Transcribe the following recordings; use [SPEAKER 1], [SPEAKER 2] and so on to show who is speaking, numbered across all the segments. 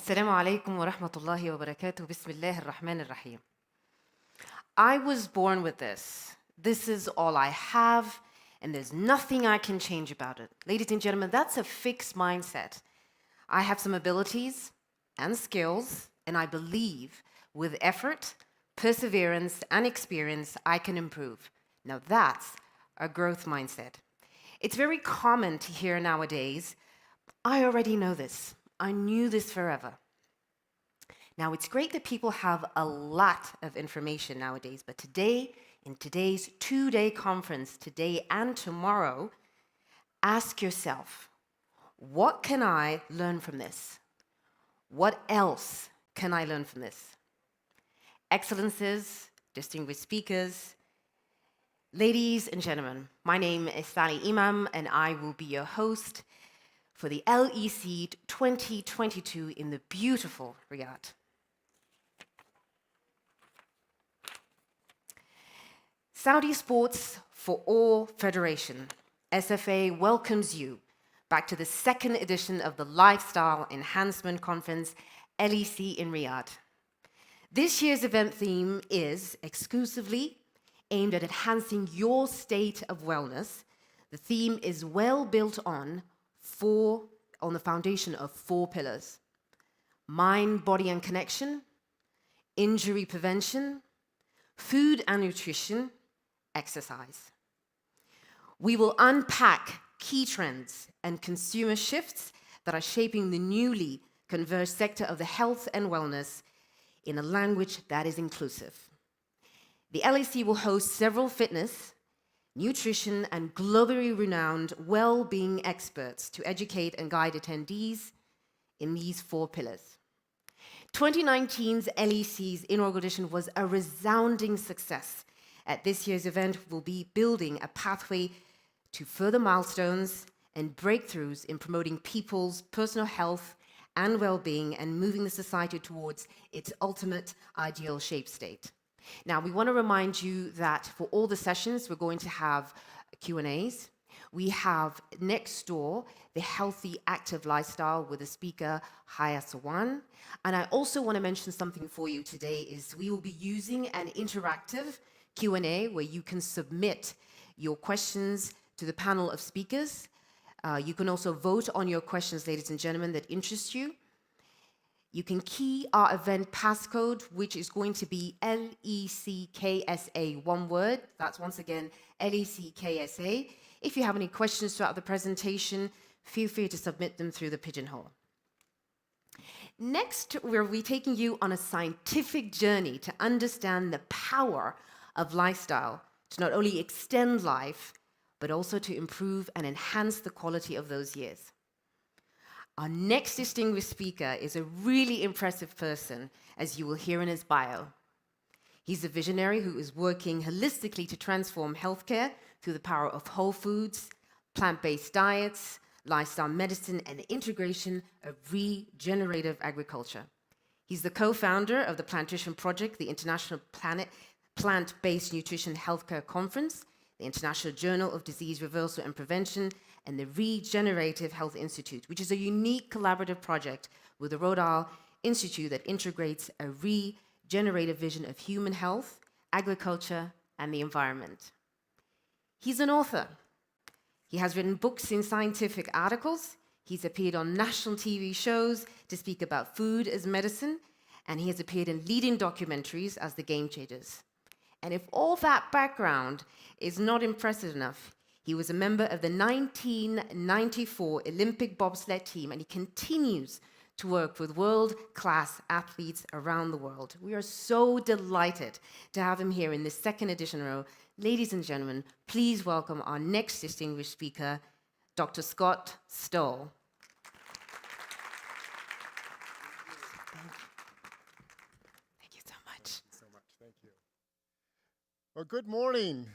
[SPEAKER 1] السلام عليكم ورحمة الله وبركاته. بسم الله الرحمن الرحيم. I was born with this. This is all I have, and there's nothing I can change about it. Ladies and gentlemen, that's a fixed mindset. I have some abilities and skills, and I believe with effort, perseverance, and experience, I can improve. Now that's a growth mindset. It's very common to hear nowadays, I already know this. I knew this forever. Now, it's great that people have a lot of information nowadays, but today, in today's two-day conference, today and tomorrow, ask yourself, what can I learn from this? What else can I learn from this? Excellences, distinguished speakers, ladies and gentlemen, my name is Sally Imam, and I will be your host for the LEC 2022 in the beautiful Riyadh. Saudi Sports for All Federation, SFA, welcomes you back to the second edition of the Lifestyle Enhancement Conference, LEC in Riyadh. This year's event theme is exclusively aimed at enhancing your state of wellness. The theme is well built on the foundation of 4 pillars: mind, body, and connection, injury prevention, food and nutrition, exercise. We will unpack key trends and consumer shifts that are shaping the newly converged sector of the health and wellness in a language that is inclusive. The LEC will host several fitness, nutrition, and globally renowned well-being experts to educate and guide attendees in these 4 pillars. 2019's LEC's inaugural edition was a resounding success. At this year's event, we'll be building a pathway to further milestones and breakthroughs in promoting people's personal health and well-being and moving the society towards its ultimate ideal shape state. Now, we want to remind you that for all the sessions, we're going to have Q&As. We have next door the healthy, active lifestyle with the speaker, Haya Sawan. And I also want to mention something for you today is we will be using an interactive Q&A where you can submit your questions to the panel of speakers. You can also vote on your questions, ladies and gentlemen, that interest you. You can key our event passcode, which is going to be LEC-KSA, one word. That's once again LEC-KSA. If you have any questions throughout the presentation, feel free to submit them through the pigeonhole. Next, we'll be taking you on a scientific journey to understand the power of lifestyle to not only extend life, but also to improve and enhance the quality of those years. Our next distinguished speaker is a really impressive person, as you will hear in his bio. He's a visionary who is working holistically to transform healthcare through the power of whole foods, plant-based diets, lifestyle medicine, and the integration of regenerative agriculture. He's the co-founder of the Plantation Project, the International Plant-Based Nutrition Healthcare Conference, the International Journal of Disease Reversal and Prevention, and the Regenerative Health Institute, which is a unique collaborative project with the Rhode Island Institute that integrates a regenerative vision of human health, agriculture, and the environment. He's an author. He has written books in scientific articles. He's appeared on national TV shows to speak about food as medicine, and he has appeared in leading documentaries as the Game Changers. And if all that background is not impressive enough, he was a member of the 1994 Olympic bobsled team, and he continues to work with world-class athletes around the world. We are so delighted to have him here in this second edition row. Ladies and gentlemen, please welcome our next distinguished speaker, Dr. Scott Stoll. Thank you so much.
[SPEAKER 2] Thank you so much. Thank you. Well, good morning.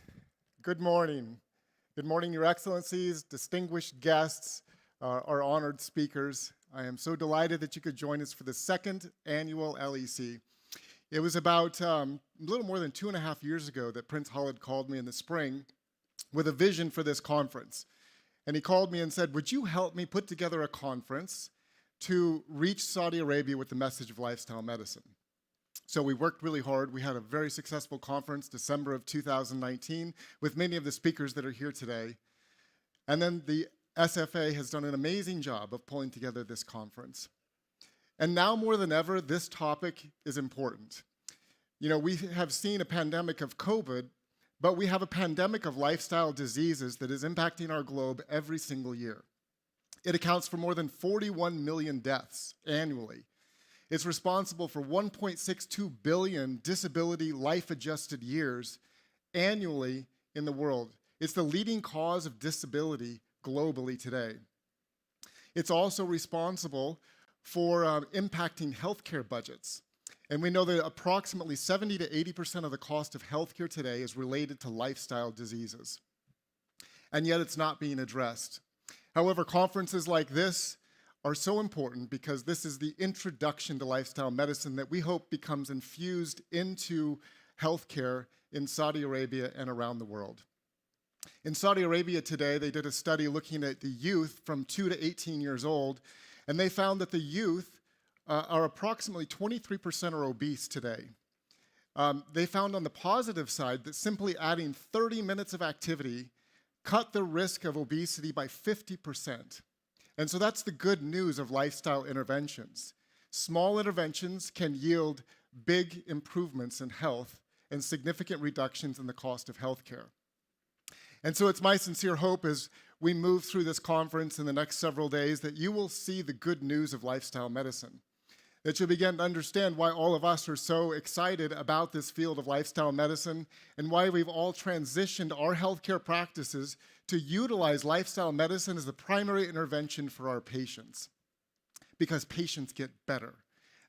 [SPEAKER 2] Good morning. Good morning, Your Excellencies, distinguished guests, our honored speakers. I am so delighted that you could join us for the second annual LEC. It was about a little more than 2.5 years ago that Prince Khalid called me in the spring with a vision for this conference. And he called me and said, would you help me put together a conference to reach Saudi Arabia with the message of lifestyle medicine. So we worked really hard. We had a very successful conference, December of 2019, with many of the speakers that are here today. And then the SFA has done an amazing job of pulling together this conference. And now more than ever, this topic is important. You know, we have seen a pandemic of COVID, but we have a pandemic of lifestyle diseases that is impacting our globe every single year. It accounts for more than 41 million deaths annually. It's responsible for 1.62 billion disability life-adjusted years annually in the world. It's the leading cause of disability globally today. It's also responsible for impacting healthcare budgets. And we know that approximately 70 to 80% of the cost of healthcare today is related to lifestyle diseases. And yet it's not being addressed. However, conferences like this are so important because this is the introduction to lifestyle medicine that we hope becomes infused into healthcare in Saudi Arabia and around the world. In Saudi Arabia today, they did a study looking at the youth from 2 to 18 years old, and they found that the youth are approximately 23% are obese today. They found on the positive side that simply adding 30 minutes of activity cut the risk of obesity by 50%. And so that's the good news of lifestyle interventions. Small interventions can yield big improvements in health and significant reductions in the cost of healthcare. And so it's my sincere hope as we move through this conference in the next several days that you will see the good news of lifestyle medicine, that you'll begin to understand why all of us are so excited about this field of lifestyle medicine and why we've all transitioned our healthcare practices to utilize lifestyle medicine as the primary intervention for our patients. Because patients get better.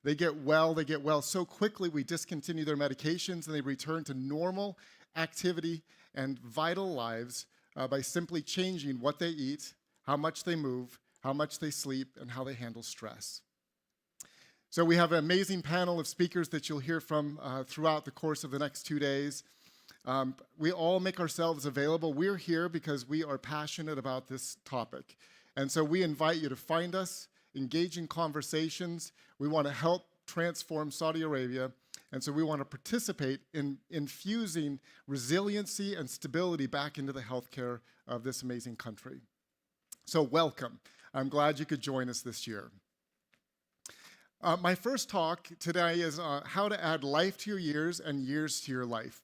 [SPEAKER 2] They get well so quickly we discontinue their medications and they return to normal activity and vital lives by simply changing what they eat, how much they move, how much they sleep, and how they handle stress. So we have an amazing panel of speakers that you'll hear from throughout the course of the next 2 days. We all make ourselves available. We're here because we are passionate about this topic. And so we invite you to find us, engage in conversations. We want to help transform Saudi Arabia. And so we want to participate in infusing resiliency and stability back into the healthcare of this amazing country. So welcome. I'm glad you could join us this year. My first talk today is how to add life to your years and years to your life.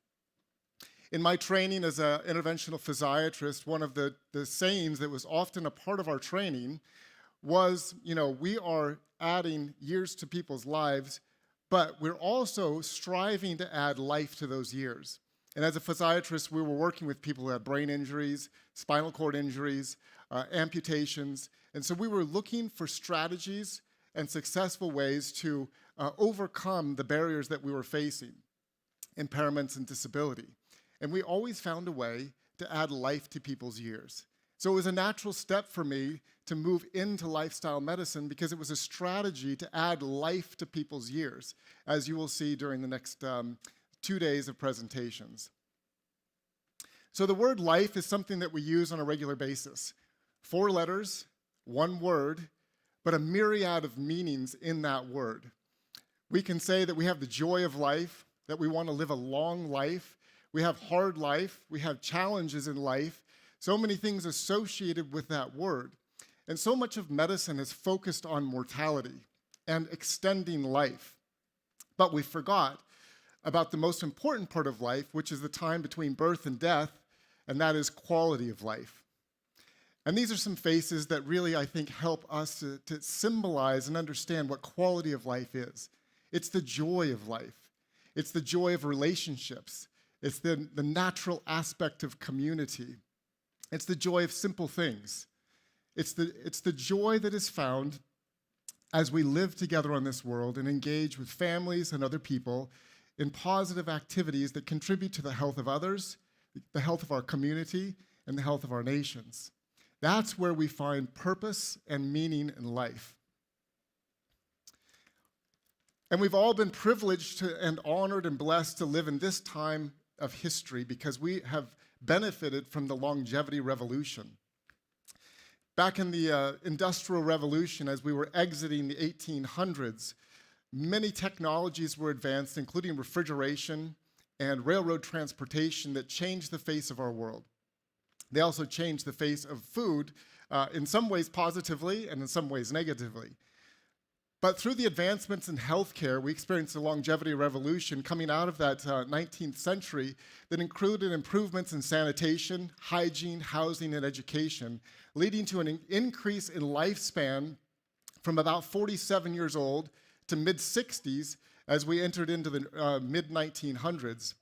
[SPEAKER 2] In my training as an interventional physiatrist, one of the sayings that was often a part of our training was, we are adding years to people's lives, but we're also striving to add life to those years. And as a physiatrist, we were working with people who had brain injuries, spinal cord injuries, amputations. And so we were looking for strategies and successful ways to overcome the barriers that we were facing, impairments and disability. And we always found a way to add life to people's years. So it was a natural step for me to move into lifestyle medicine because it was a strategy to add life to people's years, as you will see during the next 2 days of presentations. So the word life is something that we use on a regular basis. 4 letters, 1 word, but a myriad of meanings in that word. We can say that we have the joy of life, that we want to live a long life. We have hard life. We have challenges in life. So many things associated with that word. And so much of medicine is focused on mortality and extending life. But we forgot about the most important part of life, which is the time between birth and death, and that is quality of life. And these are some faces that really, I think, help us to symbolize and understand what quality of life is. It's the joy of life. It's the joy of relationships. It's the natural aspect of community. It's the joy of simple things. It's the joy that is found as we live together on this world and engage with families and other people in positive activities that contribute to the health of others, the health of our community, and the health of our nations. That's where we find purpose and meaning in life. And we've all been privileged and honored and blessed to live in this time of history because we have benefited from the longevity revolution. Back in the Industrial Revolution, as we were exiting the 1800s, many technologies were advanced, including refrigeration and railroad transportation, that changed the face of our world. They also changed the face of food, in some ways positively and in some ways negatively. But through the advancements in healthcare, we experienced a longevity revolution coming out of that 19th century that included improvements in sanitation, hygiene, housing, and education, leading to an increase in lifespan from about 47 years old to mid-60s as we entered into the mid-1900s.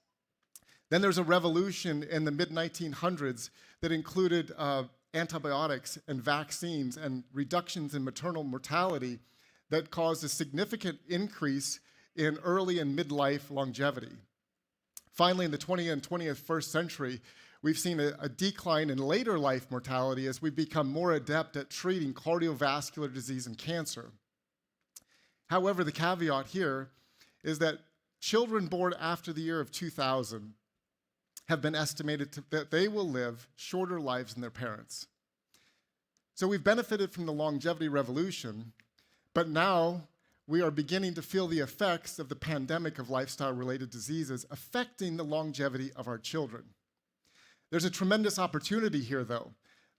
[SPEAKER 2] Then there's a revolution in the mid-1900s that included antibiotics and vaccines and reductions in maternal mortality that caused a significant increase in early and midlife longevity. Finally, in the 20th and 21st century, we've seen a decline in later life mortality as we've become more adept at treating cardiovascular disease and cancer. However, the caveat here is that children born after the year of 2000 have been estimated that they will live shorter lives than their parents. So we've benefited from the longevity revolution, but now we are beginning to feel the effects of the pandemic of lifestyle-related diseases affecting the longevity of our children. There's a tremendous opportunity here, though.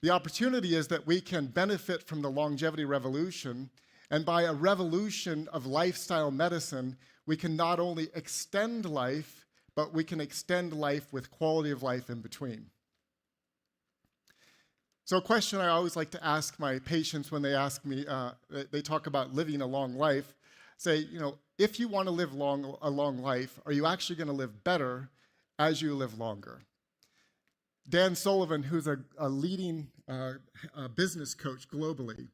[SPEAKER 2] The opportunity is that we can benefit from the longevity revolution, and by a revolution of lifestyle medicine, we can not only extend life, but we can extend life with quality of life in between. So a question I always like to ask my patients when they ask me, they talk about living a long life, say, if you want to live a long life, are you actually going to live better as you live longer? Dan Sullivan, who's a leading business coach globally,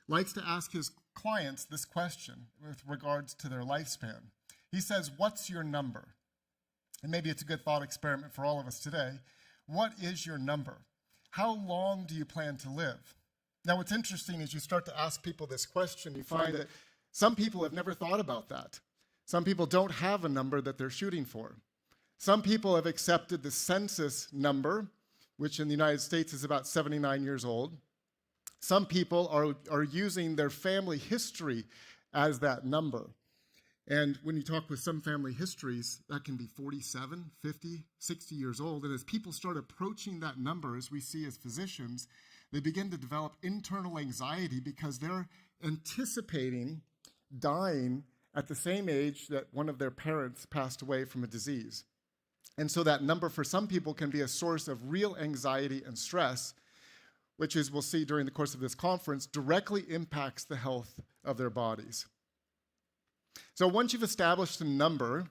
[SPEAKER 2] likes to ask his clients this question with regards to their lifespan. He says, what's your number? And maybe it's a good thought experiment for all of us today. What is your number? How long do you plan to live? Now, what's interesting is you start to ask people this question, you find that some people have never thought about that. Some people don't have a number that they're shooting for. Some people have accepted the census number, which in the United States is about 79 years old. Some people are using their family history as that number. And when you talk with some family histories, that can be 47, 50, 60 years old. And as people start approaching that number, as we see as physicians, they begin to develop internal anxiety because they're anticipating dying at the same age that one of their parents passed away from a disease. And so that number for some people can be a source of real anxiety and stress, which, as we'll see during the course of this conference, directly impacts the health of their bodies. So once you've established a number,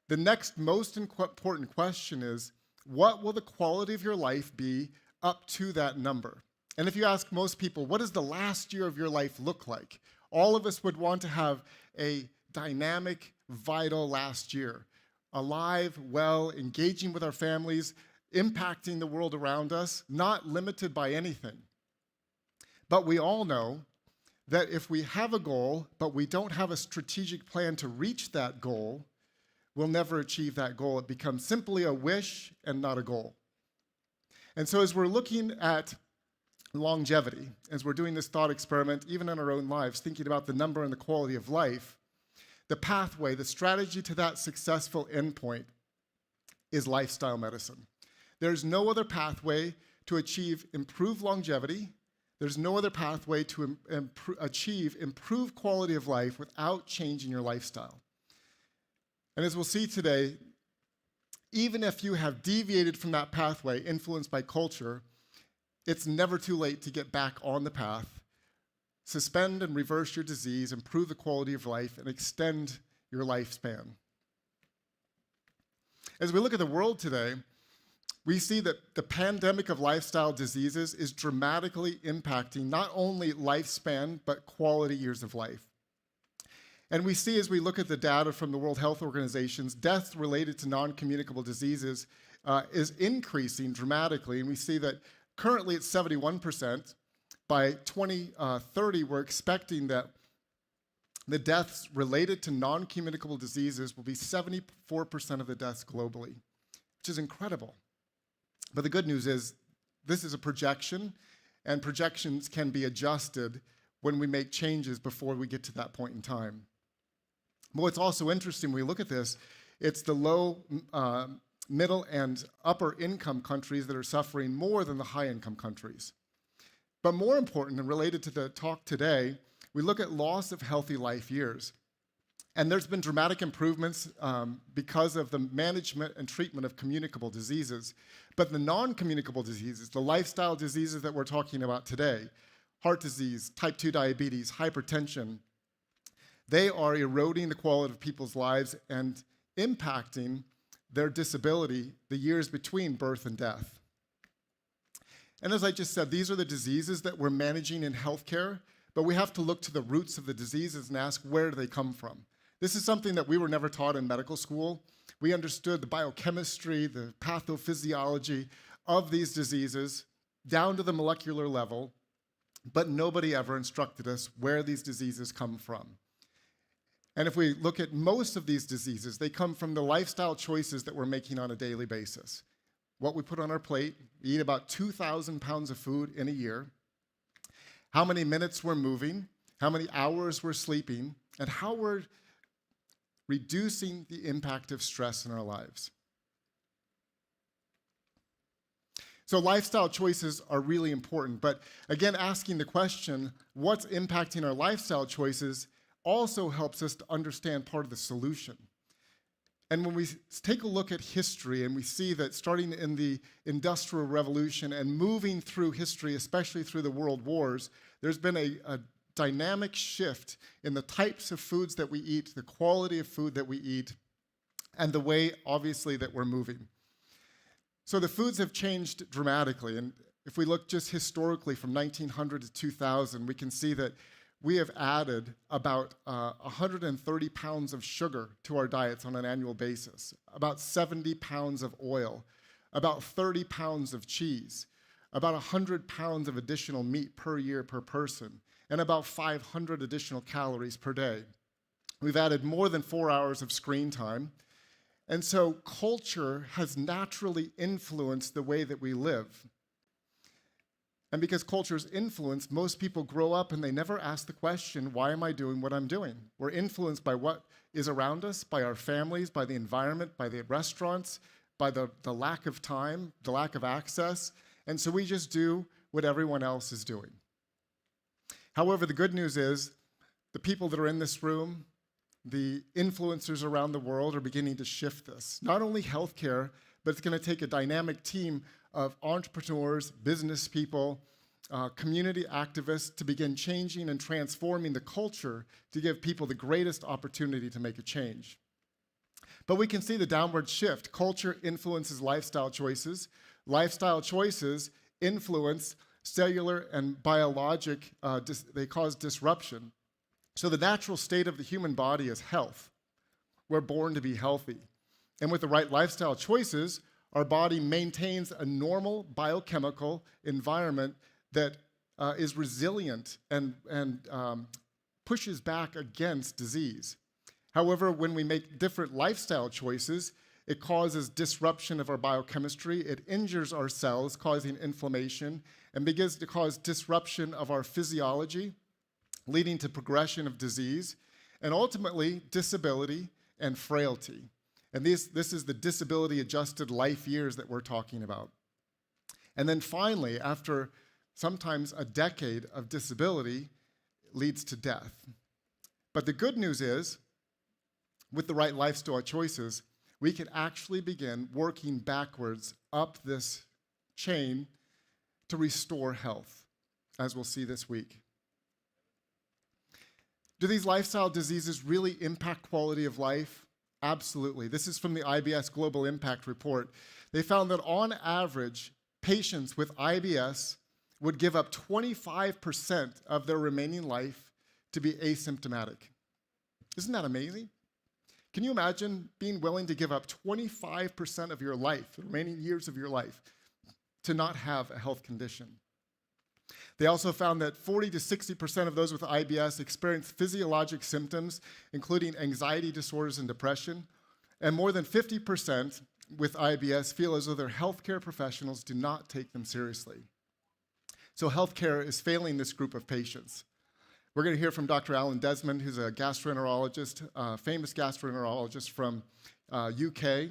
[SPEAKER 2] the next most important question is, what will the quality of your life be up to that number? And if you ask most people, what does the last year of your life look like? All of us would want to have a dynamic, vital last year. Alive, well, engaging with our families, impacting the world around us, not limited by anything. But we all know that if we have a goal, but we don't have a strategic plan to reach that goal, we'll never achieve that goal. It becomes simply a wish and not a goal. And so as we're looking at longevity, as we're doing this thought experiment, even in our own lives, thinking about the number and the quality of life, the pathway, the strategy to that successful endpoint is lifestyle medicine. There's no other pathway to achieve improved longevity. There's no other pathway to achieve improved quality of life without changing your lifestyle. And as we'll see today, even if you have deviated from that pathway influenced by culture, it's never too late to get back on the path, suspend and reverse your disease, improve the quality of life, and extend your lifespan. As we look at the world today, we see that the pandemic of lifestyle diseases is dramatically impacting not only lifespan, but quality years of life. And we see, as we look at the data from the World Health Organization's deaths related to non-communicable diseases is increasing dramatically. And we see that currently it's 71%. By 2030, we're expecting that the deaths related to non-communicable diseases will be 74% of the deaths globally, which is incredible. But the good news is this is a projection, and projections can be adjusted when we make changes before we get to that point in time. But what's also interesting when we look at this, it's the low, middle, and upper income countries that are suffering more than the high income countries. But more important and related to the talk today, we look at loss of healthy life years. And there's been dramatic improvements because of the management and treatment of communicable diseases. But the non-communicable diseases, the lifestyle diseases that we're talking about today, heart disease, type 2 diabetes, hypertension, they are eroding the quality of people's lives and impacting their disability the years between birth and death. And as I just said, these are the diseases that we're managing in healthcare, but we have to look to the roots of the diseases and ask, where do they come from? This is something that we were never taught in medical school. We understood the biochemistry, the pathophysiology of these diseases down to the molecular level, but nobody ever instructed us where these diseases come from. And if we look at most of these diseases, they come from the lifestyle choices that we're making on a daily basis. What we put on our plate, we eat about 2,000 pounds of food in a year, how many minutes we're moving, how many hours we're sleeping, and how we're reducing the impact of stress in our lives. So lifestyle choices are really important, but again, asking the question, what's impacting our lifestyle choices also helps us to understand part of the solution. And when we take a look at history and we see that starting in the Industrial Revolution and moving through history, especially through the world wars, there's been a dynamic shift in the types of foods that we eat, the quality of food that we eat, and the way, obviously, that we're moving. So the foods have changed dramatically, and if we look just historically from 1900 to 2000, we can see that we have added about 130 pounds of sugar to our diets on an annual basis, about 70 pounds of oil, about 30 pounds of cheese, about 100 pounds of additional meat per year per person, and about 500 additional calories per day. We've added more than 4 hours of screen time. And so culture has naturally influenced the way that we live. And because culture's influence, most people grow up and they never ask the question, why am I doing what I'm doing? We're influenced by what is around us, by our families, by the environment, by the restaurants, by the lack of time, the lack of access. And so we just do what everyone else is doing. However, the good news is the people that are in this room, the influencers around the world are beginning to shift this. Not only healthcare, but it's going to take a dynamic team of entrepreneurs, business people, community activists to begin changing and transforming the culture to give people the greatest opportunity to make a change. But we can see the downward shift. Culture influences lifestyle choices. Lifestyle choices influence cellular and biologic, they cause disruption. So the natural state of the human body is health. We're born to be healthy. And with the right lifestyle choices, our body maintains a normal biochemical environment that is resilient and pushes back against disease. However, when we make different lifestyle choices, it causes disruption of our biochemistry. It injures our cells, causing inflammation, and begins to cause disruption of our physiology, leading to progression of disease, and ultimately disability and frailty. And this is the disability-adjusted life years that we're talking about. And then finally, after sometimes a decade of disability, leads to death. But the good news is, with the right lifestyle choices, we can actually begin working backwards up this chain to restore health, as we'll see this week. Do these lifestyle diseases really impact quality of life? Absolutely. This is from the IBS Global Impact Report. They found that on average, patients with IBS would give up 25% of their remaining life to be asymptomatic. Isn't that amazing? Can you imagine being willing to give up 25% of your life, the remaining years of your life, to not have a health condition? They also found that 40 to 60% of those with IBS experience physiologic symptoms, including anxiety disorders and depression, and more than 50% with IBS feel as though their healthcare professionals do not take them seriously. So healthcare is failing this group of patients. We're going to hear from Dr. Alan Desmond, who's a gastroenterologist, famous gastroenterologist from UK,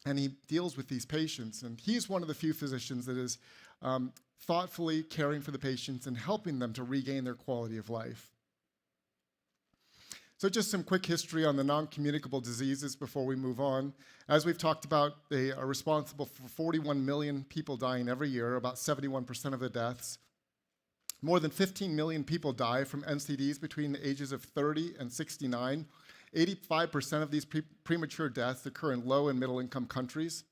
[SPEAKER 2] and he deals with these patients. And he's one of the few physicians that is thoughtfully caring for the patients and helping them to regain their quality of life. So just some quick history on the non-communicable diseases before we move on. As we've talked about, they are responsible for 41 million people dying every year, about 71% of the deaths. More than 15 million people die from NCDs between the ages of 30 and 69. 85% of these premature deaths occur in low and middle income countries.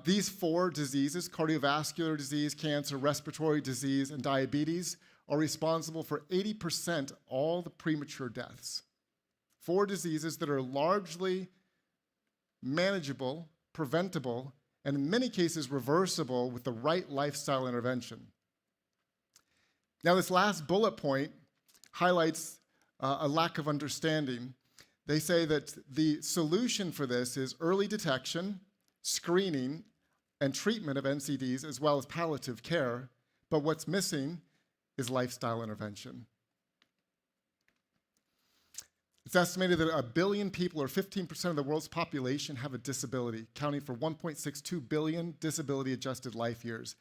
[SPEAKER 2] These four diseases, cardiovascular disease, cancer, respiratory disease, and diabetes, are responsible for 80% all the premature deaths. Four diseases that are largely manageable, preventable, and in many cases reversible with the right lifestyle intervention. Now, this last bullet point highlights a lack of understanding. They say that the solution for this is early detection, screening, and treatment of NCDs, as well as palliative care, but what's missing is lifestyle intervention. It's estimated that 1 billion people, or 15% of the world's population, have a disability, accounting for 1.62 billion disability-adjusted life years.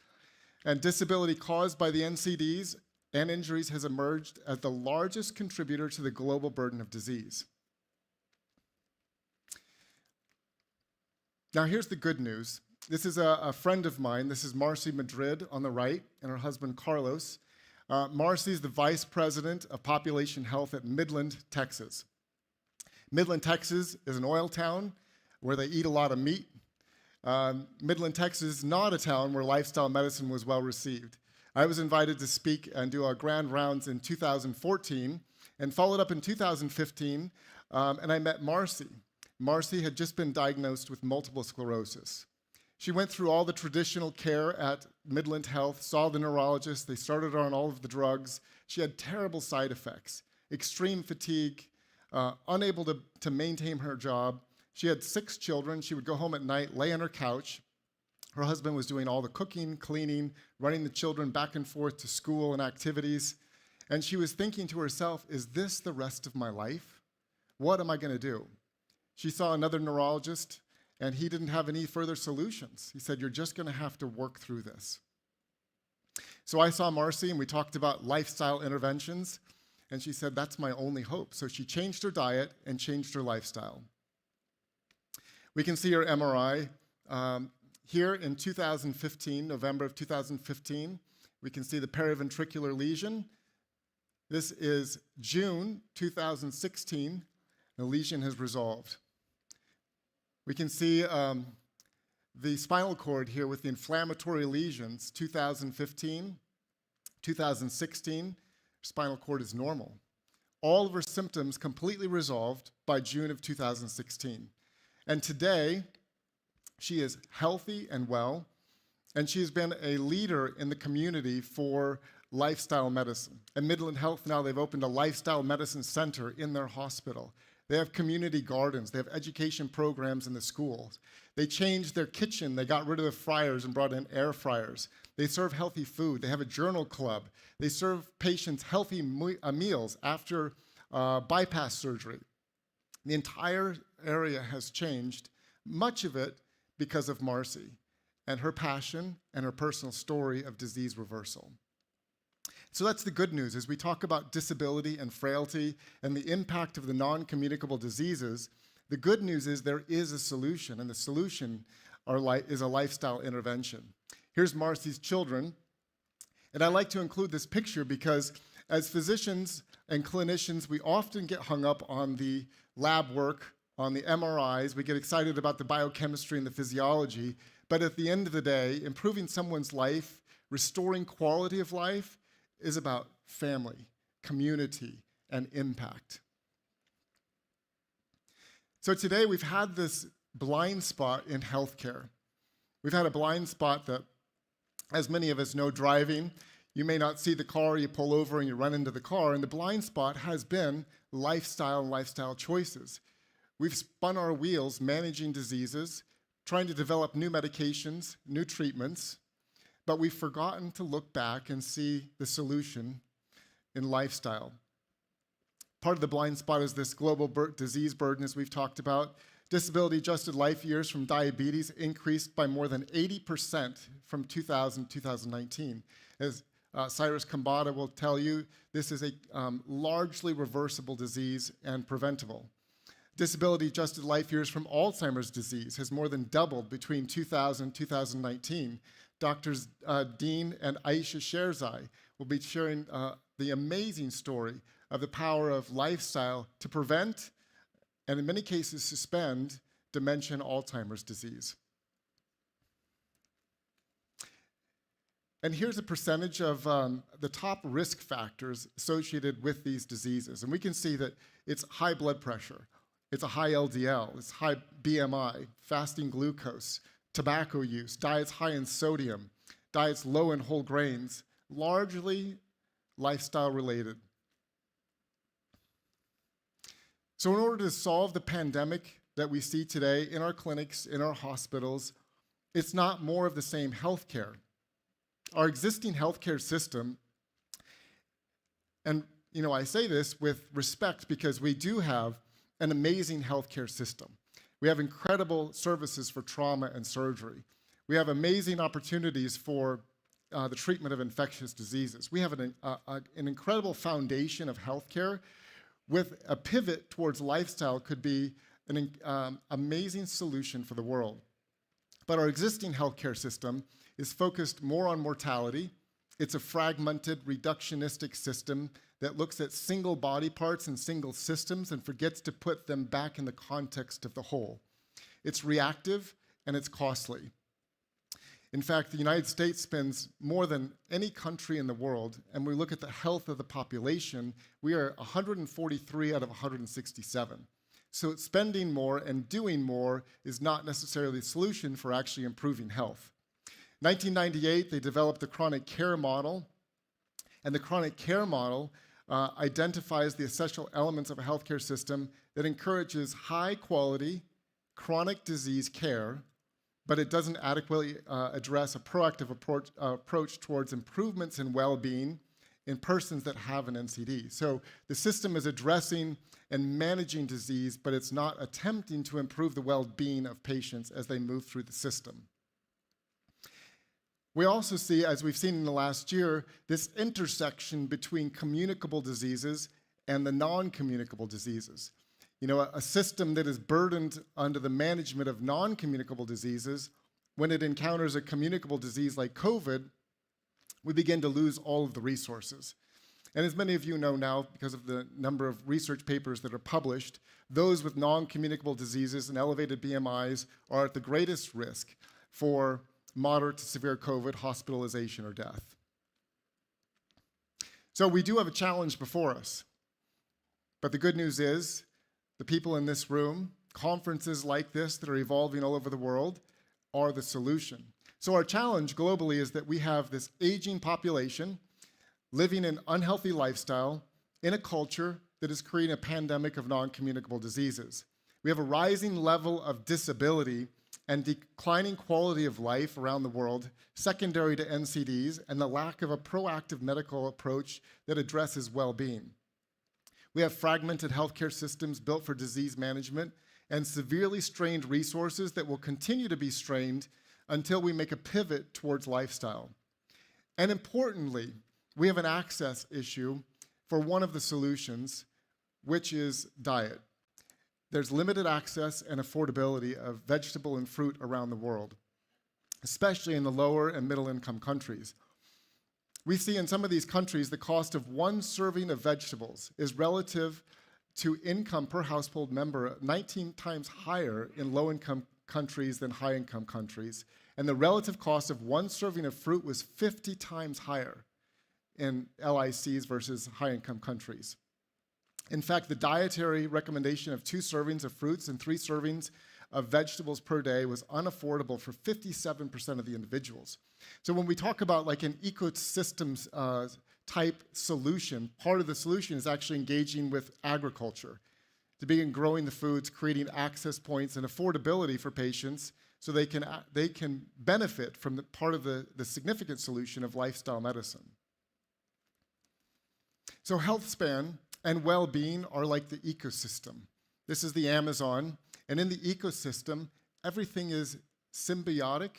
[SPEAKER 2] And disability caused by the NCDs and injuries has emerged as the largest contributor to the global burden of disease. Now here's the good news. This is a friend of mine. This is Marcy Madrid on the right, and her husband Carlos. Marcy is the Vice President of Population Health at Midland, Texas. Midland, Texas is an oil town where they eat a lot of meat. Midland, Texas is not a town where lifestyle medicine was well received. I was invited to speak and do our grand rounds in 2014 and followed up in 2015, and I met Marcy. Marcy had just been diagnosed with multiple sclerosis. She went through all the traditional care at Midland Health, saw the neurologist, they started her on all of the drugs. She had terrible side effects, extreme fatigue, unable to maintain her job. She had 6 children. She would go home at night, lay on her couch. Her husband was doing all the cooking, cleaning, running the children back and forth to school and activities. And she was thinking to herself, is this the rest of my life? What am I going to do? She saw another neurologist, and he didn't have any further solutions. He said, you're just going to have to work through this. So I saw Marcy, and we talked about lifestyle interventions, and she said, that's my only hope. So she changed her diet and changed her lifestyle. We can see her MRI. Here in 2015, November of 2015, we can see the periventricular lesion. This is June 2016. The lesion has resolved. We can see the spinal cord here with the inflammatory lesions, 2015, 2016, spinal cord is normal. All of her symptoms completely resolved by June of 2016. And today, she is healthy and well, and she's been a leader in the community for lifestyle medicine. At Midland Health now, they've opened a lifestyle medicine center in their hospital. They have community gardens. They have education programs in the schools. They changed their kitchen. They got rid of the fryers and brought in air fryers. They serve healthy food. They have a journal club. They serve patients healthy meals after bypass surgery. The entire area has changed, much of it because of Marcy and her passion and her personal story of disease reversal. So that's the good news. As we talk about disability and frailty and the impact of the non-communicable diseases, the good news is there is a solution, and the solution is a lifestyle intervention. Here's Marcy's children, and I like to include this picture because as physicians and clinicians, we often get hung up on the lab work, on the MRIs. We get excited about the biochemistry and the physiology, but at the end of the day, improving someone's life, restoring quality of life, is about family, community, and impact. So today we've had this blind spot in healthcare. We've had a blind spot that, as many of us know, driving, you may not see the car, you pull over and you run into the car, and the blind spot has been lifestyle and lifestyle choices. We've spun our wheels managing diseases, trying to develop new medications, new treatments, but we've forgotten to look back and see the solution in lifestyle. Part of the blind spot is this global disease burden, as we've talked about. Disability-adjusted life years from diabetes increased by more than 80% from 2000 to 2019. As Cyrus Kambata will tell you, this is a largely reversible disease and preventable. Disability-adjusted life years from Alzheimer's disease has more than doubled between 2000 and 2019. Doctors Dean and Aisha Sherzai will be sharing the amazing story of the power of lifestyle to prevent and in many cases suspend dementia and Alzheimer's disease. And here's a percentage of the top risk factors associated with these diseases. And we can see that it's high blood pressure, it's a high LDL, it's high BMI, fasting glucose, tobacco use, diets high in sodium, diets low in whole grains, largely lifestyle related. So in order to solve the pandemic that we see today in our clinics, in our hospitals, it's not more of the same healthcare. Our existing healthcare system, and I say this with respect because we do have an amazing healthcare system. We have incredible services for trauma and surgery. We have amazing opportunities for the treatment of infectious diseases. We have an incredible foundation of healthcare with a pivot towards lifestyle could be an amazing solution for the world. But our existing healthcare system is focused more on mortality. It's a fragmented, reductionistic system that looks at single body parts and single systems and forgets to put them back in the context of the whole. It's reactive and it's costly. In fact, the United States spends more than any country in the world, and we look at the health of the population, we are 143 out of 167. So spending more and doing more is not necessarily the solution for actually improving health. 1998, they developed the chronic care model, and the chronic care model identifies the essential elements of a healthcare system that encourages high quality chronic disease care, but it doesn't adequately address a proactive approach towards improvements in well-being in persons that have an NCD. So the system is addressing and managing disease, but it's not attempting to improve the well-being of patients as they move through the system. We also see, as we've seen in the last year, this intersection between communicable diseases and the non-communicable diseases. A system that is burdened under the management of non-communicable diseases, when it encounters a communicable disease like COVID, we begin to lose all of the resources. And as many of you know now, because of the number of research papers that are published, those with non-communicable diseases and elevated BMIs are at the greatest risk for moderate to severe COVID, hospitalization, or death. So we do have a challenge before us. But the good news is, the people in this room, conferences like this that are evolving all over the world, are the solution. So our challenge globally is that we have this aging population living an unhealthy lifestyle in a culture that is creating a pandemic of non-communicable diseases. We have a rising level of disability and declining quality of life around the world, secondary to NCDs, and the lack of a proactive medical approach that addresses well-being. We have fragmented healthcare systems built for disease management and severely strained resources that will continue to be strained until we make a pivot towards lifestyle. And importantly, we have an access issue for one of the solutions, which is diet. There's limited access and affordability of vegetable and fruit around the world, especially in the lower and middle income countries. We see in some of these countries the cost of one serving of vegetables is relative to income per household member 19 times higher in low-income countries than high-income countries, and the relative cost of one serving of fruit was 50 times higher in LICs versus high-income countries. In fact, the dietary recommendation of 2 servings of fruits and 3 servings of vegetables per day was unaffordable for 57% of the individuals. So when we talk about like an ecosystems type solution, part of the solution is actually engaging with agriculture to begin growing the foods, creating access points and affordability for patients so they can benefit from the part of the significant solution of lifestyle medicine. So health span and well-being are like the ecosystem. This is the Amazon, and in the ecosystem, everything is symbiotic,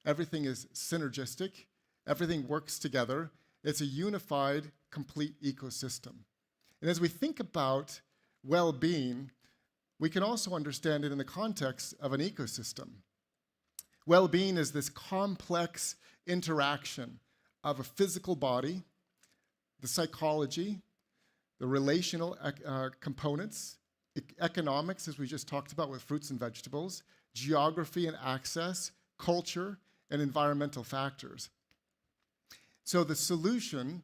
[SPEAKER 2] everything is synergistic, everything works together. It's a unified, complete ecosystem. And as we think about well-being, we can also understand it in the context of an ecosystem. Well-being is this complex interaction of a physical body, the psychology, the relational components, economics, as we just talked about with fruits and vegetables, geography and access, culture, and environmental factors. So the solution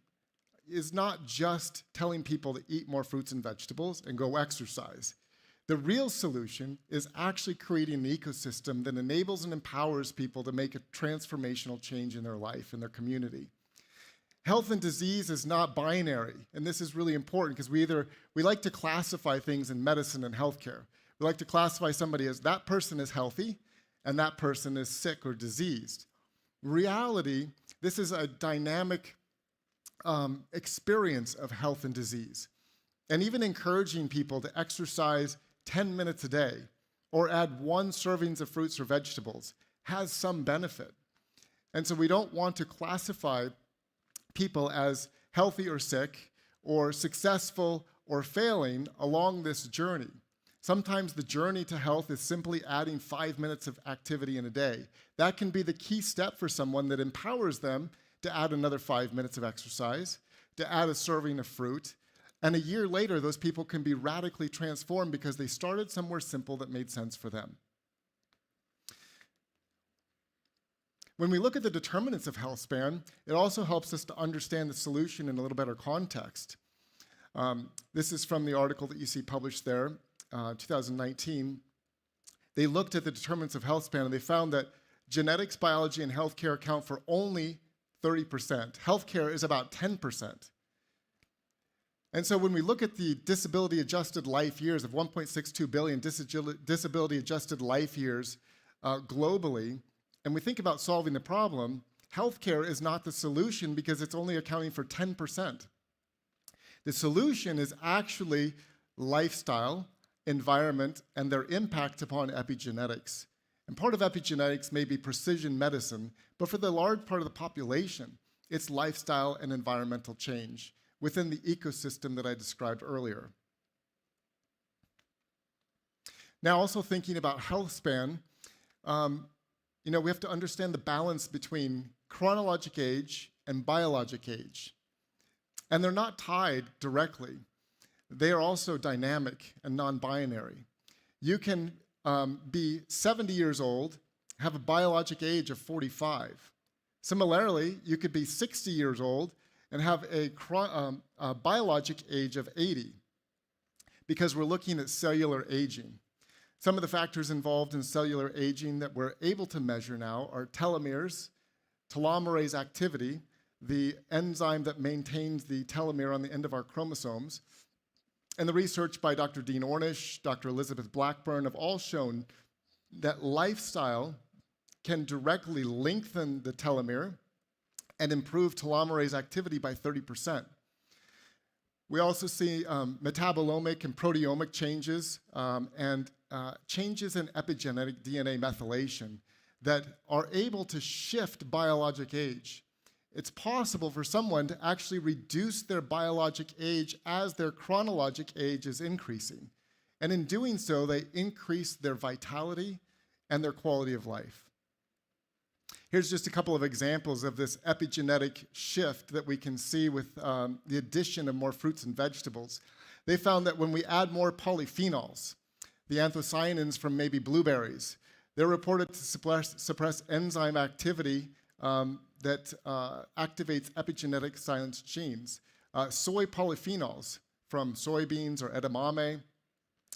[SPEAKER 2] is not just telling people to eat more fruits and vegetables and go exercise. The real solution is actually creating an ecosystem that enables and empowers people to make a transformational change in their life, in their community. Health and disease is not binary, and this is really important because we like to classify things in medicine and healthcare. We like to classify somebody as that person is healthy and that person is sick or diseased. In reality, this is a dynamic experience of health and disease. And even encouraging people to exercise 10 minutes a day or add 1 serving of fruits or vegetables has some benefit. And so we don't want to classify people as healthy or sick or successful or failing along this journey. Sometimes the journey to health is simply adding 5 minutes of activity in a day. That can be the key step for someone that empowers them to add another 5 minutes of exercise, to add a serving of fruit. And a year later, those people can be radically transformed because they started somewhere simple that made sense for them. When we look at the determinants of health span, it also helps us to understand the solution in a little better context. This is from the article that you see published there, 2019. They looked at the determinants of health span and they found that genetics, biology, and healthcare account for only 30%. Healthcare is about 10%. And so when we look at the disability-adjusted life years of 1.62 billion disability-adjusted life years globally, and we think about solving the problem, healthcare is not the solution because it's only accounting for 10%. The solution is actually lifestyle, environment, and their impact upon epigenetics. And part of epigenetics may be precision medicine, but for the large part of the population, it's lifestyle and environmental change within the ecosystem that I described earlier. Now, also thinking about health span, we have to understand the balance between chronologic age and biologic age. And they're not tied directly. They are also dynamic and non-binary. You can be 70 years old, have a biologic age of 45. Similarly, you could be 60 years old and have a biologic age of 80 because we're looking at cellular aging. Some of the factors involved in cellular aging that we're able to measure now are telomeres, telomerase activity, the enzyme that maintains the telomere on the end of our chromosomes. And the research by Dr. Dean Ornish, Dr. Elizabeth Blackburn have all shown that lifestyle can directly lengthen the telomere and improve telomerase activity by 30%. We also see metabolomic and proteomic changes and changes in epigenetic DNA methylation that are able to shift biologic age. It's possible for someone to actually reduce their biologic age as their chronologic age is increasing. And in doing so, they increase their vitality and their quality of life. Here's just a couple of examples of this epigenetic shift that we can see with the addition of more fruits and vegetables. They found that when we add more polyphenols, the anthocyanins from maybe blueberries, they're reported to suppress enzyme activity that activates epigenetic silence genes. Soy polyphenols from soybeans or edamame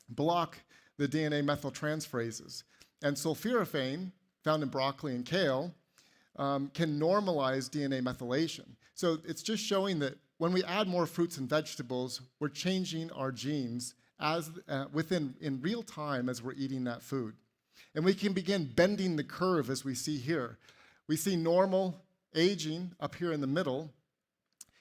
[SPEAKER 2] block the DNA methyltransferases. And sulforaphane, found in broccoli and kale, can normalize DNA methylation. So it's just showing that when we add more fruits and vegetables, we're changing our genes in real time as we're eating that food. And we can begin bending the curve as we see here. We see normal aging up here in the middle,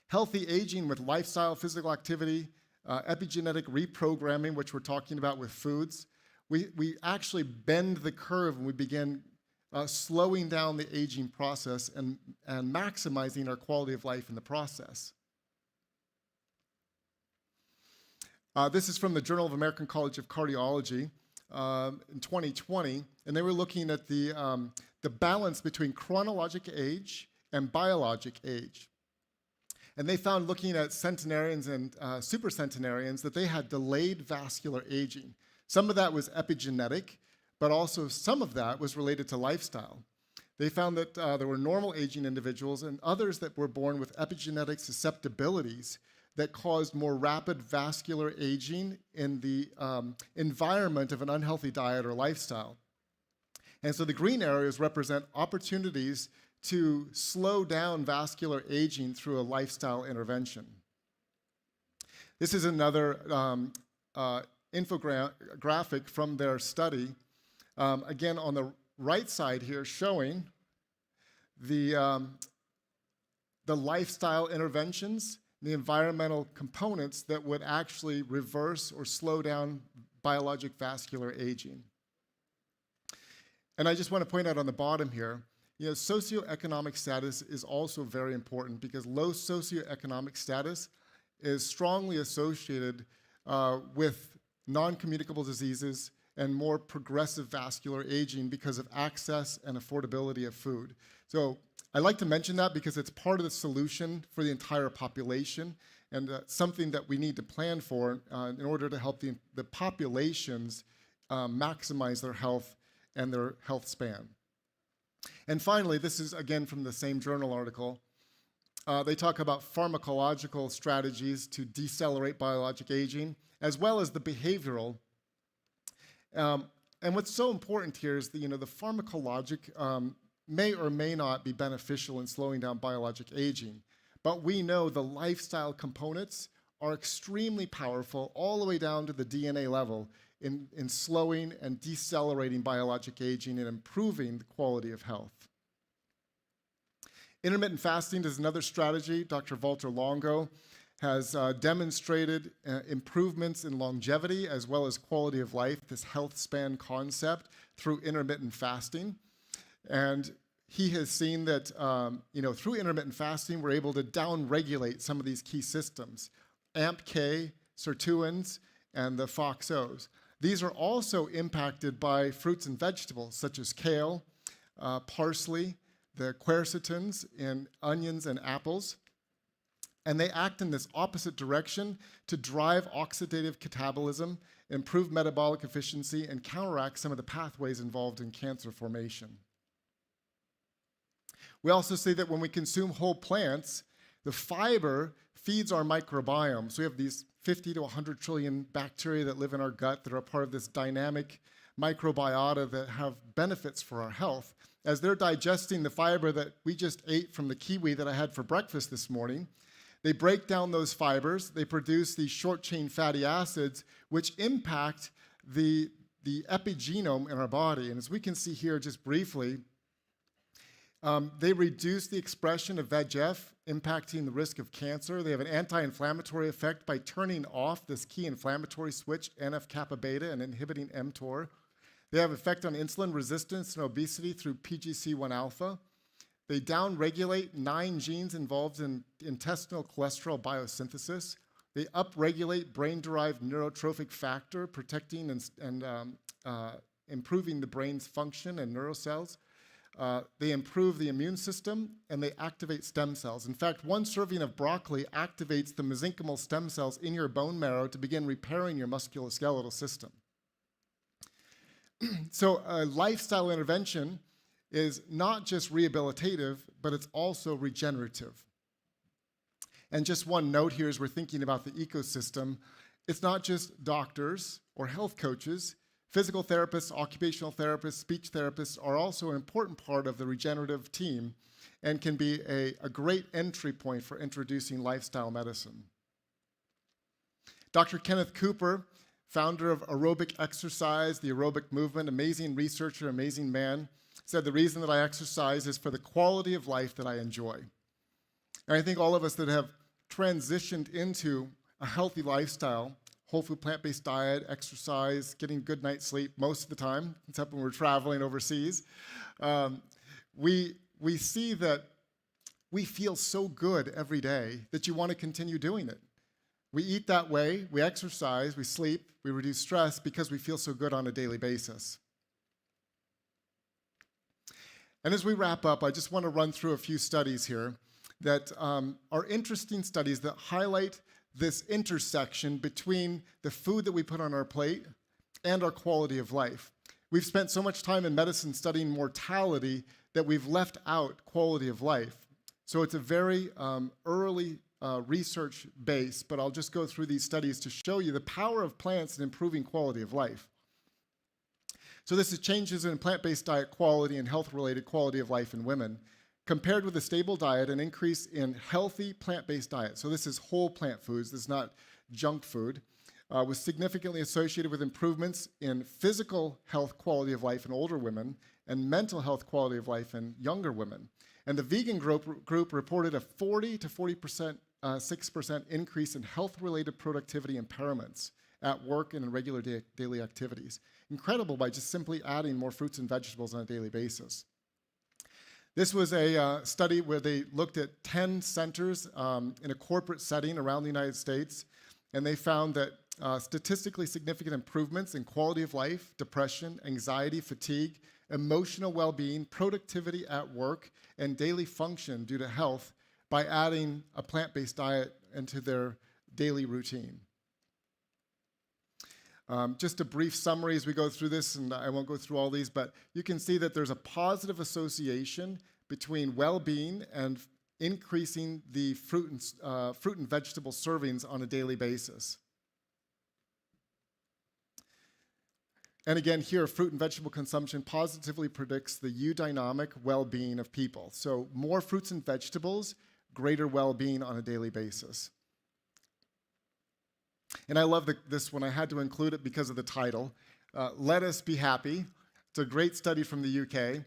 [SPEAKER 2] healthy aging with lifestyle, physical activity, epigenetic reprogramming, which we're talking about with foods. We actually bend the curve and we begin slowing down the aging process and maximizing our quality of life in the process. This is from the Journal of American College of Cardiology in 2020, and they were looking at the balance between chronologic age and biologic age. And they found, looking at centenarians and supercentenarians, that they had delayed vascular aging. Some of that was epigenetic, but also some of that was related to lifestyle. They found that there were normal aging individuals and others that were born with epigenetic susceptibilities that caused more rapid vascular aging in the environment of an unhealthy diet or lifestyle. And so the green areas represent opportunities to slow down vascular aging through a lifestyle intervention. This is another infographic from their study, again on the right side here, showing the lifestyle interventions, the environmental components that would actually reverse or slow down biologic vascular aging. And I just want to point out on the bottom here, socioeconomic status is also very important, because low socioeconomic status is strongly associated with non-communicable diseases and more progressive vascular aging because of access and affordability of food. So I like to mention that because it's part of the solution for the entire population, and something that we need to plan for in order to help the populations maximize their health and their health span. And finally, this is again from the same journal article. They talk about pharmacological strategies to decelerate biologic aging, as well as the behavioral. And what's so important here is the pharmacologic may or may not be beneficial in slowing down biologic aging, but we know the lifestyle components are extremely powerful all the way down to the DNA level in slowing and decelerating biologic aging and improving the quality of health. Intermittent fasting is another strategy. Dr. Walter Longo has demonstrated improvements in longevity as well as quality of life, this health span concept, through intermittent fasting. And he has seen that through intermittent fasting, we're able to downregulate some of these key systems, AMP-K, sirtuins, and the FOXOs. These are also impacted by fruits and vegetables, such as kale, parsley, the quercetins in onions and apples. And they act in this opposite direction to drive oxidative catabolism, improve metabolic efficiency, and counteract some of the pathways involved in cancer formation. We also see that when we consume whole plants, the fiber feeds our microbiome. So we have these 50 to 100 trillion bacteria that live in our gut that are part of this dynamic microbiota that have benefits for our health. As they're digesting the fiber that we just ate from the kiwi that I had for breakfast this morning, they break down those fibers, they produce these short-chain fatty acids, which impact the epigenome in our body. And as we can see here just briefly, they reduce the expression of VEGF, impacting the risk of cancer. They have an anti-inflammatory effect by turning off this key inflammatory switch, NF-kappa beta, and inhibiting mTOR. They have effect on insulin resistance and obesity through PGC1 alpha. They downregulate 9 genes involved in intestinal cholesterol biosynthesis. They upregulate brain-derived neurotrophic factor, protecting and improving the brain's function and neurocells. They improve the immune system, and they activate stem cells. In fact, 1 serving of broccoli activates the mesenchymal stem cells in your bone marrow to begin repairing your musculoskeletal system. So a lifestyle intervention is not just rehabilitative, but it's also regenerative. And just one note here as we're thinking about the ecosystem, it's not just doctors or health coaches. Physical therapists, occupational therapists, speech therapists are also an important part of the regenerative team and can be a great entry point for introducing lifestyle medicine. Dr. Kenneth Cooper founder of aerobic exercise, the aerobic movement, amazing researcher, amazing man, said the reason that I exercise is for the quality of life that I enjoy. And I think all of us that have transitioned into a healthy lifestyle, whole food, plant-based diet, exercise, getting good night's sleep most of the time, except when we're traveling overseas, we see that we feel so good every day that you want to continue doing it. We eat that way, we exercise, we sleep, we reduce stress because we feel so good on a daily basis. And as we wrap up, I just want to run through a few studies here that are interesting studies that highlight this intersection between the food that we put on our plate and our quality of life. We've spent so much time in medicine studying mortality that we've left out quality of life. So it's a very early research base, but I'll just go through these studies to show you the power of plants in improving quality of life. So this is changes in plant-based diet quality and health-related quality of life in women, compared with a stable diet, an increase in healthy plant-based diet. So this is whole plant foods, this is not junk food, was significantly associated with improvements in physical health quality of life in older women and mental health quality of life in younger women. And the vegan group reported a 40 to 6% increase in health-related productivity impairments at work and in regular daily activities. Incredible by just simply adding more fruits and vegetables on a daily basis. This was a study where they looked at 10 centers in a corporate setting around the United States, and they found that statistically significant improvements in quality of life, depression, anxiety, fatigue, emotional well-being, productivity at work, and daily function due to health by adding a plant-based diet into their daily routine. Just a brief summary as we go through this, and I won't go through all these, but you can see that there's a positive association between well-being and increasing the fruit and vegetable servings on a daily basis. And again, here, fruit and vegetable consumption positively predicts the eudynamic well-being of people. So more fruits and vegetables, greater well-being on a daily basis. And I love this one. I had to include it because of the title. Let Us Be Happy. It's a great study from the UK.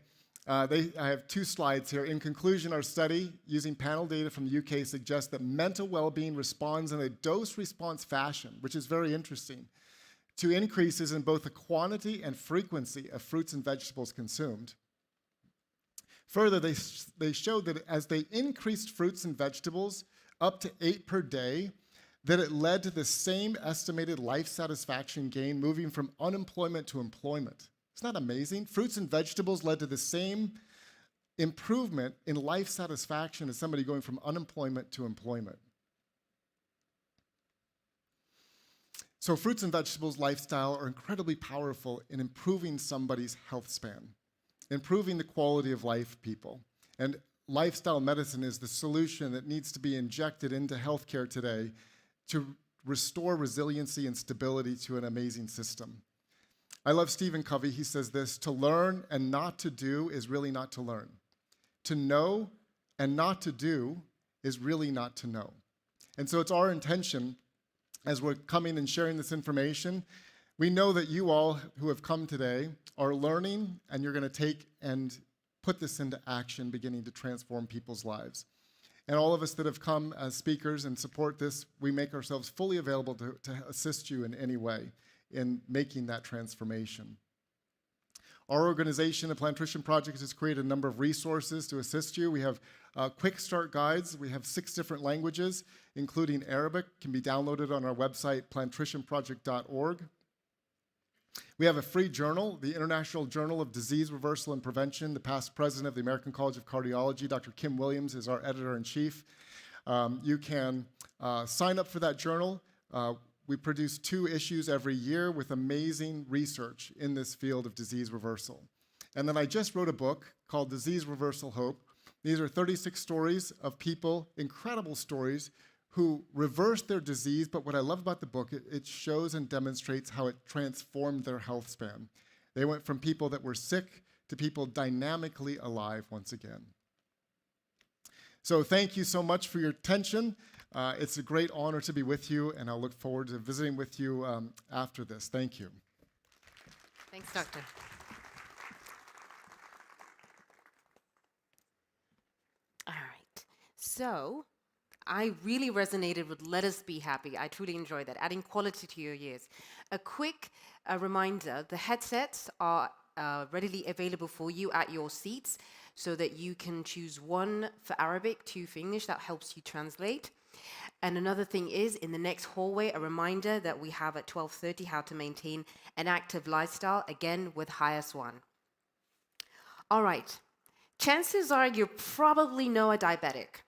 [SPEAKER 2] I have two slides here. In conclusion, our study using panel data from the UK suggests that mental well-being responds in a dose-response fashion, which is very interesting, to increases in both the quantity and frequency of fruits and vegetables consumed. Further, they showed that as they increased fruits and vegetables up to 8 per day, that it led to the same estimated life satisfaction gain moving from unemployment to employment. Isn't that amazing? Fruits and vegetables led to the same improvement in life satisfaction as somebody going from unemployment to employment. So fruits and vegetables lifestyle are incredibly powerful in improving somebody's health span, improving the quality of life of people. And lifestyle medicine is the solution that needs to be injected into healthcare today to restore resiliency and stability to an amazing system. I love Stephen Covey. He says this: to learn and not to do is really not to learn. To know and not to do is really not to know. And so it's our intention as we're coming and sharing this information, we know that you all who have come today are learning, and you're going to take and put this into action, beginning to transform people's lives. And all of us that have come as speakers and support this, we make ourselves fully available to assist you in any way in making that transformation. Our organization, the Plantrition Project, has created a number of resources to assist you. We have quick start guides. We have 6 different languages, including Arabic, can be downloaded on our website, plantritionproject.org. We have a free journal, the International Journal of Disease Reversal and Prevention. The past president of the American College of Cardiology, Dr. Kim Williams, is our editor-in-chief. You can sign up for that journal. We produce 2 issues every year with amazing research in this field of disease reversal. And then I just wrote a book called Disease Reversal Hope. These are 36 stories of people, incredible stories, who reversed their disease, but what I love about the book, it shows and demonstrates how it transformed their health span. They went from people that were sick to people dynamically alive once again. So thank you so much for your attention. It's a great honor to be with you, and I'll look forward to visiting with you after this. Thank you.
[SPEAKER 1] Thanks, Doctor. All right. So I really resonated with Let Us Be Happy. I truly enjoyed that, adding quality to your years. A quick reminder, the headsets are readily available for you at your seats so that you can choose one for Arabic, two for English. That helps you translate. And another thing is, in the next hallway, a reminder that we have at 12:30 how to maintain an active lifestyle, again with Highest One. All right. Chances are you probably know a diabetic.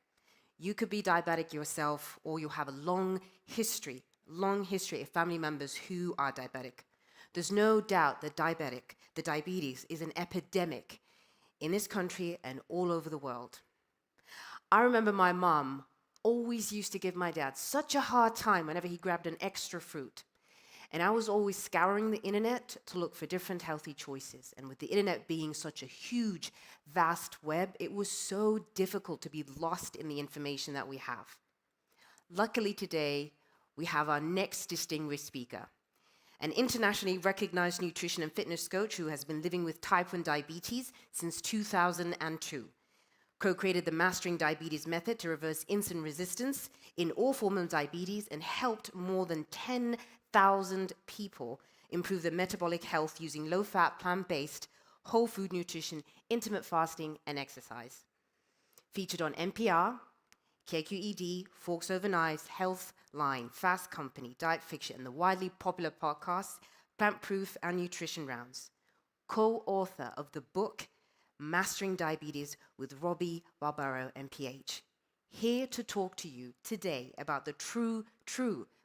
[SPEAKER 1] You could be diabetic yourself, or you have a long history of family members who are diabetic. There's no doubt that the diabetes is an epidemic in this country and all over the world. I remember my mom always used to give my dad such a hard time whenever he grabbed an extra fruit. And I was always scouring the internet to look for different healthy choices. And with the internet being such a huge, vast web, it was so difficult to be lost in the information that we have. Luckily today, we have our next distinguished speaker, an internationally recognized nutrition and fitness coach who has been living with type 1 diabetes since 2002. Co-created the Mastering Diabetes method to reverse insulin resistance in all forms of diabetes and helped more than 10,000 people improve their metabolic health using low-fat, plant-based, whole food nutrition, intermittent fasting, and exercise. Featured on NPR, KQED, Forks Over Knives, Healthline, Fast Company, Diet Fiction, and the widely popular podcasts Plant Proof and Nutrition Rounds. Co-author of the book Mastering Diabetes with Robbie Barbaro, MPH. Here to talk to you today about the true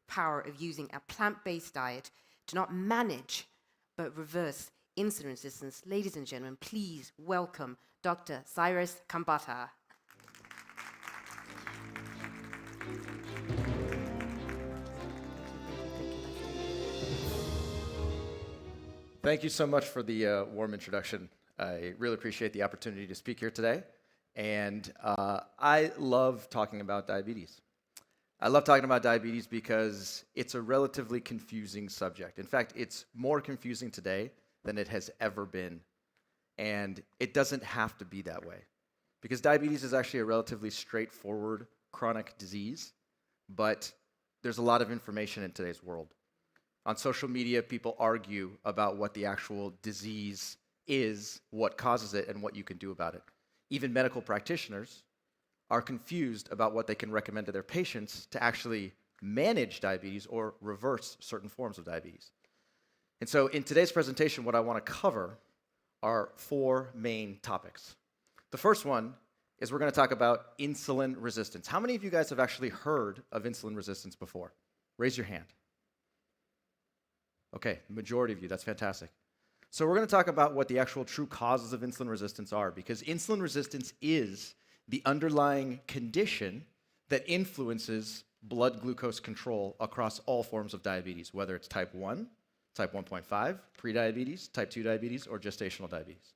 [SPEAKER 1] power of using a plant-based diet to not manage but reverse insulin resistance. Ladies and gentlemen, please welcome Dr. Cyrus Kambata.
[SPEAKER 3] Thank you so much for the warm introduction. I really appreciate the opportunity to speak here today. And I love talking about diabetes. I love talking about diabetes because it's a relatively confusing subject. In fact, it's more confusing today than it has ever been. And it doesn't have to be that way. Because diabetes is actually a relatively straightforward chronic disease, but there's a lot of information in today's world. On social media, people argue about what the actual disease is, what causes it, and what you can do about it. Even medical practitioners are confused about what they can recommend to their patients to actually manage diabetes or reverse certain forms of diabetes. And so in today's presentation, what I want to cover are 4 main topics. The first one is we're going to talk about insulin resistance. How many of you guys have actually heard of insulin resistance before? Raise your hand. Okay, majority of you, that's fantastic. So we're going to talk about what the actual true causes of insulin resistance are, because insulin resistance is the underlying condition that influences blood glucose control across all forms of diabetes, whether it's type 1, type 1.5, prediabetes, type 2 diabetes, or gestational diabetes.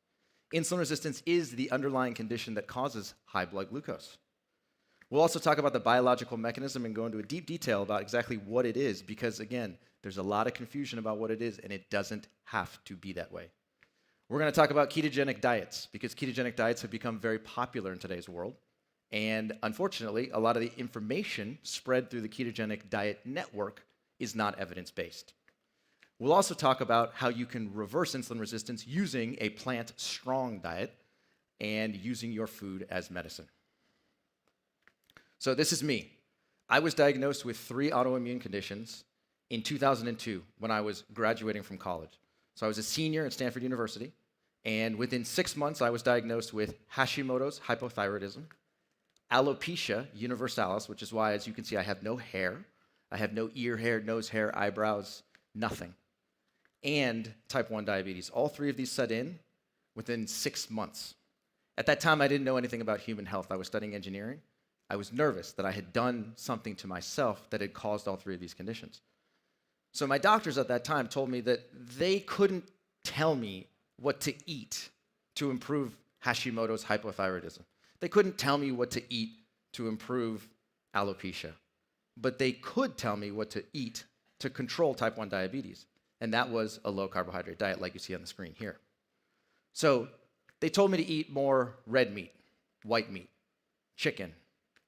[SPEAKER 3] Insulin resistance is the underlying condition that causes high blood glucose. We'll also talk about the biological mechanism and go into a deep detail about exactly what it is, because again, there's a lot of confusion about what it is, and it doesn't have to be that way. We're going to talk about ketogenic diets, because ketogenic diets have become very popular in today's world. And unfortunately, a lot of the information spread through the ketogenic diet network is not evidence-based. We'll also talk about how you can reverse insulin resistance using a plant-strong diet and using your food as medicine. So this is me. I was diagnosed with 3 autoimmune conditions in 2002 when I was graduating from college. So I was a senior at Stanford University, and within 6 months I was diagnosed with Hashimoto's hypothyroidism, alopecia universalis, which is why, as you can see, I have no hair. I have no ear hair, nose hair, eyebrows, nothing. And type 1 diabetes. All 3 of these set in within 6 months. At that time, I didn't know anything about human health. I was studying engineering. I was nervous that I had done something to myself that had caused all 3 of these conditions. So my doctors at that time told me that they couldn't tell me what to eat to improve Hashimoto's hypothyroidism. They couldn't tell me what to eat to improve alopecia. but they could tell me what to eat to control type 1 diabetes. And that was a low carbohydrate diet like you see on the screen here. So they told me to eat more red meat, white meat, chicken,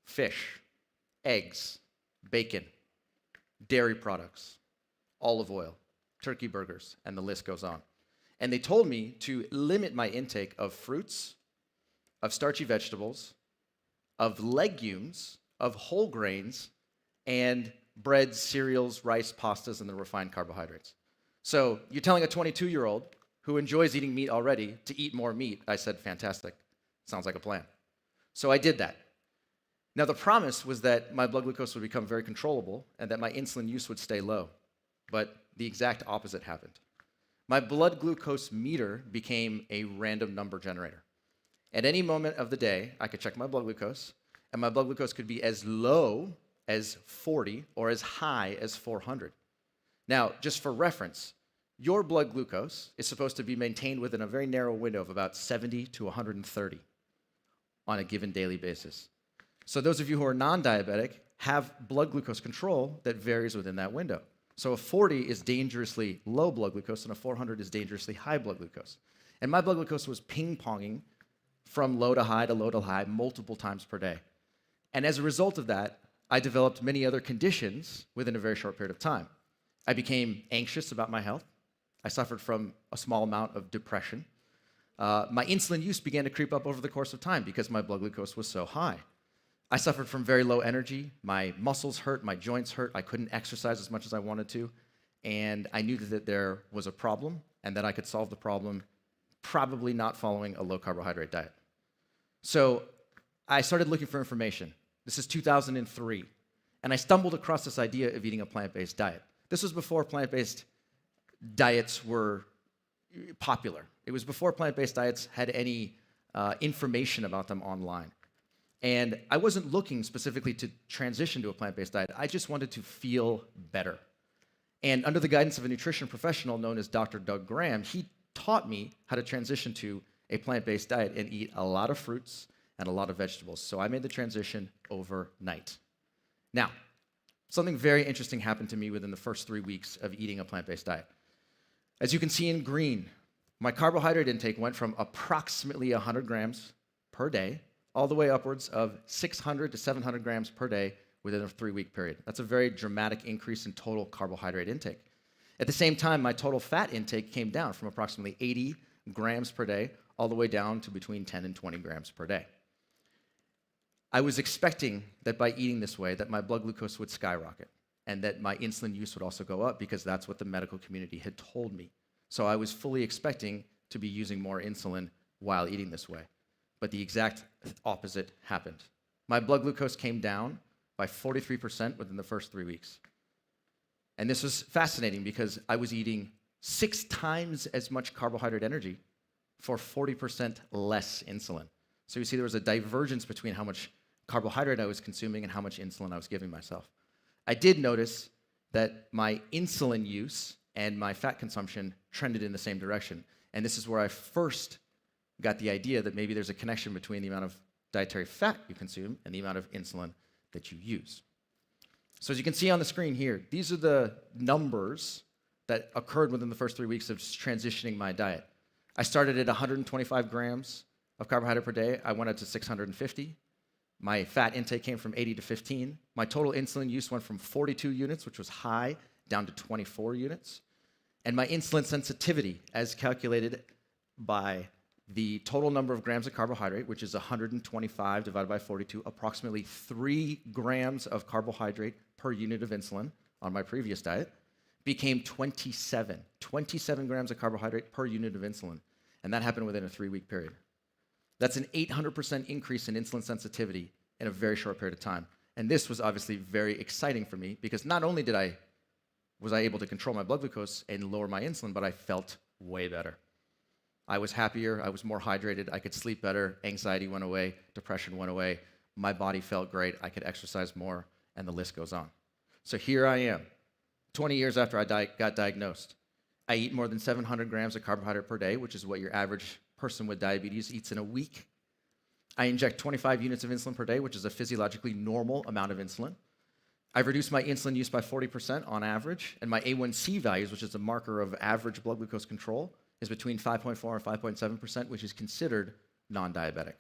[SPEAKER 3] fish, eggs, bacon, dairy products, olive oil, turkey burgers, and the list goes on. And they told me to limit my intake of fruits, of starchy vegetables, of legumes, of whole grains, and breads, cereals, rice, pastas, and the refined carbohydrates. So you're telling a 22-year-old who enjoys eating meat already to eat more meat. I said, fantastic. Sounds like a plan. So I did that. Now, the promise was that my blood glucose would become very controllable and that my insulin use would stay low. But the exact opposite happened. My blood glucose meter became a random number generator. At any moment of the day, I could check my blood glucose, and my blood glucose could be as low as 40 or as high as 400. Now, just for reference, your blood glucose is supposed to be maintained within a very narrow window of about 70 to 130 on a given daily basis. So those of you who are non-diabetic have blood glucose control that varies within that window. So a 40 is dangerously low blood glucose, and a 400 is dangerously high blood glucose. And my blood glucose was ping-ponging from low to high multiple times per day. And as a result of that, I developed many other conditions within a very short period of time. I became anxious about my health. I suffered from a small amount of depression. My insulin use began to creep up over the course of time because my blood glucose was so high. I suffered from very low energy. My muscles hurt, my joints hurt. I couldn't exercise as much as I wanted to. And I knew that there was a problem and that I could solve the problem probably not following a low carbohydrate diet. So I started looking for information. This is 2003. And I stumbled across this idea of eating a plant-based diet. This was before plant-based diets were popular. It was before plant-based diets had any information about them online. And I wasn't looking specifically to transition to a plant-based diet. I just wanted to feel better. And under the guidance of a nutrition professional known as Dr. Doug Graham, he taught me how to transition to a plant-based diet and eat a lot of fruits and a lot of vegetables. So I made the transition overnight. Now, something very interesting happened to me within the first 3 weeks of eating a plant-based diet. As you can see in green, my carbohydrate intake went from approximately 100 grams per day all the way upwards of 600 to 700 grams per day within a 3-week period. That's a very dramatic increase in total carbohydrate intake. At the same time, my total fat intake came down from approximately 80 grams per day all the way down to between 10 and 20 grams per day. I was expecting that by eating this way, that my blood glucose would skyrocket and that my insulin use would also go up because that's what the medical community had told me. So I was fully expecting to be using more insulin while eating this way. But the exact opposite happened. My blood glucose came down by 43% within the first 3 weeks. And this was fascinating because I was eating 6 times as much carbohydrate energy for 40% less insulin. So you see there was a divergence between how much carbohydrate I was consuming and how much insulin I was giving myself. I did notice that my insulin use and my fat consumption trended in the same direction. And this is where I first got the idea that maybe there's a connection between the amount of dietary fat you consume and the amount of insulin that you use. So as you can see on the screen here, these are the numbers that occurred within the first 3 weeks of transitioning my diet. I started at 125 grams of carbohydrate per day. I went up to 650. My fat intake came from 80 to 15. My total insulin use went from 42 units, which was high, down to 24 units. And my insulin sensitivity, as calculated by the total number of grams of carbohydrate, which is 125 divided by 42, approximately 3 grams of carbohydrate per unit of insulin on my previous diet, became 27 grams of carbohydrate per unit of insulin. And that happened within a 3-week period. That's an 800% increase in insulin sensitivity in a very short period of time. And this was obviously very exciting for me because not only was I able to control my blood glucose and lower my insulin, but I felt way better. I was happier, I was more hydrated, I could sleep better, anxiety went away, depression went away, my body felt great, I could exercise more, and the list goes on. So here I am, 20 years after I got diagnosed. I eat more than 700 grams of carbohydrate per day, which is what your average person with diabetes eats in a week. I inject 25 units of insulin per day, which is a physiologically normal amount of insulin. I've reduced my insulin use by 40% on average, and my A1C values, which is a marker of average blood glucose control, is between 5.4 and 5.7%, which is considered non-diabetic.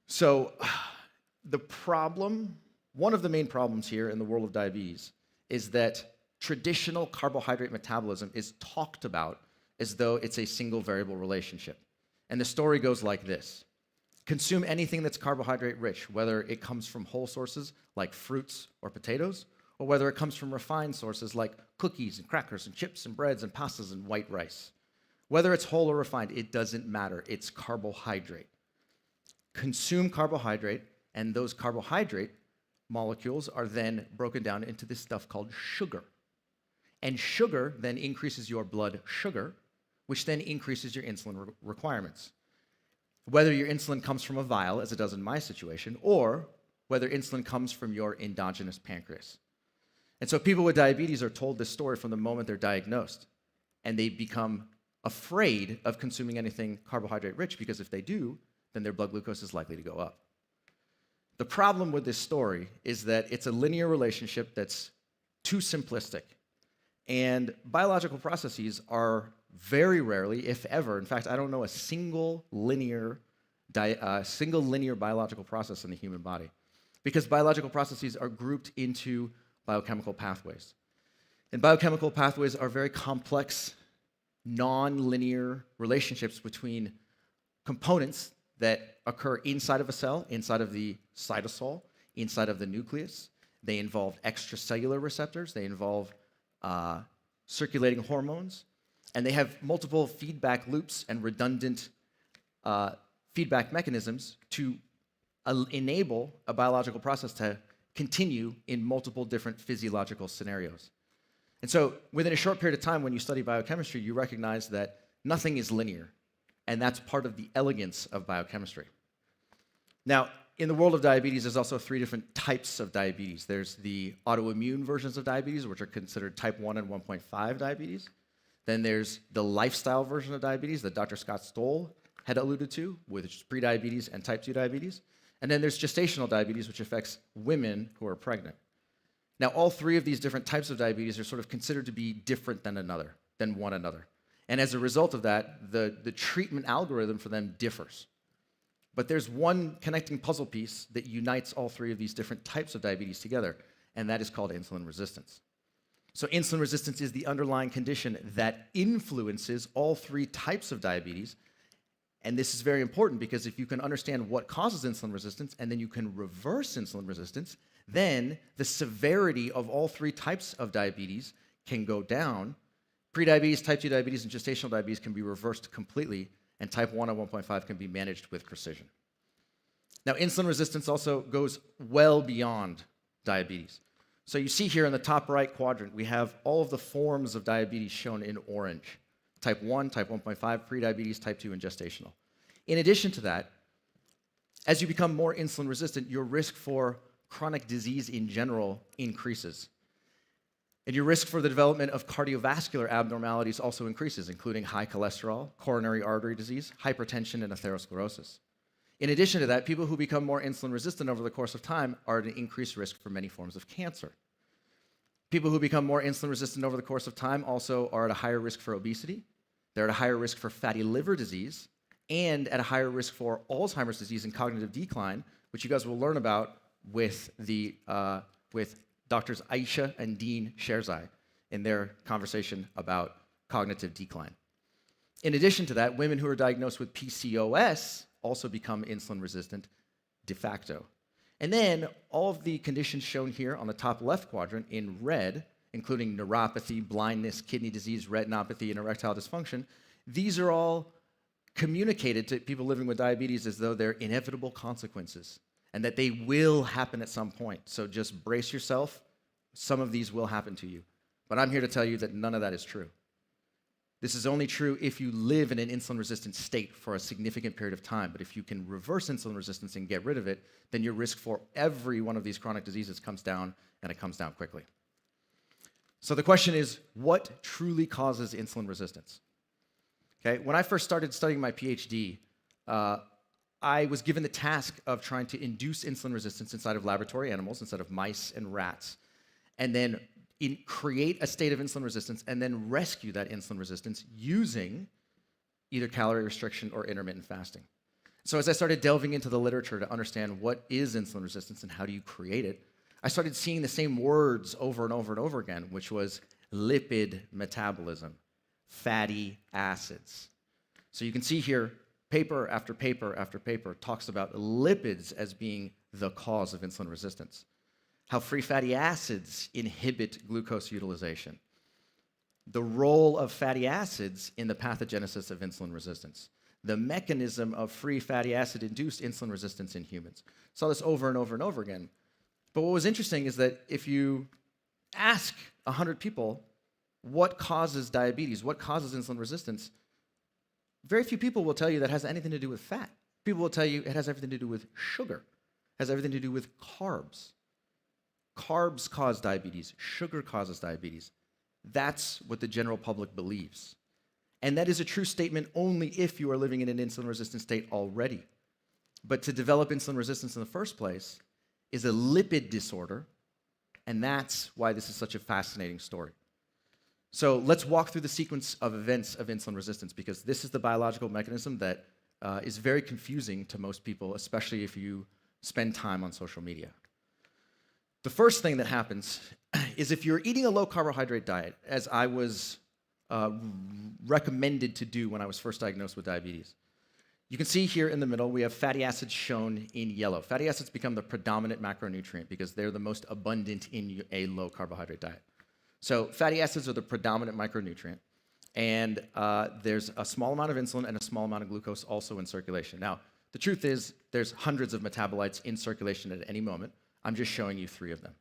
[SPEAKER 3] So one of the main problems here in the world of diabetes is that traditional carbohydrate metabolism is talked about as though it's a single variable relationship. And the story goes like this. Consume anything that's carbohydrate rich, whether it comes from whole sources like fruits or potatoes, or whether it comes from refined sources like cookies and crackers and chips and breads and pastas and white rice. Whether it's whole or refined, it doesn't matter. It's carbohydrate. Consume carbohydrate, and those carbohydrate molecules are then broken down into this stuff called sugar. And sugar then increases your blood sugar, which then increases your insulin requirements. Whether your insulin comes from a vial, as it does in my situation, or whether insulin comes from your endogenous pancreas. And so people with diabetes are told this story from the moment they're diagnosed, and they become afraid of consuming anything carbohydrate rich, because if they do, then their blood glucose is likely to go up. The problem with this story is that it's a linear relationship that's too simplistic. And biological processes are very rarely, if ever, in fact, I don't know a single linear biological process in the human body, because biological processes are grouped into biochemical pathways. And biochemical pathways are very complex, non-linear relationships between components that occur inside of a cell, inside of the cytosol, inside of the nucleus. They involve extracellular receptors. They involve circulating hormones. And they have multiple feedback loops and redundant feedback mechanisms to enable a biological process to continue in multiple different physiological scenarios. And so within a short period of time, when you study biochemistry, you recognize that nothing is linear. And that's part of the elegance of biochemistry. Now, in the world of diabetes, there's also 3 different types of diabetes. There's the autoimmune versions of diabetes, which are considered type 1 and 1.5 diabetes. Then there's the lifestyle version of diabetes that Dr. Scott Stoll had alluded to, which is prediabetes and type 2 diabetes. And then there's gestational diabetes, which affects women who are pregnant. Now, all 3 of these different types of diabetes are sort of considered to be different than one another. And as a result of that, the treatment algorithm for them differs. But there's one connecting puzzle piece that unites all 3 of these different types of diabetes together, and that is called insulin resistance. So insulin resistance is the underlying condition that influences all 3 types of diabetes. And this is very important, because if you can understand what causes insulin resistance and then you can reverse insulin resistance, then the severity of all 3 types of diabetes can go down. Prediabetes, type 2 diabetes, and gestational diabetes can be reversed completely, and type 1 and 1.5 can be managed with precision. Now, insulin resistance also goes well beyond diabetes. So you see here in the top right quadrant, we have all of the forms of diabetes shown in orange. Type 1, type 1.5, prediabetes, type 2, and gestational. In addition to that, as you become more insulin resistant, your risk for chronic disease in general increases. And your risk for the development of cardiovascular abnormalities also increases, including high cholesterol, coronary artery disease, hypertension, and atherosclerosis. In addition to that, people who become more insulin resistant over the course of time are at an increased risk for many forms of cancer. People who become more insulin resistant over the course of time also are at a higher risk for obesity. They're at a higher risk for fatty liver disease, and at a higher risk for Alzheimer's disease and cognitive decline, which you guys will learn about with Doctors Aisha and Dean Sherzai in their conversation about cognitive decline. In addition to that, women who are diagnosed with PCOS also become insulin resistant de facto. And then all of the conditions shown here on the top left quadrant in red, including neuropathy, blindness, kidney disease, retinopathy, and erectile dysfunction, these are all communicated to people living with diabetes as though they're inevitable consequences and that they will happen at some point. So just brace yourself. Some of these will happen to you. But I'm here to tell you that none of that is true. This is only true if you live in an insulin-resistant state for a significant period of time. But if you can reverse insulin resistance and get rid of it, then your risk for every one of these chronic diseases comes down, and it comes down quickly. So the question is, what truly causes insulin resistance? Okay, when I first started studying my PhD, I was given the task of trying to induce insulin resistance inside of laboratory animals, inside of mice and rats, and then create a state of insulin resistance and then rescue that insulin resistance using either calorie restriction or intermittent fasting. So as I started delving into the literature to understand what is insulin resistance and how do you create it, I started seeing the same words over and over and over again, which was lipid metabolism, fatty acids. So you can see here, paper after paper after paper talks about lipids as being the cause of insulin resistance, how free fatty acids inhibit glucose utilization, the role of fatty acids in the pathogenesis of insulin resistance, the mechanism of free fatty acid-induced insulin resistance in humans. Saw this over and over and over again. But what was interesting is that if you ask 100 people what causes diabetes, what causes insulin resistance, very few people will tell you that has anything to do with fat. People will tell you it has everything to do with sugar, has everything to do with carbs. Carbs cause diabetes, sugar causes diabetes. That's what the general public believes. And that is a true statement only if you are living in an insulin-resistant state already. But to develop insulin resistance in the first place is a lipid disorder, and that's why this is such a fascinating story. So let's walk through the sequence of events of insulin resistance, because this is the biological mechanism that is very confusing to most people, especially if you spend time on social media. The first thing that happens is if you're eating a low-carbohydrate diet, as I was recommended to do when I was first diagnosed with diabetes. You can see here in the middle, we have fatty acids shown in yellow. Fatty acids become the predominant macronutrient because they're the most abundant in a low-carbohydrate diet. So fatty acids are the predominant micronutrient, and there's a small amount of insulin and a small amount of glucose also in circulation. Now, the truth is there's hundreds of metabolites in circulation at any moment. I'm just showing you 3 of them.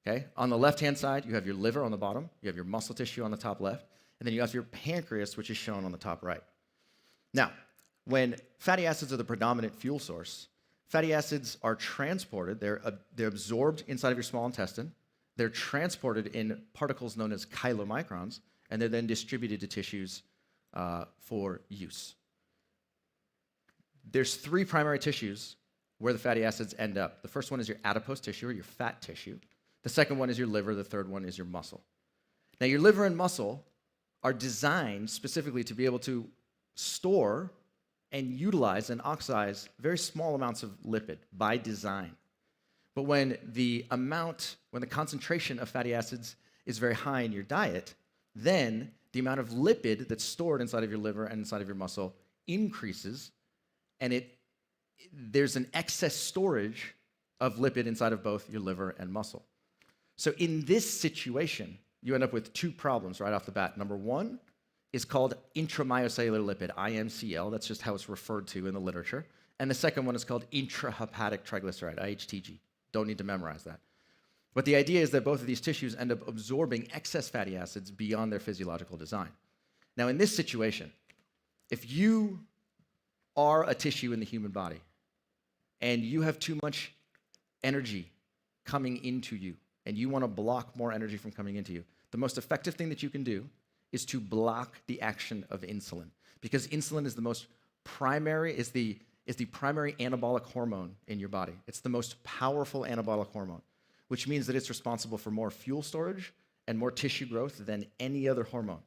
[SPEAKER 3] Okay? On the left-hand side, you have your liver on the bottom, you have your muscle tissue on the top left, and then you have your pancreas, which is shown on the top right. Now, when fatty acids are the predominant fuel source, fatty acids are transported, they're absorbed inside of your small intestine, they're transported in particles known as chylomicrons, and they're then distributed to tissues for use. There's 3 primary tissues where the fatty acids end up. The first one is your adipose tissue, or your fat tissue. The second one is your liver. The third one is your muscle. Now, your liver and muscle are designed specifically to be able to store and utilize and oxidize very small amounts of lipid by design. But when the concentration of fatty acids is very high in your diet, then the amount of lipid that's stored inside of your liver and inside of your muscle increases, and there's an excess storage of lipid inside of both your liver and muscle. So in this situation, you end up with 2 problems right off the bat. Number 1 is called intramyocellular lipid, IMCL. That's just how it's referred to in the literature. And the second one is called intrahepatic triglyceride, IHTG. Don't need to memorize that. But the idea is that both of these tissues end up absorbing excess fatty acids beyond their physiological design. Now, in this situation, if you are a tissue in the human body and you have too much energy coming into you, and you want to block more energy from coming into you, the most effective thing that you can do is to block the action of insulin, because insulin is the primary anabolic hormone in your body. It's the most powerful anabolic hormone, which means that it's responsible for more fuel storage and more tissue growth than any other hormone.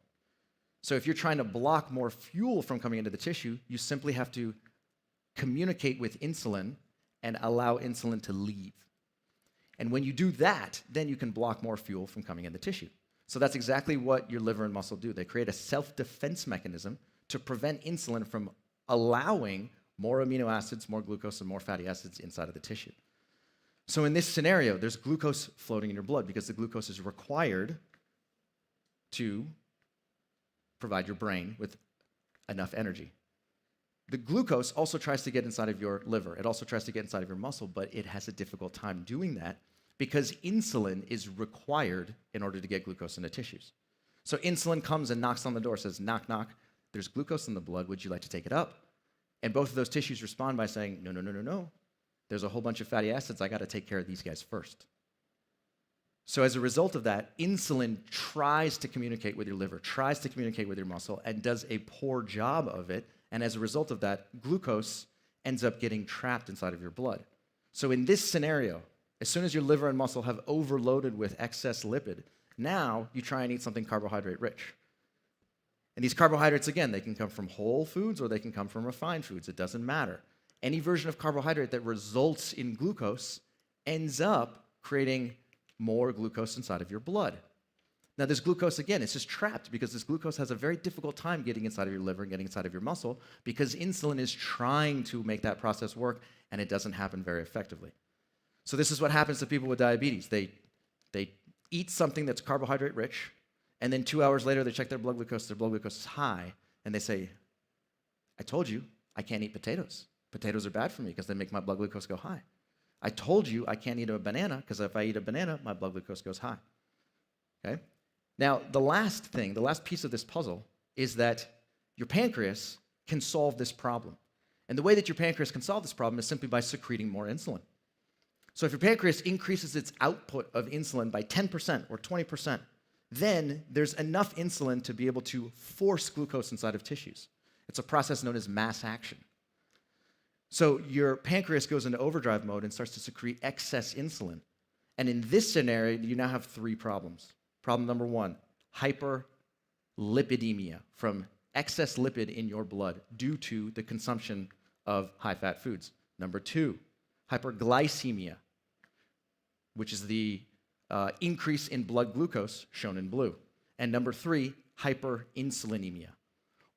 [SPEAKER 3] So if you're trying to block more fuel from coming into the tissue, you simply have to communicate with insulin and allow insulin to leave. And when you do that, then you can block more fuel from coming in the tissue. So that's exactly what your liver and muscle do. They create a self-defense mechanism to prevent insulin from allowing more amino acids, more glucose, and more fatty acids inside of the tissue. So in this scenario, there's glucose floating in your blood because the glucose is required to provide your brain with enough energy. The glucose also tries to get inside of your liver. It also tries to get inside of your muscle, but it has a difficult time doing that because insulin is required in order to get glucose into tissues. So insulin comes and knocks on the door, says, knock, knock, there's glucose in the blood, would you like to take it up? And both of those tissues respond by saying, no, no, no, no, no. There's a whole bunch of fatty acids, I gotta take care of these guys first. So as a result of that, insulin tries to communicate with your liver, tries to communicate with your muscle, and does a poor job of it. And as a result of that, glucose ends up getting trapped inside of your blood. So in this scenario, as soon as your liver and muscle have overloaded with excess lipid, now you try and eat something carbohydrate rich. And these carbohydrates, again, they can come from whole foods or they can come from refined foods. It doesn't matter. Any version of carbohydrate that results in glucose ends up creating more glucose inside of your blood. Now, this glucose, again, it's just trapped because this glucose has a very difficult time getting inside of your liver and getting inside of your muscle because insulin is trying to make that process work, and it doesn't happen very effectively. So this is what happens to people with diabetes. They eat something that's carbohydrate rich, and then 2 hours later, they check their blood glucose is high, and they say, I told you I can't eat potatoes. Potatoes are bad for me because they make my blood glucose go high. I told you I can't eat a banana because if I eat a banana, my blood glucose goes high. Okay? Now, the last piece of this puzzle is that your pancreas can solve this problem. And the way that your pancreas can solve this problem is simply by secreting more insulin. So if your pancreas increases its output of insulin by 10% or 20%, then there's enough insulin to be able to force glucose inside of tissues. It's a process known as mass action. So your pancreas goes into overdrive mode and starts to secrete excess insulin. And in this scenario, you now have 3 problems. Problem number 1, hyperlipidemia, from excess lipid in your blood due to the consumption of high-fat foods. Number 2, hyperglycemia, which is the increase in blood glucose, shown in blue. And number 3, hyperinsulinemia.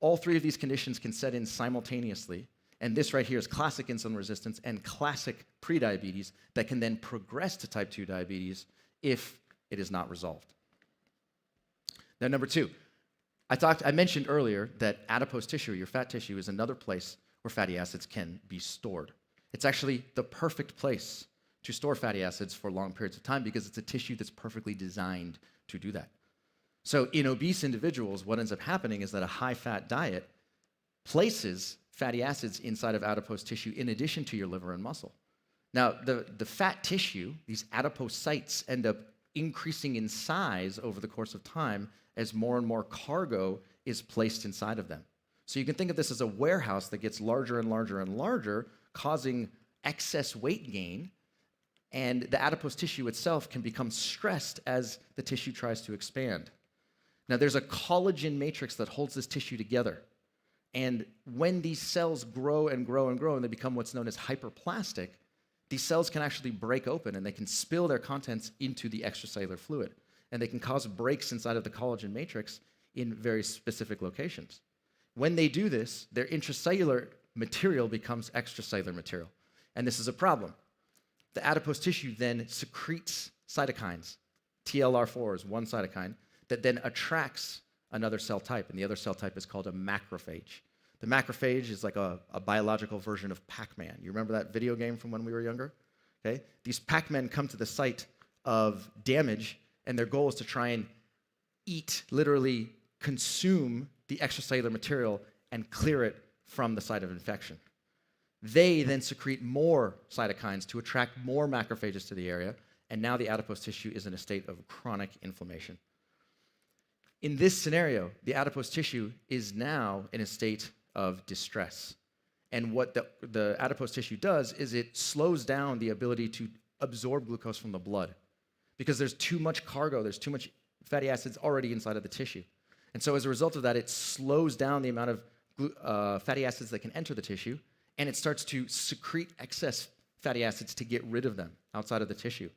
[SPEAKER 3] All 3 of these conditions can set in simultaneously, and this right here is classic insulin resistance and classic prediabetes that can then progress to type 2 diabetes if it is not resolved. Now, number 2, I mentioned earlier that adipose tissue, your fat tissue, is another place where fatty acids can be stored. It's actually the perfect place to store fatty acids for long periods of time because it's a tissue that's perfectly designed to do that. So in obese individuals, what ends up happening is that a high-fat diet places fatty acids inside of adipose tissue in addition to your liver and muscle. Now, the fat tissue, these adipocytes, end up increasing in size over the course of time as more and more cargo is placed inside of them. So you can think of this as a warehouse that gets larger and larger and larger, causing excess weight gain, and the adipose tissue itself can become stressed as the tissue tries to expand. Now, there's a collagen matrix that holds this tissue together. And when these cells grow and grow and grow and they become what's known as hyperplastic, these cells can actually break open and they can spill their contents into the extracellular fluid. And they can cause breaks inside of the collagen matrix in very specific locations. When they do this, their intracellular material becomes extracellular material. And this is a problem. The adipose tissue then secretes cytokines. TLR4 is one cytokine that then attracts another cell type, and the other cell type is called a macrophage. The macrophage is like a biological version of Pac-Man. You remember that video game from when we were younger? Okay? These Pac-Men come to the site of damage, and their goal is to try and eat, literally consume the extracellular material and clear it from the site of infection. They then secrete more cytokines to attract more macrophages to the area, and now the adipose tissue is in a state of chronic inflammation. In this scenario, the adipose tissue is now in a state of distress. And what the adipose tissue does is it slows down the ability to absorb glucose from the blood because there's too much cargo, there's too much fatty acids already inside of the tissue. And so as a result of that, it slows down the amount of fatty acids that can enter the tissue, and it starts to secrete excess fatty acids to get rid of them outside of the tissue.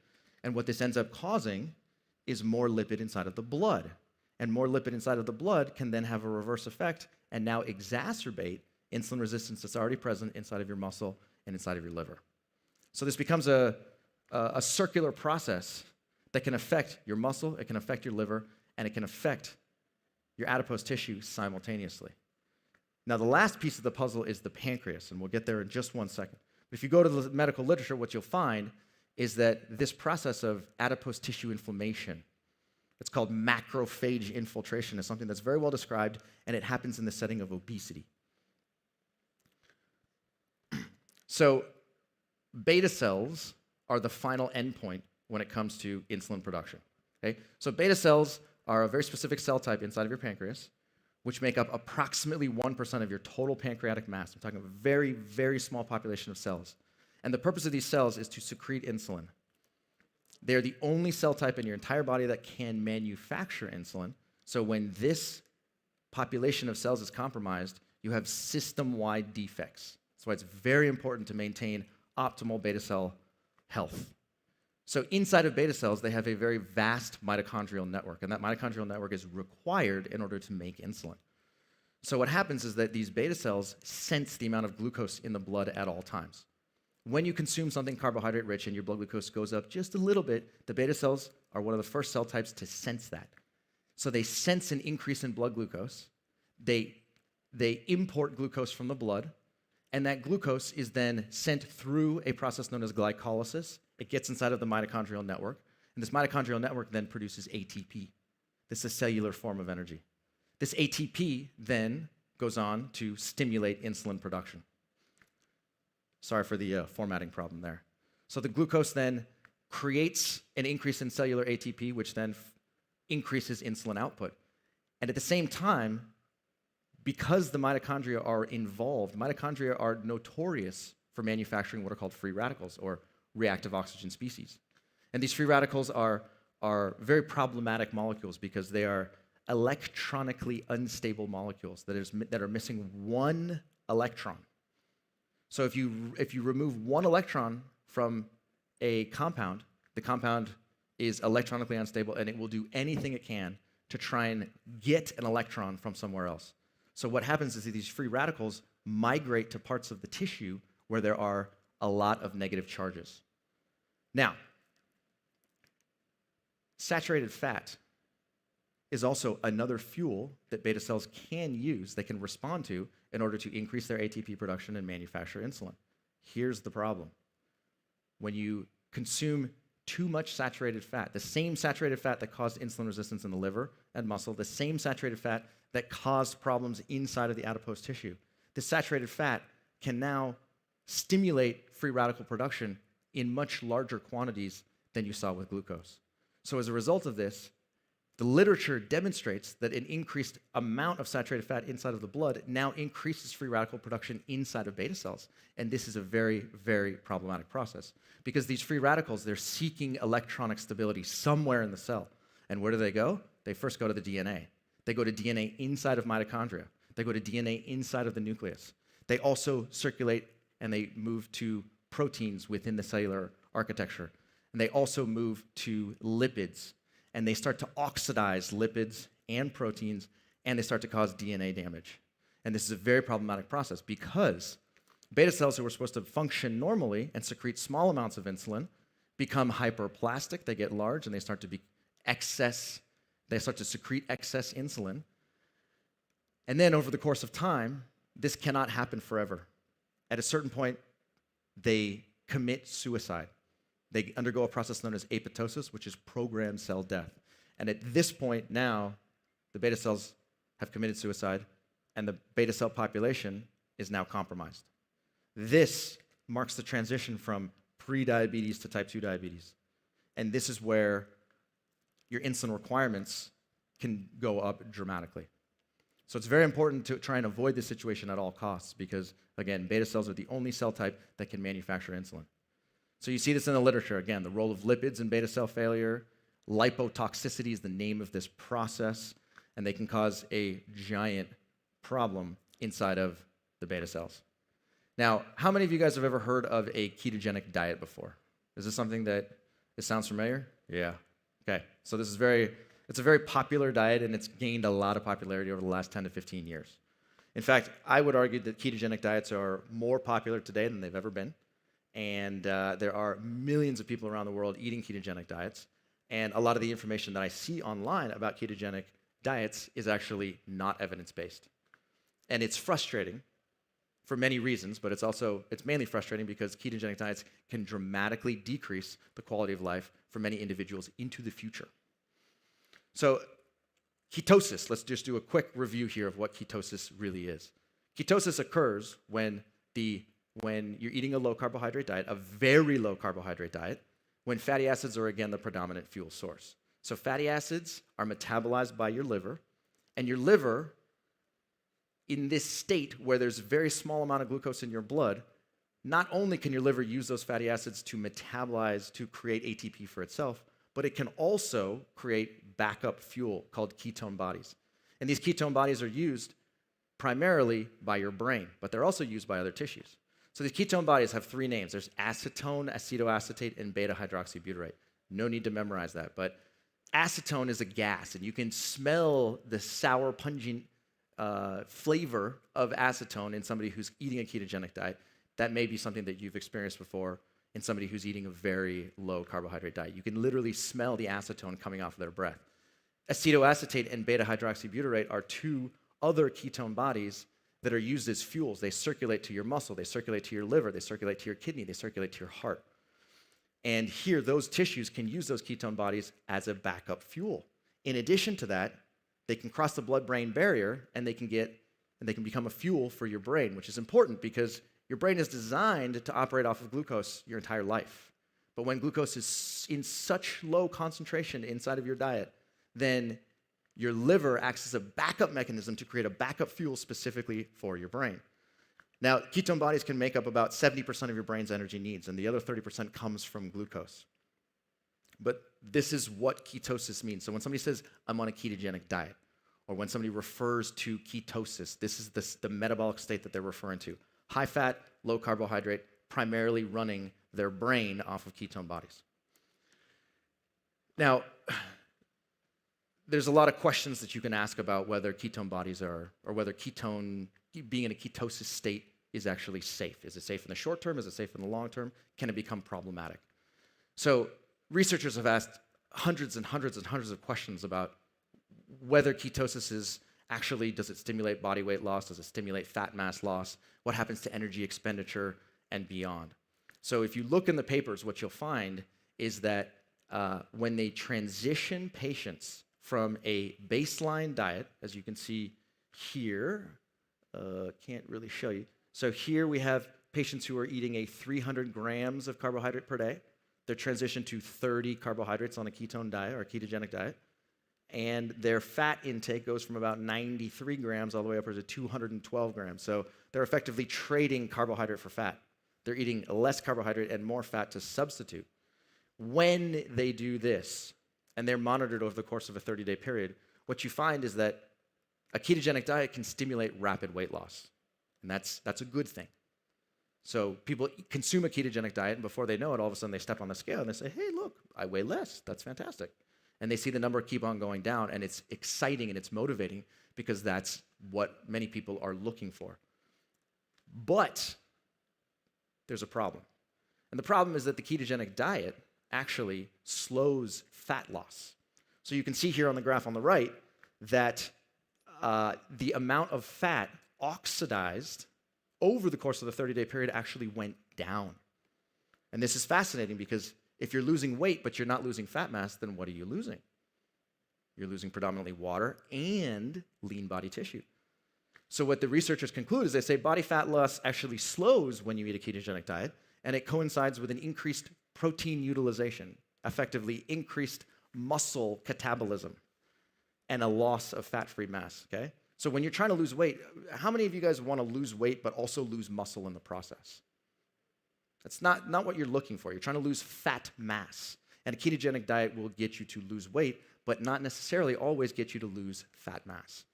[SPEAKER 3] And what this ends up causing is more lipid inside of the blood. And more lipid inside of the blood can then have a reverse effect and now exacerbate insulin resistance that's already present inside of your muscle and inside of your liver. So this becomes a circular process that can affect your muscle, it can affect your liver, and it can affect your adipose tissue simultaneously. Now, the last piece of the puzzle is the pancreas, and we'll get there in just one second. But if you go to the medical literature, what you'll find is that this process of adipose tissue inflammation, it's called macrophage infiltration, is something that's very well described, and it happens in the setting of obesity. So, beta cells are the final endpoint when it comes to insulin production. Okay? So beta cells are a very specific cell type inside of your pancreas, which make up approximately 1% of your total pancreatic mass. I'm talking a very, very small population of cells. And the purpose of these cells is to secrete insulin. They are the only cell type in your entire body that can manufacture insulin. So when this population of cells is compromised, you have system-wide defects. That's why it's very important to maintain optimal beta cell health. So inside of beta cells, they have a very vast mitochondrial network, and that mitochondrial network is required in order to make insulin. So what happens is that these beta cells sense the amount of glucose in the blood at all times. When you consume something carbohydrate-rich and your blood glucose goes up just a little bit, the beta cells are one of the first cell types to sense that. So they sense an increase in blood glucose. They import glucose from the blood, and that glucose is then sent through a process known as glycolysis. It gets inside of the mitochondrial network, and this mitochondrial network then produces ATP. This is a cellular form of energy. This ATP then goes on to stimulate insulin production. Sorry for the formatting problem there. So the glucose then creates an increase in cellular ATP, which then increases insulin output. And at the same time, because the mitochondria are involved, mitochondria are notorious for manufacturing what are called free radicals, or reactive oxygen species. And these free radicals are very problematic molecules because they are electronically unstable molecules that are missing one electron. So if you remove one electron from a compound, the compound is electronically unstable, and it will do anything it can to try and get an electron from somewhere else. So what happens is that these free radicals migrate to parts of the tissue where there are a lot of negative charges. Now, saturated fat is also another fuel that beta cells can use, they can respond to, in order to increase their ATP production and manufacture insulin. Here's the problem. When you consume too much saturated fat, the same saturated fat that caused insulin resistance in the liver and muscle, the same saturated fat that caused problems inside of the adipose tissue, this saturated fat can now stimulate free radical production in much larger quantities than you saw with glucose. So as a result of this, the literature demonstrates that an increased amount of saturated fat inside of the blood now increases free radical production inside of beta cells. And this is a very, very problematic process because these free radicals, they're seeking electronic stability somewhere in the cell. And where do they go? They first go to the DNA. They go to DNA inside of mitochondria. They go to DNA inside of the nucleus. They also circulate and they move to proteins within the cellular architecture. And they also move to lipids. And they start to oxidize lipids and proteins, and they start to cause DNA damage. And this is a very problematic process because beta cells who are supposed to function normally and secrete small amounts of insulin become hyperplastic, they get large, and they start to secrete excess insulin. And then over the course of time, this cannot happen forever. At a certain point, they commit suicide. They undergo a process known as apoptosis, which is programmed cell death. And at this point now, the beta cells have committed suicide, and the beta cell population is now compromised. This marks the transition from pre-diabetes to type 2 diabetes. And this is where your insulin requirements can go up dramatically. So it's very important to try and avoid this situation at all costs because, again, beta cells are the only cell type that can manufacture insulin. So you see this in the literature. Again, the role of lipids in beta cell failure. Lipotoxicity is the name of this process, and they can cause a giant problem inside of the beta cells. Now, how many of you guys have ever heard of a ketogenic diet before? Is this something that sounds familiar? Yeah. Okay. So it's a very popular diet, and it's gained a lot of popularity over the last 10 to 15 years. In fact, I would argue that ketogenic diets are more popular today than they've ever been. And there are millions of people around the world eating ketogenic diets. And a lot of the information that I see online about ketogenic diets is actually not evidence-based. And it's frustrating for many reasons, but it's mainly frustrating because ketogenic diets can dramatically decrease the quality of life for many individuals into the future. So ketosis, let's just do a quick review here of what ketosis really is. Ketosis occurs when you're eating a low-carbohydrate diet, a very low-carbohydrate diet, when fatty acids are, again, the predominant fuel source. So fatty acids are metabolized by your liver, and your liver in this state where there's a very small amount of glucose in your blood, not only can your liver use those fatty acids to metabolize, to create ATP for itself, but it can also create backup fuel called ketone bodies. And these ketone bodies are used primarily by your brain, but they're also used by other tissues. So these ketone bodies have three names. There's acetone, acetoacetate, and beta-hydroxybutyrate. No need to memorize that, but acetone is a gas, and you can smell the sour, pungent flavor of acetone in somebody who's eating a ketogenic diet. That may be something that you've experienced before in somebody who's eating a very low carbohydrate diet. You can literally smell the acetone coming off of their breath. Acetoacetate and beta-hydroxybutyrate are two other ketone bodies that are used as fuels. They circulate to your muscle, they circulate to your liver, they circulate to your kidney, they circulate to your heart. And here, those tissues can use those ketone bodies as a backup fuel. In addition to that, they can cross the blood-brain barrier and they can become a fuel for your brain, which is important because your brain is designed to operate off of glucose your entire life. But when glucose is in such low concentration inside of your diet, then your liver acts as a backup mechanism to create a backup fuel specifically for your brain. Now, ketone bodies can make up about 70% of your brain's energy needs, and the other 30% comes from glucose. But this is what ketosis means. So when somebody says, I'm on a ketogenic diet, or when somebody refers to ketosis, this is the metabolic state that they're referring to. High fat, low carbohydrate, primarily running their brain off of ketone bodies. Now, there's a lot of questions that you can ask about whether ketone bodies are, or whether being in a ketosis state is actually safe. Is it safe in the short term? Is it safe in the long term? Can it become problematic? So researchers have asked hundreds and hundreds and hundreds of questions about whether ketosis is actually, does it stimulate body weight loss? Does it stimulate fat mass loss? What happens to energy expenditure and beyond? So if you look in the papers, what you'll find is that when they transition patients from a baseline diet, as you can see here, can't really show you. So here we have patients who are eating a 300 grams of carbohydrate per day. They're transitioned to 30 carbohydrates on a ketone diet or a ketogenic diet. And their fat intake goes from about 93 grams all the way up to 212 grams. So they're effectively trading carbohydrate for fat. They're eating less carbohydrate and more fat to substitute. When they do this, and they're monitored over the course of a 30-day period, what you find is that a ketogenic diet can stimulate rapid weight loss. And that's a good thing. So people consume a ketogenic diet, and before they know it, all of a sudden they step on the scale and they say, hey, look, I weigh less. That's fantastic. And they see the number keep on going down, and it's exciting and it's motivating because that's what many people are looking for. But there's a problem. And the problem is that the ketogenic diet actually slows fat loss. So you can see here on the graph on the right that the amount of fat oxidized over the course of the 30-day period actually went down. And this is fascinating because if you're losing weight but you're not losing fat mass, then what are you losing? You're losing predominantly water and lean body tissue. So what the researchers conclude is they say body fat loss actually slows when you eat a ketogenic diet, and it coincides with an increased protein utilization, effectively increased muscle catabolism, and a loss of fat-free mass, okay? So when you're trying to lose weight, how many of you guys want to lose weight but also lose muscle in the process? That's not what you're looking for. You're trying to lose fat mass. And a ketogenic diet will get you to lose weight, but not necessarily always get you to lose fat mass.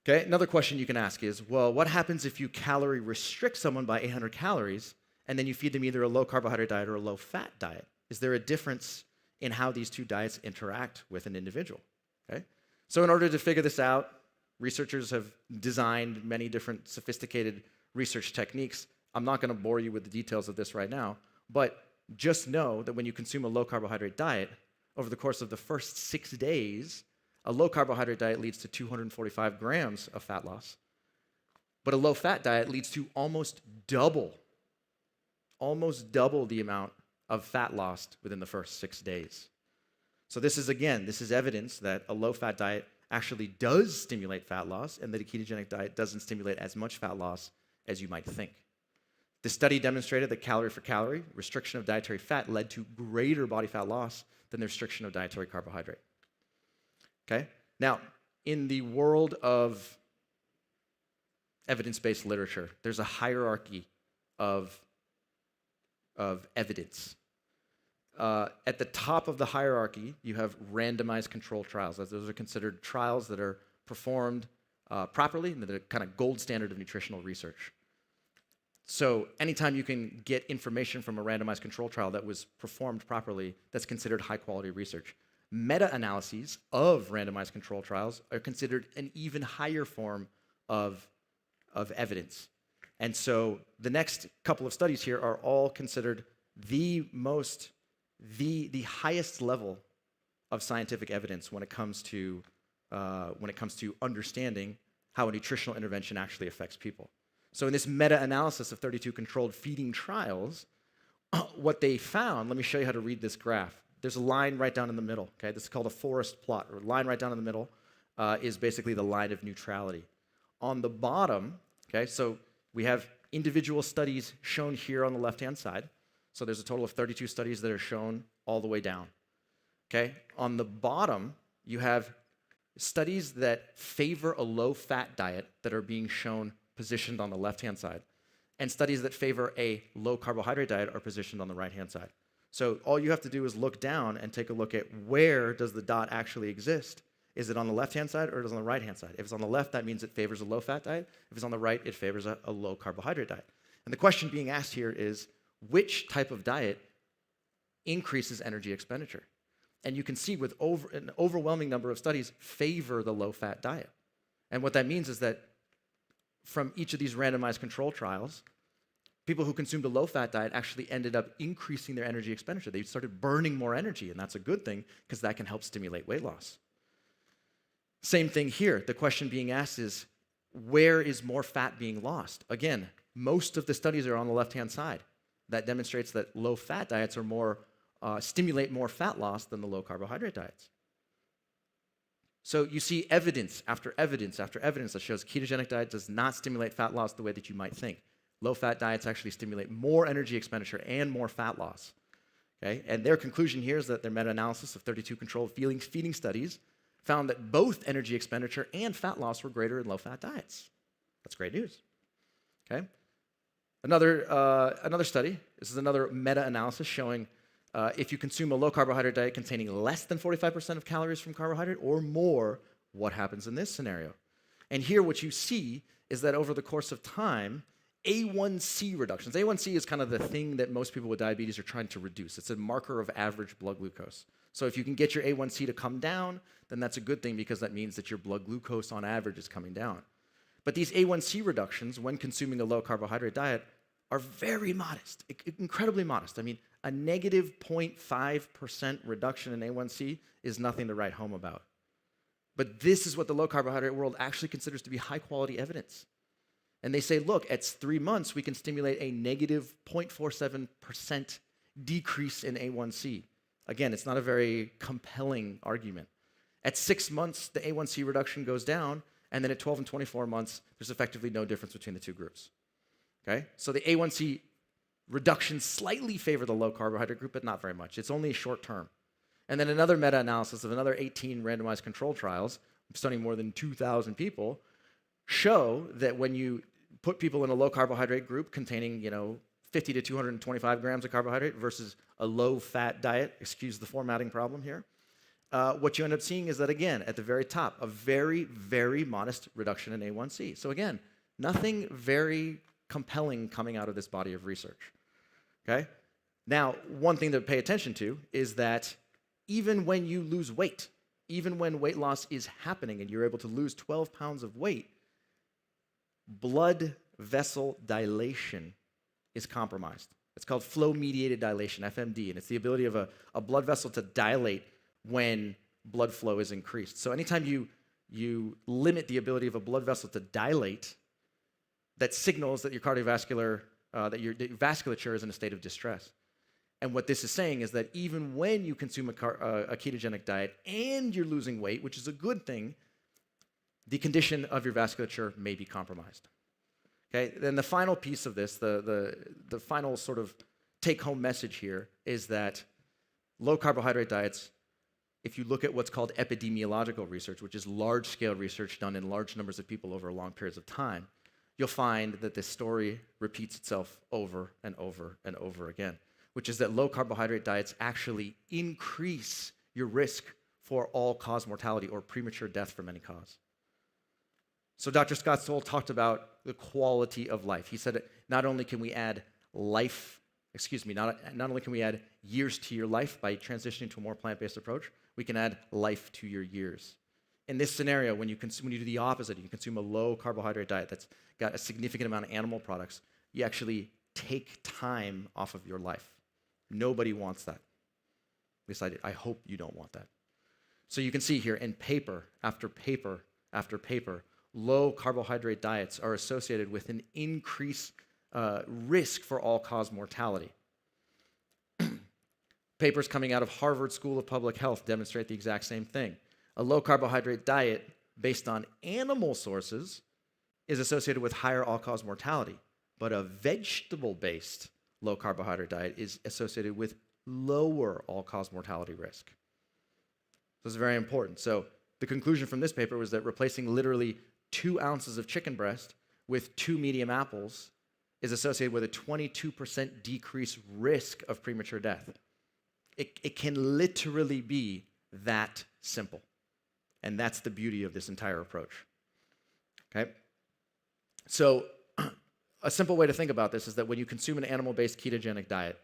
[SPEAKER 3] Okay, another question you can ask is, well, what happens if you calorie restrict someone by 800 calories and then you feed them either a low carbohydrate diet or a low fat diet? Is there a difference in how these two diets interact with an individual? Okay? So in order to figure this out, researchers have designed many different sophisticated research techniques. I'm not going to bore you with the details of this right now, but just know that when you consume a low carbohydrate diet, over the course of the first 6 days, a low carbohydrate diet leads to 245 grams of fat loss, but a low fat diet leads to almost double the amount of fat lost within the first 6 days. So this is evidence that a low fat diet actually does stimulate fat loss and that a ketogenic diet doesn't stimulate as much fat loss as you might think. The study demonstrated that calorie for calorie, restriction of dietary fat led to greater body fat loss than the restriction of dietary carbohydrate. Okay? Now, in the world of evidence-based literature, there's a hierarchy of evidence. At the top of the hierarchy, you have randomized controlled trials. Those are considered trials that are performed properly, and they're kind of gold standard of nutritional research. So anytime you can get information from a randomized control trial that was performed properly, that's considered high-quality research. Meta-analyses of randomized control trials are considered an even higher form of evidence. And so the next couple of studies here are all considered the highest level of scientific evidence when it comes to understanding how a nutritional intervention actually affects people. So in this meta-analysis of 32 controlled feeding trials, what they found, let me show you how to read this graph. There's a line right down in the middle, okay? This is called a forest plot, or a line right down in the middle is basically the line of neutrality. On the bottom, okay, so we have individual studies shown here on the left-hand side. So there's a total of 32 studies that are shown all the way down, okay? On the bottom, you have studies that favor a low-fat diet that are being shown positioned on the left-hand side, and studies that favor a low-carbohydrate diet are positioned on the right-hand side. So all you have to do is look down and take a look at where does the dot actually exist. Is it on the left-hand side or is it on the right-hand side? If it's on the left, that means it favors a low-fat diet. If it's on the right, it favors a low-carbohydrate diet. And the question being asked here is, which type of diet increases energy expenditure? And you can see with an overwhelming number of studies favor the low-fat diet. And what that means is that from each of these randomized control trials, people who consumed a low-fat diet actually ended up increasing their energy expenditure. They started burning more energy, and that's a good thing because that can help stimulate weight loss. Same thing here. The question being asked is, where is more fat being lost? Again, most of the studies are on the left-hand side. That demonstrates that low-fat diets are stimulate more fat loss than the low-carbohydrate diets. So you see evidence after evidence after evidence that shows ketogenic diet does not stimulate fat loss the way that you might think. Low-fat diets actually stimulate more energy expenditure and more fat loss. Okay? And their conclusion here is that their meta-analysis of 32 controlled feeding studies found that both energy expenditure and fat loss were greater in low-fat diets. That's great news. Okay? Another study, this is another meta-analysis showing if you consume a low-carbohydrate diet containing less than 45% of calories from carbohydrate or more, what happens in this scenario? And here what you see is that over the course of time, A1C reductions. A1C is kind of the thing that most people with diabetes are trying to reduce. It's a marker of average blood glucose. So if you can get your A1C to come down, then that's a good thing because that means that your blood glucose on average is coming down. But these A1C reductions when consuming a low-carbohydrate diet are very modest, incredibly modest. I mean, a negative 0.5% reduction in A1C is nothing to write home about. But this is what the low-carbohydrate world actually considers to be high-quality evidence. And they say, look, at 3 months, we can stimulate a negative 0.47% decrease in A1C. Again, it's not a very compelling argument. At 6 months, the A1C reduction goes down, and then at 12 and 24 months, there's effectively no difference between the two groups. Okay? So the A1C reductions slightly favor the low-carbohydrate group, but not very much. It's only short term. And then another meta-analysis of another 18 randomized controlled trials, studying more than 2,000 people, show that when you put people in a low-carbohydrate group containing, 50 to 225 grams of carbohydrate versus a low-fat diet, excuse the formatting problem here, what you end up seeing is that, again, at the very top, a very, very modest reduction in A1C. So again, nothing very compelling coming out of this body of research, okay? Now, one thing to pay attention to is that even when you lose weight, even when weight loss is happening and you're able to lose 12 pounds of weight, blood vessel dilation is compromised. It's called flow-mediated dilation, FMD, and it's the ability of a blood vessel to dilate when blood flow is increased. So anytime you limit the ability of a blood vessel to dilate, that signals that your cardiovascular, that your vasculature is in a state of distress. And what this is saying is that even when you consume a ketogenic diet and you're losing weight, which is a good thing, the condition of your vasculature may be compromised. Okay, then the final piece of this, the final sort of take-home message here is that low-carbohydrate diets, if you look at what's called epidemiological research, which is large-scale research done in large numbers of people over long periods of time, you'll find that this story repeats itself over and over and over again, which is that low carbohydrate diets actually increase your risk for all-cause mortality or premature death from any cause. So Dr. Scott Stoll talked about the quality of life. He said that not only can we add not only can we add years to your life by transitioning to a more plant-based approach, we can add life to your years. In this scenario, when you do the opposite, you consume a low carbohydrate diet that's got a significant amount of animal products, you actually take time off of your life. Nobody wants that. At least I hope you don't want that. So you can see here in paper after paper after paper, low carbohydrate diets are associated with an increased risk for all-cause mortality. Papers coming out of Harvard School of Public Health demonstrate the exact same thing. A low carbohydrate diet based on animal sources is associated with higher all-cause mortality, but a vegetable-based low carbohydrate diet is associated with lower all-cause mortality risk. This is very important. So the conclusion from this paper was that replacing literally 2 ounces of chicken breast with 2 medium apples is associated with a 22% decreased risk of premature death. It can literally be that simple. And that's the beauty of this entire approach. Okay? So a simple way to think about this is that when you consume an animal-based ketogenic diet,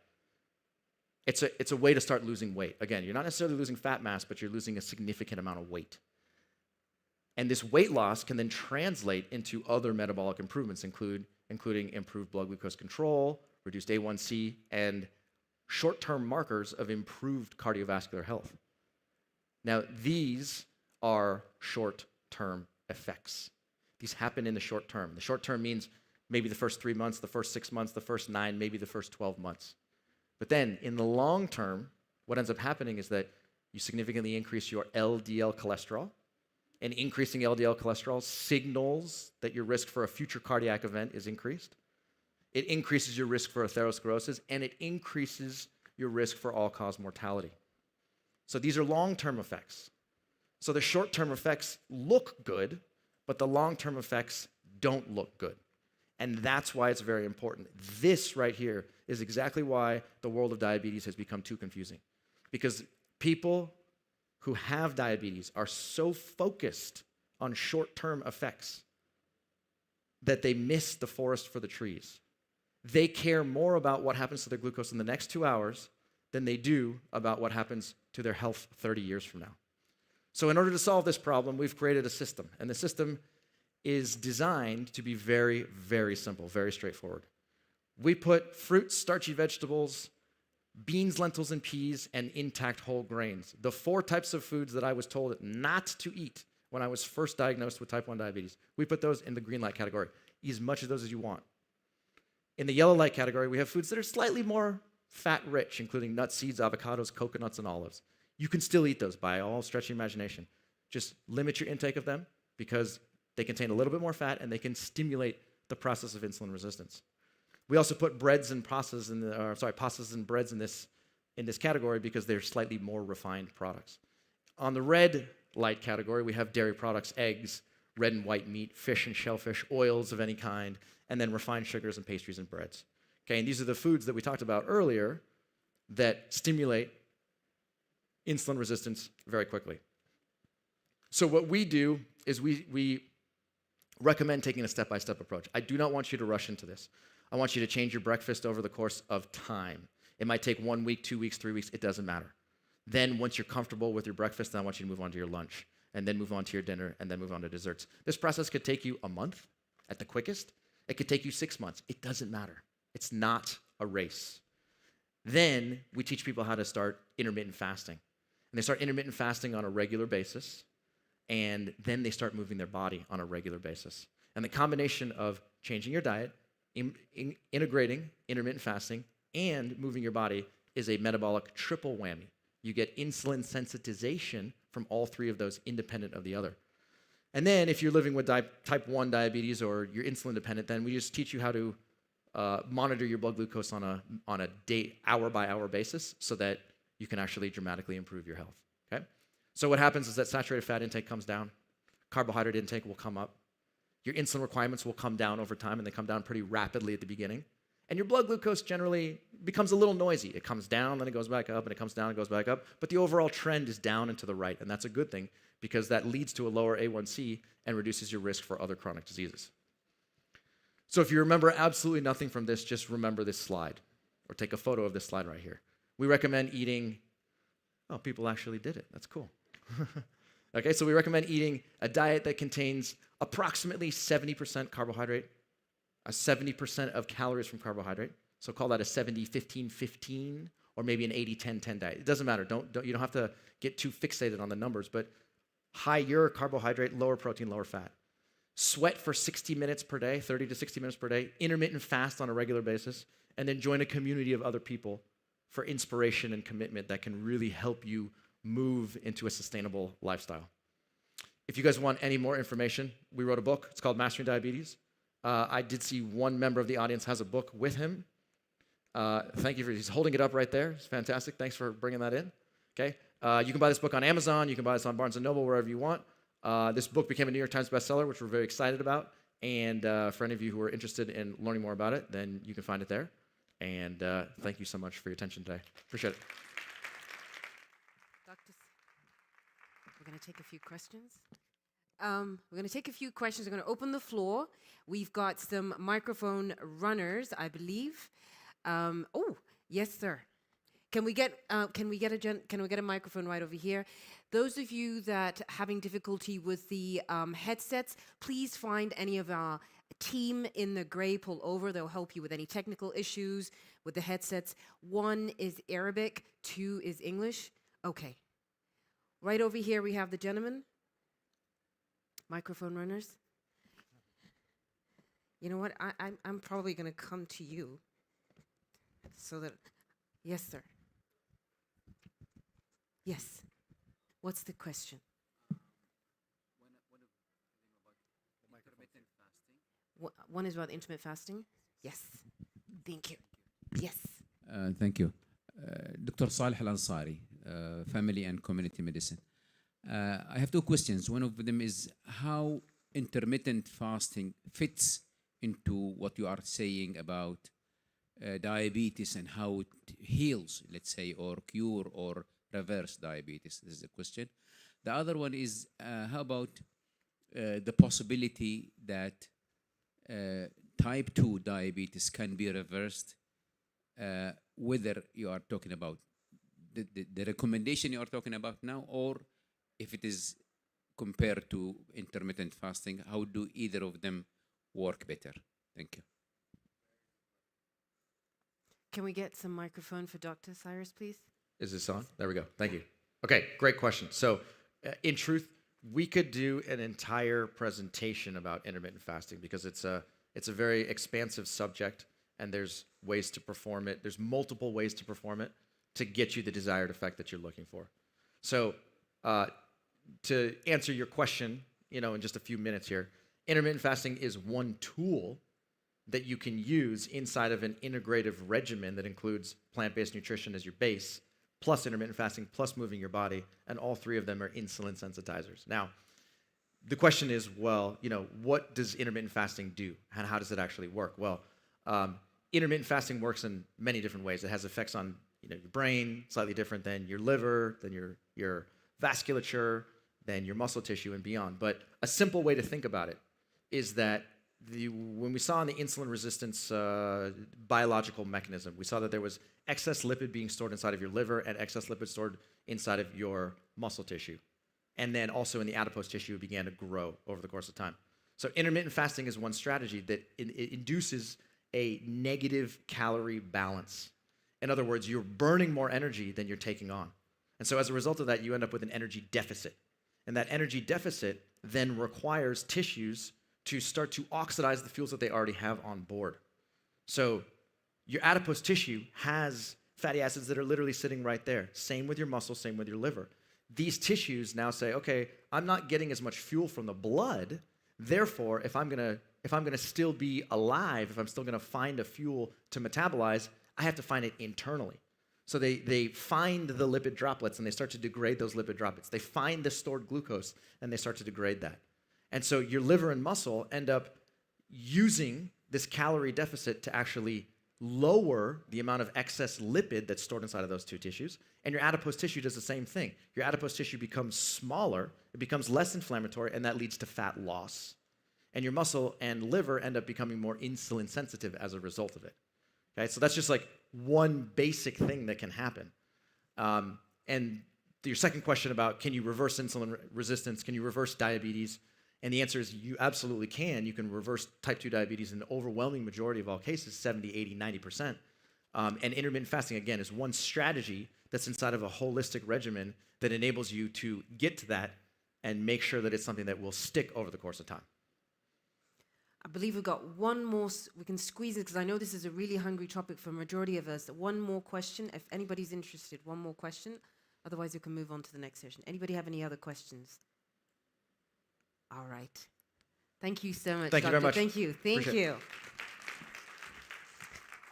[SPEAKER 3] it's a way to start losing weight. Again, you're not necessarily losing fat mass, but you're losing a significant amount of weight. And this weight loss can then translate into other metabolic improvements, including improved blood glucose control, reduced A1C, and short-term markers of improved cardiovascular health. Now, these are short-term effects. These happen in the short term. The short term means maybe the first 3 months, the first 6 months, the first 9, maybe the first 12 months. But then in the long term, what ends up happening is that you significantly increase your LDL cholesterol. And increasing LDL cholesterol signals that your risk for a future cardiac event is increased. It increases your risk for atherosclerosis, and it increases your risk for all-cause mortality. So these are long-term effects. So the short-term effects look good, but the long-term effects don't look good. And that's why it's very important. This right here is exactly why the world of diabetes has become too confusing. Because people who have diabetes are so focused on short-term effects that they miss the forest for the trees. They care more about what happens to their glucose in the next 2 hours than they do about what happens to their health 30 years from now. So in order to solve this problem, we've created a system. And the system is designed to be very, very simple, very straightforward. We put fruits, starchy vegetables, beans, lentils, and peas, and intact whole grains. The 4 types of foods that I was told not to eat when I was first diagnosed with type 1 diabetes. We put those in the green light category. Eat as much of those as you want. In the yellow light category, we have foods that are slightly more fat-rich, including nuts, seeds, avocados, coconuts, and olives. You can still eat those by all stretch of imagination. Just limit your intake of them because they contain a little bit more fat and they can stimulate the process of insulin resistance. We also put breads and pastas and breads in this category because they're slightly more refined products. On the red light category, we have dairy products, eggs, red and white meat, fish and shellfish, oils of any kind, and then refined sugars and pastries and breads. Okay, and these are the foods that we talked about earlier that stimulate insulin resistance very quickly. So what we do is we recommend taking a step-by-step approach. I do not want you to rush into this. I want you to change your breakfast over the course of time. It might take 1 week, 2 weeks, 3 weeks, it doesn't matter. Then once you're comfortable with your breakfast, then I want you to move on to your lunch, and then move on to your dinner, and then move on to desserts. This process could take you a month at the quickest. It could take you 6 months. It doesn't matter. It's not a race. Then we teach people how to start intermittent fasting. And they start intermittent fasting on a regular basis, and then they start moving their body on a regular basis. And the combination of changing your diet, integrating intermittent fasting, and moving your body is a metabolic triple whammy. You get insulin sensitization from all 3 of those independent of the other. And then if you're living with type 1 diabetes or you're insulin dependent, then we just teach you how to monitor your blood glucose on a day, hour-by-hour basis so that you can actually dramatically improve your health, okay? So what happens is that saturated fat intake comes down, carbohydrate intake will come up, Your insulin requirements will come down over time, and they come down pretty rapidly at the beginning. And your blood glucose generally becomes a little noisy. It comes down, then it goes back up, and it comes down and goes back up. But the overall trend is down and to the right, and that's a good thing because that leads to a lower A1C and reduces your risk for other chronic diseases. So if you remember absolutely nothing from this, just remember this slide, or take a photo of this slide right here. We recommend eating, oh, people actually did it. That's cool. Okay, so we recommend eating a diet that contains approximately 70% carbohydrate, 70% of calories from carbohydrate. So call that a 70-15-15, or maybe an 80-10-10 diet. It doesn't matter. You don't have to get too fixated on the numbers, but higher carbohydrate, lower protein, lower fat. Sweat for 60 minutes per day, 30 to 60 minutes per day. Intermittent fast on a regular basis, and then join a community of other people for inspiration and commitment that can really help you move into a sustainable lifestyle. If you guys want any more information, we wrote a book. It's called Mastering Diabetes. I did see one member of the audience has a book with him. Thank you he's holding it up right there. It's fantastic. Thanks for bringing that in. Okay. You can buy this book on Amazon. You can buy this on Barnes & Noble, wherever you want. This book became a New York Times bestseller, which we're very excited about. And for any of you who are interested in learning more about it, then you can find it there. And thank you so much for your attention today. Appreciate it.
[SPEAKER 1] Doctor, we're going to take a few questions. We're going to take a few questions. We're going to open the floor. We've got some microphone runners, I believe. Oh, yes, sir. Can we get a microphone right over here? Those of you that having difficulty with the headsets, please find any of our team in the gray pull over. They'll help you with any technical issues with the headsets. 1 is Arabic, 2 is English. Okay. Right over here we have the gentleman. Microphone runners. You know what? I'm probably going to come to you so that, yes, sir. Yes. What's the question? One is about intermittent fasting. Yes. Thank you. Yes.
[SPEAKER 4] Thank you. Dr. Salih Al-Ansari, Family and Community Medicine. I have 2 questions. One of them is how intermittent fasting fits into what you are saying about diabetes and how it heals, let's say, or cure or reverse diabetes. This is the question. The other one is how about the possibility that type 2 diabetes can be reversed, whether you are talking about the recommendation you are talking about now, or if it is compared to intermittent fasting, how do either of them work better? Thank you.
[SPEAKER 1] Can we get some microphone for Dr. Cyrus, please?
[SPEAKER 3] Is this on? There we go. Thank you. Okay, great question. So, in truth, we could do an entire presentation about intermittent fasting because it's a very expansive subject, and there's ways to perform it. There's multiple ways to perform it to get you the desired effect that you're looking for. So, to answer your question, in just a few minutes here, intermittent fasting is one tool that you can use inside of an integrative regimen that includes plant-based nutrition as your base, plus intermittent fasting, plus moving your body, and all 3 of them are insulin sensitizers. Now, the question is, well, what does intermittent fasting do, and how does it actually work? Well, intermittent fasting works in many different ways. It has effects on your brain, slightly different than your liver, than your vasculature, than your muscle tissue, and beyond. But a simple way to think about it is that when we saw in the insulin resistance biological mechanism, we saw that there was excess lipid being stored inside of your liver and excess lipid stored inside of your muscle tissue. And then also in the adipose tissue, it began to grow over the course of time. So intermittent fasting is one strategy that it induces a negative calorie balance. In other words, you're burning more energy than you're taking on. And so as a result of that, you end up with an energy deficit. And that energy deficit then requires tissues to start to oxidize the fuels that they already have on board. So your adipose tissue has fatty acids that are literally sitting right there. Same with your muscle, same with your liver. These tissues now say, okay, I'm not getting as much fuel from the blood. Therefore, if I'm gonna still be alive, if I'm still gonna find a fuel to metabolize, I have to find it internally. So they find the lipid droplets and they start to degrade those lipid droplets. They find the stored glucose and they start to degrade that. And so your liver and muscle end up using this calorie deficit to actually lower the amount of excess lipid that's stored inside of those two tissues. And your adipose tissue does the same thing. Your adipose tissue becomes smaller, it becomes less inflammatory, and that leads to fat loss. And your muscle and liver end up becoming more insulin sensitive as a result of it. Okay, so that's just like one basic thing that can happen. And your second question about can you reverse insulin resistance, can you reverse diabetes? And the answer is you absolutely can. You can reverse type 2 diabetes in the overwhelming majority of all cases, 70, 80, 90%. And intermittent fasting, again, is one strategy that's inside of a holistic regimen that enables you to get to that and make sure that it's something that will stick over the course of time.
[SPEAKER 1] I believe we've got one more, we can squeeze it because I know this is a really hungry topic for a majority of us. One more question, if anybody's interested, one more question. Otherwise, we can move on to the next session. Anybody have any other questions? All right. Thank you so much,
[SPEAKER 3] Thank you very much.
[SPEAKER 1] Thank you. Thank
[SPEAKER 3] Appreciate
[SPEAKER 1] you.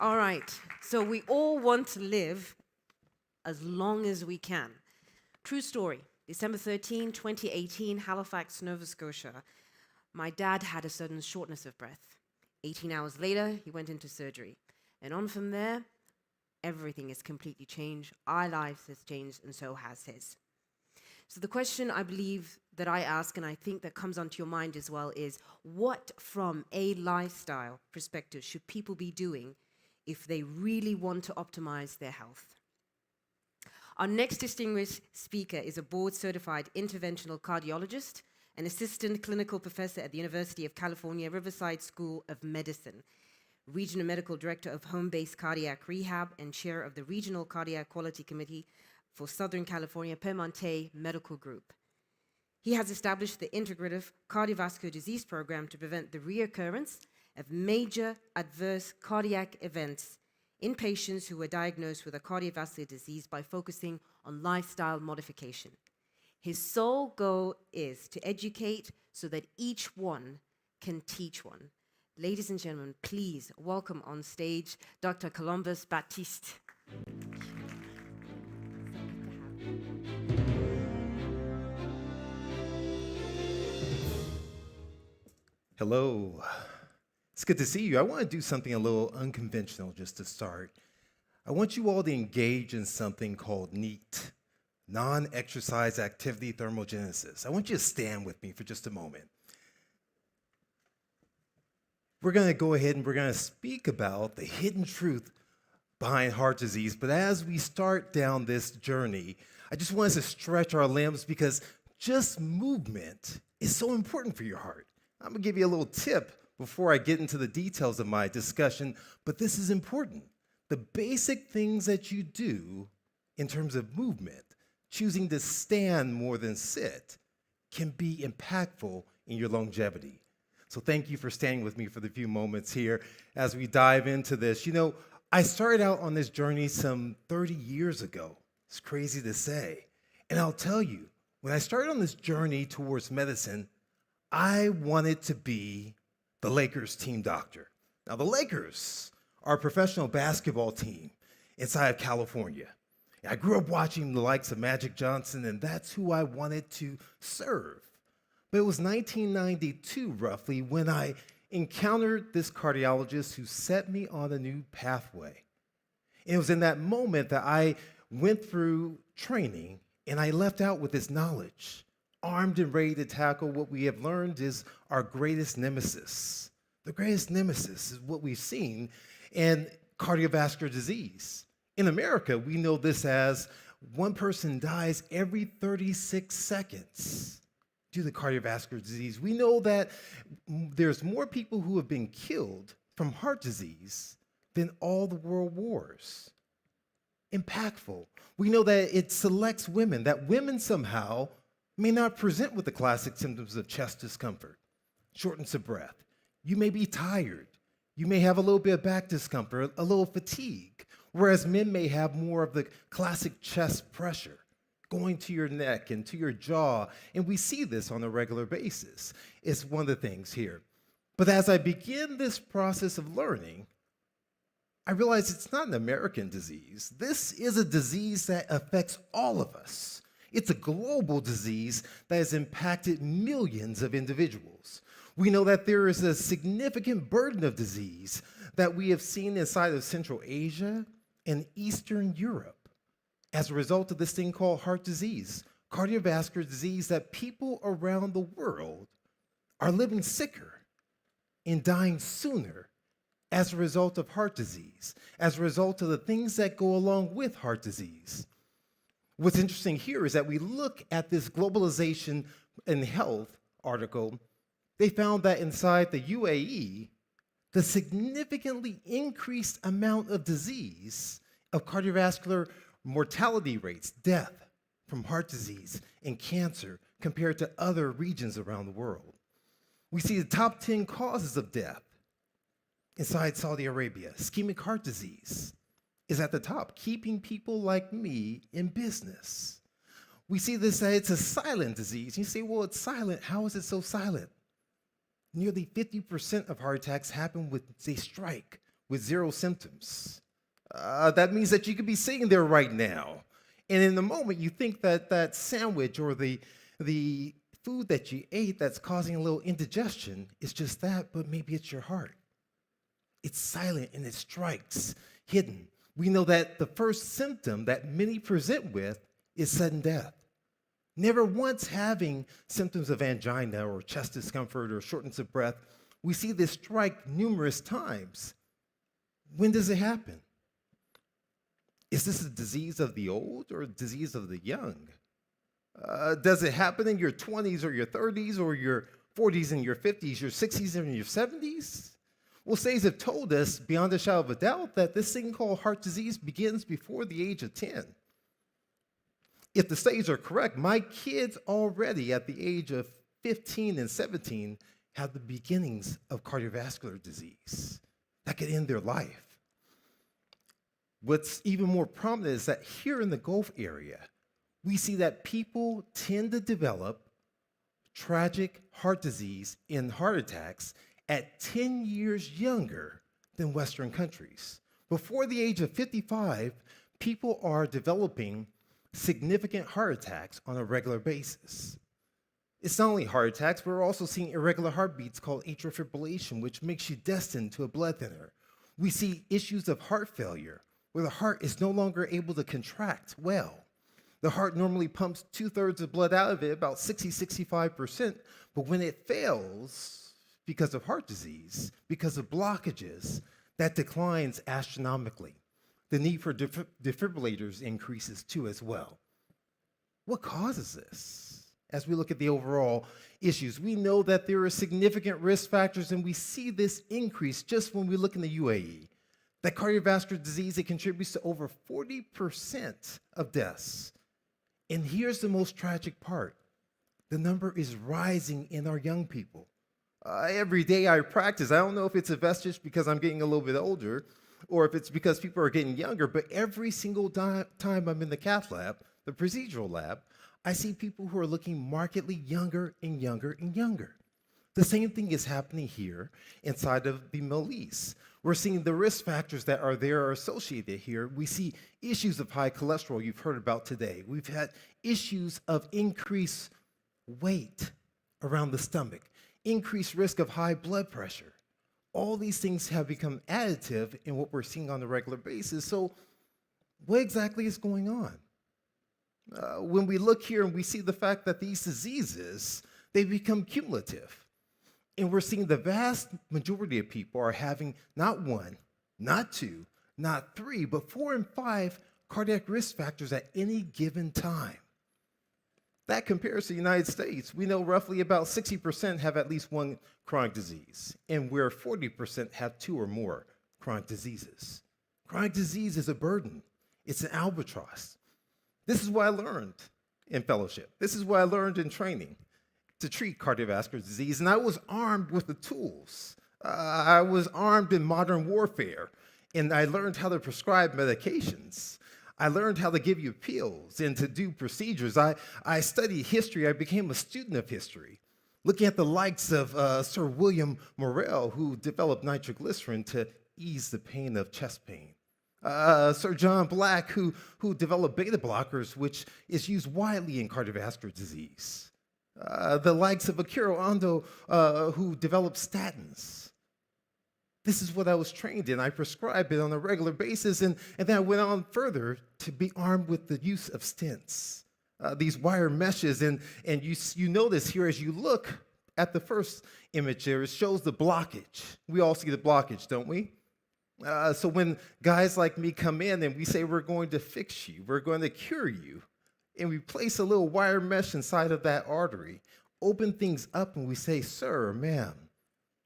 [SPEAKER 1] All right. So we all want to live as long as we can. True story. December 13, 2018, Halifax, Nova Scotia. My dad had a sudden shortness of breath. 18 hours later, he went into surgery. And on from there, everything has completely changed. Our lives has changed, and so has his. So the question I believe that I ask, and I think that comes onto your mind as well, is what from a lifestyle perspective should people be doing if they really want to optimize their health? Our next distinguished speaker is a board-certified interventional cardiologist, an assistant clinical professor at the University of California, Riverside School of Medicine, regional medical director of home-based cardiac rehab, and chair of the Regional Cardiac Quality Committee for Southern California Permonte Medical Group. He has established the Integrative Cardiovascular Disease Program to prevent the reoccurrence of major adverse cardiac events in patients who were diagnosed with a cardiovascular disease by focusing on lifestyle modification. His sole goal is to educate so that each one can teach one. Ladies and gentlemen, please welcome on stage Dr. Columbus Baptiste.
[SPEAKER 5] Hello. It's good to see you. I want to do something a little unconventional just to start. I want you all to engage in something called NEAT, non-exercise activity thermogenesis. I want you to stand with me for just a moment. We're going to go ahead and we're going to speak about the hidden truth behind heart disease. But as we start down this journey, I just want us to stretch our limbs because just movement is so important for your heart. I'm going to give you a little tip before I get into the details of my discussion, but this is important. The basic things that you do in terms of movement, choosing to stand more than sit, can be impactful in your longevity. So thank you for staying with me for the few moments here as we dive into this. You know, I started out on this journey some 30 years ago. It's crazy to say. And I'll tell you, when I started on this journey towards medicine, I wanted to be the Lakers team doctor. Now, the Lakers are a professional basketball team inside of California. I grew up watching the likes of Magic Johnson, and that's who I wanted to serve. But it was 1992, roughly, when I encountered this cardiologist who set me on a new pathway. And it was in that moment that I went through training, and I left out with this knowledge, armed and ready to tackle what we have learned is our greatest nemesis. The greatest nemesis is what we've seen in cardiovascular disease. In America, we know this as one person dies every 36 seconds due to cardiovascular disease. We know that there's more people who have been killed from heart disease than all the world wars. Impactful. We know that it selects women, that women somehow may not present with the classic symptoms of chest discomfort, shortness of breath. You may be tired. You may have a little bit of back discomfort, a little fatigue, whereas men may have more of the classic chest pressure going to your neck and to your jaw, and we see this on a regular basis. It's one of the things here. But as I begin this process of learning, I realize it's not an American disease. This is a disease that affects all of us. It's a global disease that has impacted millions of individuals. We know that there is a significant burden of disease that we have seen inside of Central Asia and Eastern Europe as a result of this thing called heart disease, cardiovascular disease, that people around the world are living sicker and dying sooner as a result of heart disease, as a result of the things that go along with heart disease. What's interesting here is that we look at this globalization in health article. They found that inside the UAE, the significantly increased amount of disease, of cardiovascular mortality rates, death from heart disease and cancer compared to other regions around the world. We see the top 10 causes of death inside Saudi Arabia. Ischemic heart disease is at the top, keeping people like me in business. We see this that it's a silent disease. You say, well, it's silent. How is it so silent? Nearly 50% of heart attacks happen with a strike with zero symptoms. That means that you could be sitting there right now, and in the moment you think that that sandwich or the food that you ate that's causing a little indigestion is just that, but maybe it's your heart. It's silent and it strikes hidden. We know that the first symptom that many present with is sudden death. Never once having symptoms of angina or chest discomfort or shortness of breath. We see this strike numerous times. When does it happen? Is this a disease of the old or a disease of the young? Does it happen in your 20s or your 30s or your 40s and your 50s, your 60s and your 70s? Well, studies have told us beyond a shadow of a doubt that this thing called heart disease begins before the age of 10. If the studies are correct, my kids already at the age of 15 and 17 have the beginnings of cardiovascular disease that could end their life. What's even more prominent is that here in the Gulf area, we see that people tend to develop tragic heart disease and heart attacks at 10 years younger than Western countries. Before the age of 55, people are developing significant heart attacks on a regular basis. It's not only heart attacks, but we're also seeing irregular heartbeats called atrial fibrillation, which makes you destined to a blood thinner. We see issues of heart failure, where the heart is no longer able to contract well. The heart normally pumps 2/3 of blood out of it, about 60-65%, but when it fails because of heart disease, because of blockages, that declines astronomically. The need for defibrillators increases too as well. What causes this? As we look at the overall issues, we know that there are significant risk factors, and we see this increase just when we look in the UAE. That cardiovascular disease, it contributes to over 40% of deaths. And here's the most tragic part. The number is rising in our young people. Every day I practice, I don't know if it's a vestige because I'm getting a little bit older or if it's because people are getting younger, but every single time I'm in the cath lab, the procedural lab, I see people who are looking markedly younger and younger and younger. The same thing is happening here inside of the Middle East. We're seeing the risk factors that are there are associated here. We see issues of high cholesterol you've heard about today. We've had issues of increased weight around the stomach, increased risk of high blood pressure. All these things have become additive in what we're seeing on a regular basis. So what exactly is going on? When we look here and we see the fact that these diseases, they become cumulative. And we're seeing the vast majority of people are having not one, not two, not three, but 4 and 5 cardiac risk factors at any given time. That compares to the United States. We know roughly about 60% have at least one chronic disease, and where 40% have 2 or more chronic diseases. Chronic disease is a burden. It's an albatross. This is what I learned in fellowship. This is what I learned in training to treat cardiovascular disease, and I was armed with the tools. I was armed in modern warfare, and I learned how to prescribe medications. I learned how to give you pills and to do procedures. I studied history. I became a student of history, looking at the likes of Sir William Morrell, who developed nitroglycerin to ease the pain of chest pain. Sir John Black, who developed beta blockers, which is used widely in cardiovascular disease. The likes of Akira Ando, who developed statins. This is what I was trained in. I prescribed it on a regular basis, and then I went on further to be armed with the use of stents, these wire meshes. And you notice here as you look at the first image here, it shows the blockage. We all see the blockage, don't we? So when guys like me come in and we say we're going to fix you, we're going to cure you, and we place a little wire mesh inside of that artery, open things up, and we say, sir, ma'am,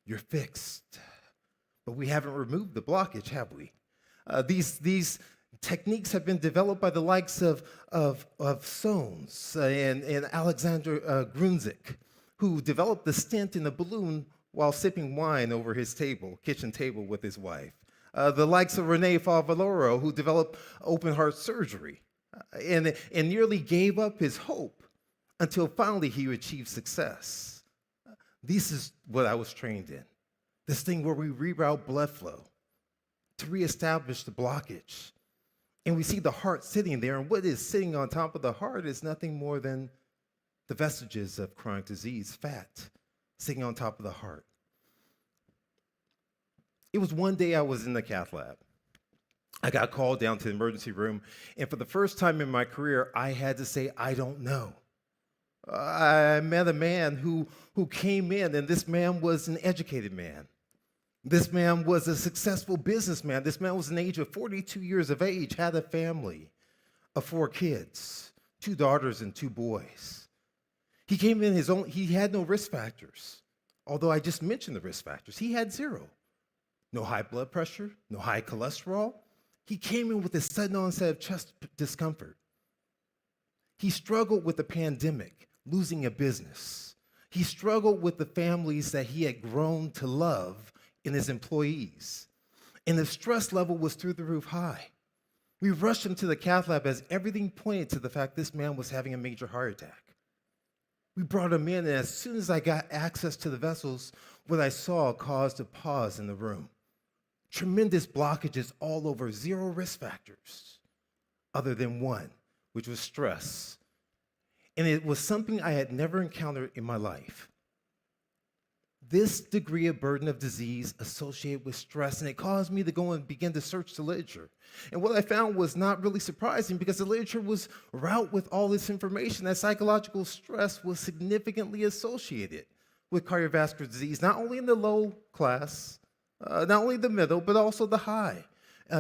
[SPEAKER 5] you're fixed. But we haven't removed the blockage, have we? These techniques have been developed by the likes of Soames and Alexander Grunzik, who developed the stent in the balloon while sipping wine over his kitchen table with his wife. The likes of Rene Favaloro, who developed open heart surgery and nearly gave up his hope until finally he achieved success. This is what I was trained in. This thing where we reroute blood flow to reestablish the blockage. And we see the heart sitting there, and what is sitting on top of the heart is nothing more than the vestiges of chronic disease, fat, sitting on top of the heart. It was one day I was in the cath lab. I got called down to the emergency room, and for the first time in my career, I had to say, I don't know. I met a man who came in, and this man was an educated man. This man was a successful businessman. This man was an age of 42 years of age, had a family of 4 kids, 2 daughters and 2 boys. He came in he had no risk factors, although I just mentioned the risk factors. He had 0. No high blood pressure, no high cholesterol. He came in with a sudden onset of chest discomfort. He struggled with the pandemic, losing a business. He struggled with the families that he had grown to love in his employees. And the stress level was through the roof high. We rushed him to the cath lab as everything pointed to the fact this man was having a major heart attack. We brought him in, and as soon as I got access to the vessels, what I saw caused a pause in the room. Tremendous blockages all over, 0 risk factors, other than one, which was stress. And it was something I had never encountered in my life. This degree of burden of disease associated with stress, and it caused me to go and begin to search the literature. And what I found was not really surprising, because the literature was wrought with all this information that psychological stress was significantly associated with cardiovascular disease, not only in the low class, not only the middle, but also the high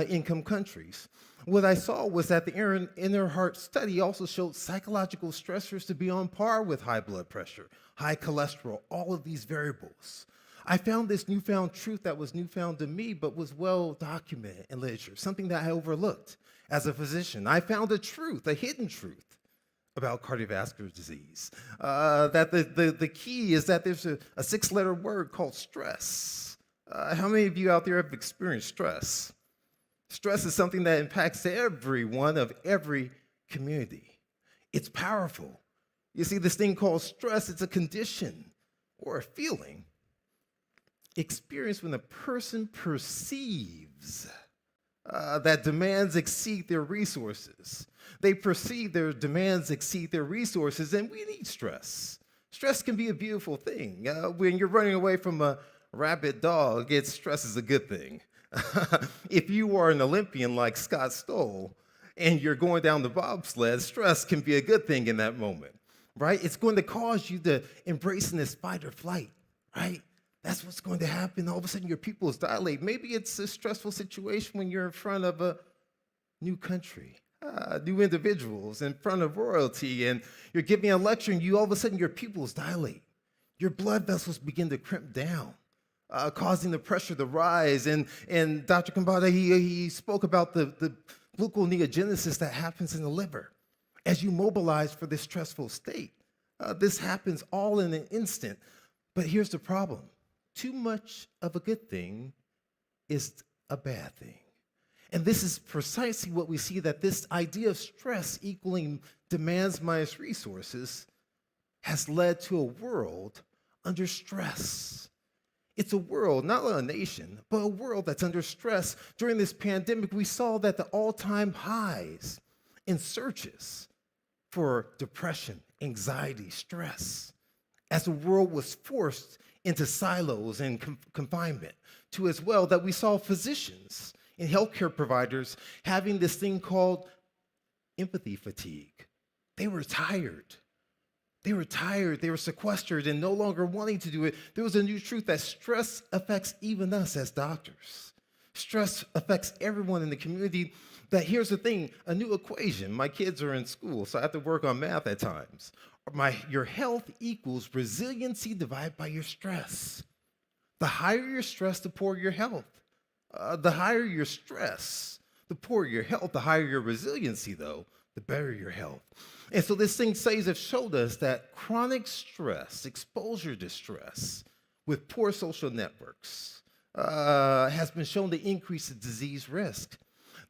[SPEAKER 5] income countries. What I saw was that the inner heart study also showed psychological stressors to be on par with high blood pressure, high cholesterol, all of these variables. I found this newfound truth that was newfound to me, but was well documented in literature, something that I overlooked as a physician. I found a truth, a hidden truth about cardiovascular disease. That the key is that there's a 6-letter word called stress. How many of you out there have experienced stress? Stress is something that impacts everyone of every community. It's powerful. You see, this thing called stress, it's a condition or a feeling experienced when a person perceives that demands exceed their resources. They perceive their demands exceed their resources, and we need stress. Stress can be a beautiful thing. When you're running away from a rabid dog, stress is a good thing. If you are an Olympian like Scott Stoll and you're going down the bobsled, stress can be a good thing in that moment, right? It's going to cause you to embrace this fight or flight, right? That's what's going to happen. All of a sudden, your pupils dilate. Maybe it's a stressful situation when you're in front of a new country, new individuals, in front of royalty, and you're giving a lecture, and all of a sudden, your pupils dilate. Your blood vessels begin to crimp down. Causing the pressure to rise. And Dr. Kambada, he spoke about the gluconeogenesis that happens in the liver as you mobilize for this stressful state. This happens all in an instant. But here's the problem. Too much of a good thing is a bad thing. And this is precisely what we see, that this idea of stress equaling demands minus resources has led to a world under stress. It's a world, not a nation, but a world that's under stress. During this pandemic, we saw that the all-time highs in searches for depression, anxiety, stress, as the world was forced into silos and confinement, to as well that we saw physicians and healthcare providers having this thing called empathy fatigue. They were tired. They were tired, they were sequestered and no longer wanting to do it. There was a new truth that stress affects even us as doctors. Stress affects everyone in the community. That here's the thing, a new equation. My kids are in school, so I have to work on math at times. Your health equals resiliency divided by your stress. The higher your stress, the poorer your health. The higher your stress, the poorer your health. The higher your resiliency, though, the better your health. And so this thing says have showed us that chronic stress, exposure to stress with poor social networks has been shown to increase the disease risk.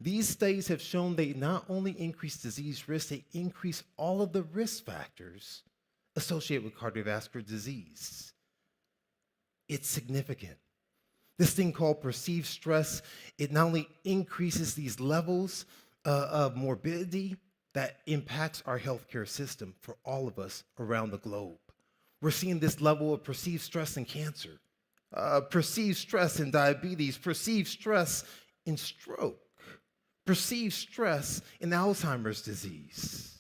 [SPEAKER 5] These studies have shown they not only increase disease risk, they increase all of the risk factors associated with cardiovascular disease. It's significant. This thing called perceived stress, it not only increases these levels of morbidity, that impacts our healthcare system for all of us around the globe. We're seeing this level of perceived stress in cancer, perceived stress in diabetes, perceived stress in stroke, perceived stress in Alzheimer's disease.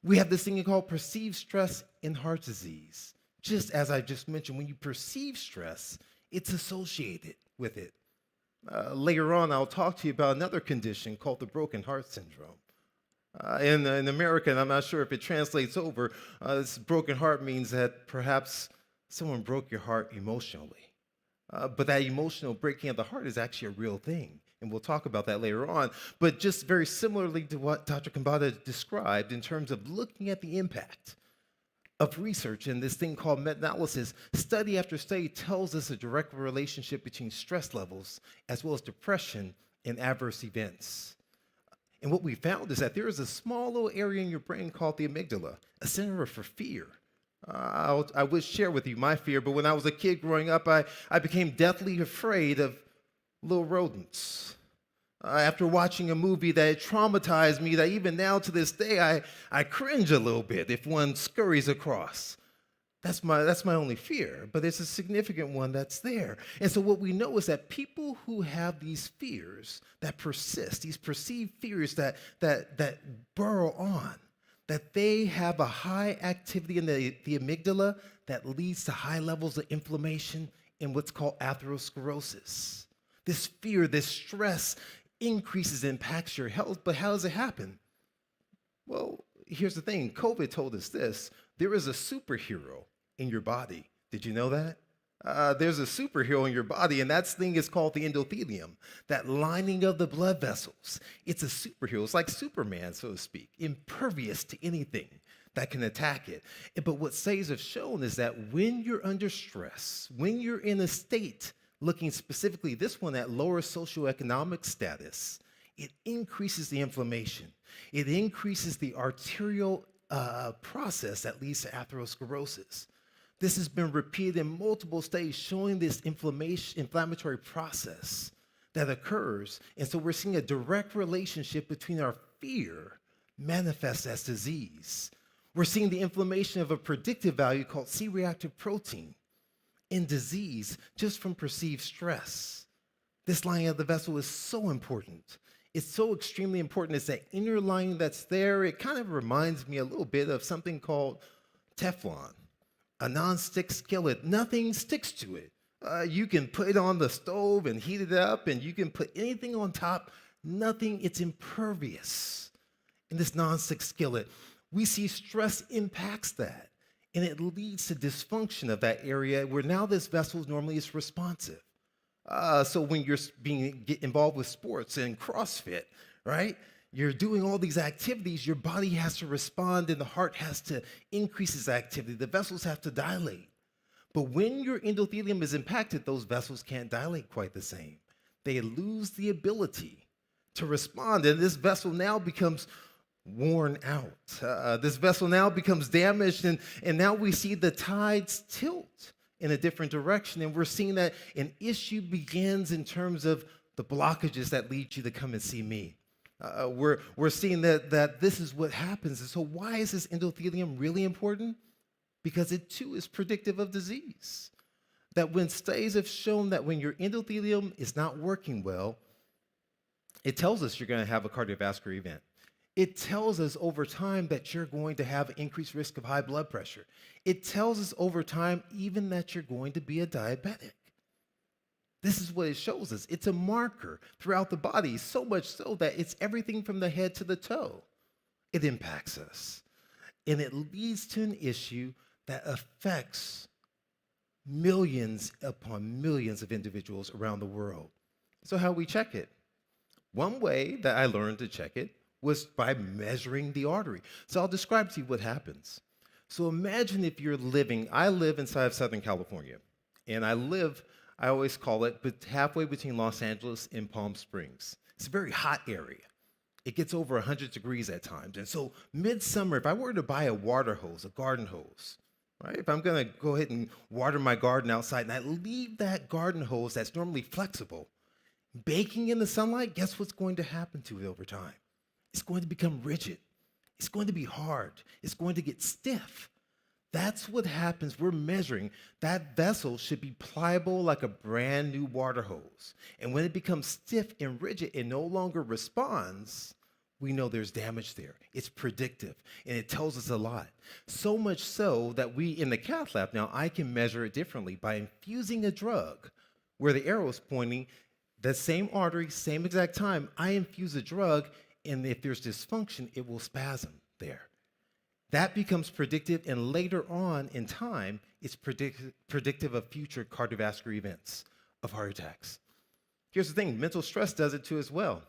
[SPEAKER 5] We have this thing called perceived stress in heart disease. Just as I just mentioned, when you perceive stress, it's associated with it. Later on, I'll talk to you about another condition called the broken heart syndrome. In America, and I'm not sure if it translates over, this broken heart means that perhaps someone broke your heart emotionally. But that emotional breaking of the heart is actually a real thing, and we'll talk about that later on. But just very similarly to what Dr. Kambata described in terms of looking at the impact of research and this thing called meta-analysis, study after study tells us a direct relationship between stress levels as well as depression and adverse events. And what we found is that there is a small little area in your brain called the amygdala, a center for fear. I would share with you my fear, but when I was a kid growing up, I became deathly afraid of little rodents. After watching a movie that traumatized me, that even now to this day, I cringe a little bit if one scurries across. That's my only fear, but it's a significant one that's there. And so what we know is that people who have these fears that persist, these perceived fears that burrow on, that they have a high activity in the amygdala that leads to high levels of inflammation in what's called atherosclerosis. This fear, this stress increases, impacts your health, but how does it happen? Well, here's the thing. COVID told us this. There is a superhero in your body. Did you know that? There's a superhero in your body, and that thing is called the endothelium, that lining of the blood vessels. It's a superhero. It's like Superman, so to speak, impervious to anything that can attack it. But what studies have shown is that when you're under stress, when you're in a state, looking specifically this one at lower socioeconomic status, it increases the inflammation. It increases the arterial process that leads to atherosclerosis. This has been repeated in multiple studies showing this inflammatory process that occurs. And so we're seeing a direct relationship between our fear manifests as disease. We're seeing the inflammation of a predictive value called C-reactive protein in disease just from perceived stress. This lining of the vessel is so important. It's so extremely important. It's that inner lining that's there. It kind of reminds me a little bit of something called Teflon, a non-stick skillet. Nothing sticks to it. You can put it on the stove and heat it up, and you can put anything on top. Nothing, it's impervious in this non-stick skillet. We see stress impacts that, and it leads to dysfunction of that area where now this vessel normally is responsive. So when you're get involved with sports and CrossFit, right? You're doing all these activities, your body has to respond and the heart has to increase its activity. The vessels have to dilate. But when your endothelium is impacted, those vessels can't dilate quite the same. They lose the ability to respond, and this vessel now becomes worn out. This vessel now becomes damaged, and now we see the tides tilt in a different direction. And we're seeing that an issue begins in terms of the blockages that lead you to come and see me. We're seeing that this is what happens. And so why is this endothelium really important? Because it too is predictive of disease. That when studies have shown that when your endothelium is not working well, it tells us you're going to have a cardiovascular event. It tells us over time that you're going to have increased risk of high blood pressure. It tells us over time even that you're going to be a diabetic. This is what it shows us. It's a marker throughout the body, so much so that it's everything from the head to the toe. It impacts us. And it leads to an issue that affects millions upon millions of individuals around the world. So how we check it? One way that I learned to check it was by measuring the artery. So I'll describe to you what happens. So imagine if you're I live inside of Southern California, and I always call it, but halfway between Los Angeles and Palm Springs. It's a very hot area. It gets over 100 degrees at times. And so midsummer, if I were to buy a water hose, a garden hose, right? If I'm gonna go ahead and water my garden outside and I leave that garden hose that's normally flexible, baking in the sunlight, guess what's going to happen to it over time? It's going to become rigid. It's going to be hard. It's going to get stiff. That's what happens. We're measuring that vessel should be pliable like a brand new water hose. And when it becomes stiff and rigid and no longer responds, we know there's damage there. It's predictive, and it tells us a lot. So much so that we, in the cath lab now, I can measure it differently by infusing a drug where the arrow is pointing, the same artery, same exact time, I infuse a drug, and if there's dysfunction, it will spasm there. That becomes predictive, and later on in time, it's predictive of future cardiovascular events, of heart attacks. Here's the thing, mental stress does it too as well.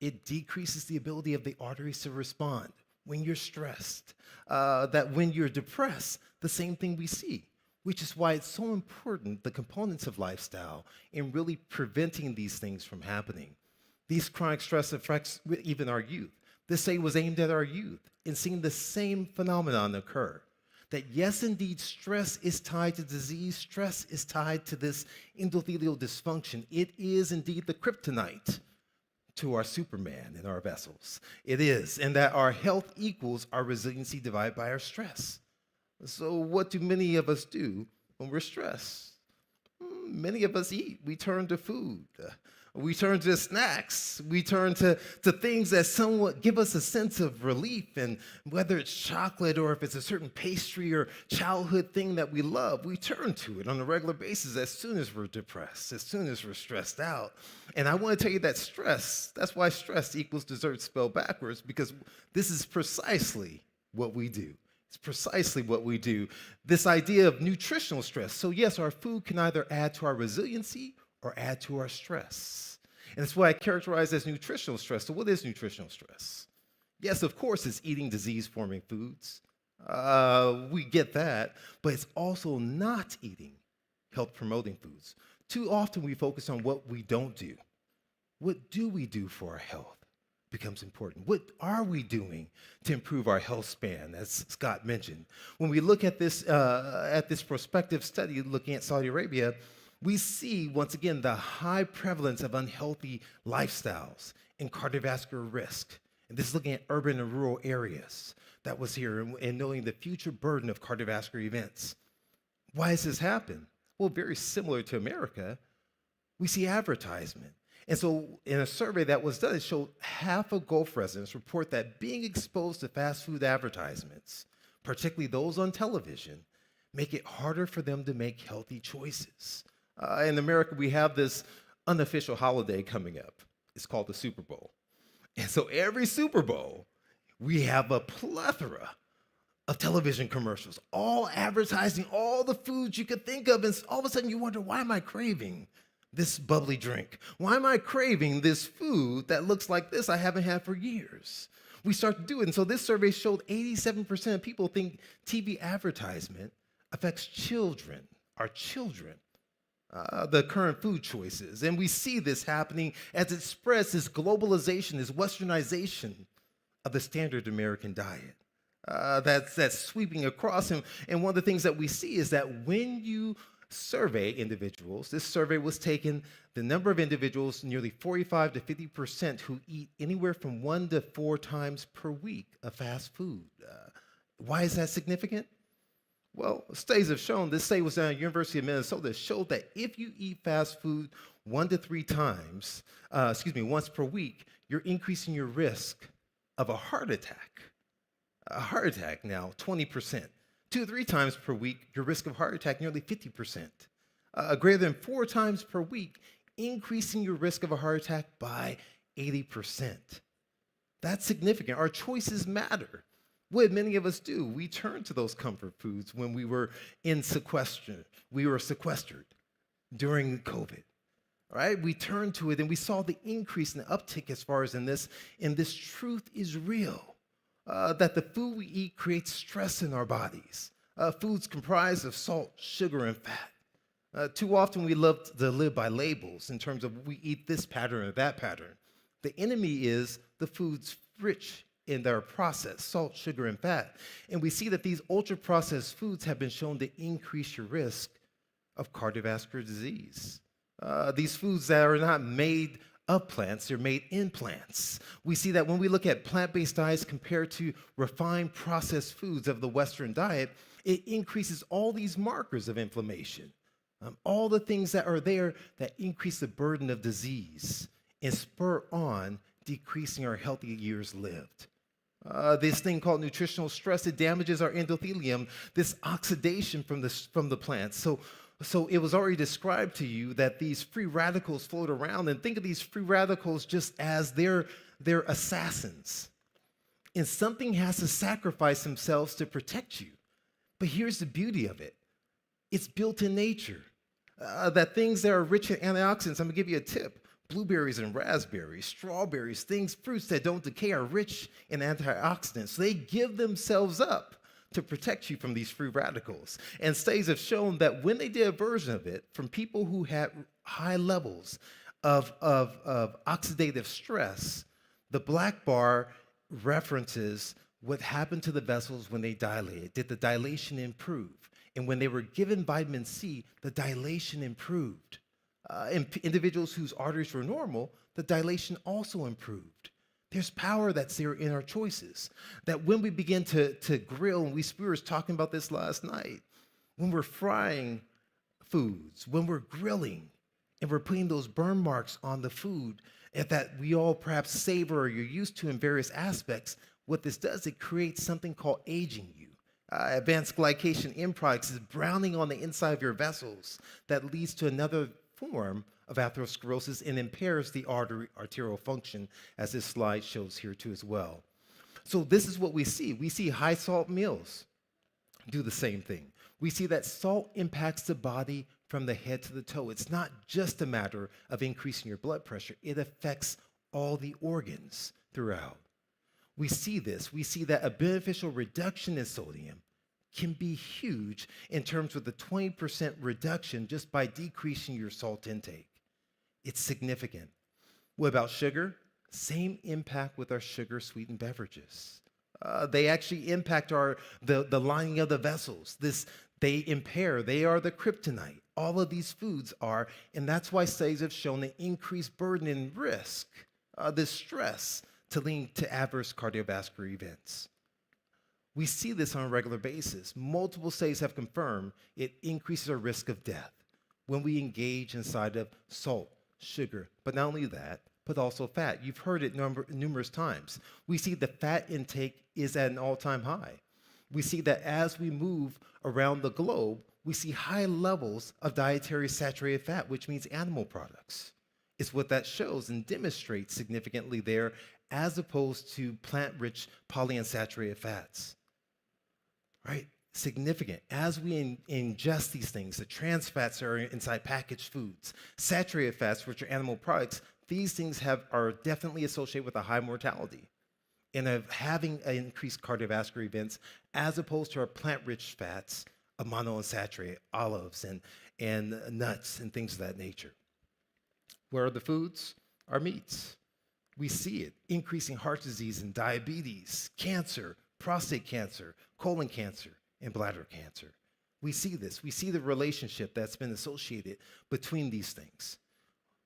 [SPEAKER 5] It decreases the ability of the arteries to respond when you're stressed. That when you're depressed, the same thing we see, which is why it's so important, the components of lifestyle, in really preventing these things from happening. These chronic stress affects even our youth. This study was aimed at our youth and seeing the same phenomenon occur. That yes, indeed, stress is tied to disease. Stress is tied to this endothelial dysfunction. It is indeed the kryptonite to our Superman in our vessels. It is, and that our health equals our resiliency divided by our stress. So what do many of us do when we're stressed? Many of us eat. We turn to food. We turn to snacks. We turn to things that somewhat give us a sense of relief. And whether it's chocolate or if it's a certain pastry or childhood thing that we love, we turn to it on a regular basis as soon as we're depressed, as soon as we're stressed out. And I want to tell you that that's why stress equals dessert spelled backwards, because this is precisely what we do. It's precisely what we do. This idea of nutritional stress. So yes, our food can either add to our resiliency or add to our stress. And it's what I characterize as nutritional stress. So what is nutritional stress? Yes, of course, it's eating disease-forming foods. We get that. But it's also not eating health-promoting foods. Too often we focus on what we don't do. What do we do for our health becomes important. What are we doing to improve our health span, as Scott mentioned? When we look at this prospective study looking at Saudi Arabia, we see, once again, the high prevalence of unhealthy lifestyles and cardiovascular risk. And this is looking at urban and rural areas that was here and knowing the future burden of cardiovascular events. Why does this happen? Well, very similar to America, we see advertisement. And so in a survey that was done, it showed half of Gulf residents report that being exposed to fast food advertisements, particularly those on television, make it harder for them to make healthy choices. In America, we have this unofficial holiday coming up. It's called the Super Bowl. And so every Super Bowl, we have a plethora of television commercials, all advertising all the foods you could think of. And all of a sudden you wonder, why am I craving this bubbly drink? Why am I craving this food that looks like this I haven't had for years? We start to do it. And so this survey showed 87% of people think TV advertisement affects children, our children. The current food choices. And we see this happening as it spreads, this globalization, this westernization of the standard American diet. That's sweeping across. And one of the things that we see is that when you survey individuals. This survey was taken, the number of individuals, nearly 45 to 50%, who eat anywhere from 1 to 4 times per week of fast food. Why is that significant? Well, studies have shown, this study was done at the University of Minnesota, showed that if you eat fast food 1 to 3 times, once per week, you're increasing your risk of a heart attack. A heart attack now, 20%. 2 to 3 times per week, your risk of heart attack nearly 50%. Greater than 4 times per week, increasing your risk of a heart attack by 80%. That's significant. Our choices matter. What did many of us do? We turned to those comfort foods when we were in sequester. We were sequestered during COVID, right? We turned to it and we saw the increase in the uptick as far as in this, and this truth is real. That the food we eat creates stress in our bodies. Foods comprised of salt, sugar, and fat. Too often we love to live by labels in terms of we eat this pattern or that pattern. The enemy is the foods rich in their process, salt, sugar, and fat. And we see that these ultra-processed foods have been shown to increase your risk of cardiovascular disease. These foods that are not made of plants, they're made in plants. We see that when we look at plant-based diets compared to refined processed foods of the Western diet, it increases all these markers of inflammation, all the things that are there that increase the burden of disease and spur on decreasing our healthy years lived. This thing called nutritional stress, it damages our endothelium, this oxidation from the plants. So it was already described to you that these free radicals float around, and think of these free radicals just as they're assassins. And something has to sacrifice themselves to protect you. But here's the beauty of it. It's built in nature. That things that are rich in antioxidants, I'm gonna give you a tip. Blueberries and raspberries, strawberries, fruits that don't decay are rich in antioxidants. So they give themselves up to protect you from these free radicals. And studies have shown that when they did a version of it from people who had high levels of oxidative stress, the black bar references what happened to the vessels when they dilated. Did the dilation improve? And when they were given vitamin C, the dilation improved. In individuals whose arteries were normal, the dilation also improved. There's power that's there in our choices. That when we begin to grill, and we were talking about this last night, when we're frying foods, when we're grilling, and we're putting those burn marks on the food that we all perhaps savor or you're used to in various aspects, what this does, it creates something called aging you. Advanced glycation end products is browning on the inside of your vessels that leads to another form of atherosclerosis and impairs the arterial function, as this slide shows here too as well. So this is what we see. We see high salt meals do the same thing. We see that salt impacts the body from the head to the toe. It's not just a matter of increasing your blood pressure. It affects all the organs throughout. We see this. We see that a beneficial reduction in sodium can be huge in terms of the 20% reduction just by decreasing your salt intake. It's significant. What about sugar? Same impact with our sugar-sweetened beverages. They actually impact the lining of the vessels. They impair, they are the kryptonite. All of these foods are, and that's why studies have shown an increased burden and risk, this stress, to lead to adverse cardiovascular events. We see this on a regular basis. Multiple studies have confirmed it increases our risk of death when we engage inside of salt, sugar, but not only that, but also fat. You've heard it numerous times. We see the fat intake is at an all-time high. We see that as we move around the globe, we see high levels of dietary saturated fat, which means animal products. It's what that shows and demonstrates significantly there, as opposed to plant-rich polyunsaturated fats. Right? Significant. As we ingest these things, the trans fats are inside packaged foods, saturated fats, which are animal products, these things are definitely associated with a high mortality and of having increased cardiovascular events, as opposed to our plant-rich fats of monounsaturated olives and nuts and things of that nature. Where are the foods? Our meats. We see it increasing heart disease and diabetes, cancer, prostate cancer, colon cancer, and bladder cancer. We see this. We see the relationship that's been associated between these things.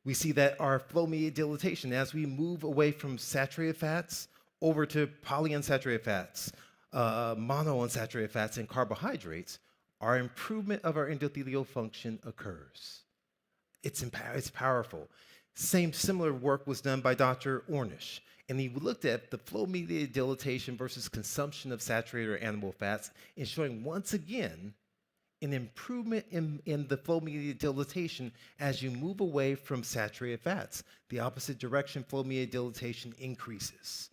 [SPEAKER 5] We see that our flow-mediated dilatation, as we move away from saturated fats over to polyunsaturated fats, monounsaturated fats, and carbohydrates, our improvement of our endothelial function occurs. It's powerful. Similar work was done by Dr. Ornish, and he looked at the flow-mediated dilatation versus consumption of saturated or animal fats, and showing once again an improvement in the flow-mediated dilatation as you move away from saturated fats. The opposite direction, flow-mediated dilatation increases.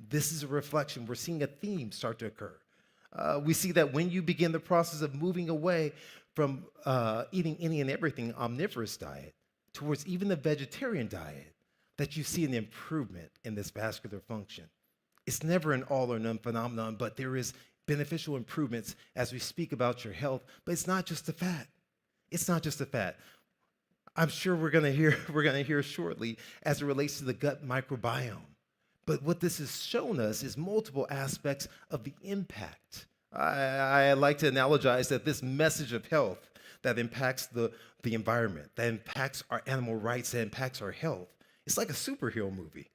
[SPEAKER 5] This is a reflection. We're seeing a theme start to occur. We see that when you begin the process of moving away from eating any and everything omnivorous diet towards even the vegetarian diet, that you see an improvement in this vascular function. It's never an all or none phenomenon, but there is beneficial improvements as we speak about your health. But it's not just the fat. It's not just the fat. I'm sure we're going to hear shortly as it relates to the gut microbiome. But what this has shown us is multiple aspects of the impact. I like to analogize that this message of health that impacts the environment, that impacts our animal rights, that impacts our health, it's like a superhero movie.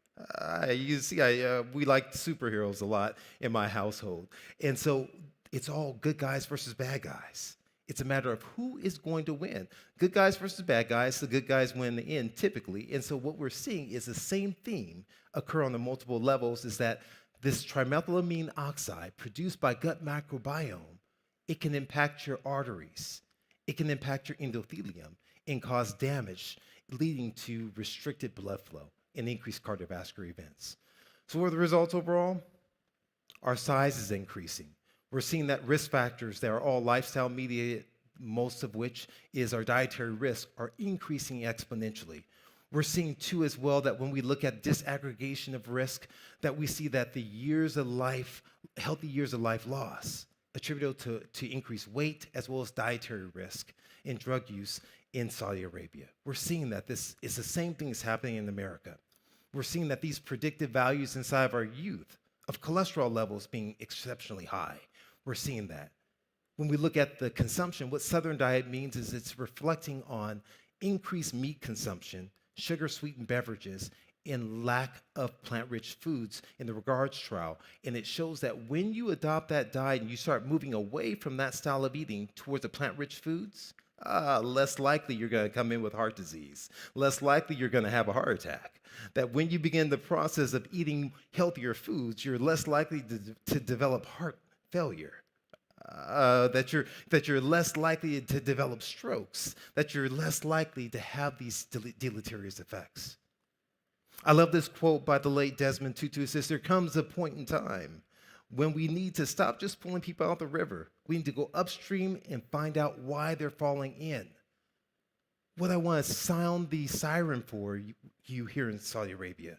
[SPEAKER 5] We like superheroes a lot in my household. And so it's all good guys versus bad guys. It's a matter of who is going to win. Good guys versus bad guys. The good guys win in the end, typically. And so what we're seeing is the same theme occur on the multiple levels, is that this trimethylamine oxide produced by gut microbiome, it can impact your arteries. It can impact your endothelium and cause damage, leading to restricted blood flow and increased cardiovascular events. So what are the results overall? Our size is increasing. We're seeing that risk factors that are all lifestyle mediated, most of which is our dietary risk, are increasing exponentially. We're seeing too as well that when we look at disaggregation of risk, that we see that the years of life, healthy years of life loss, attributable to increased weight as well as dietary risk and drug use in Saudi Arabia. We're seeing that this is the same thing that's happening in America. We're seeing that these predictive values inside of our youth of cholesterol levels being exceptionally high. We're seeing that. When we look at the consumption, what Southern diet means is it's reflecting on increased meat consumption, sugar-sweetened beverages, and lack of plant-rich foods in the Regards trial. And it shows that when you adopt that diet and you start moving away from that style of eating towards the plant-rich foods, less likely you're going to come in with heart disease, less likely you're going to have a heart attack. That when you begin the process of eating healthier foods, you're less likely to develop heart failure. That you're less likely to develop strokes, that you're less likely to have these deleterious effects. I love this quote by the late Desmond Tutu. It says, there comes a point in time when we need to stop just pulling people out the river. We need to go upstream and find out why they're falling in. What I want to sound the siren for you here in Saudi Arabia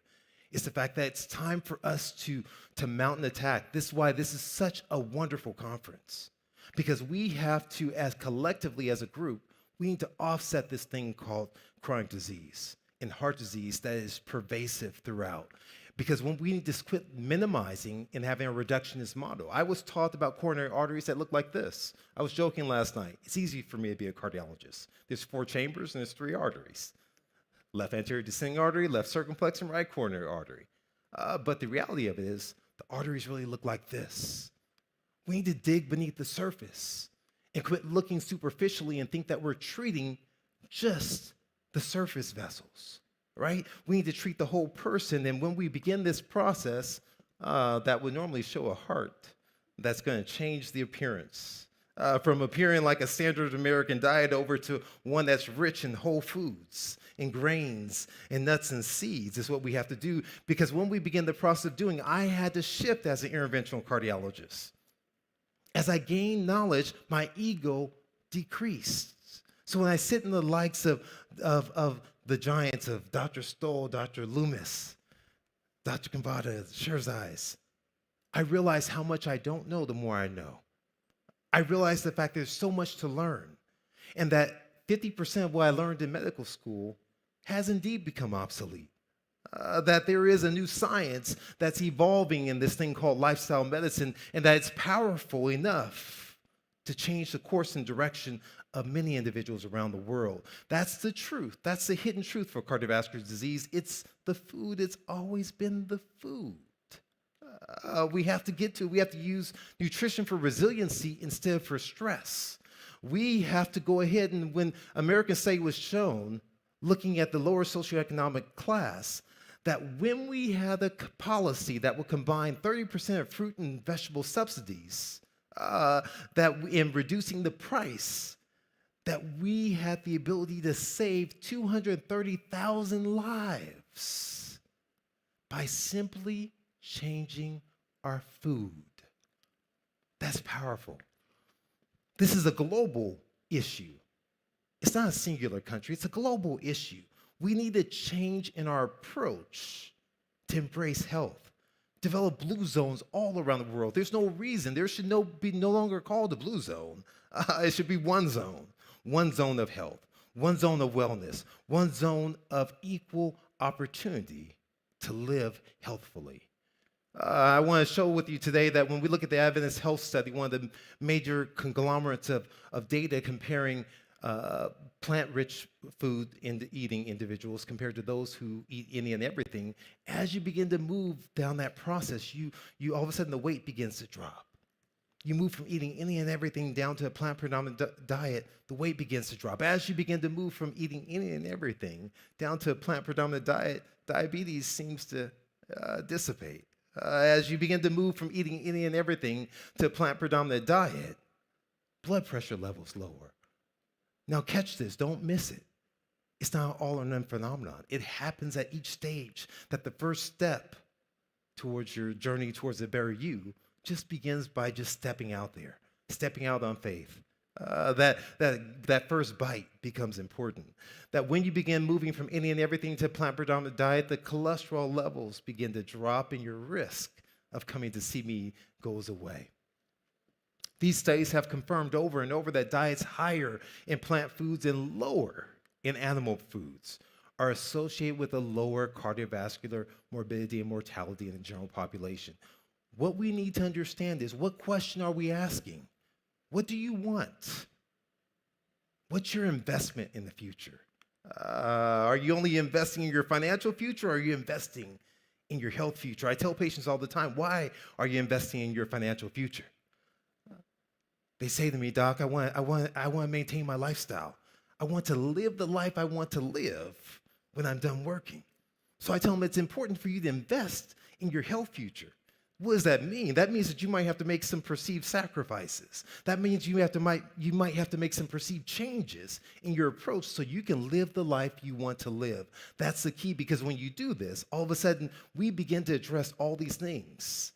[SPEAKER 5] is the fact that it's time for us to mount an attack. This is why this is such a wonderful conference, because we have to, as collectively as a group, we need to offset this thing called chronic disease and heart disease that is pervasive throughout. Because when we need to quit minimizing and having a reductionist model. I was taught about coronary arteries that look like this. I was joking last night. It's easy for me to be a cardiologist. There's 4 chambers and there's 3 arteries. Left anterior descending artery, left circumflex, and right coronary artery. But the reality of it is the arteries really look like this. We need to dig beneath the surface and quit looking superficially and think that we're treating just the surface vessels, right? We need to treat the whole person. And when we begin this process, that would normally show a heart that's going to change the appearance. From appearing like a standard American diet over to one that's rich in whole foods and grains and nuts and seeds is what we have to do. Because when we begin the process of doing, I had to shift as an interventional cardiologist. As I gained knowledge, my ego decreased. So when I sit in the likes of the giants of Dr. Stoll, Dr. Loomis, Dr. Kambata, Sherzais, I realize how much I don't know the more I know. I realize the fact there's so much to learn, and that 50% of what I learned in medical school has indeed become obsolete. That there is a new science that's evolving in this thing called lifestyle medicine, and that it's powerful enough to change the course and direction of many individuals around the world. That's the truth. That's the hidden truth for cardiovascular disease. It's the food. It's always been the food. We have to use nutrition for resiliency instead of for stress. We have to go ahead and when American Study was shown, looking at the lower socioeconomic class, that when we had a policy that would combine 30% of fruit and vegetable subsidies, that in reducing the price, that we had the ability to save 230,000 lives by simply changing our food. That's powerful. This is a global issue. It's not a singular country, it's a global issue. We need a change in our approach to embrace health. Develop blue zones all around the world. There's no reason. There should be no longer called a blue zone. It should be one zone of health, one zone of wellness, one zone of equal opportunity to live healthfully. I want to show with you today that when we look at the Adventist Health Study, one of the major conglomerates of data comparing plant-rich food in eating individuals compared to those who eat any and everything, as you begin to move down that process, you all of a sudden the weight begins to drop. You move from eating any and everything down to a plant-predominant diet, the weight begins to drop. As you begin to move from eating any and everything down to a plant-predominant diet, diabetes seems to dissipate. As you begin to move from eating any and everything to a plant-predominant diet, blood pressure levels lower. Now catch this, don't miss it. It's not an all or none phenomenon. It happens at each stage, that the first step towards your journey towards a better you just begins by just stepping out there, stepping out on faith. That first bite becomes important. That when you begin moving from any and everything to plant-predominant diet, the cholesterol levels begin to drop and your risk of coming to see me goes away. These studies have confirmed over and over that diets higher in plant foods and lower in animal foods are associated with a lower cardiovascular morbidity and mortality in the general population. What we need to understand is, what question are we asking? What do you want? What's your investment in the future? Are you only investing in your financial future, or are you investing in your health future? I tell patients all the time, why are you investing in your financial future? They say to me, Doc, I want to maintain my lifestyle. I want to live the life I want to live when I'm done working. So I tell them it's important for you to invest in your health future. What does that mean? That means that you might have to make some perceived sacrifices. That means you might have to make some perceived changes in your approach so you can live the life you want to live. That's the key, because when you do this, all of a sudden we begin to address all these things.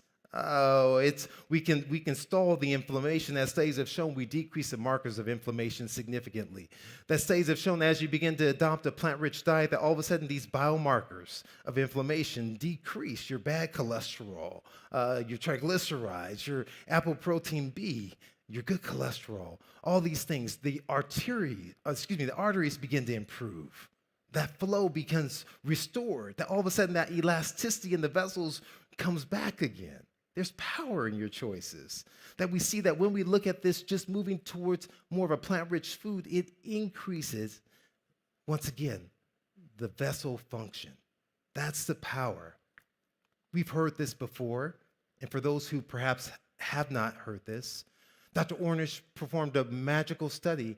[SPEAKER 5] We can stall the inflammation. As studies have shown, we decrease the markers of inflammation significantly. That studies have shown as you begin to adopt a plant-rich diet, that all of a sudden these biomarkers of inflammation decrease your bad cholesterol, your triglycerides, your apoprotein B, your good cholesterol, all these things. The arteries begin to improve. That flow becomes restored. That all of a sudden that elasticity in the vessels comes back again. There's power in your choices. That we see that when we look at this, just moving towards more of a plant-rich food, it increases, once again, the vessel function. That's the power. We've heard this before, and for those who perhaps have not heard this, Dr. Ornish performed a magical study,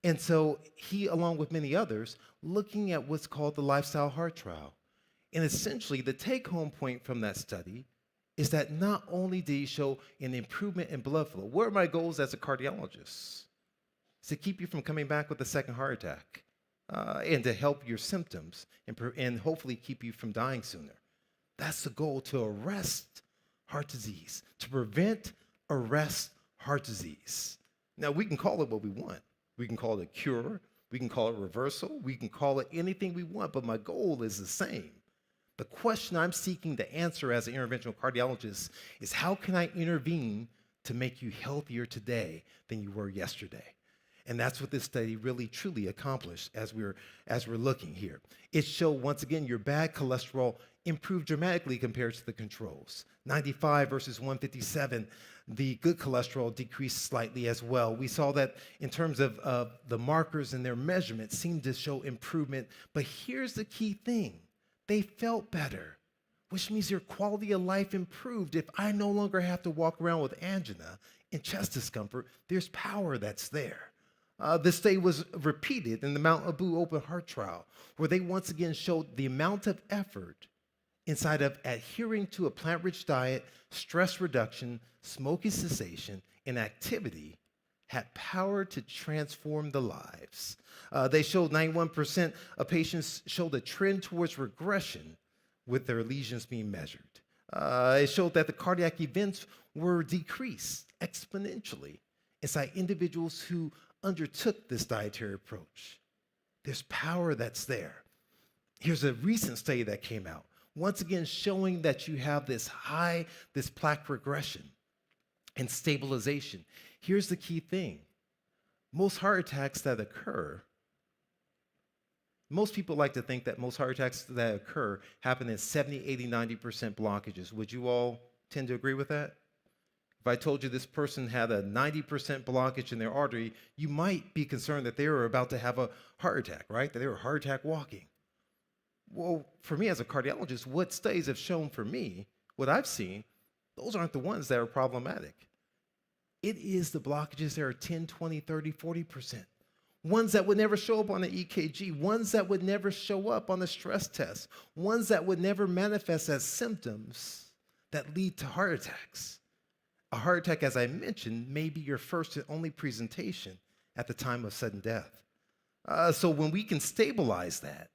[SPEAKER 5] and so he, along with many others, looking at what's called the Lifestyle Heart Trial. And essentially, the take-home point from that study is that not only did he show an improvement in blood flow, what are my goals as a cardiologist? It's to keep you from coming back with a second heart attack, and to help your symptoms and hopefully keep you from dying sooner. That's the goal, to arrest heart disease, to prevent, arrest heart disease. Now, we can call it what we want. We can call it a cure, we can call it reversal, we can call it anything we want, but my goal is the same. The question I'm seeking to answer as an interventional cardiologist is, how can I intervene to make you healthier today than you were yesterday? And that's what this study really truly accomplished as we're looking here. It showed, once again, your bad cholesterol improved dramatically compared to the controls. 95 versus 157. The good cholesterol decreased slightly as well. We saw that in terms of the markers and their measurements seemed to show improvement. But here's the key thing. They felt better, which means their quality of life improved. If I no longer have to walk around with angina and chest discomfort, there's power that's there. This study was repeated in the Mount Abu open heart trial, where they once again showed the amount of effort inside of adhering to a plant-rich diet, stress reduction, smoking cessation, and activity had power to transform the lives. They showed 91% of patients showed a trend towards regression with their lesions being measured. It showed that the cardiac events were decreased exponentially inside individuals who undertook this dietary approach. There's power that's there. Here's a recent study that came out, once again showing that you have this plaque regression and stabilization. Here's the key thing. Most heart attacks that occur, most people like to think that most heart attacks that occur happen in 70, 80, 90% blockages. Would you all tend to agree with that? If I told you this person had a 90% blockage in their artery, you might be concerned that they were about to have a heart attack, right? That they were heart attack walking. Well, for me as a cardiologist, what studies have shown for me, what I've seen, those aren't the ones that are problematic. It is the blockages that are 10, 20, 30, 40%. Ones that would never show up on the EKG, ones that would never show up on the stress test, ones that would never manifest as symptoms that lead to heart attacks. A heart attack, as I mentioned, may be your first and only presentation at the time of sudden death. So when we can stabilize that,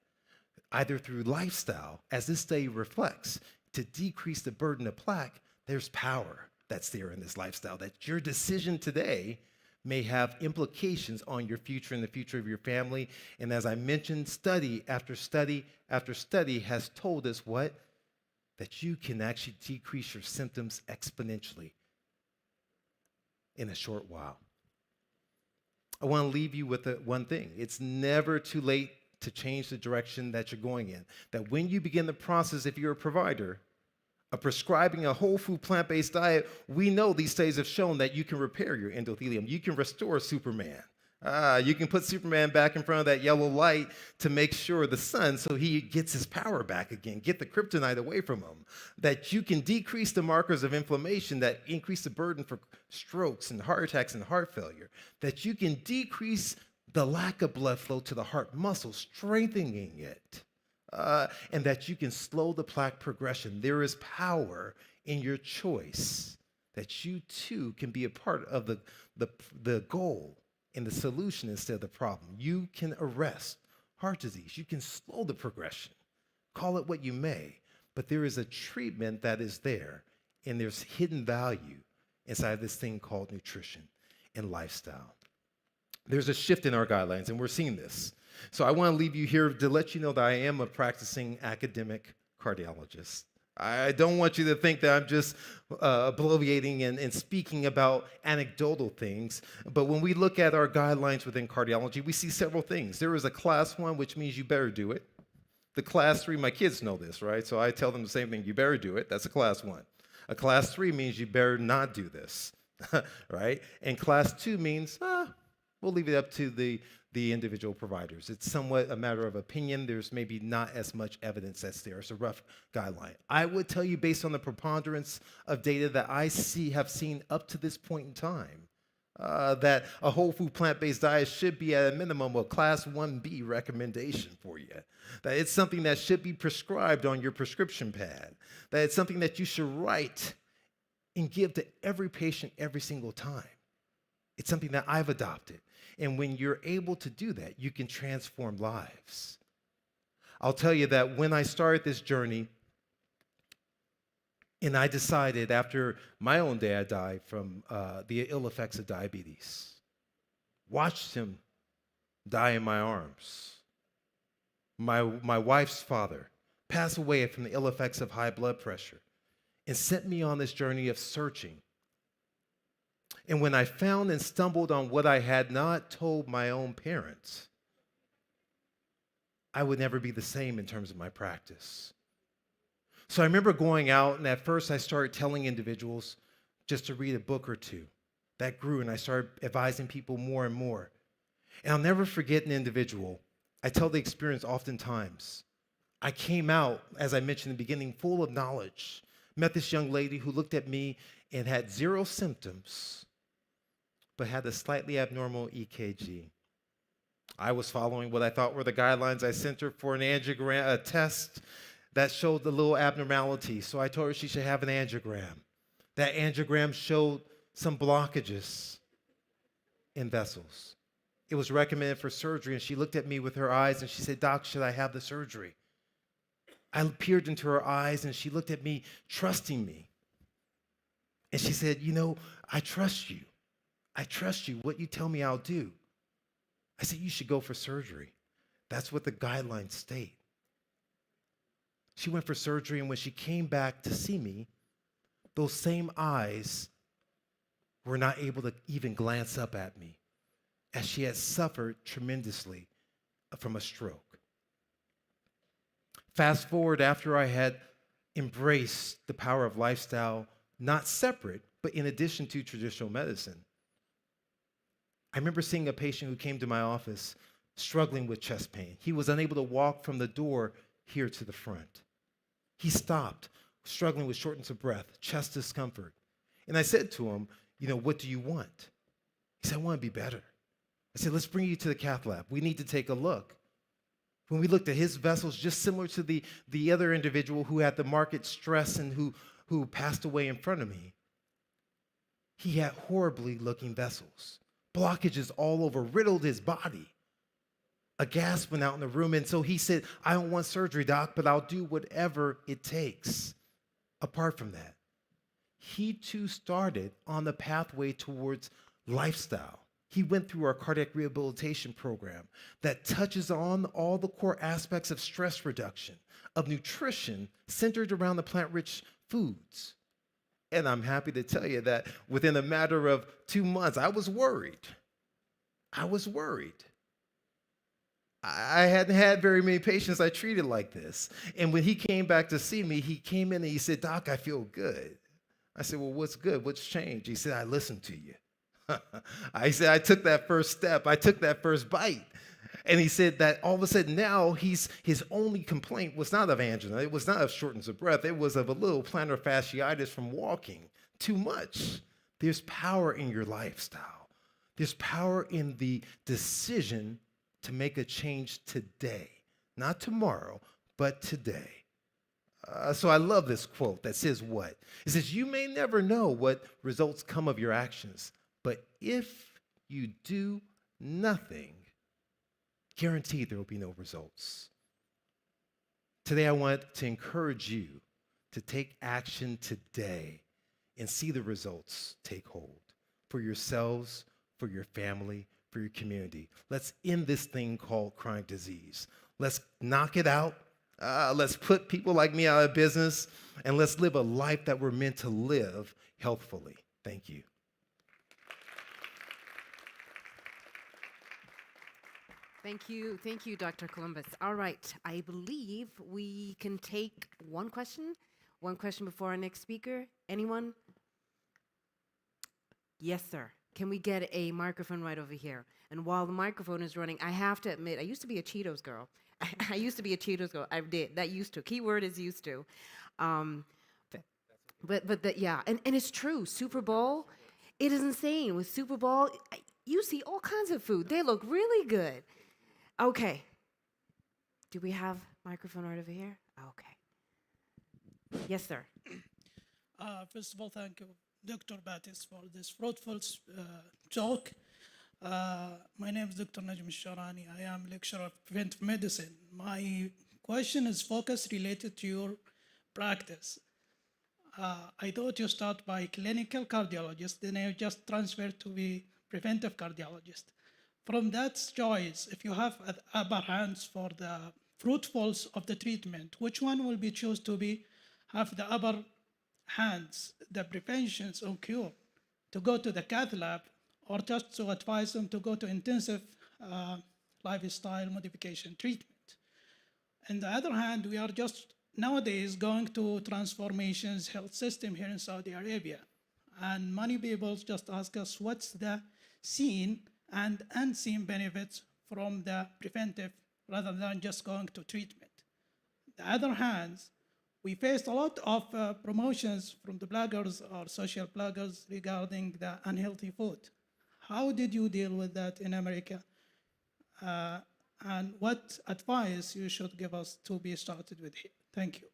[SPEAKER 5] either through lifestyle, as this study reflects, to decrease the burden of plaque, there's power that's there in this lifestyle, that your decision today may have implications on your future and the future of your family. And as I mentioned, study after study after study has told us what? That you can actually decrease your symptoms exponentially in a short while. I want to leave you with one thing. It's never too late to change the direction that you're going in. That when you begin the process, if you're a provider, of prescribing a whole food plant-based diet, we know these studies have shown that you can repair your endothelium. You can restore Superman. You can put Superman back in front of that yellow light to make sure the sun, so he gets his power back again, get the kryptonite away from him. That you can decrease the markers of inflammation that increase the burden for strokes and heart attacks and heart failure. That you can decrease the lack of blood flow to the heart muscle, strengthening it. And that you can slow the plaque progression. There is power in your choice, that you too can be a part of the goal and the solution instead of the problem. You can arrest heart disease. You can slow the progression. Call it what you may, but there is a treatment that is there, and there's hidden value inside this thing called nutrition and lifestyle. There's a shift in our guidelines, and we're seeing this. So I want to leave you here to let you know that I am a practicing academic cardiologist. I don't want you to think that I'm just bloviating and speaking about anecdotal things. But when we look at our guidelines within cardiology, we see several things. There is a class 1, which means you better do it. The class 3, my kids know this, right? So I tell them the same thing, you better do it. That's a class 1. A class 3 means you better not do this, right? And class 2 means, we'll leave it up to the individual providers. It's somewhat a matter of opinion. There's maybe not as much evidence that's there. It's a rough guideline. I would tell you, based on the preponderance of data that I have seen up to this point in time, that a whole food plant-based diet should be at a minimum a class 1B recommendation for you. That it's something that should be prescribed on your prescription pad. That it's something that you should write and give to every patient every single time. It's something that I've adopted. And when you're able to do that, you can transform lives. I'll tell you that when I started this journey, and I decided after my own dad died from the ill effects of diabetes, watched him die in my arms. My wife's father passed away from the ill effects of high blood pressure, and sent me on this journey of searching. And when I found and stumbled on what I had not told my own parents, I would never be the same in terms of my practice. So I remember going out, and at first I started telling individuals, just to read a book or two. That grew, and I started advising people more and more. And I'll never forget an individual. I tell the experience oftentimes. I came out, as I mentioned in the beginning, full of knowledge. Met this young lady who looked at me and had 0 symptoms, but had a slightly abnormal EKG. I was following what I thought were the guidelines. I sent her for an angiogram, a test that showed the little abnormality. So I told her she should have an angiogram. That angiogram showed some blockages in vessels. It was recommended for surgery, and she looked at me with her eyes and she said, "Doc, should I have the surgery?" I peered into her eyes and she looked at me, trusting me. And she said, "You know, I trust you. I trust you. What you tell me, I'll do." I said, "You should go for surgery. That's what the guidelines state." She went for surgery, and when she came back to see me, those same eyes were not able to even glance up at me, as she had suffered tremendously from a stroke. Fast forward, after I had embraced the power of lifestyle, not separate, but in addition to traditional medicine, I remember seeing a patient who came to my office struggling with chest pain. He was unable to walk from the door here to the front. He stopped, struggling with shortness of breath, chest discomfort. And I said to him, "You know, what do you want?" He said, "I want to be better." I said, "Let's bring you to the cath lab. We need to take a look." When we looked at his vessels, just similar to the other individual who had the market stress and who passed away in front of me, he had horribly looking vessels. Blockages all over, riddled his body. A gas went out in the room, and so he said, "I don't want surgery, doc, but I'll do whatever it takes." Apart from that, he too started on the pathway towards lifestyle. He went through our cardiac rehabilitation program that touches on all the core aspects of stress reduction, of nutrition centered around the plant-rich foods. And I'm happy to tell you that within a matter of 2 months, I was worried. I was worried. I hadn't had very many patients I treated like this. And when he came back to see me, he came in and he said, "Doc, I feel good." I said, "Well, what's good? What's changed?" He said, "I listened to you." I said, "I took that first step. I took that first bite." And he said that all of a sudden now his only complaint was not of angina. It was not of shortness of breath. It was of a little plantar fasciitis from walking too much. There's power in your lifestyle. There's power in the decision to make a change today, not tomorrow, but today. So I love this quote that says what? It says, "You may never know what results come of your actions, but if you do nothing, guaranteed there will be no results." Today, I want to encourage you to take action today and see the results take hold for yourselves, for your family, for your community. Let's end this thing called chronic disease. Let's knock it out. Let's put people like me out of business, and let's live a life that we're meant to live healthfully. Thank you.
[SPEAKER 1] Thank you, Dr. Columbus. All right, I believe we can take one question before our next speaker. Anyone? Yes, sir. Can we get a microphone right over here? And while the microphone is running, I have to admit, I used to be a Cheetos girl. I used to be a Cheetos girl. I did. That used to. Keyword is used to. Yeah, and it's true. Super Bowl, it is insane. With Super Bowl, you see all kinds of food. They look really good. Okay. Do we have microphone right over here? Okay. Yes, sir.
[SPEAKER 6] First of all, thank you, Dr. Batis, for this fruitful talk. My name is Dr. Najm Sharani. I am lecturer of preventive medicine. My question is focused related to your practice. I thought you start by clinical cardiologist, then you just transfer to be preventive cardiologist. From that choice, if you have upper hands for the fruitfuls of the treatment, which one will be choose to be have the upper hands, the preventions or cure, to go to the cath lab, or just to advise them to go to intensive lifestyle modification treatment? On the other hand, we are just nowadays going to transformations health system here in Saudi Arabia. And many people just ask us what's the seen and unseen benefits from the preventive rather than just going to treatment. On the other hand, we faced a lot of promotions from the bloggers or social bloggers regarding the unhealthy food. How did you deal with that in America? And what advice you should give us to be started with here? Thank you.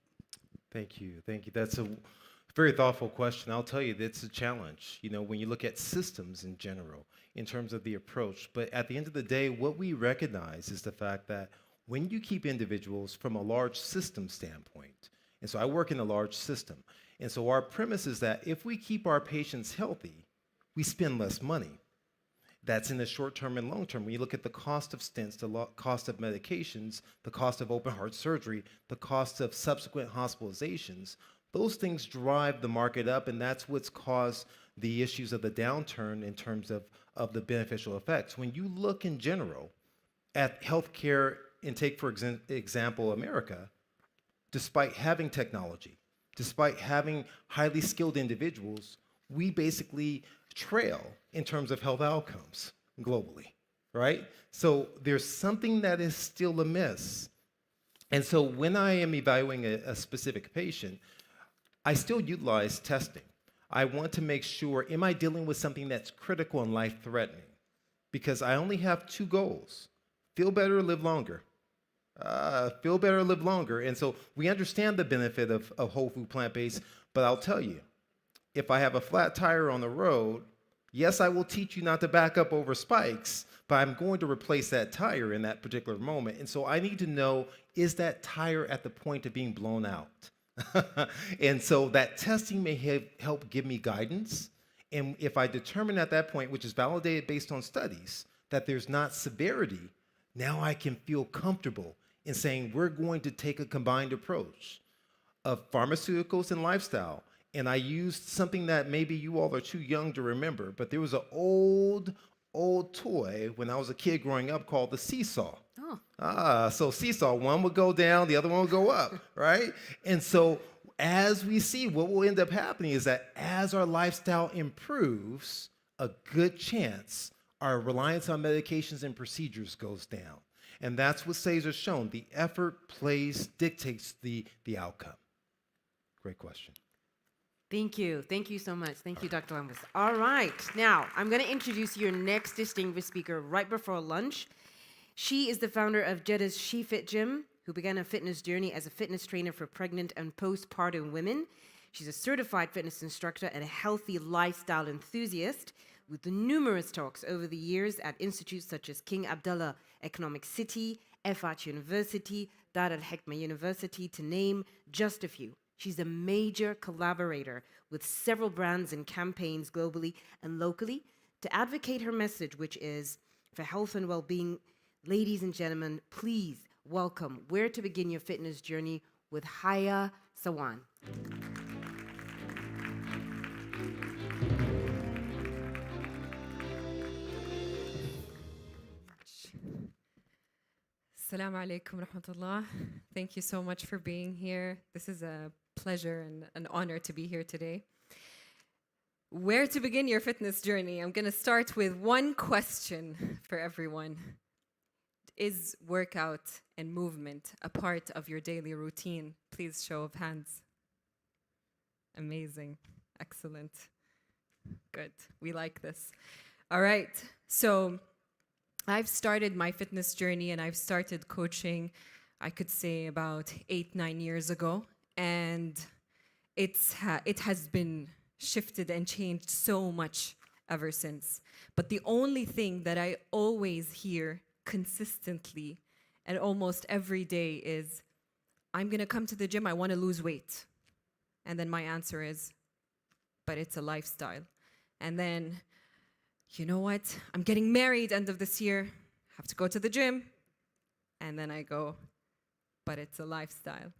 [SPEAKER 5] Thank you. Thank you. That's a very thoughtful question. I'll tell you, that's a challenge, you know, when you look at systems in general, in terms of the approach. But at the end of the day, what we recognize is the fact that when you keep individuals from a large system standpoint, and so I work in a large system, and so our premise is that if we keep our patients healthy, we spend less money. That's in the short term and long term. When you look at the cost of stents, the cost of medications, the cost of open heart surgery, the cost of subsequent hospitalizations, those things drive the market up, and that's what's caused the issues of the downturn in terms of the beneficial effects. When you look in general at healthcare, and take, for example, America, despite having technology, despite having highly skilled individuals, we basically trail in terms of health outcomes globally, right? So there's something that is still amiss. And so when I am evaluating a specific patient, I still utilize testing. I want to make sure, am I dealing with something that's critical and life-threatening? Because I only have two goals: feel better, live longer. Feel better, live longer. And so we understand the benefit of whole food plant-based, but I'll tell you, if I have a flat tire on the road, yes, I will teach you not to back up over spikes, but I'm going to replace that tire in that particular moment. And so I need to know, is that tire at the point of being blown out? And so that testing may help give me guidance. And if I determine at that point, which is validated based on studies, that there's not severity, now I can feel comfortable in saying we're going to take a combined approach of pharmaceuticals and lifestyle. And I used something that maybe you all are too young to remember, but there was an old toy when I was a kid growing up called the seesaw. Oh. So seesaw, one would go down, the other one would go up, right? And so as we see, what will end up happening is that as our lifestyle improves, a good chance our reliance on medications and procedures goes down. And that's what studies have shown. The effort dictates the outcome. Great question.
[SPEAKER 1] Thank you. Thank you so much. Thank you, Dr. Lambus. All right. Now, I'm going to introduce your next distinguished speaker right before lunch. She is the founder of Jeddah's SheFit Gym, who began a fitness journey as a fitness trainer for pregnant and postpartum women. She's a certified fitness instructor and a healthy lifestyle enthusiast with numerous talks over the years at institutes such as King Abdullah Economic City, FH University, Dar al-Hikmah University, to name just a few. She's a major collaborator with several brands and campaigns globally and locally to advocate her message, which is for health and well-being. Ladies and gentlemen, please welcome Where to Begin Your Fitness Journey with Haya Sawan.
[SPEAKER 7] Assalamu alaikum rahmatullah. Thank you so much for being here. This is a pleasure and an honor to be here today. Where to begin your fitness journey? I'm going to start with one question for everyone. Is workout and movement a part of your daily routine? Please, show of hands. Amazing. Excellent. Good. We like this. All right. So I've started my fitness journey and I've started coaching, I could say about 8-9 years ago. And it has been shifted and changed so much ever since. But the only thing that I always hear consistently and almost every day is, I'm going to come to the gym, I want to lose weight. And then my answer is, but it's a lifestyle. And then, you know what? I'm getting married end of this year, have to go to the gym. And then I go, but it's a lifestyle.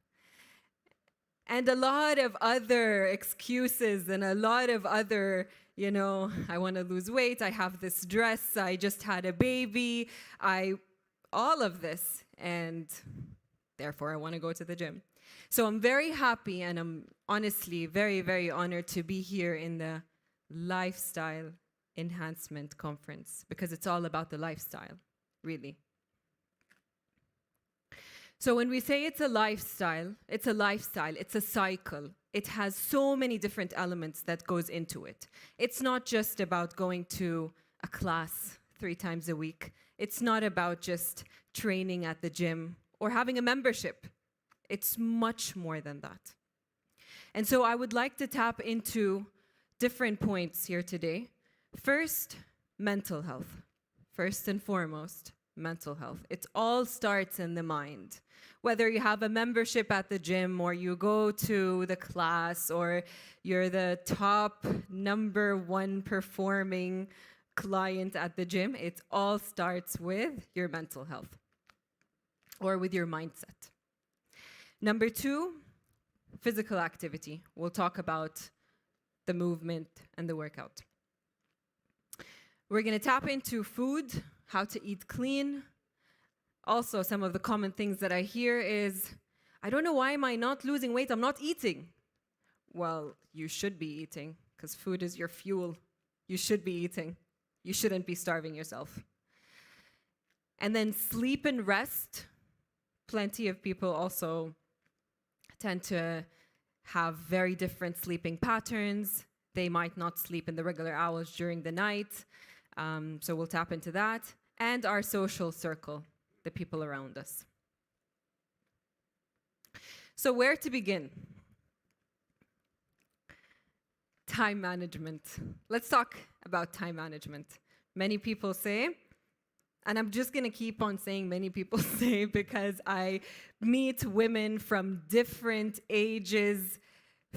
[SPEAKER 7] And a lot of other excuses and a lot of other, you know, I want to lose weight, I have this dress, I just had a baby, all of this, and therefore I want to go to the gym. So I'm very happy and I'm honestly very, very honored to be here in the Lifestyle Enhancement Conference, because it's all about the lifestyle, really. So when we say it's a lifestyle, it's a cycle. It has so many different elements that goes into it. It's not just about going to a class 3 times a week. It's not about just training at the gym or having a membership. It's much more than that. And so I would like to tap into different points here today. First, mental health. First and foremost, mental health. It all starts in the mind. Whether you have a membership at the gym or you go to the class or you're the top #1 performing client at the gym, it all starts with your mental health or with your mindset. Number 2, physical activity. We'll talk about the movement and the workout. We're going to tap into food, how to eat clean. Also, some of the common things that I hear is, I don't know why am I not losing weight, I'm not eating. Well, you should be eating, because food is your fuel. You should be eating. You shouldn't be starving yourself. And then sleep and rest. Plenty of people also tend to have very different sleeping patterns. They might not sleep in the regular hours during the night. So we'll tap into that. And our social circle, the people around us. So where to begin? Time management. Let's talk about time management. Many people say, and I'm just going to keep on saying many people say because I meet women from different ages,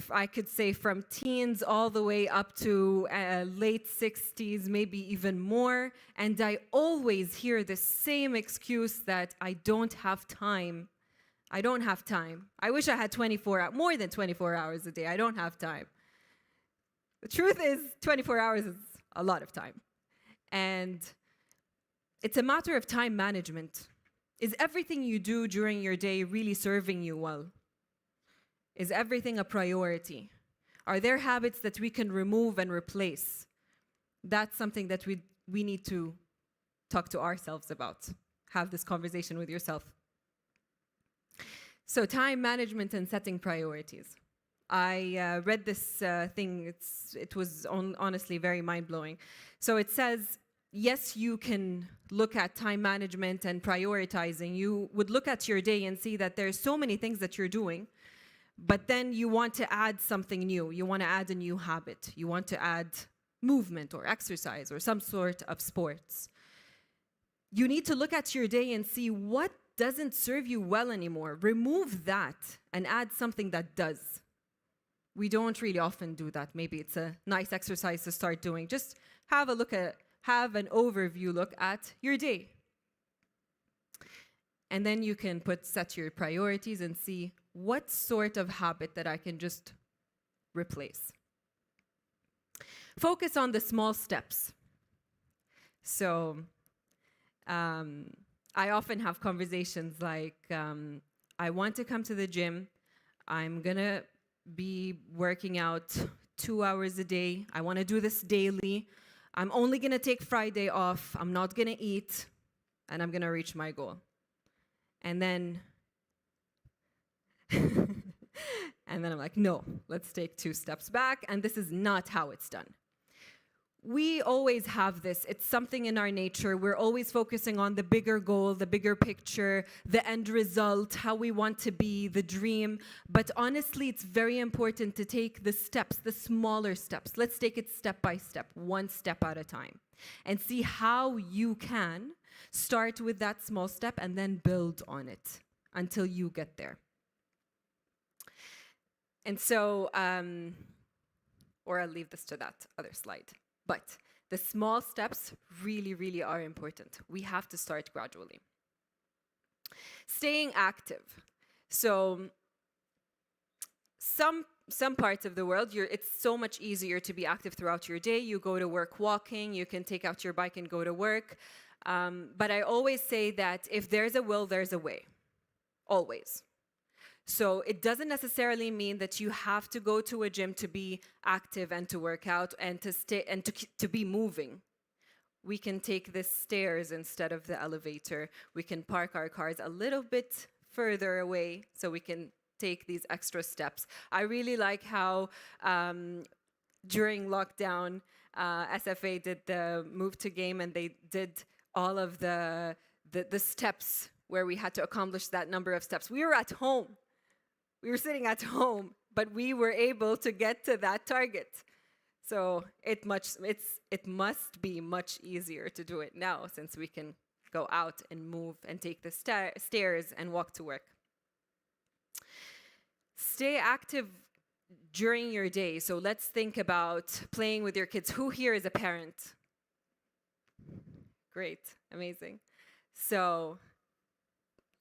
[SPEAKER 7] I could say from teens all the way up to late 60s, maybe even more. And I always hear the same excuse that I don't have time. I don't have time. I wish I had more than 24 hours a day. I don't have time. The truth is 24 hours is a lot of time. And it's a matter of time management. Is everything you do during your day really serving you well? Is everything a priority? Are there habits that we can remove and replace? That's something that we need to talk to ourselves about. Have this conversation with yourself. So time management and setting priorities. I read this thing. It was honestly very mind-blowing. So it says, yes, you can look at time management and prioritizing. You would look at your day and see that there's so many things that you're doing, but then you want to add something new. You want to add a new habit. You want to add movement or exercise or some sort of sports. You need to look at your day and see what doesn't serve you well anymore. Remove that and add something that does. We don't really often do that. Maybe it's a nice exercise to start doing. Just have an overview look at your day. And then you can set your priorities and see what sort of habit that I can just replace. Focus on the small steps. So I often have conversations like, I want to come to the gym. I'm going to be working out 2 hours a day. I want to do this daily. I'm only going to take Friday off. I'm not going to eat. And I'm going to reach my goal. And then I'm like, no, let's take 2 steps back. And this is not how it's done. We always have this. It's something in our nature. We're always focusing on the bigger goal, the bigger picture, the end result, how we want to be, the dream. But honestly, it's very important to take the steps, the smaller steps. Let's take it step by step, 1 step at a time, and see how you can start with that small step and then build on it until you get there. And so, or I'll leave this to that other slide. But the small steps really, really are important. We have to start gradually. Staying active. So some parts of the world, it's so much easier to be active throughout your day. You go to work walking, you can take out your bike and go to work. But I always say that if there's a will, there's a way. Always. So it doesn't necessarily mean that you have to go to a gym to be active and to work out and to stay and to be moving. We can take the stairs instead of the elevator. We can park our cars a little bit further away so we can take these extra steps. I really like how during lockdown, SFA did the move to game, and they did all of the steps where we had to accomplish that number of steps. We were at home. We were sitting at home, but we were able to get to that target. So it must be much easier to do it now, since we can go out and move and take the stairs and walk to work. Stay active during your day. So let's think about playing with your kids. Who here is a parent? Great, amazing. So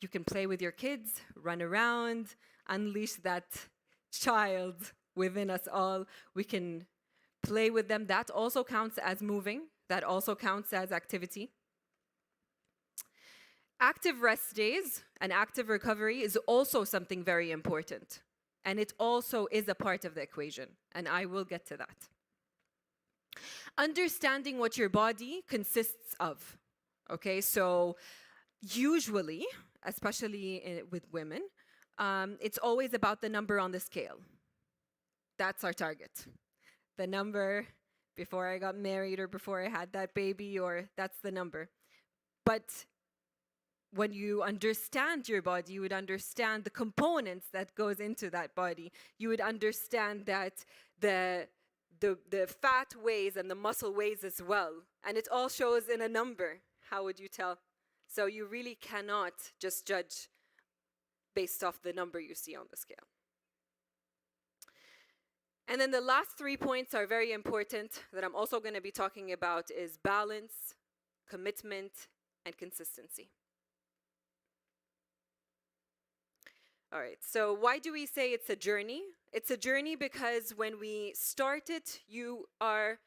[SPEAKER 7] you can play with your kids, run around, unleash that child within us all. We can play with them. That also counts as moving. That also counts as activity. Active rest days and active recovery is also something very important. And it also is a part of the equation. And I will get to that. Understanding what your body consists of. Okay, so usually, especially with women, it's always about the number on the scale. That's our target. The number before I got married or before I had that baby, or that's the number. But when you understand your body, you would understand the components that goes into that body. You would understand that the fat weighs and the muscle weighs as well. And it all shows in a number. How would you tell? So you really cannot just judge based off the number you see on the scale. And then the last 3 points are very important that I'm also going to be talking about is balance, commitment, and consistency. All right, so why do we say it's a journey? It's a journey because when we start it, you are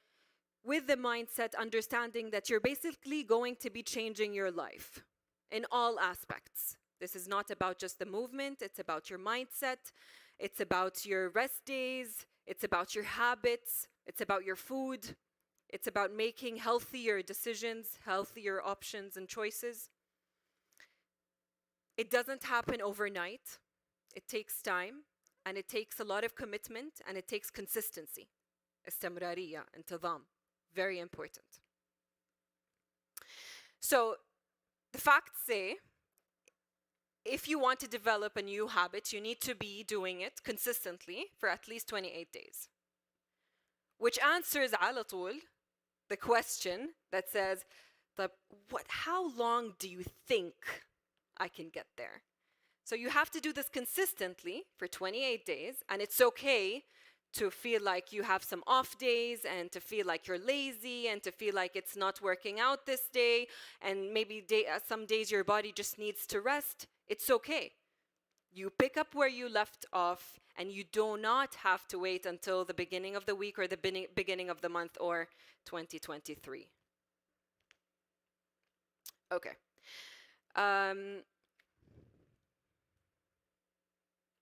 [SPEAKER 7] with the mindset understanding that you're basically going to be changing your life in all aspects. This is not about just the movement, it's about your mindset, it's about your rest days, it's about your habits, it's about your food, it's about making healthier decisions, healthier options and choices. It doesn't happen overnight. It takes time, and it takes a lot of commitment, and it takes consistency. استمرارية, انتظام. Very important. So the facts say, if you want to develop a new habit, you need to be doing it consistently for at least 28 days. Which answers على طول the question that says, how long do you think I can get there? So you have to do this consistently for 28 days, and it's okay to feel like you have some off days and to feel like you're lazy and to feel like it's not working out this day, and maybe some days your body just needs to rest. It's okay. You pick up where you left off, and you do not have to wait until the beginning of the week or the beginning of the month or 2023. Okay.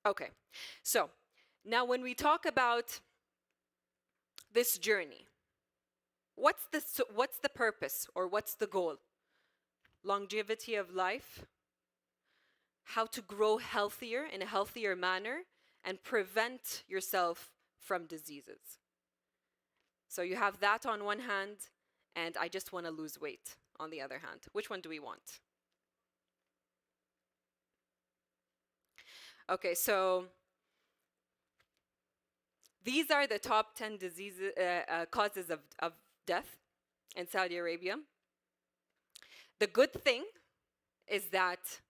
[SPEAKER 7] Okay, so now when we talk about this journey, what's the purpose or what's the goal? Longevity of life, how to grow healthier in a healthier manner and prevent yourself from diseases. So you have that on one hand, and I just want to lose weight on the other hand. Which one do we want? Okay, so these are the top 10 diseases, causes of death in Saudi Arabia. The good thing is that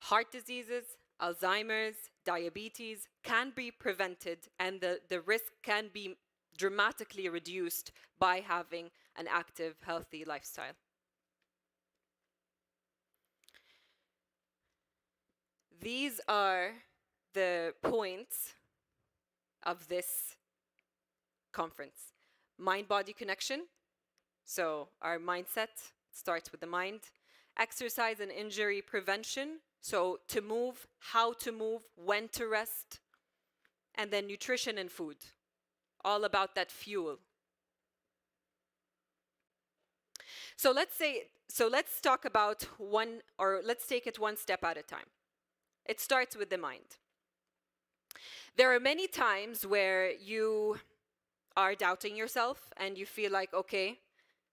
[SPEAKER 7] heart diseases, Alzheimer's, diabetes can be prevented, and the risk can be dramatically reduced by having an active, healthy lifestyle. These are the points of this conference. Mind-body connection. So our mindset starts with the mind. Exercise and injury prevention. So to move, how to move, when to rest, and then nutrition and food. All about that fuel. So let's talk about let's take it one step at a time. It starts with the mind. There are many times where you are doubting yourself and you feel like, okay,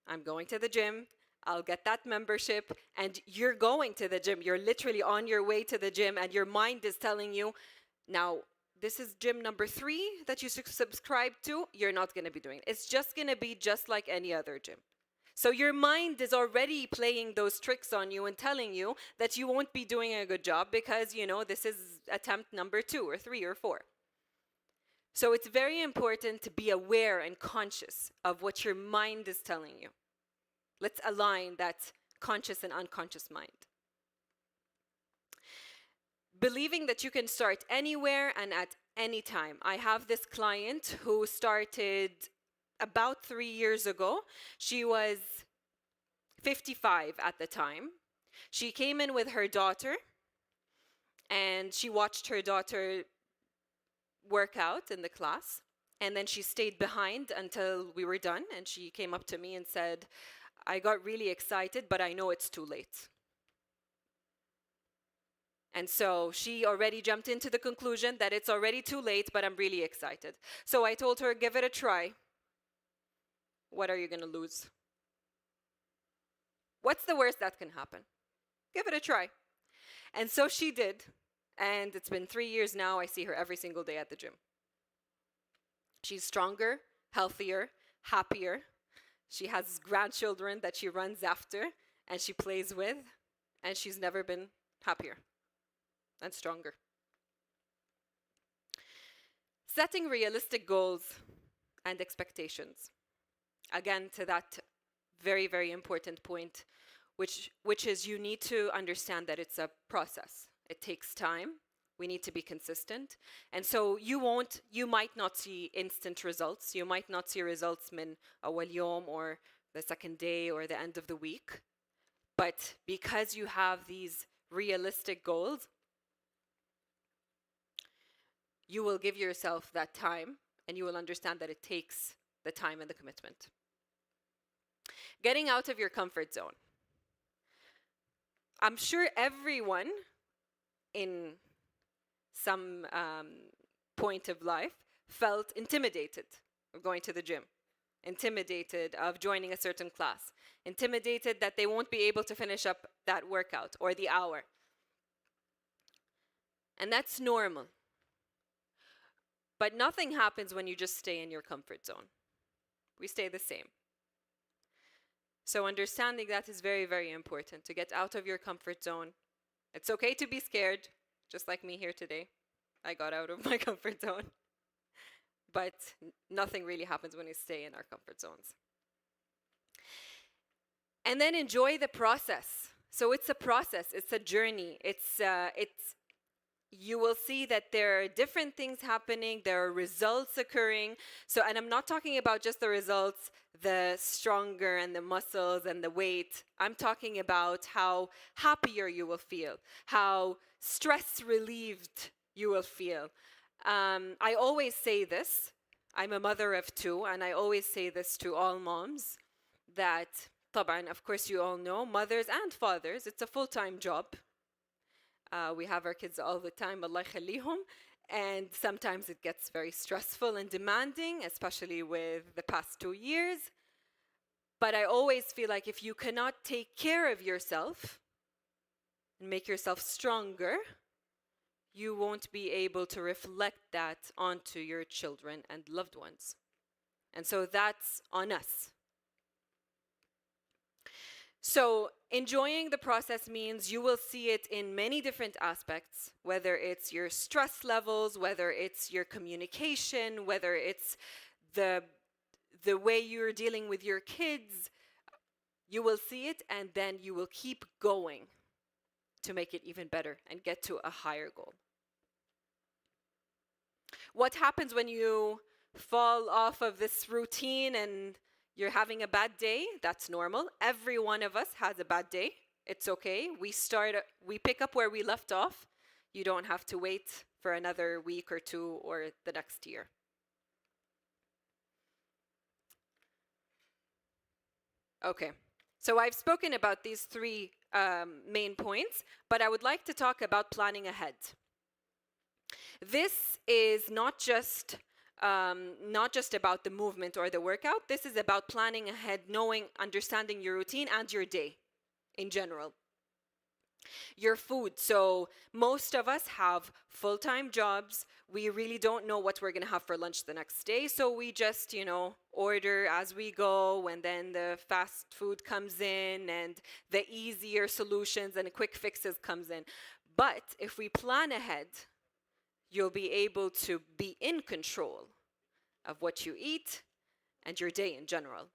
[SPEAKER 7] I'm going to the gym, I'll get that membership, and you're going to the gym. You're literally on your way to the gym, and your mind is telling you, now, this is gym number 3 that you subscribe to, you're not going to be doing it. It's just going to be just like any other gym. So your mind is already playing those tricks on you and telling you that you won't be doing a good job because, you know, this is attempt number 2 or 3 or 4. So it's very important to be aware and conscious of what your mind is telling you. Let's align that conscious and unconscious mind. Believing that you can start anywhere and at any time. I have this client who started about 3 years ago. She was 55 at the time. She came in with her daughter, and she watched her daughter work out in the class. And then she stayed behind until we were done. And she came up to me and said, I got really excited, but I know it's too late. And so she already jumped into the conclusion that it's already too late, but I'm really excited. So I told her, give it a try. What are you going to lose? What's the worst that can happen? Give it a try. And so she did. And it's been 3 years now. I see her every single day at the gym. She's stronger, healthier, happier. She has grandchildren that she runs after and she plays with. And she's never been happier and stronger. Setting realistic goals and expectations. Again, to that very, very important point, which is you need to understand that it's a process. It takes time. We need to be consistent. And so you might not see instant results. You might not see results min awal yom or the second day or the end of the week. But because you have these realistic goals, you will give yourself that time and you will understand that it takes the time and the commitment. Getting out of your comfort zone. I'm sure everyone in some point of life felt intimidated of going to the gym, intimidated of joining a certain class, intimidated that they won't be able to finish up that workout or the hour. And that's normal. But nothing happens when you just stay in your comfort zone. We stay the same. So understanding that is very, very important, to get out of your comfort zone. It's okay to be scared, just like me here today. I got out of my comfort zone. But nothing really happens when we stay in our comfort zones. And then enjoy the process. So it's a process, it's a journey. You will see that there are different things happening, there are results occurring. So, and I'm not talking about just the results, the stronger and the muscles and the weight. I'm talking about how happier you will feel, how stress relieved you will feel. I always say this. I'm a mother of 2, and I always say this to all moms, that, طبعاً, of course you all know, mothers and fathers, it's a full-time job. We have our kids all the time, Allah يخليهم, and sometimes it gets very stressful and demanding, especially with the past 2 years. But I always feel like if you cannot take care of yourself and make yourself stronger, you won't be able to reflect that onto your children and loved ones. And so that's on us. So enjoying the process means you will see it in many different aspects, whether it's your stress levels, whether it's your communication, whether it's the way you're dealing with your kids. You will see it, and then you will keep going to make it even better and get to a higher goal. What happens when you fall off of this routine and you're having a bad day? That's normal. Every one of us has a bad day. It's okay. We pick up where we left off. You don't have to wait for another week or two or the next year. Okay, so I've spoken about these three main points, but I would like to talk about planning ahead. This is not just about the movement or the workout. This is about planning ahead, understanding your routine and your day in general. Your food. So most of us have full-time jobs. We really don't know what we're going to have for lunch the next day. So we just, order as we go, and then the fast food comes in and the easier solutions and quick fixes comes in. But if we plan ahead, you'll be able to be in control of what you eat and your day in general.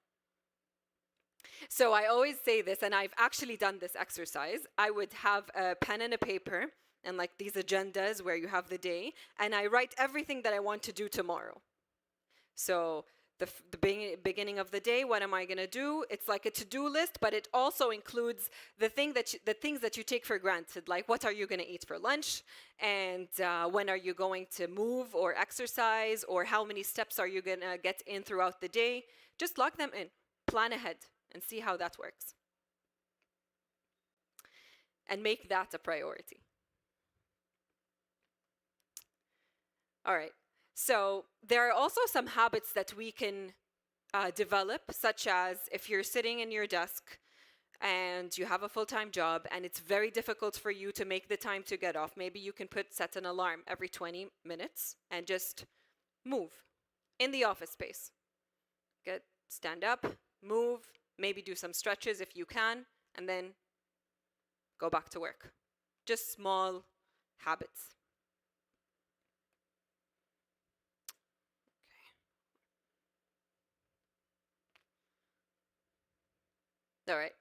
[SPEAKER 7] So I always say this, and I've actually done this exercise. I would have a pen and a paper and like these agendas where you have the day, and I write everything that I want to do tomorrow. So the beginning of the day, what am I going to do? It's like a to-do list, but it also includes the things that you take for granted, like what are you going to eat for lunch, and when are you going to move or exercise, or how many steps are you going to get in throughout the day. Just log them in, plan ahead, and see how that works. And make that a priority. All right. So there are also some habits that we can develop, such as if you're sitting in your desk and you have a full-time job and it's very difficult for you to make the time to get off, maybe you can set an alarm every 20 minutes and just move in the office space. Stand up, move, maybe do some stretches if you can, and then go back to work. Just small habits. All right.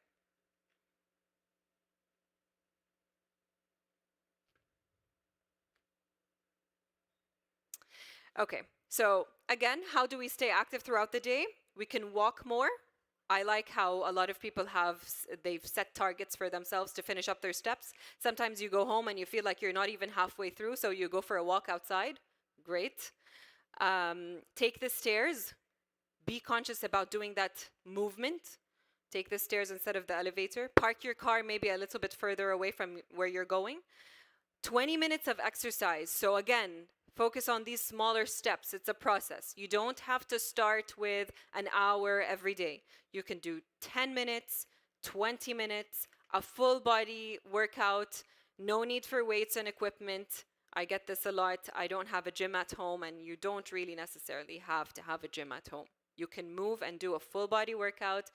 [SPEAKER 7] Okay, so again, how do we stay active throughout the day? We can walk more. I like how a lot of people they've set targets for themselves to finish up their steps. Sometimes you go home and you feel like you're not even halfway through, so you go for a walk outside. Great. Take the stairs. Be conscious about doing that movement. Take the stairs instead of the elevator. Park your car maybe a little bit further away from where you're going. 20 minutes of exercise. So again, focus on these smaller steps. It's a process. You don't have to start with an hour every day. You can do 10 minutes, 20 minutes, a full body workout, no need for weights and equipment. I get this a lot. I don't have a gym at home, and you don't really necessarily have to have a gym at home. You can move and do a full body workout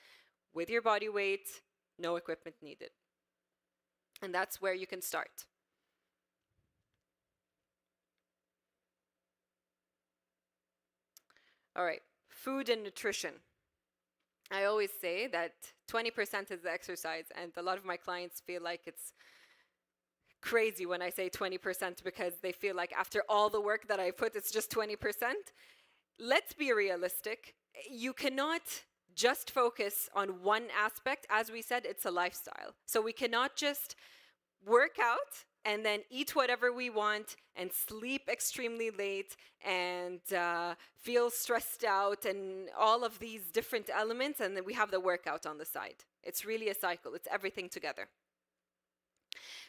[SPEAKER 7] with your body weight, no equipment needed. And that's where you can start. All right, food and nutrition. I always say that 20% is the exercise, and a lot of my clients feel like it's crazy when I say 20% because they feel like after all the work that I put, it's just 20%. Let's be realistic. You cannot just focus on one aspect. As we said, it's a lifestyle. So we cannot just work out and then eat whatever we want and sleep extremely late and feel stressed out and all of these different elements, and then we have the workout on the side. It's really a cycle. It's everything together.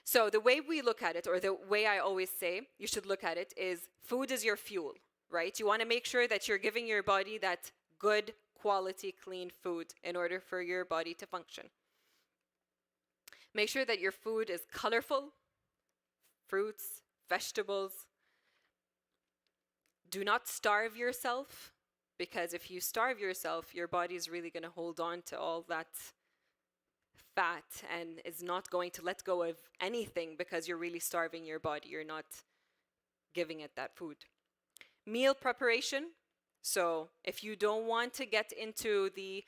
[SPEAKER 7] So the way we look at it, or the way I always say you should look at it, is food is your fuel, right? You want to make sure that you're giving your body that good quality, clean food in order for your body to function. Make sure that your food is colorful, fruits, vegetables. Do not starve yourself, because if you starve yourself, your body is really going to hold on to all that fat and is not going to let go of anything because you're really starving your body. You're not giving it that food. Meal preparation. So if you don't want to get into the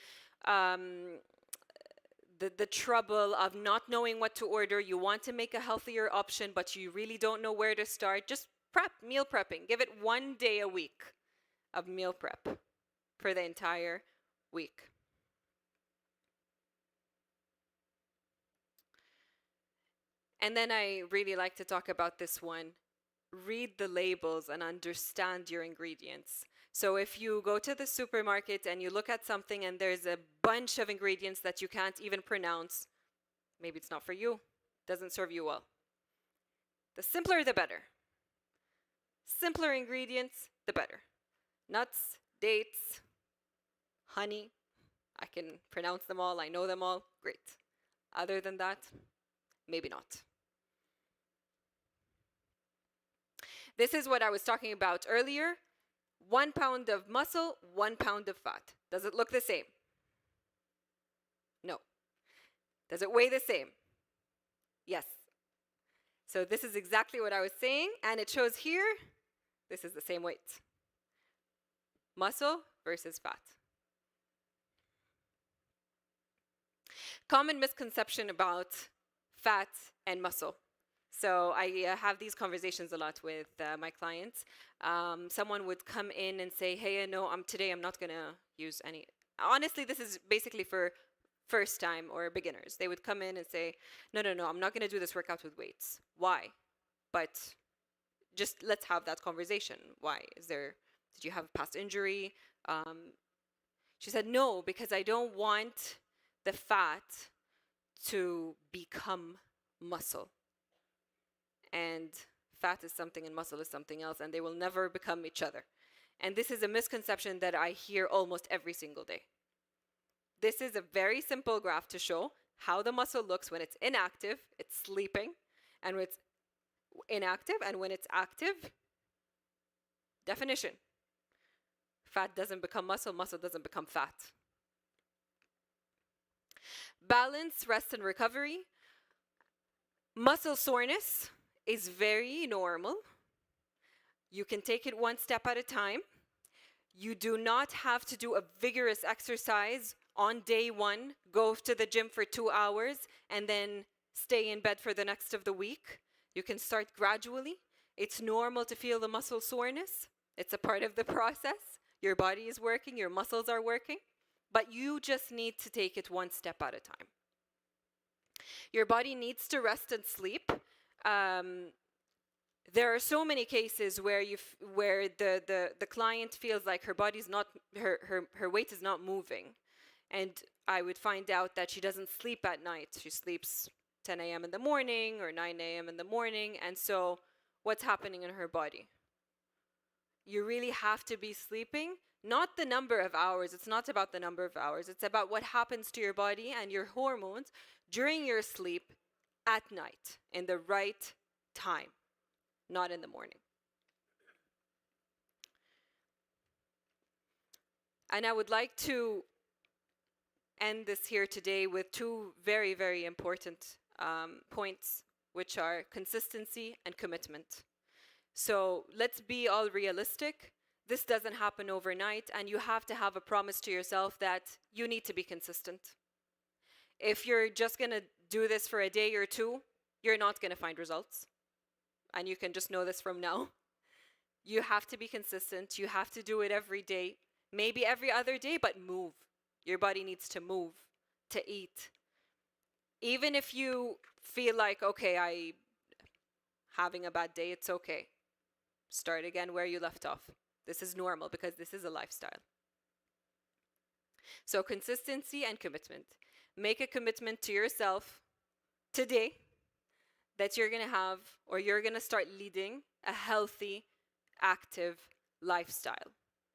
[SPEAKER 7] trouble of not knowing what to order, you want to make a healthier option, but you really don't know where to start, just prep, meal prepping. Give it 1 day a week of meal prep for the entire week. And then I really like to talk about this one. Read the labels and understand your ingredients. So if you go to the supermarket and you look at something and there's a bunch of ingredients that you can't even pronounce, maybe it's not for you, doesn't serve you well. The simpler, the better. Simpler ingredients, the better. Nuts, dates, honey, I can pronounce them all, I know them all, great. Other than that, maybe not. This is what I was talking about earlier. 1 pound of muscle, 1 pound of fat. Does it look the same? No. Does it weigh the same? Yes. So this is exactly what I was saying, and it shows here, this is the same weight. Muscle versus fat. Common misconception about fat and muscle. So I have these conversations a lot with my clients. Someone would come in and say, hey, no, today I'm not going to use any. Honestly, this is basically for first time or beginners. They would come in and say, no, I'm not going to do this workout with weights. Why? But just let's have that conversation. Why? Did you have a past injury? She said, no, because I don't want the fat to become muscle. And fat is something and muscle is something else, and they will never become each other. And this is a misconception that I hear almost every single day. This is a very simple graph to show how the muscle looks when it's inactive, it's sleeping, and when it's inactive, and when it's active. Definition. Fat doesn't become muscle, muscle doesn't become fat. Balance, rest, and recovery. Muscle soreness is very normal. You can take it one step at a time. You do not have to do a vigorous exercise on day one, go to the gym for 2 hours, and then stay in bed for the next of the week. You can start gradually. It's normal to feel the muscle soreness. It's a part of the process. Your body is working, your muscles are working, but you just need to take it one step at a time. Your body needs to rest and sleep. There are so many cases where the client feels like her body's not, her weight is not moving. And I would find out that she doesn't sleep at night. She sleeps 10 a.m. in the morning or 9 a.m. in the morning. And so what's happening in her body? You really have to be sleeping, not the number of hours. It's not about the number of hours. It's about what happens to your body and your hormones during your sleep at night in the right time, not in the morning. And I would like to end this here today with 2 very, very important points, which are consistency and commitment. So let's be all realistic. This doesn't happen overnight, and you have to have a promise to yourself that you need to be consistent. If you're just going to do this for a day or 2, you're not going to find results. And you can just know this from now. You have to be consistent. You have to do it every day, maybe every other day, but move. Your body needs to move, to eat. Even if you feel like, okay, I'm having a bad day, it's okay. Start again where you left off. This is normal because this is a lifestyle. So consistency and commitment. Make a commitment to yourself today that you're going to have, or you're going to start leading a healthy, active lifestyle.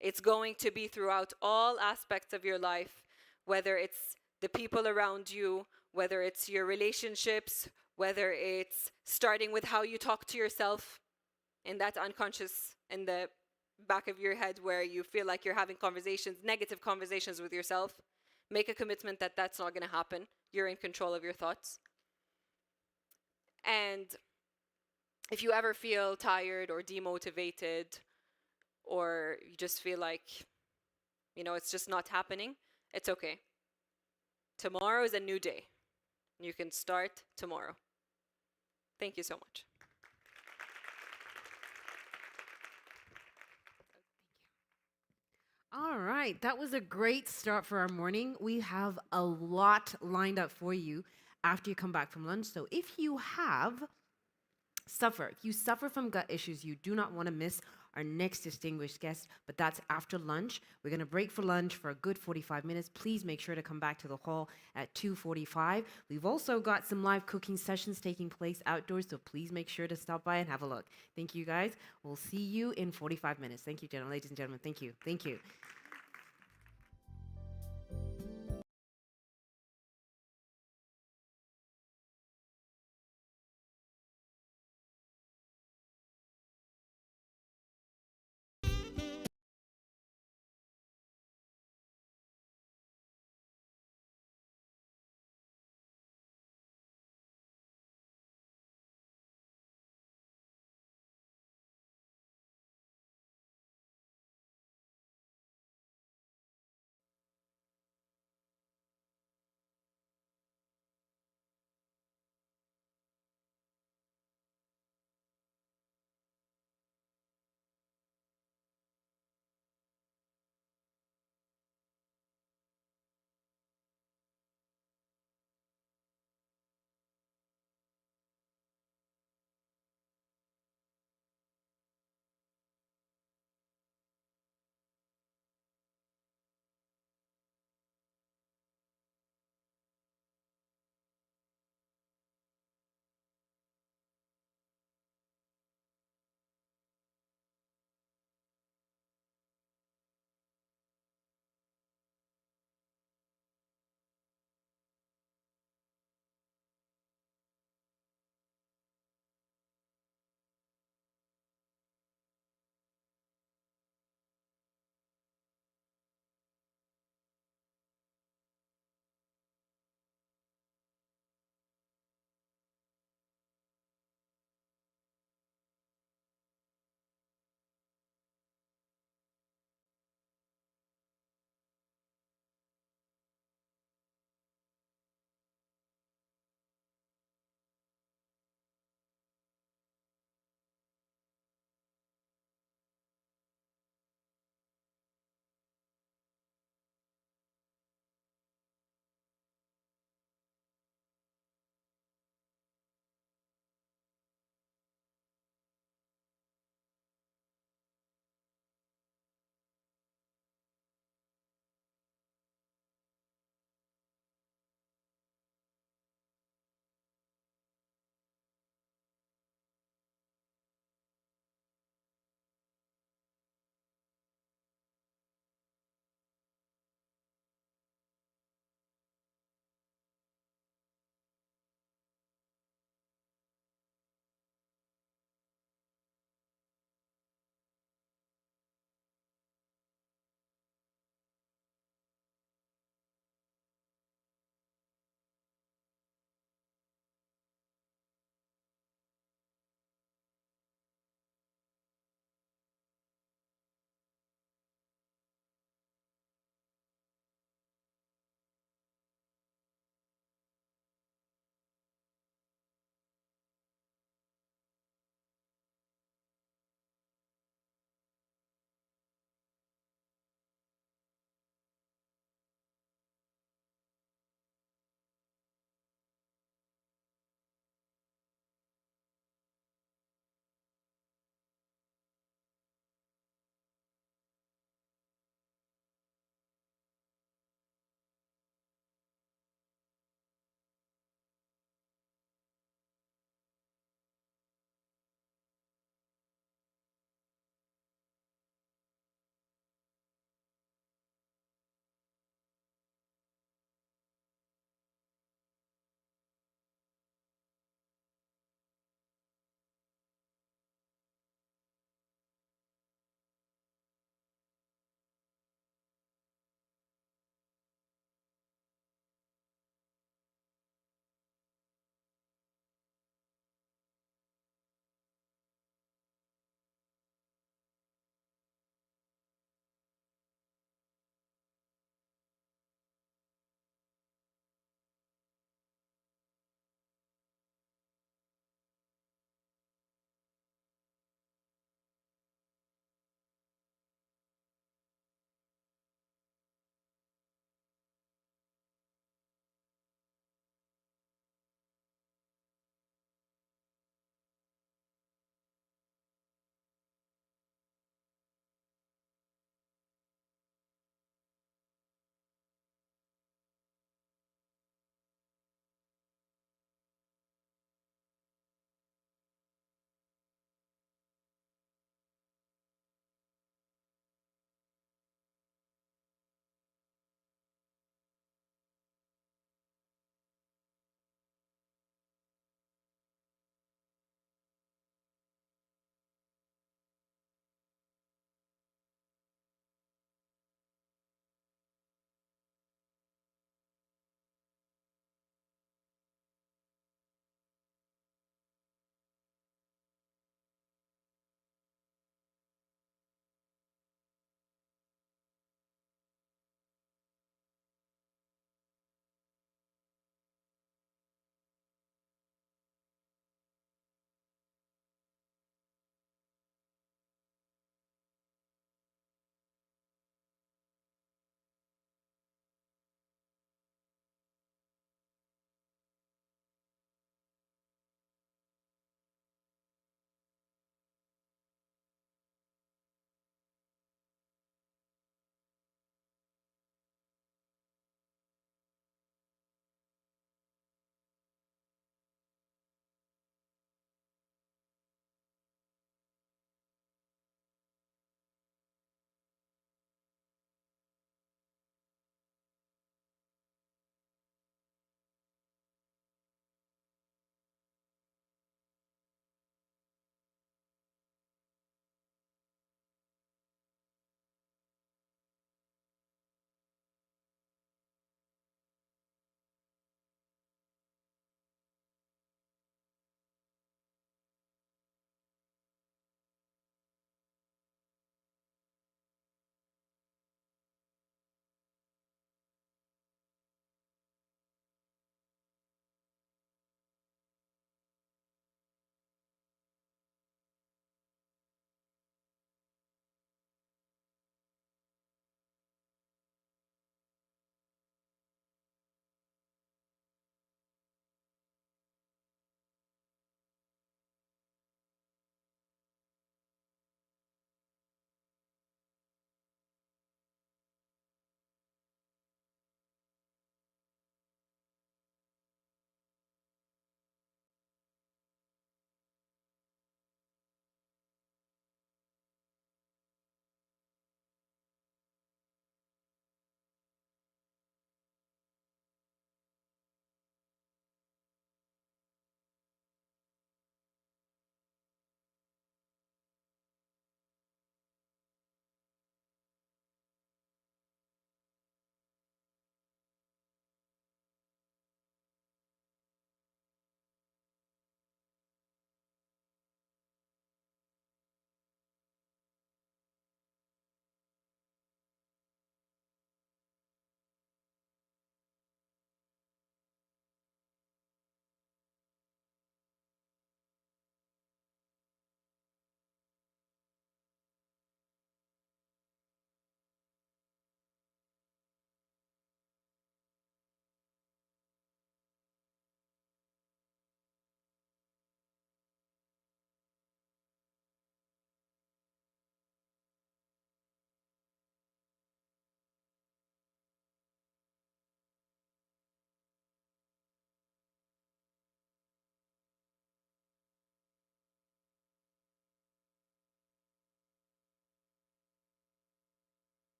[SPEAKER 7] It's going to be throughout all aspects of your life, whether it's the people around you, whether it's your relationships, whether it's starting with how you talk to yourself in that unconscious, in the back of your head where you feel like you're having conversations, negative conversations with yourself. Make a commitment that that's not going to happen. You're in control of your thoughts. And if you ever feel tired or demotivated, or you just feel like, it's just not happening, it's okay. Tomorrow is a new day. You can start tomorrow. Thank you so much.
[SPEAKER 1] All right, that was a great start for our morning. We have a lot lined up for you. after you come back from lunch. So if you suffer from gut issues, you do not want to miss our next distinguished guest, but that's after lunch. We're going to break for lunch for a good 45 minutes. Please make sure to come back to the hall at 2:45. We've also got some live cooking sessions taking place outdoors, so please make sure to stop by and have a look. Thank you, guys. We'll see you in 45 minutes. Thank you, ladies and gentlemen. Thank you. Thank you.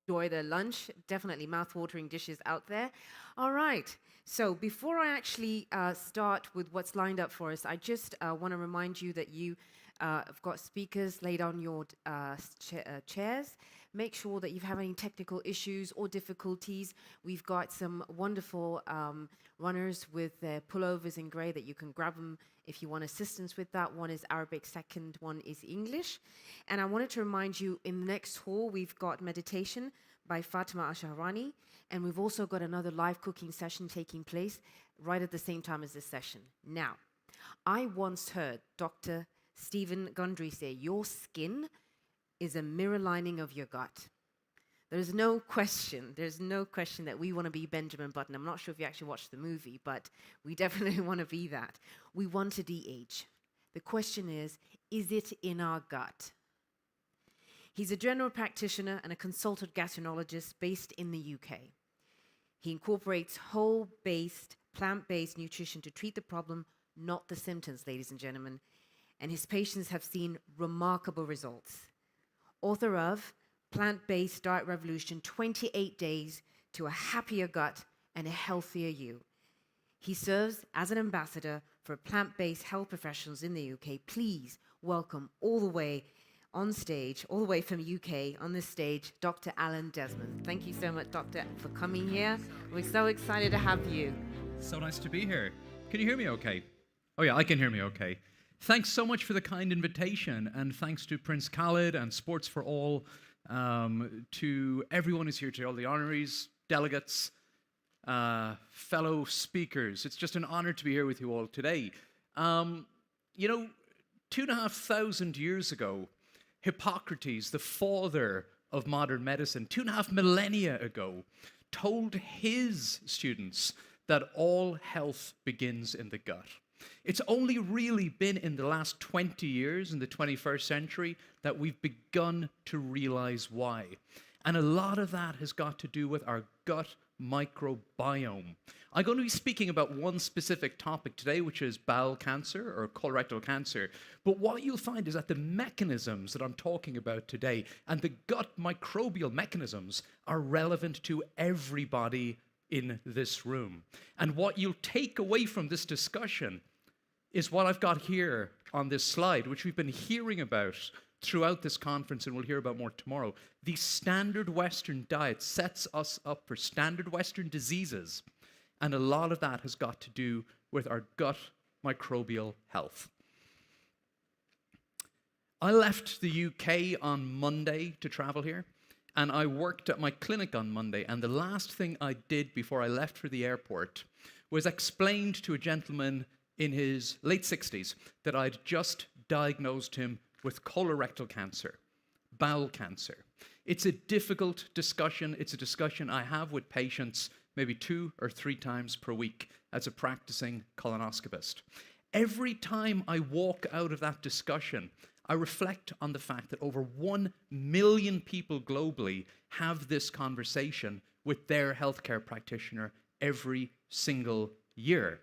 [SPEAKER 1] enjoy their lunch. Definitely mouth-watering dishes out there. All right. So before I actually start with what's lined up for us, I just want to remind you that you have got speakers laid on your chairs. Make sure that if you have any technical issues or difficulties, we've got some wonderful runners with their pullovers in grey that you can grab them if you want assistance with that. One is Arabic, second one is English. And I wanted to remind you, in the next hall, we've got meditation by Fatima Al-Shahrani, and we've also got another live cooking session taking place right at the same time as this session. Now, I once heard Dr. Stephen Gundry say, your skin is a mirror lining of your gut. There's no question that we want to be Benjamin Button. I'm not sure if you actually watched the movie, but we definitely want to be that. We want to de-age. The question is it in our gut? He's a general practitioner and a consultant gastroenterologist based in the UK. He incorporates whole-based, plant-based nutrition to treat the problem, not the symptoms, ladies and gentlemen. And his patients have seen remarkable results. Author of Plant-Based Diet Revolution, 28 Days to a Happier Gut and a Healthier You. He serves as an ambassador for plant-based health professionals in the UK. Please welcome all the way on stage, all the way from UK on this stage, Dr. Alan Desmond. Thank you so much, Doctor, for coming here. We're so excited to have you.
[SPEAKER 8] So nice to be here. Can you hear me okay? Oh yeah, I can hear me okay. Thanks so much for the kind invitation, and thanks to Prince Khalid and Sports for All, to everyone who's here today, all the honorees, delegates, fellow speakers. It's just an honor to be here with you all today. 2,500 years ago, Hippocrates, the father of modern medicine, 2.5 millennia ago, told his students that all health begins in the gut. It's only really been in the last 20 years, in the 21st century, that we've begun to realize why. And a lot of that has got to do with our gut microbiome. I'm going to be speaking about one specific topic today, which is bowel cancer or colorectal cancer. But what you'll find is that the mechanisms that I'm talking about today and the gut microbial mechanisms are relevant to everybody in this room. And what you'll take away from this discussion is what I've got here on this slide, which we've been hearing about throughout this conference, and we'll hear about more tomorrow. The standard Western diet sets us up for standard Western diseases, and a lot of that has got to do with our gut microbial health. I left the UK on Monday to travel here, and I worked at my clinic on Monday, and the last thing I did before I left for the airport was explained to a gentleman in his late 60s that I'd just diagnosed him with colorectal cancer, bowel cancer. It's a difficult discussion. It's a discussion I have with patients maybe 2 or 3 times per week as a practicing colonoscopist. Every time I walk out of that discussion, I reflect on the fact that over 1 million people globally have this conversation with their healthcare practitioner every single year.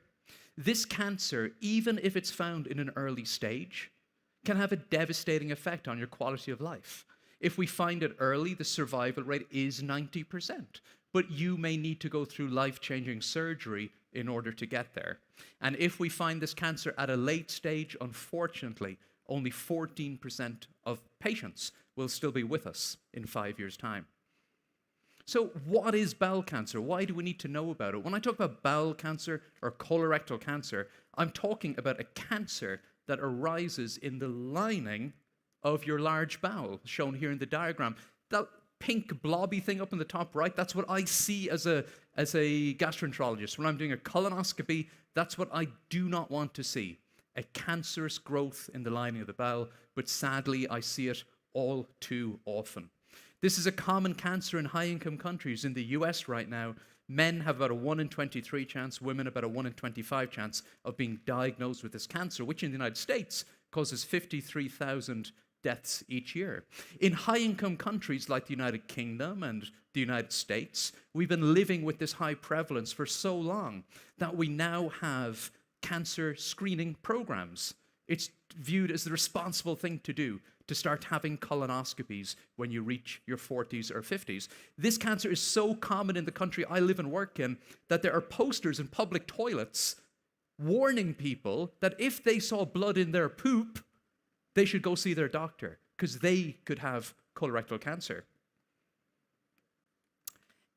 [SPEAKER 8] This cancer, even if it's found in an early stage, can have a devastating effect on your quality of life. If we find it early, the survival rate is 90%, but you may need to go through life-changing surgery in order to get there. And if we find this cancer at a late stage, unfortunately, only 14% of patients will still be with us in 5 years' time. So what is bowel cancer? Why do we need to know about it? When I talk about bowel cancer or colorectal cancer, I'm talking about a cancer that arises in the lining of your large bowel, shown here in the diagram. That pink blobby thing up in the top right, that's what I see as a gastroenterologist. When I'm doing a colonoscopy, that's what I do not want to see. A cancerous growth in the lining of the bowel, but sadly I see it all too often. This is a common cancer in high-income countries. In the US right now, men have about a 1 in 23 chance, women about a 1 in 25 chance of being diagnosed with this cancer, which in the United States causes 53,000 deaths each year. In high-income countries like the United Kingdom and the United States, we've been living with this high prevalence for so long that we now have cancer screening programs. It's viewed as the responsible thing to do to start having colonoscopies when you reach your 40s or 50s. This cancer is so common in the country I live and work in that there are posters in public toilets warning people that if they saw blood in their poop, they should go see their doctor because they could have colorectal cancer.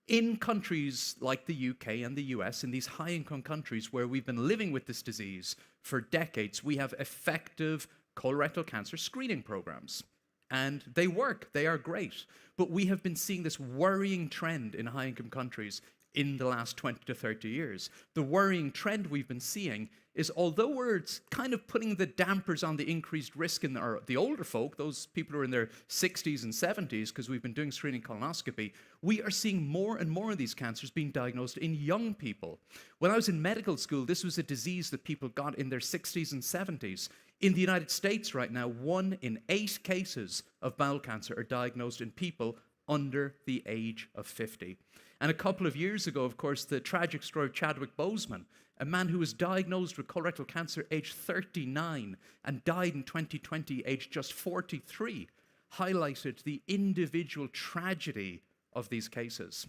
[SPEAKER 8] In countries like the UK and the US, in these high-income countries where we've been living with this disease for decades, we have effective colorectal cancer screening programs. And they work, they are great. But we have been seeing this worrying trend in high-income countries in the last 20 to 30 years. The worrying trend we've been seeing is, although we're kind of putting the dampers on the increased risk in the older folk, those people who are in their 60s and 70s, because we've been doing screening colonoscopy, we are seeing more and more of these cancers being diagnosed in young people. When I was in medical school, this was a disease that people got in their 60s and 70s. In the United States right now, 1 in 8 cases of bowel cancer are diagnosed in people under the age of 50. And a couple of years ago, of course, the tragic story of Chadwick Boseman, a man who was diagnosed with colorectal cancer aged 39 and died in 2020 aged just 43, highlighted the individual tragedy of these cases.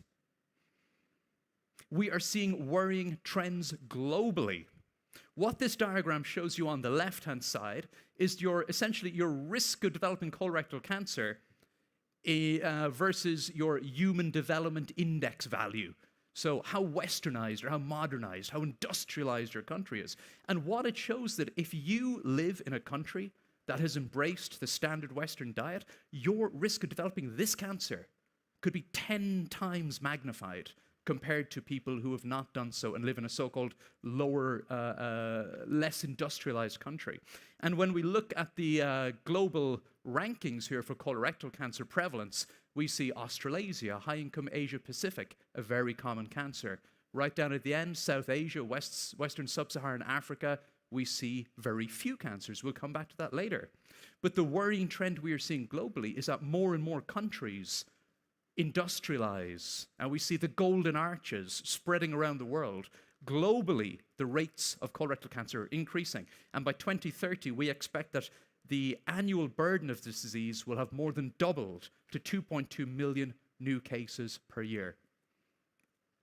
[SPEAKER 8] We are seeing worrying trends globally. What this diagram shows you on the left-hand side is essentially your risk of developing colorectal cancer versus your human development index value. So how westernized or how modernized, how industrialized your country is. And what it shows that if you live in a country that has embraced the standard Western diet, your risk of developing this cancer could be 10 times magnified compared to people who have not done so and live in a so-called lower, less industrialized country. And when we look at the global rankings here for colorectal cancer prevalence, we see Australasia, high-income Asia-Pacific, a very common cancer. Right down at the end, South Asia, Western Sub-Saharan Africa, we see very few cancers. We'll come back to that later. But the worrying trend we are seeing globally is that more and more countries industrialize, and we see the golden arches spreading around the world. Globally, the rates of colorectal cancer are increasing, and by 2030, we expect that the annual burden of this disease will have more than doubled to 2.2 million new cases per year.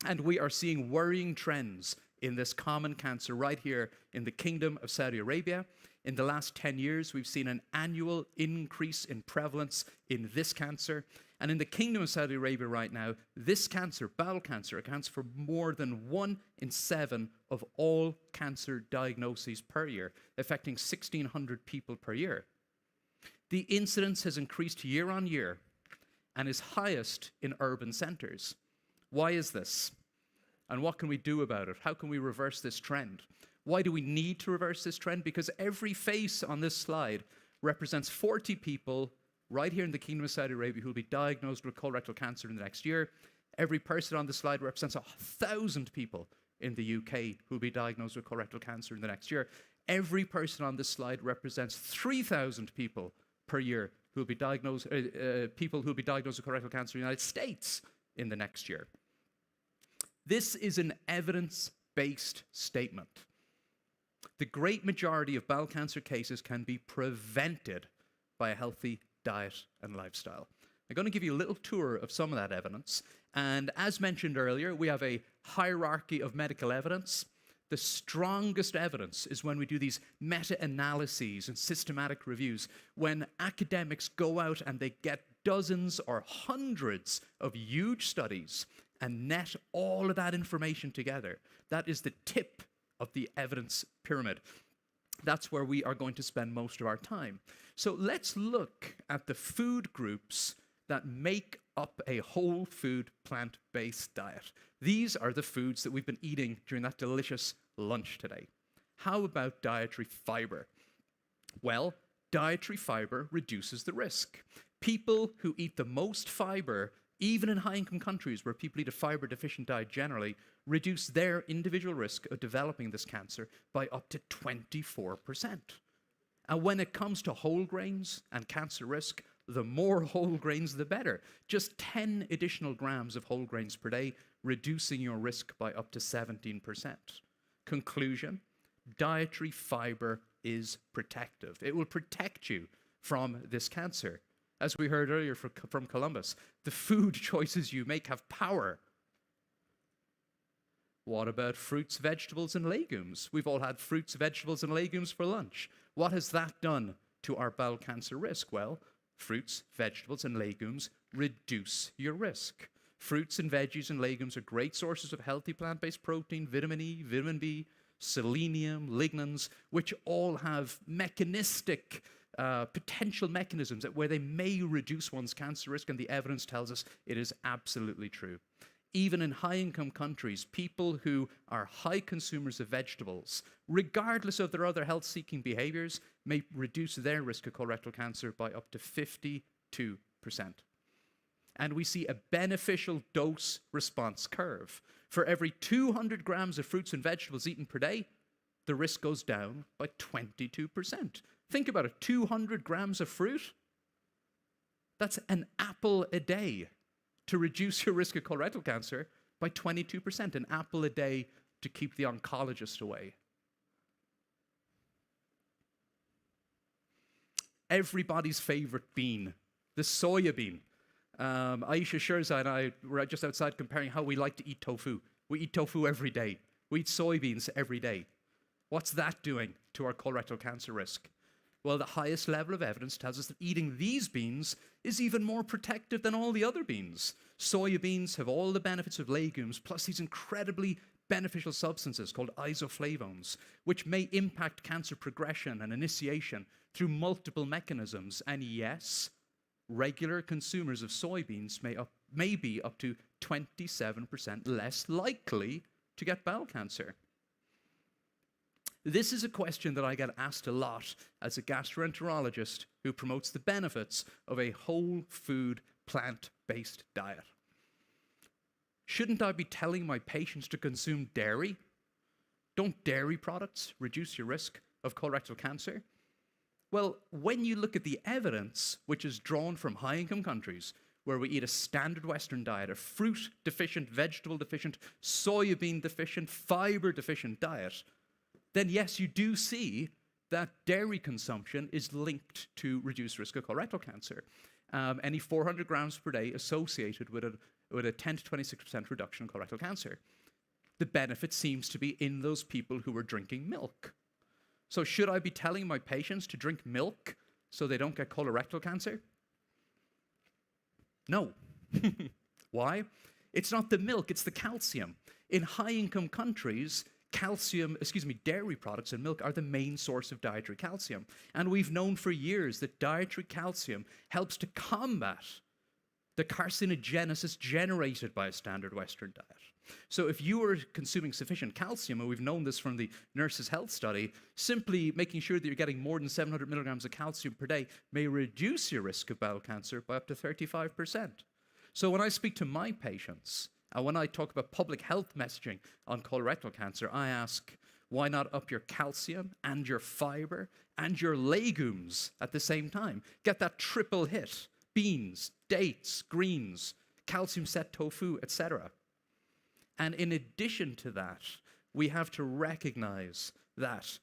[SPEAKER 8] And we are seeing worrying trends in this common cancer right here in the Kingdom of Saudi Arabia. In the last 10 years, we've seen an annual increase in prevalence in this cancer. And in the Kingdom of Saudi Arabia right now, this cancer, bowel cancer, accounts for more than 1 in 7 of all cancer diagnoses per year, affecting 1,600 people per year. The incidence has increased year on year and is highest in urban centers. Why is this? And what can we do about it? How can we reverse this trend? Why do we need to reverse this trend? Because every face on this slide represents 40 people right here in the Kingdom of Saudi Arabia who will be diagnosed with colorectal cancer in the next year. Every person on the slide represents 1,000 people in the UK who will be diagnosed with colorectal cancer in the next year. Every person on this slide represents 3,000 people per year who will be diagnosed, people who will be diagnosed with colorectal cancer in the United States in the next year. This is an evidence-based statement. The great majority of bowel cancer cases can be prevented by a healthy diet and lifestyle. I'm going to give you a little tour of some of that evidence. And as mentioned earlier, we have a hierarchy of medical evidence. The strongest evidence is when we do these meta-analyses and systematic reviews, when academics go out and they get dozens or hundreds of huge studies and net all of that information together. That is the tip of the evidence pyramid. That's where we are going to spend most of our time. So let's look at the food groups that make up a whole food plant-based diet. These are the foods that we've been eating during that delicious lunch today. How about dietary fiber? Well, dietary fiber reduces the risk. People who eat the most fiber, even in high-income countries where people eat a fiber-deficient diet generally, reduce their individual risk of developing this cancer by up to 24%. And when it comes to whole grains and cancer risk, the more whole grains, the better. Just 10 additional grams of whole grains per day, reducing your risk by up to 17%. Conclusion, dietary fiber is protective. It will protect you from this cancer. As we heard earlier from Columbus, the food choices you make have power. What about fruits, vegetables, and legumes? We've all had fruits, vegetables, and legumes for lunch. What has that done to our bowel cancer risk? Well, fruits, vegetables, and legumes reduce your risk. Fruits and veggies and legumes are great sources of healthy plant-based protein, vitamin E, vitamin B, selenium, lignans, which all have mechanistic potential mechanisms where they may reduce one's cancer risk, and the evidence tells us it is absolutely true. Even in high-income countries, people who are high consumers of vegetables, regardless of their other health-seeking behaviors, may reduce their risk of colorectal cancer by up to 52%. And we see a beneficial dose-response curve. For every 200 grams of fruits and vegetables eaten per day, the risk goes down by 22%. Think about it, 200 grams of fruit, that's an apple a day to reduce your risk of colorectal cancer by 22%, an apple a day to keep the oncologist away. Everybody's favorite bean, the soya bean. Aisha Sherza and I were just outside comparing how we like to eat tofu. We eat tofu every day. We eat soybeans every day. What's that doing to our colorectal cancer risk? Well, the highest level of evidence tells us that eating these beans is even more protective than all the other beans. Soya beans have all the benefits of legumes, plus these incredibly beneficial substances called isoflavones, which may impact cancer progression and initiation through multiple mechanisms. And yes, regular consumers of soybeans may be up to 27% less likely to get bowel cancer. This is a question that I get asked a lot as a gastroenterologist who promotes the benefits of a whole food, plant-based diet. Shouldn't I be telling my patients to consume dairy? Don't dairy products reduce your risk of colorectal cancer? Well, when you look at the evidence, which is drawn from high-income countries, where we eat a standard Western diet, a fruit-deficient, vegetable-deficient, soybean-deficient, fiber-deficient diet, then yes, you do see that dairy consumption is linked to reduced risk of colorectal cancer. Any 400 grams per day associated with a 10 to 26% reduction in colorectal cancer. The benefit seems to be in those people who are drinking milk. So should I be telling my patients to drink milk so they don't get colorectal cancer? No. Why? It's not the milk, it's the calcium. In high-income countries, dairy products and milk are the main source of dietary calcium. And we've known for years that dietary calcium helps to combat the carcinogenesis generated by a standard Western diet. So if you are consuming sufficient calcium, and we've known this from the Nurses' Health Study, simply making sure that you're getting more than 700 milligrams of calcium per day may reduce your risk of bowel cancer by up to 35%. So when I speak to my patients, and when I talk about public health messaging on colorectal cancer, I ask, why not up your calcium and your fiber and your legumes at the same time? Get that triple hit: beans, dates, greens, calcium-set tofu, etc. And in addition to that, we have to recognize that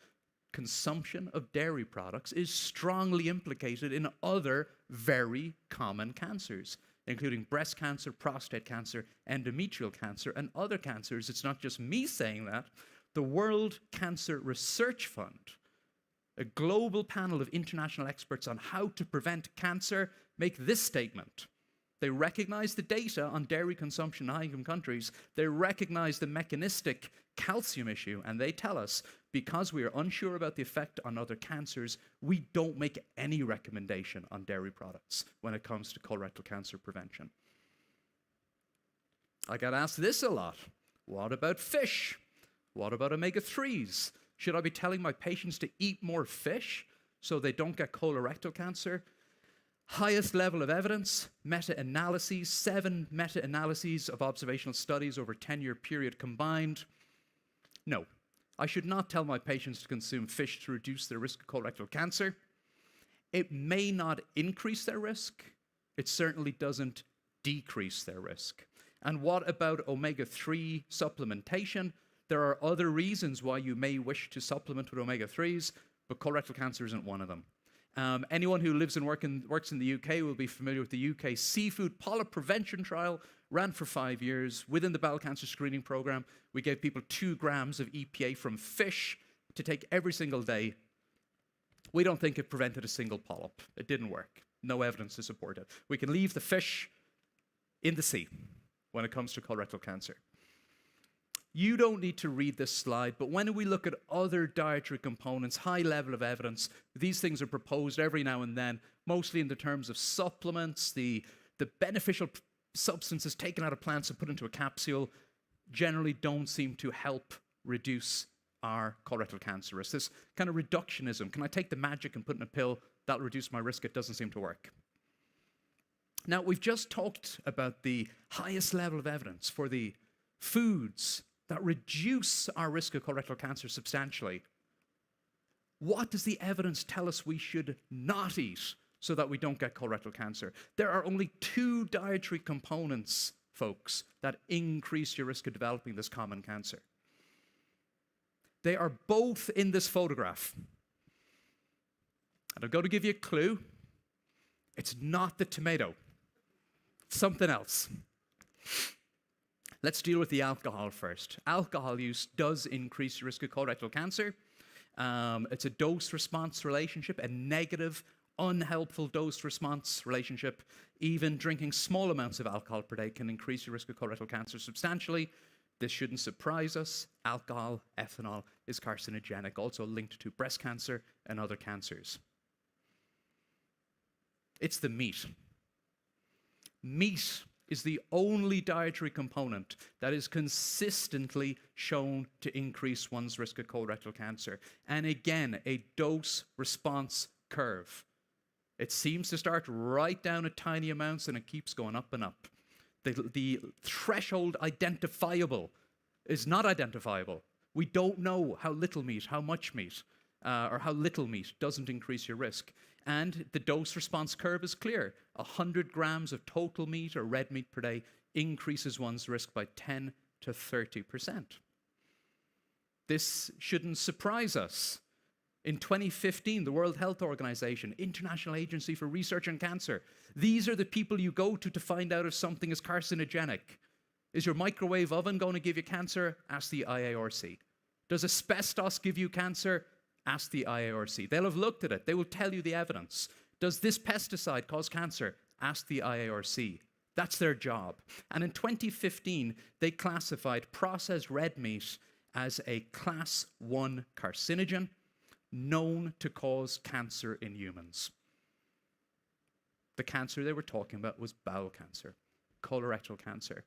[SPEAKER 8] consumption of dairy products is strongly implicated in other very common cancers, including breast cancer, prostate cancer, endometrial cancer, and other cancers. It's not just me saying that. The World Cancer Research Fund, a global panel of international experts on how to prevent cancer, make this statement. They recognize the data on dairy consumption in high-income countries. They recognize the mechanistic calcium issue, and they tell us, because we are unsure about the effect on other cancers, we don't make any recommendation on dairy products when it comes to colorectal cancer prevention. I got asked this a lot. What about fish? What about omega-3s? Should I be telling my patients to eat more fish so they don't get colorectal cancer? Highest level of evidence, meta-analyses, 7 meta-analyses of observational studies over a 10-year period combined. No, I should not tell my patients to consume fish to reduce their risk of colorectal cancer. It may not increase their risk. It certainly doesn't decrease their risk. And what about omega-3 supplementation? There are other reasons why you may wish to supplement with omega-3s, but colorectal cancer isn't one of them. Anyone who lives and works in the UK will be familiar with the UK seafood polyp prevention trial, ran for 5 years. Within the bowel cancer screening program, we gave people 2 grams of EPA from fish to take every single day. We don't think it prevented a single polyp. It didn't work. No evidence to support it. We can leave the fish in the sea when it comes to colorectal cancer. You don't need to read this slide, but when we look at other dietary components, high level of evidence, these things are proposed every now and then, mostly in the terms of supplements, the beneficial substances taken out of plants and put into a capsule generally don't seem to help reduce our colorectal cancer risk. This kind of reductionism, can I take the magic and put in a pill, that'll reduce my risk, it doesn't seem to work. Now, we've just talked about the highest level of evidence for the foods that reduce our risk of colorectal cancer substantially. What does the evidence tell us we should not eat so that we don't get colorectal cancer? There are only 2 dietary components, folks, that increase your risk of developing this common cancer. They are both in this photograph. And I'm going to give you a clue. It's not the tomato. It's something else. Let's deal with the alcohol first. Alcohol use does increase your risk of colorectal cancer. It's a dose-response relationship, a negative, unhelpful dose-response relationship. Even drinking small amounts of alcohol per day can increase your risk of colorectal cancer substantially. This shouldn't surprise us. Alcohol, ethanol, is carcinogenic, also linked to breast cancer and other cancers. It's the meat. Meat is the only dietary component that is consistently shown to increase one's risk of colorectal cancer. And again, a dose-response curve. It seems to start right down at tiny amounts and it keeps going up and up. The threshold identifiable is not identifiable. We don't know how little meat, how much meat, or how little meat doesn't increase your risk. And the dose-response curve is clear. 100 grams of total meat or red meat per day increases one's risk by 10 to 30%. This shouldn't surprise us. In 2015, the World Health Organization, International Agency for Research on Cancer, these are the people you go to find out if something is carcinogenic. Is your microwave oven going to give you cancer? Ask the IARC. Does asbestos give you cancer? Ask the IARC. They'll have looked at it. They will tell you the evidence. Does this pesticide cause cancer? Ask the IARC. That's their job. And in 2015, they classified processed red meat as a class 1 carcinogen known to cause cancer in humans. The cancer they were talking about was bowel cancer, colorectal cancer.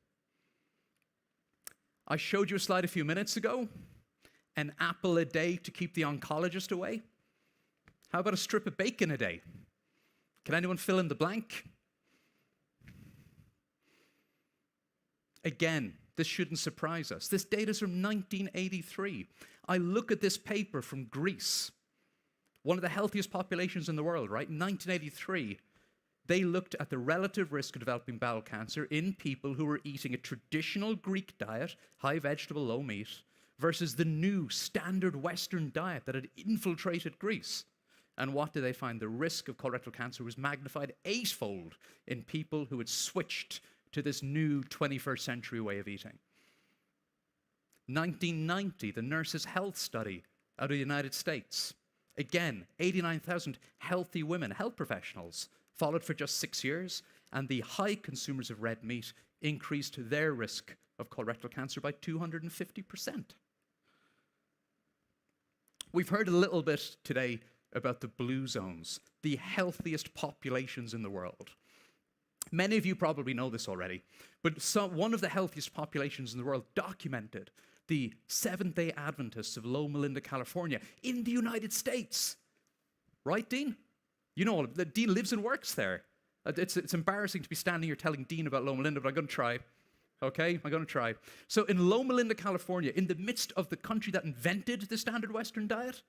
[SPEAKER 8] I showed you a slide a few minutes ago. An apple a day to keep the oncologist away? How about a strip of bacon a day? Can anyone fill in the blank? Again, this shouldn't surprise us. This data is from 1983. I look at this paper from Greece, one of the healthiest populations in the world, right? In 1983, they looked at the relative risk of developing bowel cancer in people who were eating a traditional Greek diet, high vegetable, low meat, versus the new standard Western diet that had infiltrated Greece. And what did they find? The risk of colorectal cancer was magnified 8-fold in people who had switched to this new 21st century way of eating. 1990, the Nurses' Health Study out of the United States. Again, 89,000 healthy women, health professionals, followed for just 6 years, and the high consumers of red meat increased their risk of colorectal cancer by 250%. We've heard a little bit today about the blue zones, the healthiest populations in the world. Many of you probably know this already, but one of the healthiest populations in the world documented the Seventh-day Adventists of Loma Linda, California, in the United States. Right, Dean? You know, Dean lives and works there. It's embarrassing to be standing here telling Dean about Loma Linda, but I'm going to try. Okay, I'm going to try. So in Loma Linda, California, in the midst of the country that invented the standard Western diet,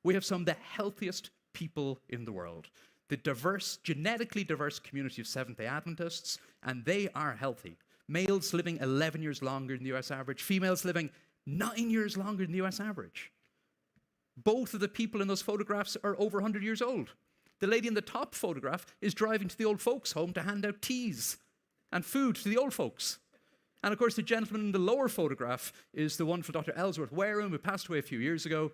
[SPEAKER 8] we have some of the healthiest people in the world. The diverse, genetically diverse community of Seventh-day Adventists, and they are healthy. Males living 11 years longer than the US average, females living 9 years longer than the US average. Both of the people in those photographs are over 100 years old. The lady in the top photograph is driving to the old folks' home to hand out teas and food to the old folks. And of course, the gentleman in the lower photograph is the wonderful Dr. Ellsworth Wareham, who passed away a few years ago,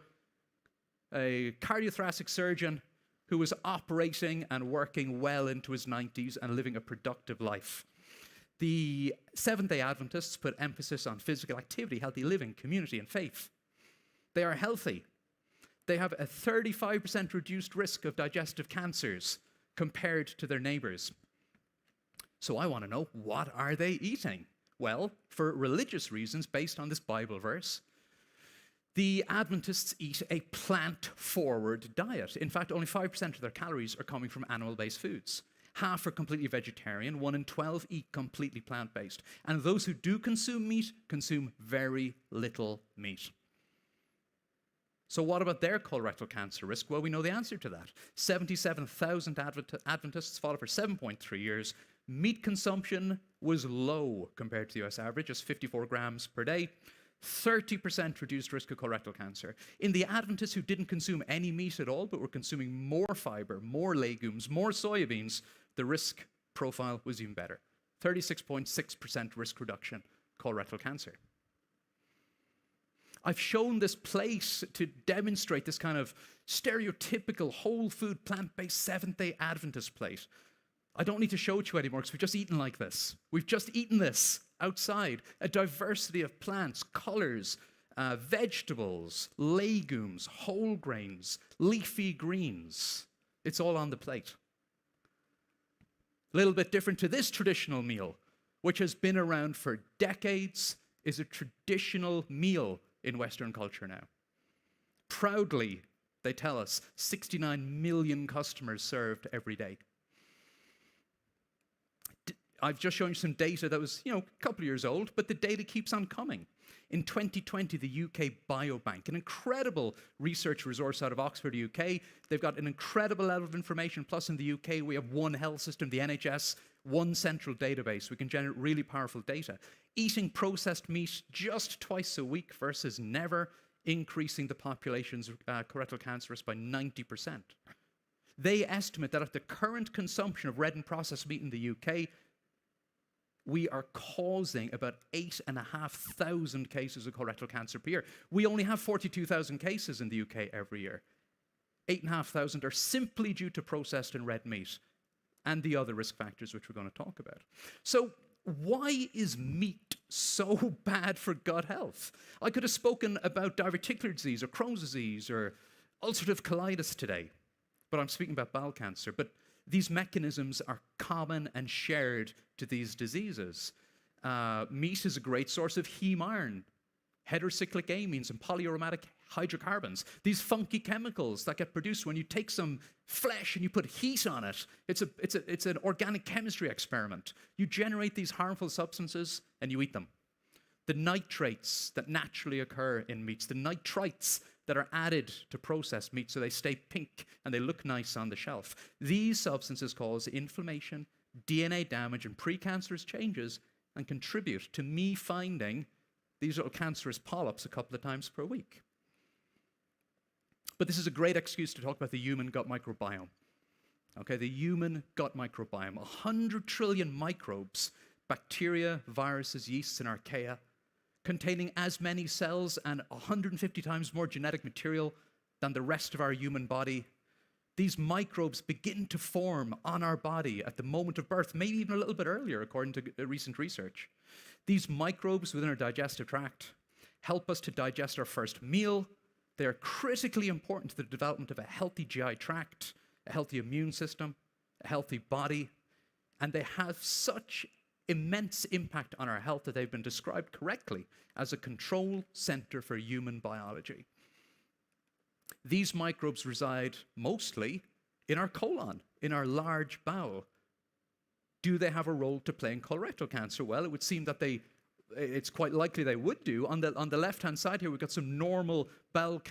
[SPEAKER 8] a cardiothoracic surgeon who was operating and working well into his 90s and living a productive life. The Seventh-day Adventists put emphasis on physical activity, healthy living, community, and faith. They are healthy. They have a 35% reduced risk of digestive cancers compared to their neighbors. So I want to know, what are they eating? Well, for religious reasons, based on this Bible verse, the Adventists eat a plant-forward diet. In fact, only 5% of their calories are coming from animal-based foods. Half are completely vegetarian, 1 in 12 eat completely plant-based. And those who do consume meat consume very little meat. So what about their colorectal cancer risk? Well, we know the answer to that. 77,000 Adventists followed for 7.3 years. Meat consumption was low compared to the US average, just 54 grams per day. 30% reduced risk of colorectal cancer. In the Adventists who didn't consume any meat at all, but were consuming more fiber, more legumes, more soybeans, the risk profile was even better. 36.6% risk reduction, colorectal cancer. I've shown this plate to demonstrate this kind of stereotypical whole food, plant-based Seventh-day Adventist plate. I don't need to show it to you anymore because we've just eaten like this. We've just eaten this outside. A diversity of plants, colors, vegetables, legumes, whole grains, leafy greens. It's all on the plate. A little bit different to this traditional meal, which has been around for decades, is a traditional meal in Western culture now. Proudly, they tell us, 69 million customers served every day. I've just shown you some data that was, a couple of years old, but the data keeps on coming. In 2020, the UK Biobank, an incredible research resource out of Oxford, UK, they've got an incredible level of information. Plus, in the UK, we have one health system, the NHS, one central database. We can generate really powerful data. Eating processed meat just twice a week versus never, increasing the population's colorectal cancer risk by 90%. They estimate that at the current consumption of red and processed meat in the UK, we are causing about 8,500 cases of colorectal cancer per year. We only have 42,000 cases in the UK every year. 8,500 are simply due to processed and red meat and the other risk factors which we're going to talk about. So why is meat so bad for gut health? I could have spoken about diverticular disease or Crohn's disease or ulcerative colitis today, but I'm speaking about bowel cancer. But these mechanisms are common and shared to these diseases. Meat is a great source of heme iron, heterocyclic amines, and polyaromatic hydrocarbons. These funky chemicals that get produced when you take some flesh and you put heat on it. It's an organic chemistry experiment. You generate these harmful substances and you eat them. The nitrates that naturally occur in meats, the nitrites that are added to processed meat so they stay pink and they look nice on the shelf. These substances cause inflammation, DNA damage, and precancerous changes and contribute to me finding these little cancerous polyps a couple of times per week. But this is a great excuse to talk about the human gut microbiome. Okay, the human gut microbiome. 100 trillion microbes, bacteria, viruses, yeasts, and archaea, containing as many cells and 150 times more genetic material than the rest of our human body. These microbes begin to form on our body at the moment of birth, maybe even a little bit earlier, according to recent research. These microbes within our digestive tract help us to digest our first meal. They are critically important to the development of a healthy GI tract, a healthy immune system, a healthy body, and they have such immense impact on our health that they've been described correctly as a control center for human biology. These microbes reside mostly in our colon, in our large bowel. Do they have a role to play in colorectal cancer? Well, it would seem that it's quite likely they would do. On the left-hand side here, we've got some normal bowel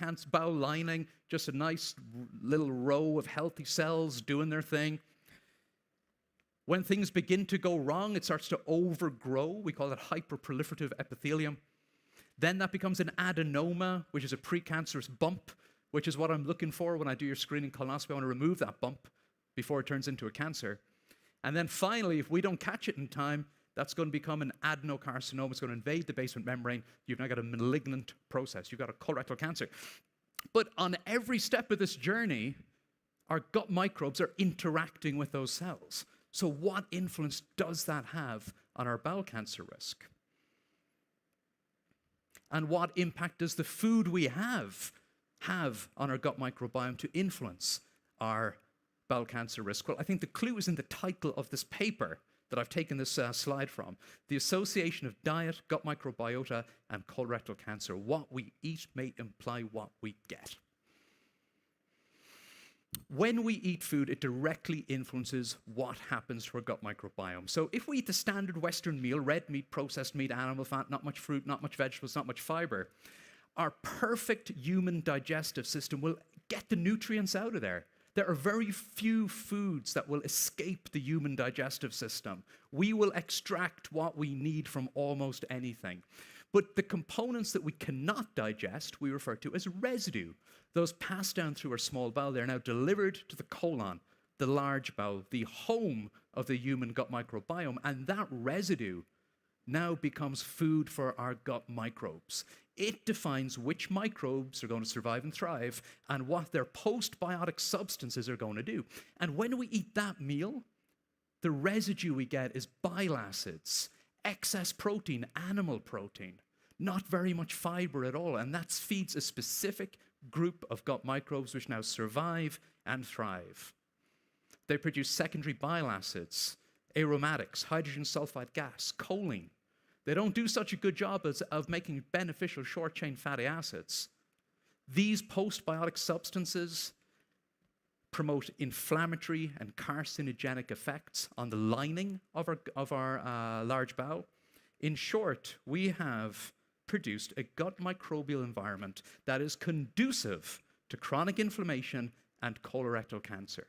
[SPEAKER 8] lining, just a nice little row of healthy cells doing their thing. When things begin to go wrong, it starts to overgrow. We call it hyperproliferative epithelium. Then that becomes an adenoma, which is a precancerous bump, which is what I'm looking for when I do your screening colonoscopy. I want to remove that bump before it turns into a cancer. And then finally, if we don't catch it in time, that's going to become an adenocarcinoma. It's going to invade the basement membrane. You've now got a malignant process. You've got a colorectal cancer. But on every step of this journey, our gut microbes are interacting with those cells. So what influence does that have on our bowel cancer risk? And what impact does the food we have on our gut microbiome to influence our bowel cancer risk? Well, I think the clue is in the title of this paper that I've taken this slide from. The association of diet, gut microbiota, and colorectal cancer. What we eat may imply what we get. When we eat food, it directly influences what happens to our gut microbiome. So if we eat the standard Western meal, red meat, processed meat, animal fat, not much fruit, not much vegetables, not much fiber, our perfect human digestive system will get the nutrients out of there. There are very few foods that will escape the human digestive system. We will extract what we need from almost anything. But the components that we cannot digest, we refer to as residue. Those pass down through our small bowel. They're now delivered to the colon, the large bowel, the home of the human gut microbiome. And that residue now becomes food for our gut microbes. It defines which microbes are going to survive and thrive and what their postbiotic substances are going to do. And when we eat that meal, the residue we get is bile acids, excess protein, animal protein, not very much fiber at all. And that feeds a specific group of gut microbes which now survive and thrive. They produce secondary bile acids, aromatics, hydrogen sulfide gas, choline. They don't do such a good job of making beneficial short-chain fatty acids. These postbiotic substances promote inflammatory and carcinogenic effects on the lining of our large bowel. In short, we have produced a gut microbial environment that is conducive to chronic inflammation and colorectal cancer.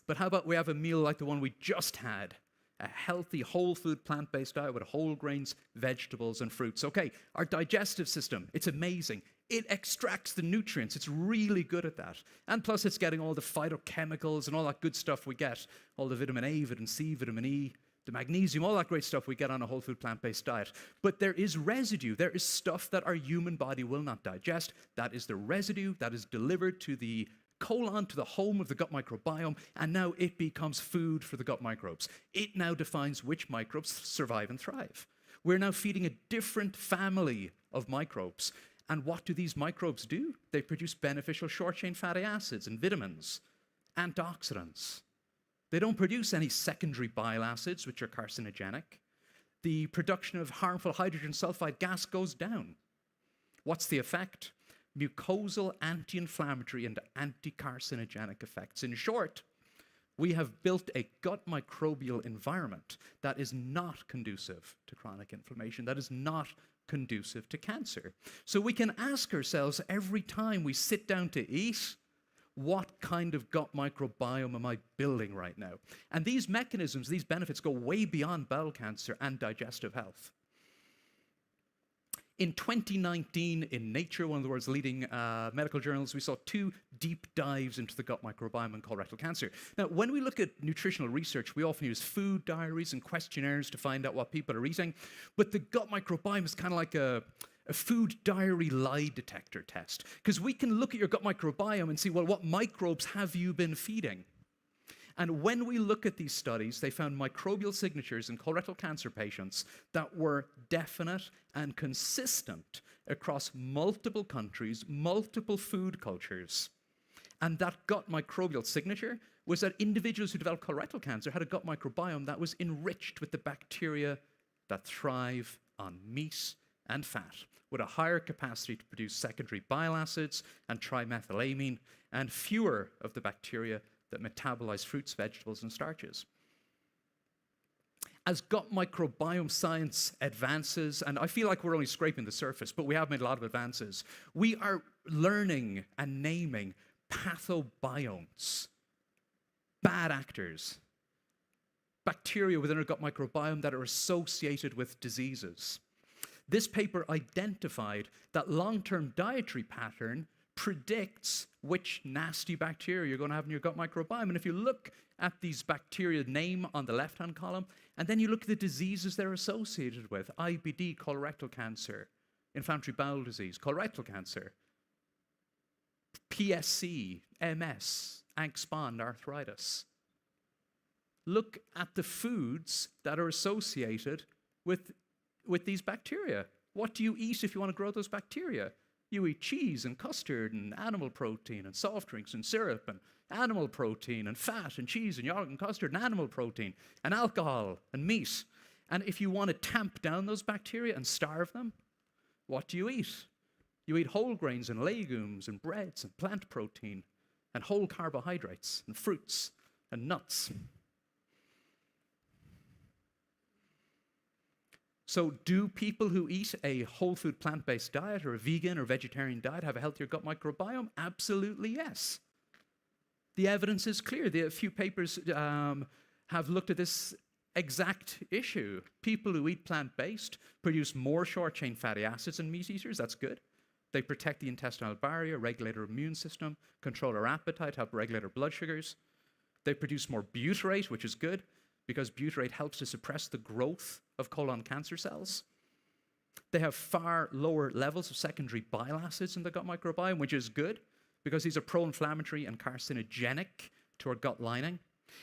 [SPEAKER 8] But how about we have a meal like the one we just had? A healthy, whole food, plant-based diet with whole grains, vegetables, and fruits. Okay, our digestive system, it's amazing. It extracts the nutrients. It's really good at that. And plus, it's getting all the phytochemicals and all that good stuff we get, all the vitamin A, vitamin C, vitamin E, the magnesium, all that great stuff we get on a whole food, plant-based diet. But there is residue. There is stuff that our human body will not digest. That is the residue that is delivered to the colon, to the home of the gut microbiome, and now it becomes food for the gut microbes. It now defines which microbes survive and thrive. We're now feeding a different family of microbes. And what do these microbes do? They produce beneficial short-chain fatty acids and vitamins, antioxidants. They don't produce any secondary bile acids, which are carcinogenic. The production of harmful hydrogen sulfide gas goes down. What's the effect? Mucosal anti-inflammatory and anti-carcinogenic effects. In short, we have built a gut microbial environment that is not conducive to chronic inflammation, that is not conducive to cancer. So we can ask ourselves every time we sit down to eat, what kind of gut microbiome am I building right now? And these mechanisms, these benefits go way beyond bowel cancer and digestive health. In 2019, in Nature, one of the world's leading medical journals, we saw 2 deep dives into the gut microbiome and colorectal cancer. Now, when we look at nutritional research, we often use food diaries and questionnaires to find out what people are eating. But the gut microbiome is kind of like a food diary lie detector test. Because we can look at your gut microbiome and see, well, what microbes have you been feeding? And when we look at these studies, they found microbial signatures in colorectal cancer patients that were definite and consistent across multiple countries, multiple food cultures. And that gut microbial signature was that individuals who developed colorectal cancer had a gut microbiome that was enriched with the bacteria that thrive on meat and fat, with a higher capacity to produce secondary bile acids and trimethylamine, and fewer of the bacteria that metabolize fruits, vegetables, and starches. As gut microbiome science advances, and I feel like we're only scraping the surface, but we have made a lot of advances, we are learning and naming pathobionts, bad actors, bacteria within our gut microbiome that are associated with diseases. This paper identified that long-term dietary pattern predicts which nasty bacteria you're going to have in your gut microbiome. And if you look at these bacteria name on the left-hand column, and then you look at the diseases they're associated with, IBD, colorectal cancer, inflammatory bowel disease, colorectal cancer, PSC, MS, Angst-Bond, arthritis. Look at the foods that are associated with these bacteria. What do you eat if you want to grow those bacteria? You eat cheese and custard and animal protein and soft drinks and syrup and animal protein and fat and cheese and yogurt and custard and animal protein and alcohol and meat. And if you want to tamp down those bacteria and starve them, what do you eat? You eat whole grains and legumes and breads and plant protein and whole carbohydrates and fruits and nuts. So do people who eat a whole food plant-based diet or a vegan or vegetarian diet have a healthier gut microbiome? Absolutely yes. The evidence is clear. A few papers have looked at this exact issue. People who eat plant-based produce more short-chain fatty acids than meat eaters. That's good. They protect the intestinal barrier, regulate our immune system, control our appetite, help regulate our blood sugars. They produce more butyrate, which is good, because butyrate helps to suppress the growth of colon cancer cells. They have far lower levels of secondary bile acids in the gut microbiome, which is good, because these are pro-inflammatory and carcinogenic to our gut lining.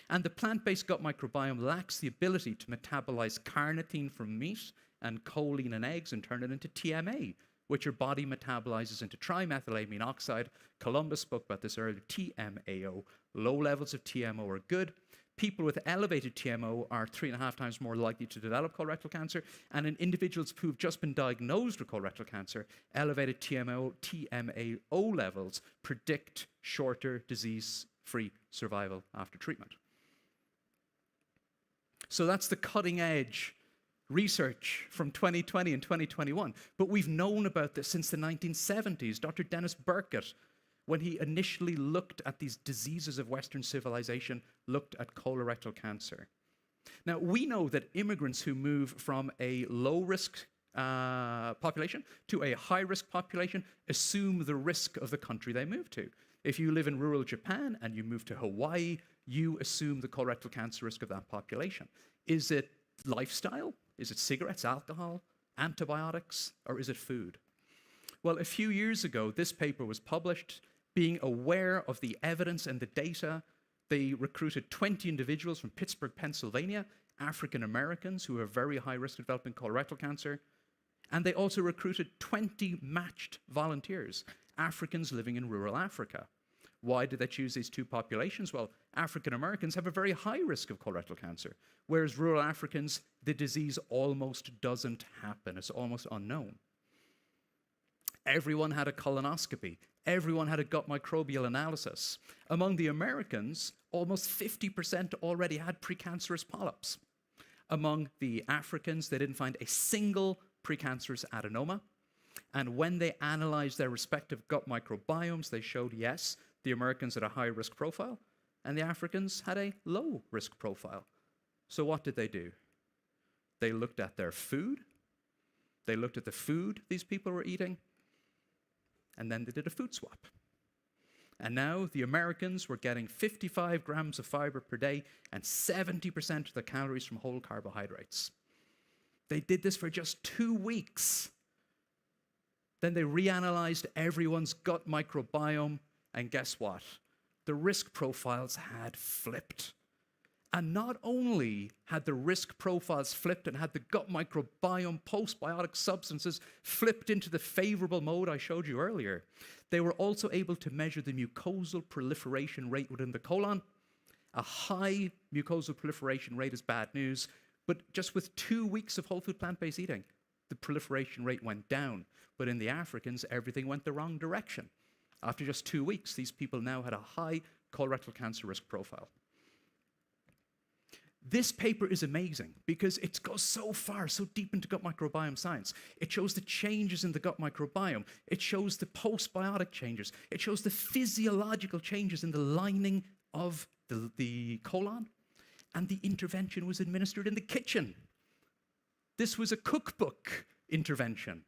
[SPEAKER 8] And the plant-based gut microbiome lacks the ability to metabolize carnitine from meat and choline in eggs and turn it into TMA, which your body metabolizes into trimethylamine oxide. Columbus spoke about this earlier, TMAO. Low levels of TMO are good. People with elevated TMO are 3.5 times more likely to develop colorectal cancer, and in individuals who've just been diagnosed with colorectal cancer, elevated TMAO levels predict shorter disease-free survival after treatment. So that's the cutting edge research from 2020 and 2021. But we've known about this since the 1970s. Dr. Dennis Burkitt, when he initially looked at these diseases of Western civilization, looked at colorectal cancer. Now, we know that immigrants who move from a low-risk population to a high-risk population assume the risk of the country they move to. If you live in rural Japan and you move to Hawaii, you assume the colorectal cancer risk of that population. Is it lifestyle? Is it cigarettes, alcohol, antibiotics, or is it food? Well, a few years ago, this paper was published. Being aware of the evidence and the data, they recruited 20 individuals from Pittsburgh, Pennsylvania, African Americans who are very high risk of developing colorectal cancer. And they also recruited 20 matched volunteers, Africans living in rural Africa. Why did they choose these two populations? Well, African Americans have a very high risk of colorectal cancer, whereas rural Africans, the disease almost doesn't happen. It's almost unknown. Everyone had a colonoscopy. Everyone had a gut microbial analysis. Among the Americans, almost 50% already had precancerous polyps. Among the Africans, they didn't find a single precancerous adenoma. And when they analyzed their respective gut microbiomes, they showed, yes, the Americans had a high risk profile, and the Africans had a low risk profile. So what did they do? They looked at their food. They looked at the food these people were eating. And then they did a food swap. And now the Americans were getting 55 grams of fiber per day and 70% of the calories from whole carbohydrates. They did this for just 2 weeks. Then they reanalyzed everyone's gut microbiome, and guess what? The risk profiles had flipped. And not only had the risk profiles flipped and had the gut microbiome postbiotic substances flipped into the favorable mode I showed you earlier, they were also able to measure the mucosal proliferation rate within the colon. A high mucosal proliferation rate is bad news, but just with 2 weeks of whole food plant-based eating, the proliferation rate went down. But in the Africans, everything went the wrong direction. After just 2 weeks, these people now had a high colorectal cancer risk profile. This paper is amazing because it goes so far, so deep into gut microbiome science. It shows the changes in the gut microbiome. It shows the postbiotic changes. It shows the physiological changes in the lining of the colon. And the intervention was administered in the kitchen. This was a cookbook intervention.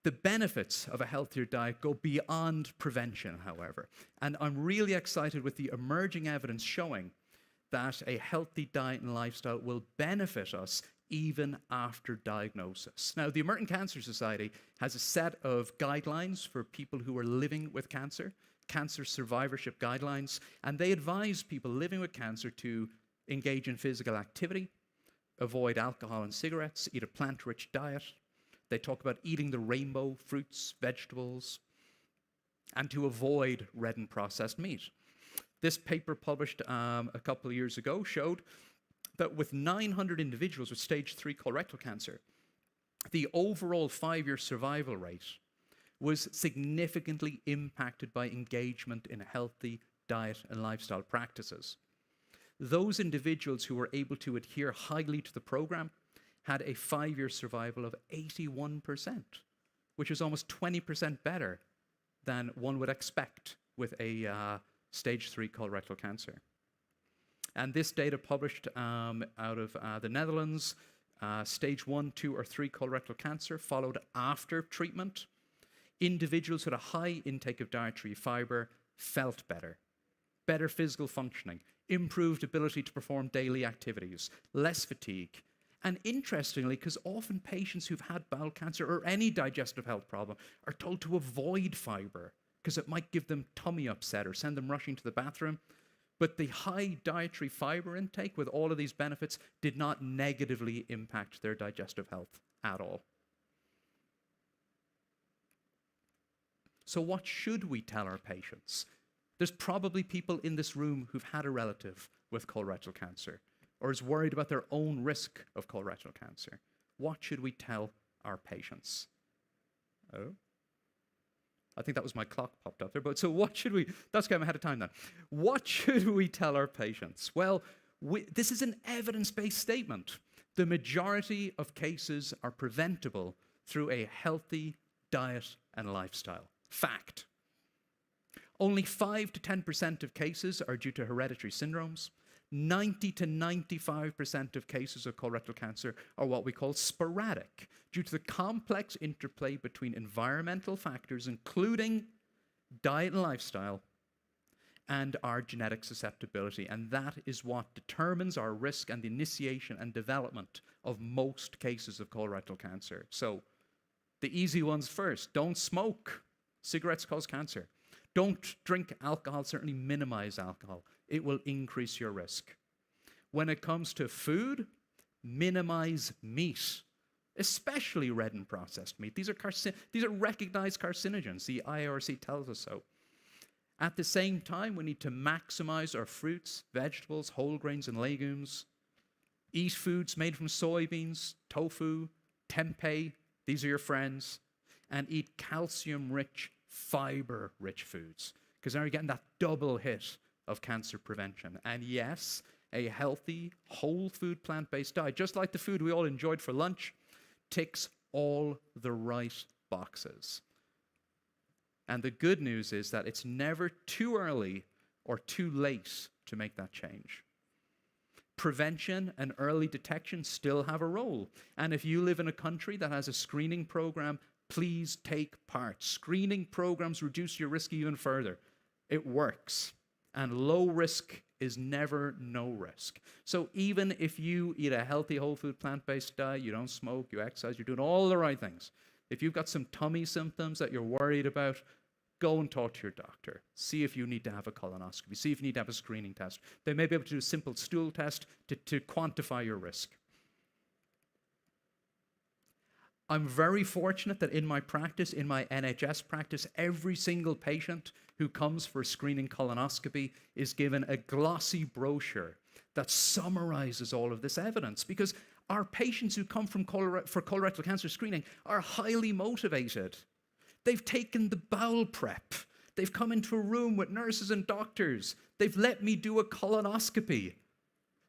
[SPEAKER 8] The benefits of a healthier diet go beyond prevention, however. And I'm really excited with the emerging evidence showing that a healthy diet and lifestyle will benefit us even after diagnosis. Now, the American Cancer Society has a set of guidelines for people who are living with cancer, cancer survivorship guidelines, and they advise people living with cancer to engage in physical activity, avoid alcohol and cigarettes, eat a plant-rich diet. They talk about eating the rainbow, fruits, vegetables, and to avoid red and processed meat. This paper published a couple of years ago showed that with 900 individuals with stage 3 colorectal cancer, the overall 5-year survival rate was significantly impacted by engagement in healthy diet and lifestyle practices. Those individuals who were able to adhere highly to the program had a 5-year survival of 81%, which is almost 20% better than one would expect with a stage 3 colorectal cancer. And this data published out of the Netherlands, stage 1, 2, or 3 colorectal cancer followed after treatment. Individuals with a high intake of dietary fiber felt better, better physical functioning, improved ability to perform daily activities, less fatigue. And interestingly, because often patients who've had bowel cancer or any digestive health problem are told to avoid fiber because it might give them tummy upset or send them rushing to the bathroom. But the high dietary fiber intake with all of these benefits did not negatively impact their digestive health at all. So what should we tell our patients? There's probably people in this room who've had a relative with colorectal cancer or is worried about their own risk of colorectal cancer. What should we tell our patients? Oh, I think that was my clock popped up there. But so what should we, that's okay, I'm ahead of time then. What should we tell our patients? Well, this is an evidence-based statement. The majority of cases are preventable through a healthy diet and lifestyle. Fact. Only 5 to 10% of cases are due to hereditary syndromes. 90 to 95% of cases of colorectal cancer are what we call sporadic, due to the complex interplay between environmental factors, including diet and lifestyle, and our genetic susceptibility. And that is what determines our risk and the initiation and development of most cases of colorectal cancer. So the easy ones first. Don't smoke. Cigarettes cause cancer. Don't drink alcohol, certainly minimize alcohol. It will increase your risk. When it comes to food, minimize meat, especially red and processed meat. These are recognized carcinogens. The IRC tells us so. At the same time, we need to maximize our fruits, vegetables, whole grains, and legumes. Eat foods made from soybeans, tofu, tempeh. These are your friends. And eat calcium-rich, fiber-rich foods, because now you're getting that double hit of cancer prevention. And yes, a healthy, whole food, plant-based diet, just like the food we all enjoyed for lunch, ticks all the right boxes. And the good news is that it's never too early or too late to make that change. Prevention and early detection still have a role. And if you live in a country that has a screening program, please take part. Screening programs reduce your risk even further. It works. And low risk is never no risk. So even if you eat a healthy, whole food, plant-based diet, you don't smoke, you exercise, you're doing all the right things. If you've got some tummy symptoms that you're worried about, go and talk to your doctor. See if you need to have a colonoscopy. See if you need to have a screening test. They may be able to do a simple stool test to quantify your risk. I'm very fortunate that in my practice, in my NHS practice, every single patient who comes for a screening colonoscopy is given a glossy brochure that summarizes all of this evidence, because our patients who come for colorectal cancer screening are highly motivated. They've taken the bowel prep. They've come into a room with nurses and doctors. They've let me do a colonoscopy.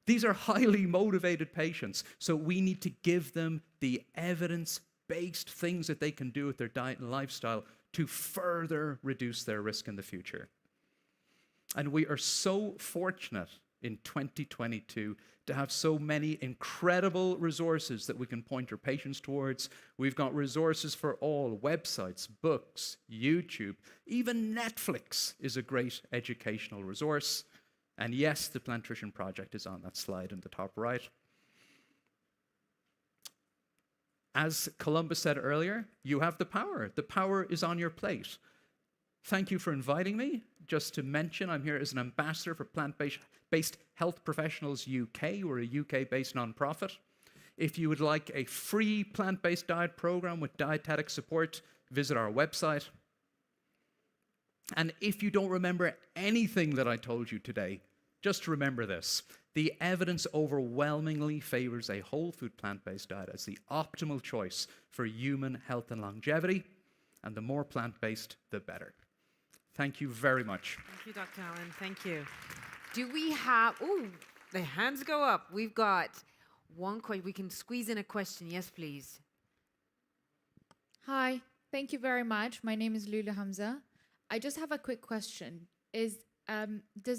[SPEAKER 8] These are highly motivated patients, so we need to give them the evidence-based things that they can do with their diet and lifestyle to further reduce their risk in the future. And we are so fortunate in 2022 to have so many incredible resources that we can point our patients towards. We've got resources for all, websites, books, YouTube, even Netflix is a great educational resource. And yes, the Plantrition Project is on that slide in the top right. As Columbus said earlier, you have the power. The power is on your plate. Thank you for inviting me. Just to mention, I'm here as an ambassador for Plant-Based Health Professionals UK. We're a UK-based nonprofit. If you would like a free plant-based diet program with dietetic support, visit our website. And if you don't remember anything that I told you today, just remember this. The evidence overwhelmingly favors a whole food plant-based diet as the optimal choice for human health and longevity. And the more plant-based, the better. Thank you very much.
[SPEAKER 1] Thank you, Dr. Allen. Thank you. Do we have, oh, the hands go up. We've got one question. We can squeeze in a question. Yes, please.
[SPEAKER 9] Hi, thank you very much. My name is Lulu Hamza. I just have a quick question. Does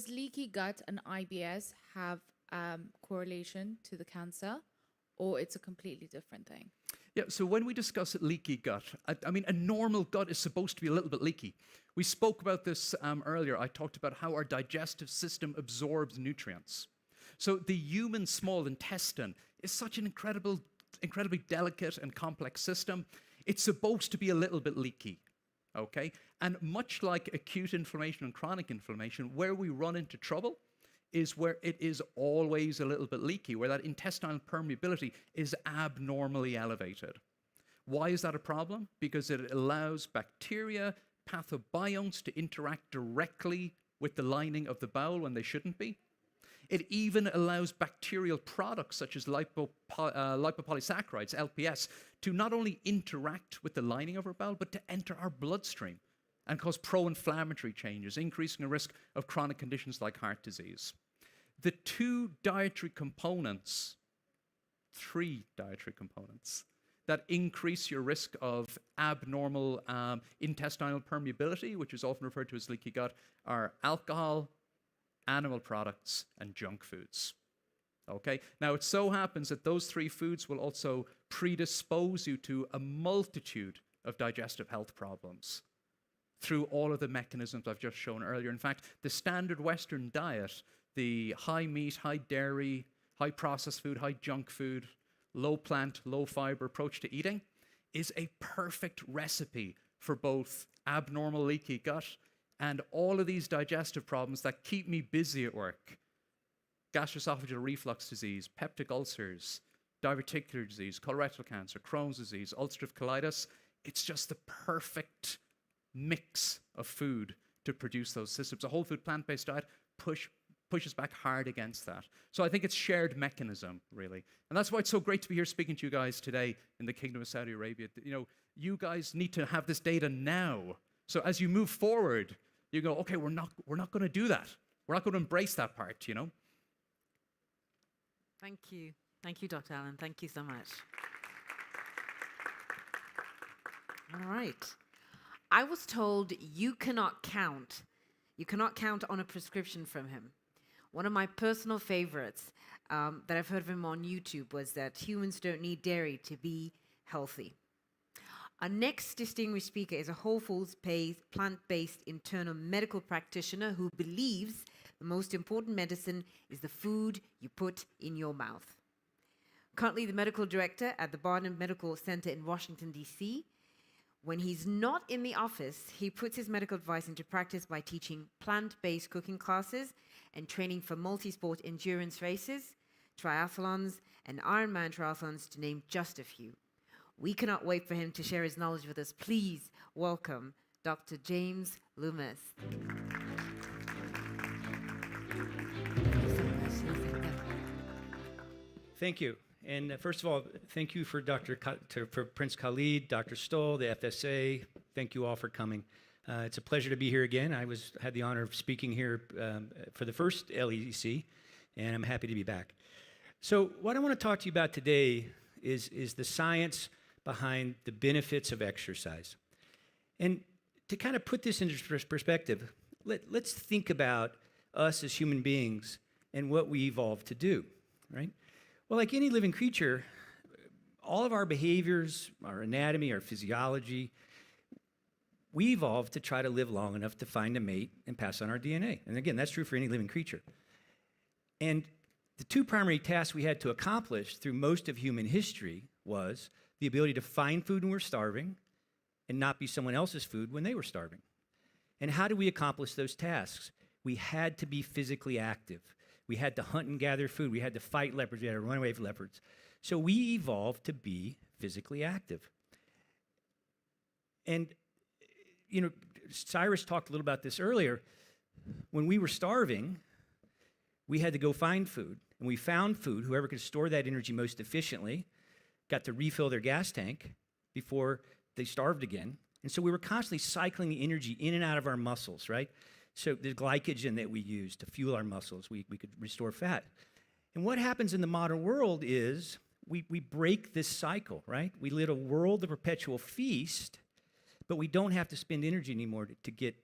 [SPEAKER 9] leaky gut and IBS have correlation to the cancer, or it's a completely different thing?
[SPEAKER 8] Yeah, so when we discuss leaky gut, I mean, a normal gut is supposed to be a little bit leaky. We spoke about this earlier. I talked about how our digestive system absorbs nutrients. So the human small intestine is such an incredibly delicate and complex system. It's supposed to be a little bit leaky, okay? And much like acute inflammation and chronic inflammation, where we run into trouble is where it is always a little bit leaky, where that intestinal permeability is abnormally elevated. Why is that a problem? Because it allows bacteria, pathobionts to interact directly with the lining of the bowel when they shouldn't be. It even allows bacterial products such as lipopolysaccharides, LPS, to not only interact with the lining of our bowel, but to enter our bloodstream and cause pro-inflammatory changes, increasing the risk of chronic conditions like heart disease. The three dietary components that increase your risk of abnormal intestinal permeability, which is often referred to as leaky gut, are alcohol, animal products, and junk foods. Okay? Now, it so happens that those three foods will also predispose you to a multitude of digestive health problems through all of the mechanisms I've just shown earlier. In fact, the standard Western diet, the high meat, high dairy, high processed food, high junk food, low plant, low fiber approach to eating, is a perfect recipe for both abnormal leaky gut and all of these digestive problems that keep me busy at work. Gastroesophageal reflux disease, peptic ulcers, diverticular disease, colorectal cancer, Crohn's disease, ulcerative colitis. It's just the perfect mix of food to produce those systems. A whole food plant-based diet pushes back hard against that. So I think it's shared mechanism, really. And that's why it's so great to be here speaking to you guys today in the Kingdom of Saudi Arabia. You know, you guys need to have this data now. So as you move forward, you go, okay, we're not going to do that. We're not going to embrace that part, you know?
[SPEAKER 1] Thank you. Thank you, Dr. Allen. Thank you so much. All right. I was told you cannot count on a prescription from him. One of my personal favorites that I've heard of him on YouTube was that humans don't need dairy to be healthy. Our next distinguished speaker is a whole foods-based, plant-based internal medical practitioner who believes the most important medicine is the food you put in your mouth. Currently the medical director at the Barnum Medical Center in Washington, D.C., when he's not in the office, he puts his medical advice into practice by teaching plant-based cooking classes and training for multi-sport endurance races, triathlons, and Ironman triathlons, to name just a few. We cannot wait for him to share his knowledge with us. Please welcome Dr. James Loomis.
[SPEAKER 10] Thank you. And first of all, thank you for for Prince Khalid, Dr. Stoll, the FSA. Thank you all for coming. It's a pleasure to be here again. I had the honor of speaking here for the first LEC, and I'm happy to be back. So what I want to talk to you about today is the science behind the benefits of exercise. And to kind of put this into perspective, let's think about us as human beings and what we evolved to do, right? Well, like any living creature, all of our behaviors, our anatomy, our physiology, we evolved to try to live long enough to find a mate and pass on our DNA. And again, that's true for any living creature. And the two primary tasks we had to accomplish through most of human history was the ability to find food when we're starving and not be someone else's food when they were starving. And how do we accomplish those tasks? We had to be physically active. We had to hunt and gather food. We had to fight leopards. We had to run away from leopards. So we evolved to be physically active. And, you know, Cyrus talked a little about this earlier. When we were starving, we had to go find food. And we found food. Whoever could store that energy most efficiently got to refill their gas tank before they starved again. And so we were constantly cycling the energy in and out of our muscles, right? So the glycogen that we use to fuel our muscles, we could restore fat. And what happens in the modern world is we break this cycle, right? We live a world of perpetual feast, but we don't have to spend energy anymore to get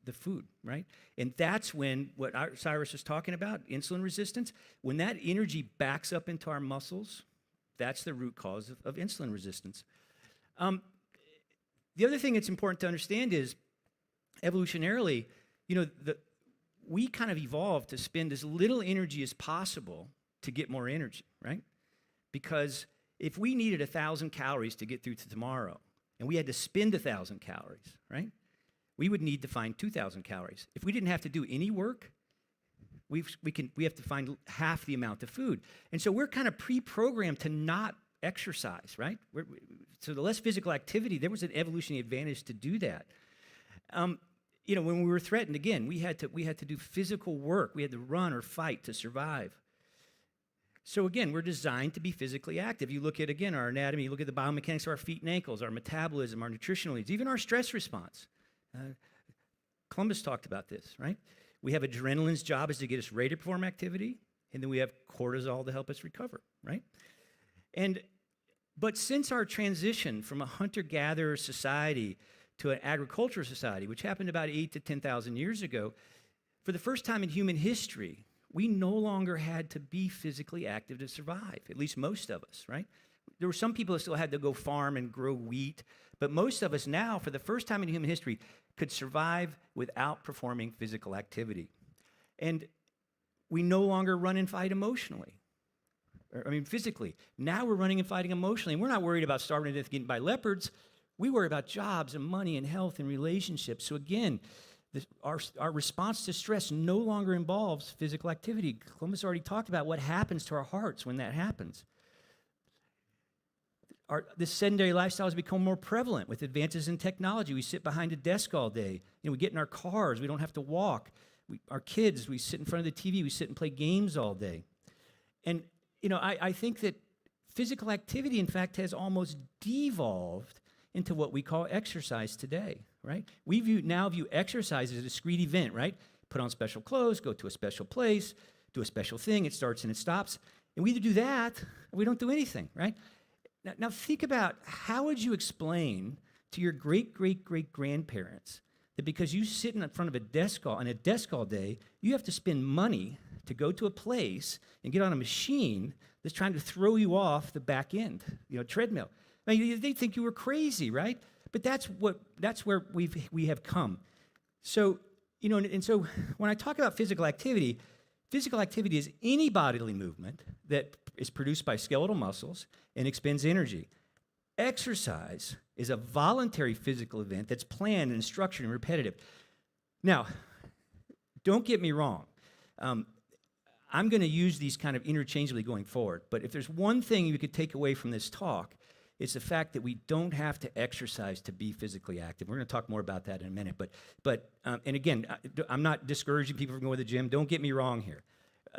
[SPEAKER 10] the food, right? And that's when, what Cyrus was talking about, insulin resistance, when that energy backs up into our muscles, that's the root cause of insulin resistance. The other thing that's important to understand is, evolutionarily, you know, we kind of evolved to spend as little energy as possible to get more energy, right? Because if we needed 1,000 calories to get through to tomorrow, and we had to spend 1,000 calories, right? We would need to find 2,000 calories. If we didn't have to do any work, we have to find half the amount of food. And so we're kind of pre-programmed to not exercise, right? So the less physical activity, there was an evolutionary advantage to do that. You know, when we were threatened, again, we had to do physical work. We had to run or fight to survive. So again, we're designed to be physically active. You look at, again, our anatomy, you look at the biomechanics of our feet and ankles, our metabolism, our nutritional needs, even our stress response. Columbus talked about this, right? We have adrenaline's job is to get us ready to perform activity, and then we have cortisol to help us recover, right? But since our transition from a hunter-gatherer society to an agricultural society, which happened about 8,000 to 10,000 years ago, for the first time in human history, we no longer had to be physically active to survive, at least most of us, right? There were some people that still had to go farm and grow wheat, but most of us now, for the first time in human history, could survive without performing physical activity. And we no longer run and fight emotionally. Physically. Now we're running and fighting emotionally. And we're not worried about starving to death getting by leopards. We worry about jobs and money and health and relationships. So again, our response to stress no longer involves physical activity. Columbus already talked about what happens to our hearts when that happens. This sedentary lifestyle has become more prevalent with advances in technology. We sit behind a desk all day. You know, we get in our cars. We don't have to walk. Our kids, we sit in front of the TV. We sit and play games all day. And, you know, I think that physical activity, in fact, has almost devolved into what we call exercise today, right? We now view exercise as a discrete event, right? Put on special clothes, go to a special place, do a special thing. It starts and it stops. And we either do that or we don't do anything, right? Now think about, how would you explain to your great-great-great-grandparents that because you sit in front of a desk all day, you have to spend money to go to a place and get on a machine that's trying to throw you off the back end, treadmill. I mean, they think you were crazy, right? But that's where we have come. So, and so when I talk about physical activity is any bodily movement that is produced by skeletal muscles and expends energy. Exercise is a voluntary physical event that's planned and structured and repetitive. Now, don't get me wrong. I'm going to use these kind of interchangeably going forward, but if there's one thing you could take away from this talk, it's the fact that we don't have to exercise to be physically active. We're going to talk more about that in a minute, but and again, I'm not discouraging people from going to the gym. Don't get me wrong here.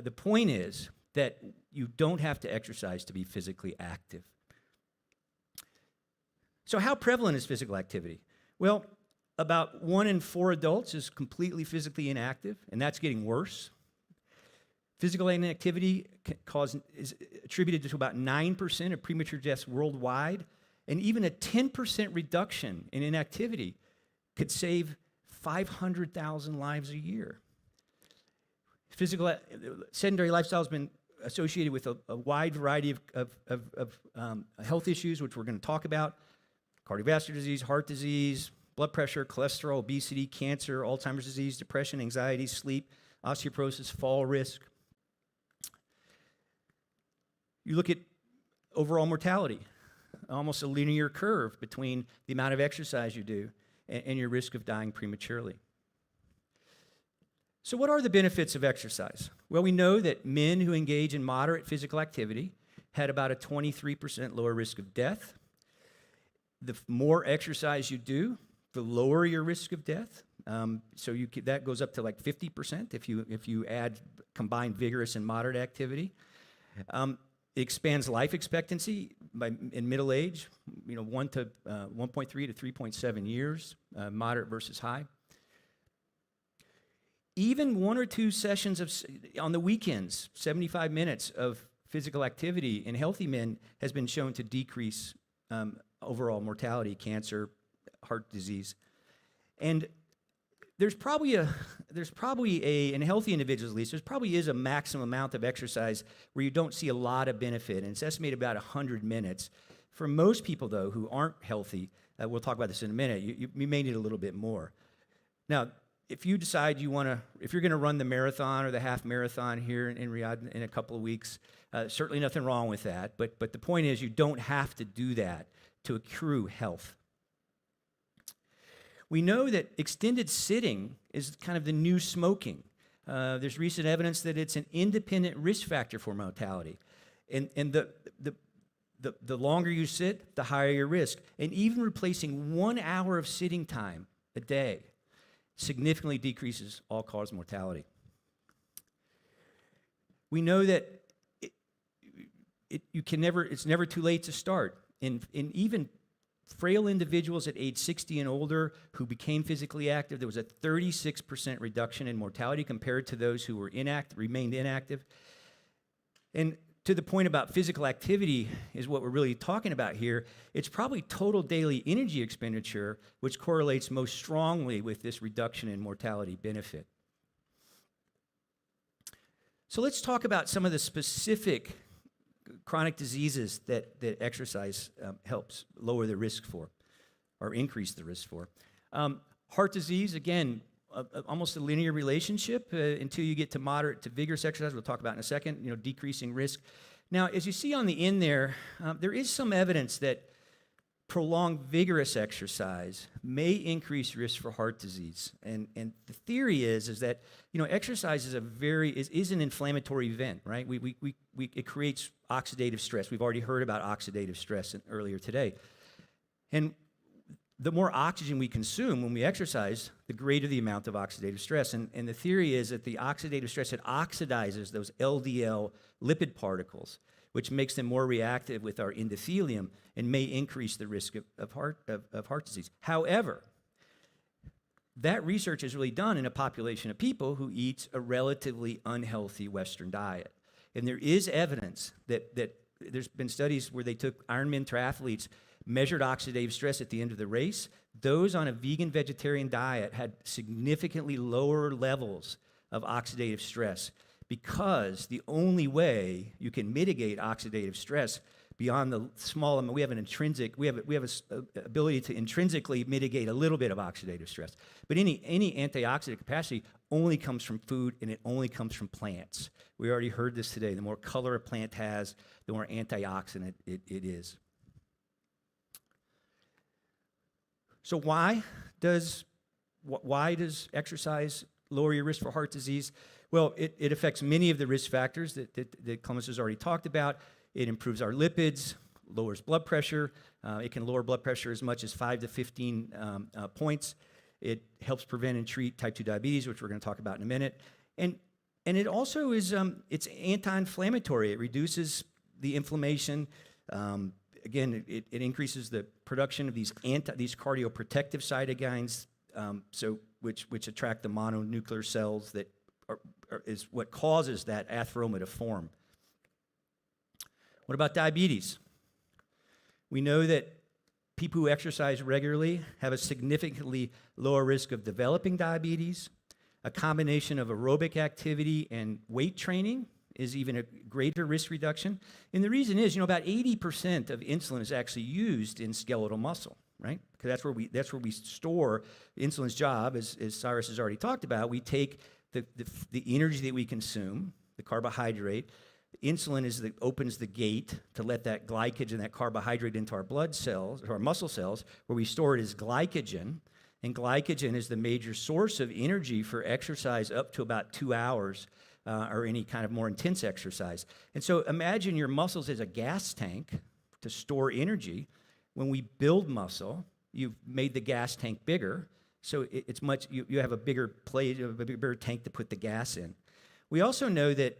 [SPEAKER 10] The point is that you don't have to exercise to be physically active. So how prevalent is physical activity? Well, about 1 in 4 adults is completely physically inactive, and that's getting worse. Physical inactivity is attributed to about 9% of premature deaths worldwide, and even a 10% reduction in inactivity could save 500,000 lives a year. sedentary lifestyle has been associated with a wide variety of health issues, which we're going to talk about: cardiovascular disease, heart disease, blood pressure, cholesterol, obesity, cancer, Alzheimer's disease, depression, anxiety, sleep, osteoporosis, fall risk. You look at overall mortality, almost a linear curve between the amount of exercise you do and your risk of dying prematurely. So what are the benefits of exercise? Well, we know that men who engage in moderate physical activity had about a 23% lower risk of death. The more exercise you do, the lower your risk of death. That goes up to like 50% if you add combined vigorous and moderate activity. It expands life expectancy in middle age, 1.3 to 3.7 years, moderate versus high. Even 1 or 2 sessions on the weekends, 75 minutes of physical activity in healthy men has been shown to decrease overall mortality, cancer, heart disease. And in healthy individuals at least, there probably is a maximum amount of exercise where you don't see a lot of benefit, and it's estimated about 100 minutes. For most people, though, who aren't healthy, we'll talk about this in a minute, you may need a little bit more. Now, if you decide if you're going to run the marathon or the half marathon here in Riyadh in a couple of weeks, certainly nothing wrong with that, but the point is you don't have to do that to accrue health. We know that extended sitting is kind of the new smoking. There's recent evidence that it's an independent risk factor for mortality. And the longer you sit, the higher your risk. And even replacing 1 hour of sitting time a day significantly decreases all-cause mortality. We know that it's never too late to start. In even frail individuals at age 60 and older who became physically active, there was a 36% reduction in mortality compared to those who were remained inactive. And to the point about physical activity is what we're really talking about here. It's probably total daily energy expenditure, which correlates most strongly with this reduction in mortality benefit. So let's talk about some of the specific chronic diseases that exercise helps lower the risk for, or increase the risk for. Heart disease, again, almost a linear relationship until you get to moderate to vigorous exercise. We'll talk about in a second, decreasing risk. Now, as you see on the end there, there is some evidence that prolonged vigorous exercise may increase risk for heart disease. And the theory is that, exercise is an inflammatory event, right? It creates oxidative stress. We've already heard about oxidative stress earlier today. And the more oxygen we consume when we exercise, the greater the amount of oxidative stress. And the theory is that the oxidative stress, it oxidizes those LDL lipid particles, which makes them more reactive with our endothelium and may increase the risk of heart disease. However, that research is really done in a population of people who eat a relatively unhealthy Western diet. And there is evidence that there's been studies where they took Ironman triathletes, measured oxidative stress at the end of the race. Those on a vegan vegetarian diet had significantly lower levels of oxidative stress, because the only way you can mitigate oxidative stress beyond the small amount, we have an ability to intrinsically mitigate a little bit of oxidative stress. But any antioxidant capacity only comes from food, and it only comes from plants. We already heard this today. The more color a plant has, the more antioxidant it is. So why does exercise lower your risk for heart disease? Well, it affects many of the risk factors that Clemens has already talked about. It improves our lipids, lowers blood pressure. It can lower blood pressure as much as 5 to 15 points. It helps prevent and treat type 2 diabetes, which we're going to talk about in a minute. And it also is it's anti-inflammatory. It reduces the inflammation. Again, it increases the production of these cardioprotective cytokines, which attract the mononuclear cells that is what causes that atheroma to form. What about diabetes? We know that people who exercise regularly have a significantly lower risk of developing diabetes. A combination of aerobic activity and weight training is even a greater risk reduction. And the reason is, about 80% of insulin is actually used in skeletal muscle, right? Because that's where we store insulin's job, as Cyrus has already talked about. We take the energy that we consume, the carbohydrate. Insulin opens the gate to let that glycogen, that carbohydrate, into our blood cells, or our muscle cells, where we store it as glycogen. And glycogen is the major source of energy for exercise up to about 2 hours or any kind of more intense exercise. And so imagine your muscles as a gas tank to store energy. When we build muscle, you've made the gas tank bigger, so you have a bigger plate, a bigger tank to put the gas in. We also know that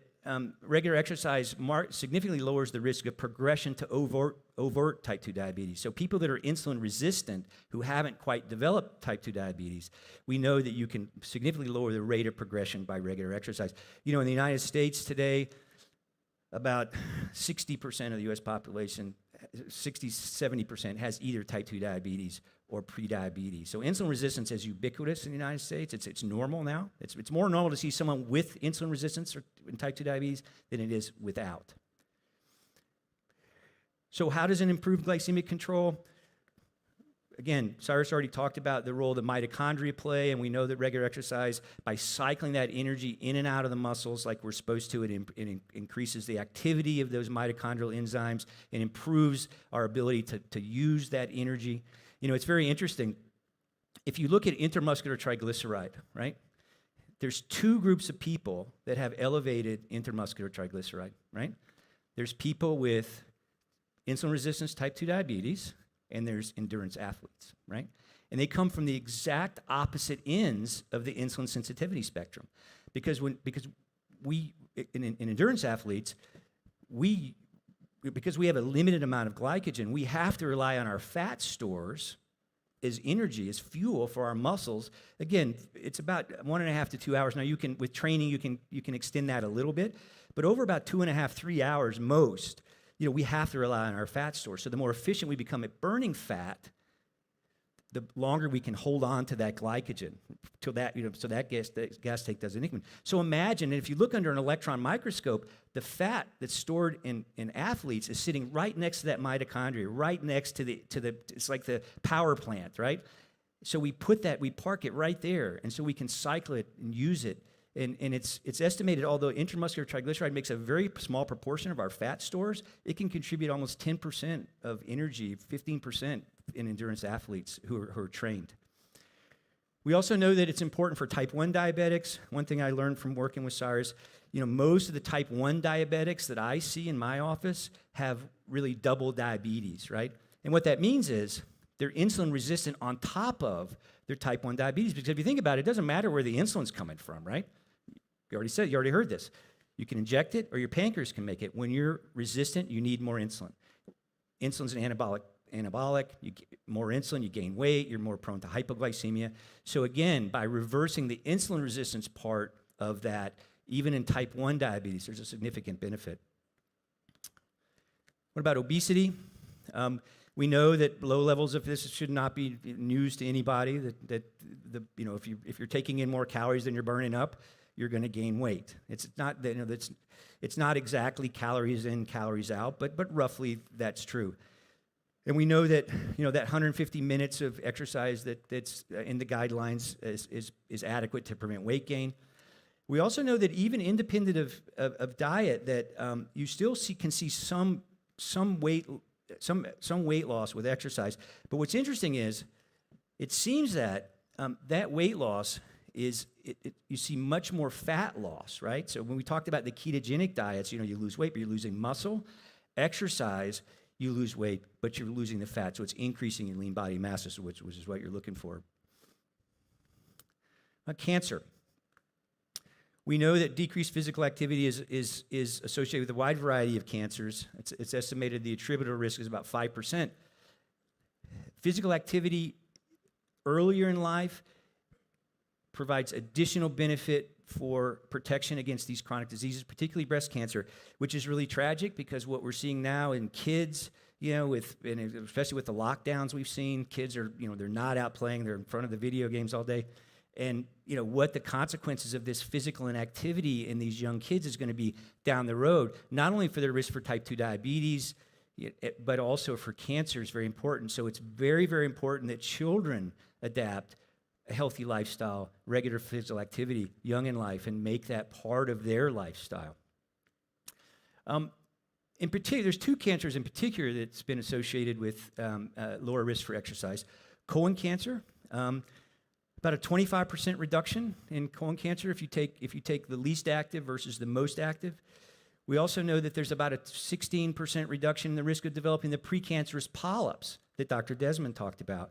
[SPEAKER 10] regular exercise significantly lowers the risk of progression to overt type 2 diabetes. So people that are insulin resistant who haven't quite developed type 2 diabetes, we know that you can significantly lower the rate of progression by regular exercise. In the United States today, about 60% of the US population, 70% has either type 2 diabetes or prediabetes. So insulin resistance is ubiquitous in the United States. It's normal now. It's more normal to see someone with insulin resistance or type 2 diabetes than it is without. So how does it improve glycemic control? Again, Cyrus already talked about the role that mitochondria play, and we know that regular exercise, by cycling that energy in and out of the muscles like we're supposed to, it increases the activity of those mitochondrial enzymes and improves our ability to use that energy. It's very interesting. If you look at intramuscular triglyceride, right? There's two groups of people that have elevated intramuscular triglyceride, right? There's people with insulin resistance type 2 diabetes, and there's endurance athletes, right? And they come from the exact opposite ends of the insulin sensitivity spectrum. Because we, in endurance athletes, because we have a limited amount of glycogen, we have to rely on our fat stores as energy, as fuel for our muscles. Again, it's about 1.5 to 2 hours. Now, with training, you can extend that a little bit, but over about 2.5, 3 hours most, we have to rely on our fat stores. So the more efficient we become at burning fat, the longer we can hold on to that glycogen till that, so that gas tank doesn't increment. So imagine, if you look under an electron microscope, the fat that's stored in athletes is sitting right next to that mitochondria, right next to the it's like the power plant, right? So we park it right there, and so we can cycle it and use it. And it's estimated, although intramuscular triglyceride makes a very small proportion of our fat stores, it can contribute almost 10% of energy, 15% in endurance athletes who are trained. We also know that it's important for type 1 diabetics. One thing I learned from working with Cyrus, most of the type 1 diabetics that I see in my office have really double diabetes, right? And what that means is they're insulin resistant on top of their type 1 diabetes. Because if you think about it, it doesn't matter where the insulin's coming from, right? You already heard this. You can inject it or your pancreas can make it. When you're resistant, you need more insulin. Insulin's an anabolic, you get more insulin, you gain weight, you're more prone to hypoglycemia. So again, by reversing the insulin resistance part of that, even in type 1 diabetes, there's a significant benefit. What about obesity? We know that low levels of this should not be news to anybody, if you're taking in more calories than you're burning up, you're going to gain weight. It's not exactly calories in, calories out, but roughly that's true. And we know that that 150 minutes of exercise that's in the guidelines is adequate to prevent weight gain. We also know that even independent of diet, that you still can see some weight loss with exercise. But what's interesting is, it seems that that weight loss you see much more fat loss, right? So when we talked about the ketogenic diets, you lose weight, but you're losing muscle. Exercise, you lose weight, but you're losing the fat, so it's increasing your lean body mass, which is what you're looking for. Cancer. We know that decreased physical activity is associated with a wide variety of cancers. It's estimated the attributable risk is about 5%. Physical activity earlier in life provides additional benefit for protection against these chronic diseases, particularly breast cancer, which is really tragic because what we're seeing now in kids, especially with the lockdowns we've seen, kids are, they're not out playing, they're in front of the video games all day. and what the consequences of this physical inactivity in these young kids is going to be down the road, not only for their risk for type 2 diabetes, but also for cancer is very important. So it's very, very important that children adapt a healthy lifestyle, regular physical activity, young in life, and make that part of their lifestyle. In particular, there's two cancers in particular that's been associated with lower risk for exercise. Colon cancer, about a 25% reduction in colon cancer if you take the least active versus the most active. We also know that there's about a 16% reduction in the risk of developing the precancerous polyps that Dr. Desmond talked about.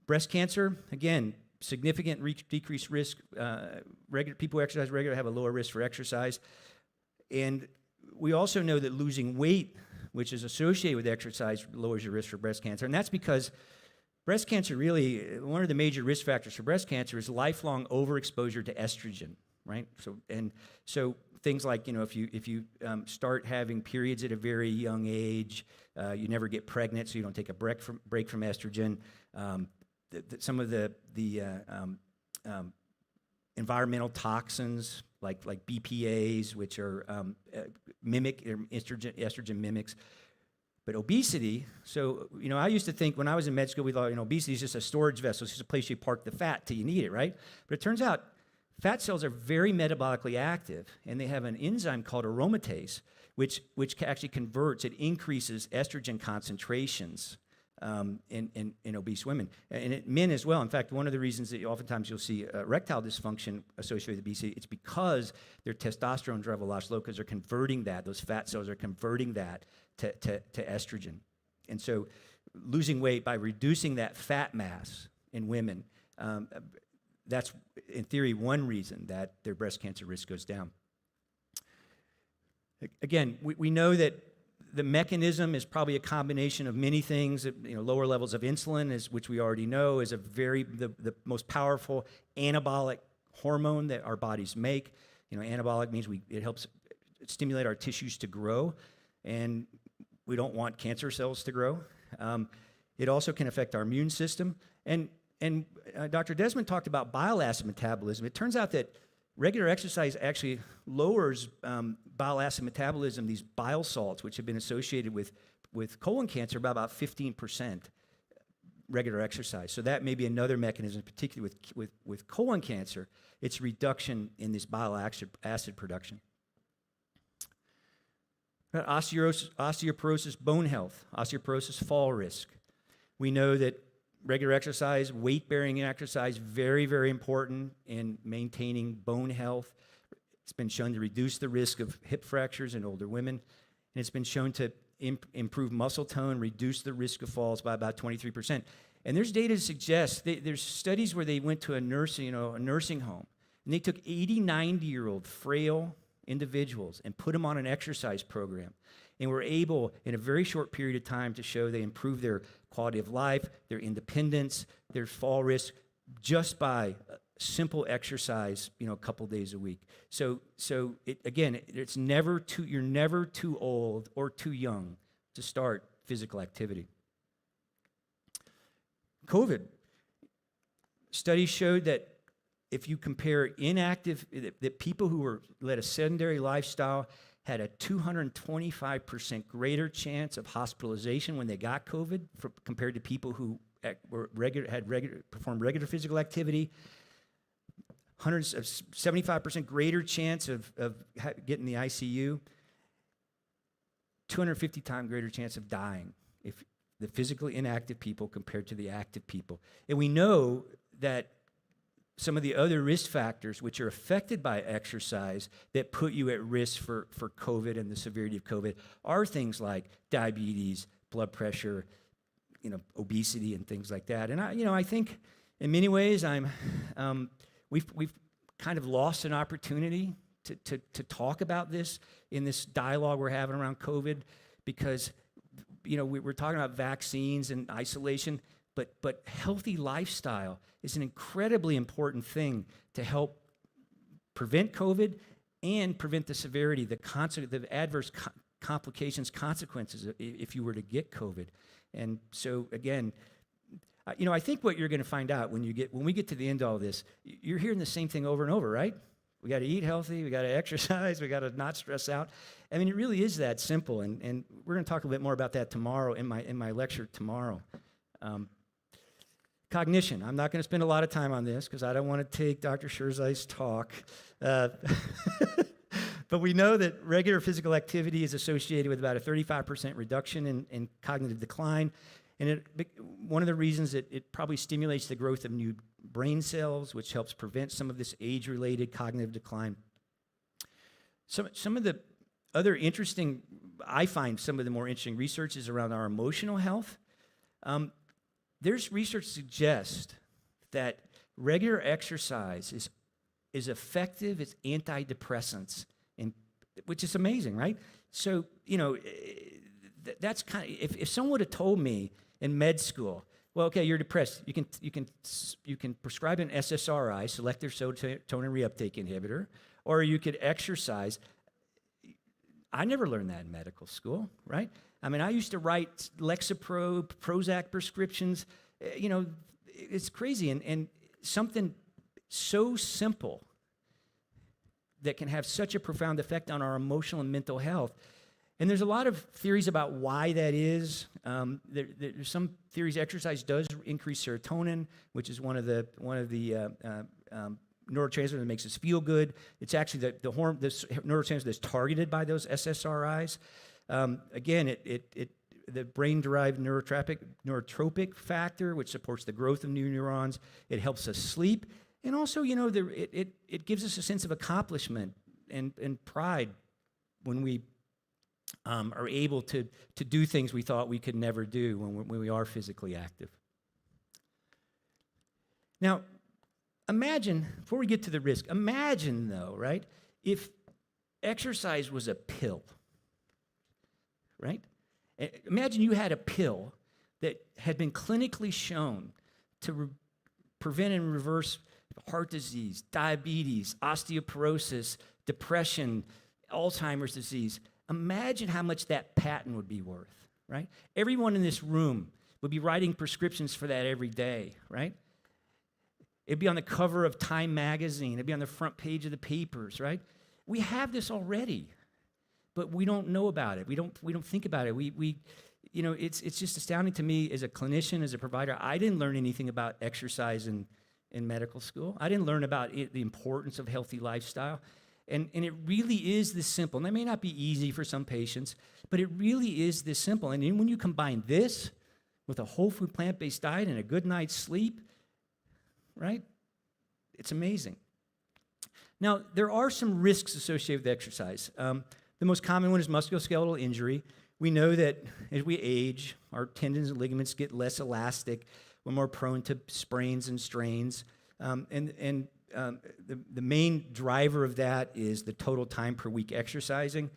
[SPEAKER 10] Breast cancer, again, significant decreased risk. People who exercise regularly have a lower risk for exercise. And we also know that losing weight, which is associated with exercise, lowers your risk for breast cancer. And that's because breast cancer really, one of the major risk factors for breast cancer is lifelong overexposure to estrogen, right? So things like, if you start having periods at a very young age, you never get pregnant, so you don't take a break from estrogen. Some of the environmental toxins like BPAs, which are estrogen mimics. But obesity, so, I used to think when I was in med school, we thought, obesity is just a storage vessel. It's just a place you park the fat till you need it, right? But it turns out fat cells are very metabolically active, and they have an enzyme called aromatase, which actually converts, it increases estrogen concentrations in obese women. And in men as well. In fact, one of the reasons that oftentimes you'll see erectile dysfunction associated with obesity, it's because their testosterone level loss low, because they're converting that, those fat cells are converting that to estrogen. And so losing weight by reducing that fat mass in women, that's, in theory, one reason that their breast cancer risk goes down. Again, we know that the mechanism is probably a combination of many things. Lower levels of insulin, which we already know, is the most powerful anabolic hormone that our bodies make. Anabolic means it helps stimulate our tissues to grow, and we don't want cancer cells to grow. It also can affect our immune system. And Dr. Desmond talked about bile acid metabolism. It turns out that regular exercise actually lowers bile acid metabolism, these bile salts, which have been associated with colon cancer, by about 15%, regular exercise. So that may be another mechanism, particularly with colon cancer, it's reduction in this bile acid production. Osteoporosis, bone health, osteoporosis, fall risk. We know that regular exercise, weight-bearing exercise, very, very important in maintaining bone health. It's been shown to reduce the risk of hip fractures in older women, and it's been shown to improve muscle tone, reduce the risk of falls by about 23%. And there's data to suggest, there's studies where they went to a nursing home, and they took 80, 90-year-old frail individuals and put them on an exercise program, and were able, in a very short period of time, to show they improved their quality of life, their independence, their fall risk, just by simple exercise, a couple days a week. So it's never you're never too old or too young to start physical activity. COVID. Studies showed that if you compare that people who led a sedentary lifestyle had a 225% greater chance of hospitalization when they got COVID compared to people who performed regular physical activity. 75% greater chance of getting the ICU. 250 times greater chance of dying if the physically inactive people compared to the active people. And we know that some of the other risk factors which are affected by exercise that put you at risk for COVID and the severity of COVID are things like diabetes, blood pressure, obesity, and things like that. And I think in many ways we've kind of lost an opportunity to talk about this in this dialogue we're having around COVID, because we're talking about vaccines and isolation, but healthy lifestyle is an incredibly important thing to help prevent COVID and prevent the severity, the adverse complications, consequences if you were to get COVID. And so again, I think what you're going to find out when we get to the end of all this, you're hearing the same thing over and over, right? We got to eat healthy, we got to exercise, we got to not stress out. I mean, it really is that simple, and we're going to talk a bit more about that tomorrow in my lecture tomorrow. Cognition. I'm not going to spend a lot of time on this because I don't want to take Dr. Sherzai's talk. But we know that regular physical activity is associated with about a 35% reduction in cognitive decline. And one of the reasons it probably stimulates the growth of new brain cells, which helps prevent some of this age-related cognitive decline. Some of the other interesting, I find some of the more interesting research is around our emotional health. There's research suggests that regular exercise is effective as antidepressants, which is amazing, right? So, that's kind of, if someone would have told me in med school, well, okay, you're depressed, you can prescribe an SSRI, selective serotonin reuptake inhibitor, or you could exercise. I never learned that in medical school, right? I mean, I used to write Lexapro, Prozac prescriptions. It's crazy. And something so simple that can have such a profound effect on our emotional and mental health. And there's a lot of theories about why that is. There's some theories exercise does increase serotonin, which is one of the neurotransmitter that makes us feel good. It's actually the neurotransmitter that's targeted by those SSRIs. Again, the brain-derived neurotropic factor, which supports the growth of new neurons. It helps us sleep, and also, it gives us a sense of accomplishment and pride when we are able to do things we thought we could never do when we are physically active. Now, imagine, before we get to the risk, imagine though, right, if exercise was a pill, right? Imagine you had a pill that had been clinically shown to prevent and reverse heart disease, diabetes, osteoporosis, depression, Alzheimer's disease. Imagine how much that patent would be worth, right? Everyone in this room would be writing prescriptions for that every day, right? It'd be on the cover of Time magazine. It'd be on the front page of the papers, right? We have this already, but we don't know about it. We don't think about it. It's just astounding to me as a clinician, as a provider. I didn't learn anything about exercise in medical school. I didn't learn about the importance of healthy lifestyle. And it really is this simple. And that may not be easy for some patients, but it really is this simple. And then when you combine this with a whole food plant-based diet and a good night's sleep, right? It's amazing. Now, there are some risks associated with exercise. The most common one is musculoskeletal injury. We know that as we age, our tendons and ligaments get less elastic. We're more prone to sprains and strains. The main driver of that is the total time per week exercising.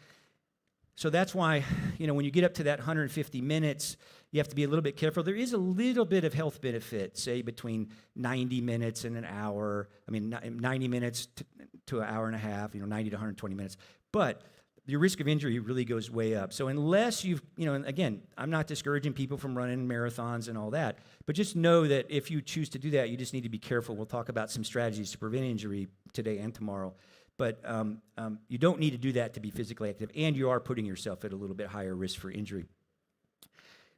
[SPEAKER 10] So that's why, when you get up to that 150 minutes, you have to be a little bit careful. There is a little bit of health benefit, say between 90 minutes and an hour. 90 minutes to an hour and a half, 90 to 120 minutes. But your risk of injury really goes way up. So unless you've, and again, I'm not discouraging people from running marathons and all that, but just know that if you choose to do that, you just need to be careful. We'll talk about some strategies to prevent injury today and tomorrow. But you don't need to do that to be physically active, and you are putting yourself at a little bit higher risk for injury.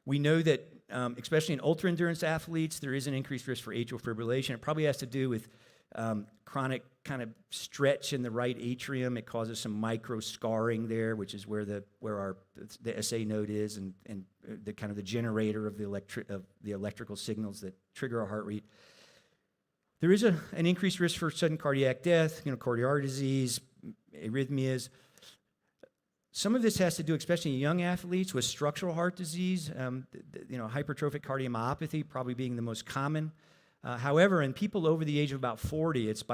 [SPEAKER 10] We know that, especially in ultra-endurance athletes, there is an increased risk for atrial fibrillation. It probably has to do with chronic kind of stretch in the right atrium. It causes some micro scarring there, which is where the SA node is, and the kind of the generator of the electrical signals that trigger our heart rate. There is an increased risk for sudden cardiac death, coronary artery disease, arrhythmias. Some of this has to do, especially in young athletes, with structural heart disease. Hypertrophic cardiomyopathy probably being the most common. However, in people over the age of about 40, it's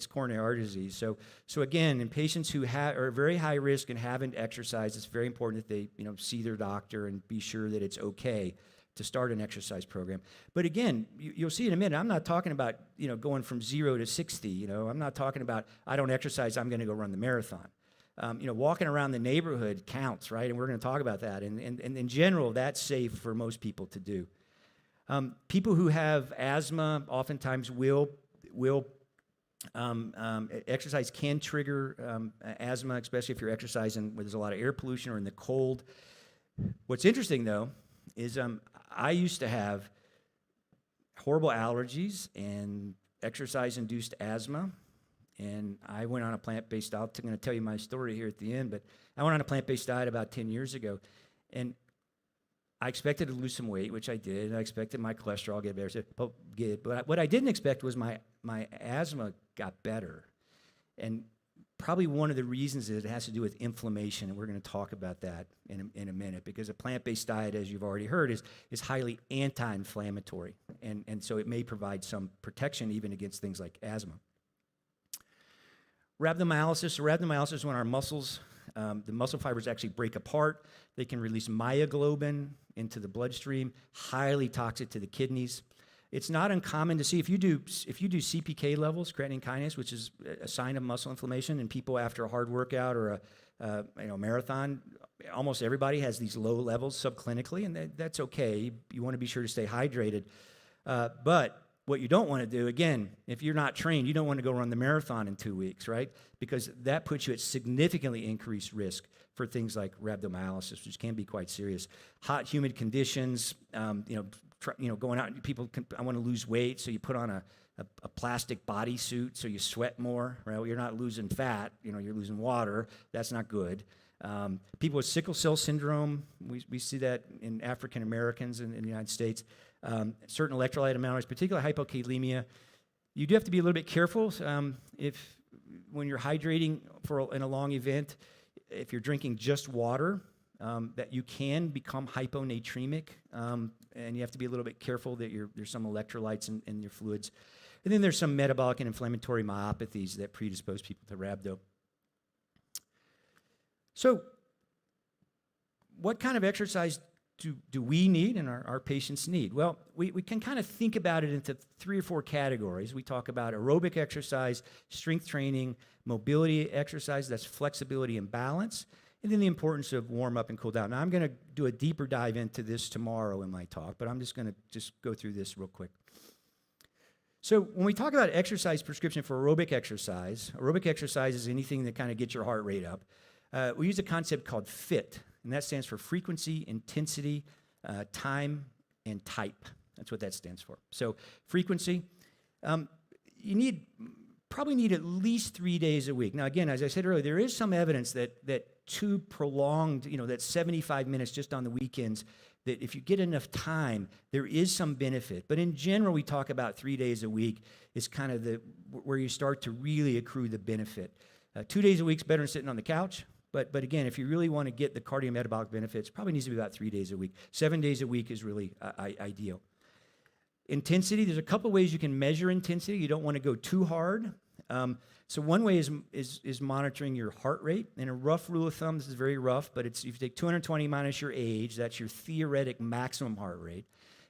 [SPEAKER 10] coronary artery disease. So again, in patients who are very high risk and haven't exercised, it's very important that they see their doctor and be sure that it's okay to start an exercise program. But again, you'll see in a minute, I'm not talking about going from 0 to 60. I'm not talking about I don't exercise, I'm going to go run the marathon. Walking around the neighborhood counts, right? And we're going to talk about that. And in general, that's safe for most people to do. People who have asthma oftentimes exercise can trigger asthma, especially if you're exercising where there's a lot of air pollution or in the cold. What's interesting, though, is I used to have horrible allergies and exercise-induced asthma, and I went on a plant-based diet. I'm going to tell you my story here at the end, but I went on a plant-based diet about 10 years ago, and I expected to lose some weight, which I did, and I expected my cholesterol to get better. But what I didn't expect was my asthma got better. And probably one of the reasons is it has to do with inflammation, and we're going to talk about that in a minute, because a plant-based diet, as you've already heard, is highly anti-inflammatory, and so it may provide some protection even against things like asthma. Rhabdomyolysis. So rhabdomyolysis is when our muscles, the muscle fibers actually break apart. They can release myoglobin into the bloodstream, highly toxic to the kidneys. It's not uncommon to see if you do CPK levels, creatine kinase, which is a sign of muscle inflammation, in people after a hard workout or a marathon. Almost everybody has these low levels subclinically, and that's okay. You want to be sure to stay hydrated. But what you don't want to do, again, if you're not trained, you don't want to go run the marathon in 2 weeks, right? Because that puts you at significantly increased risk for things like rhabdomyolysis, which can be quite serious. Hot, humid conditions, going out, I want to lose weight, so you put on a plastic bodysuit so you sweat more, right? Well, you're not losing fat, you're losing water. That's not good. People with sickle cell syndrome, we see that in African Americans in the United States. Certain electrolyte anomalies, particularly hypokalemia. You do have to be a little bit careful when you're hydrating in a long event, if you're drinking just water, that you can become hyponatremic, and you have to be a little bit careful that there's some electrolytes in your fluids. And then there's some metabolic and inflammatory myopathies that predispose people to rhabdo. So what kind of exercise do we need and our patients need? Well, we can kind of think about it into 3 or 4 categories. We talk about aerobic exercise, strength training, mobility exercise, that's flexibility and balance, and then the importance of warm up and cool down. Now, I'm going to do a deeper dive into this tomorrow in my talk, but I'm just going to go through this real quick. So when we talk about exercise prescription for aerobic exercise is anything that kind of gets your heart rate up. We use a concept called FIT, and that stands for frequency, intensity, time, and type. That's what that stands for. So frequency, you probably need at least 3 days a week. Now, again, as I said earlier, there is some evidence that too prolonged, that 75 minutes just on the weekends, that if you get enough time, there is some benefit. But in general, we talk about 3 days a week is kind of where you start to really accrue the benefit. 2 days a week is better than sitting on the couch. But again, if you really want to get the cardiometabolic benefits, it probably needs to be about 3 days a week. 7 days a week is really ideal. Intensity, there's a couple ways you can measure intensity. You don't want to go too hard. So one way is monitoring your heart rate. And a rough rule of thumb, this is very rough, but if you take 220 minus your age, that's your theoretic maximum heart rate.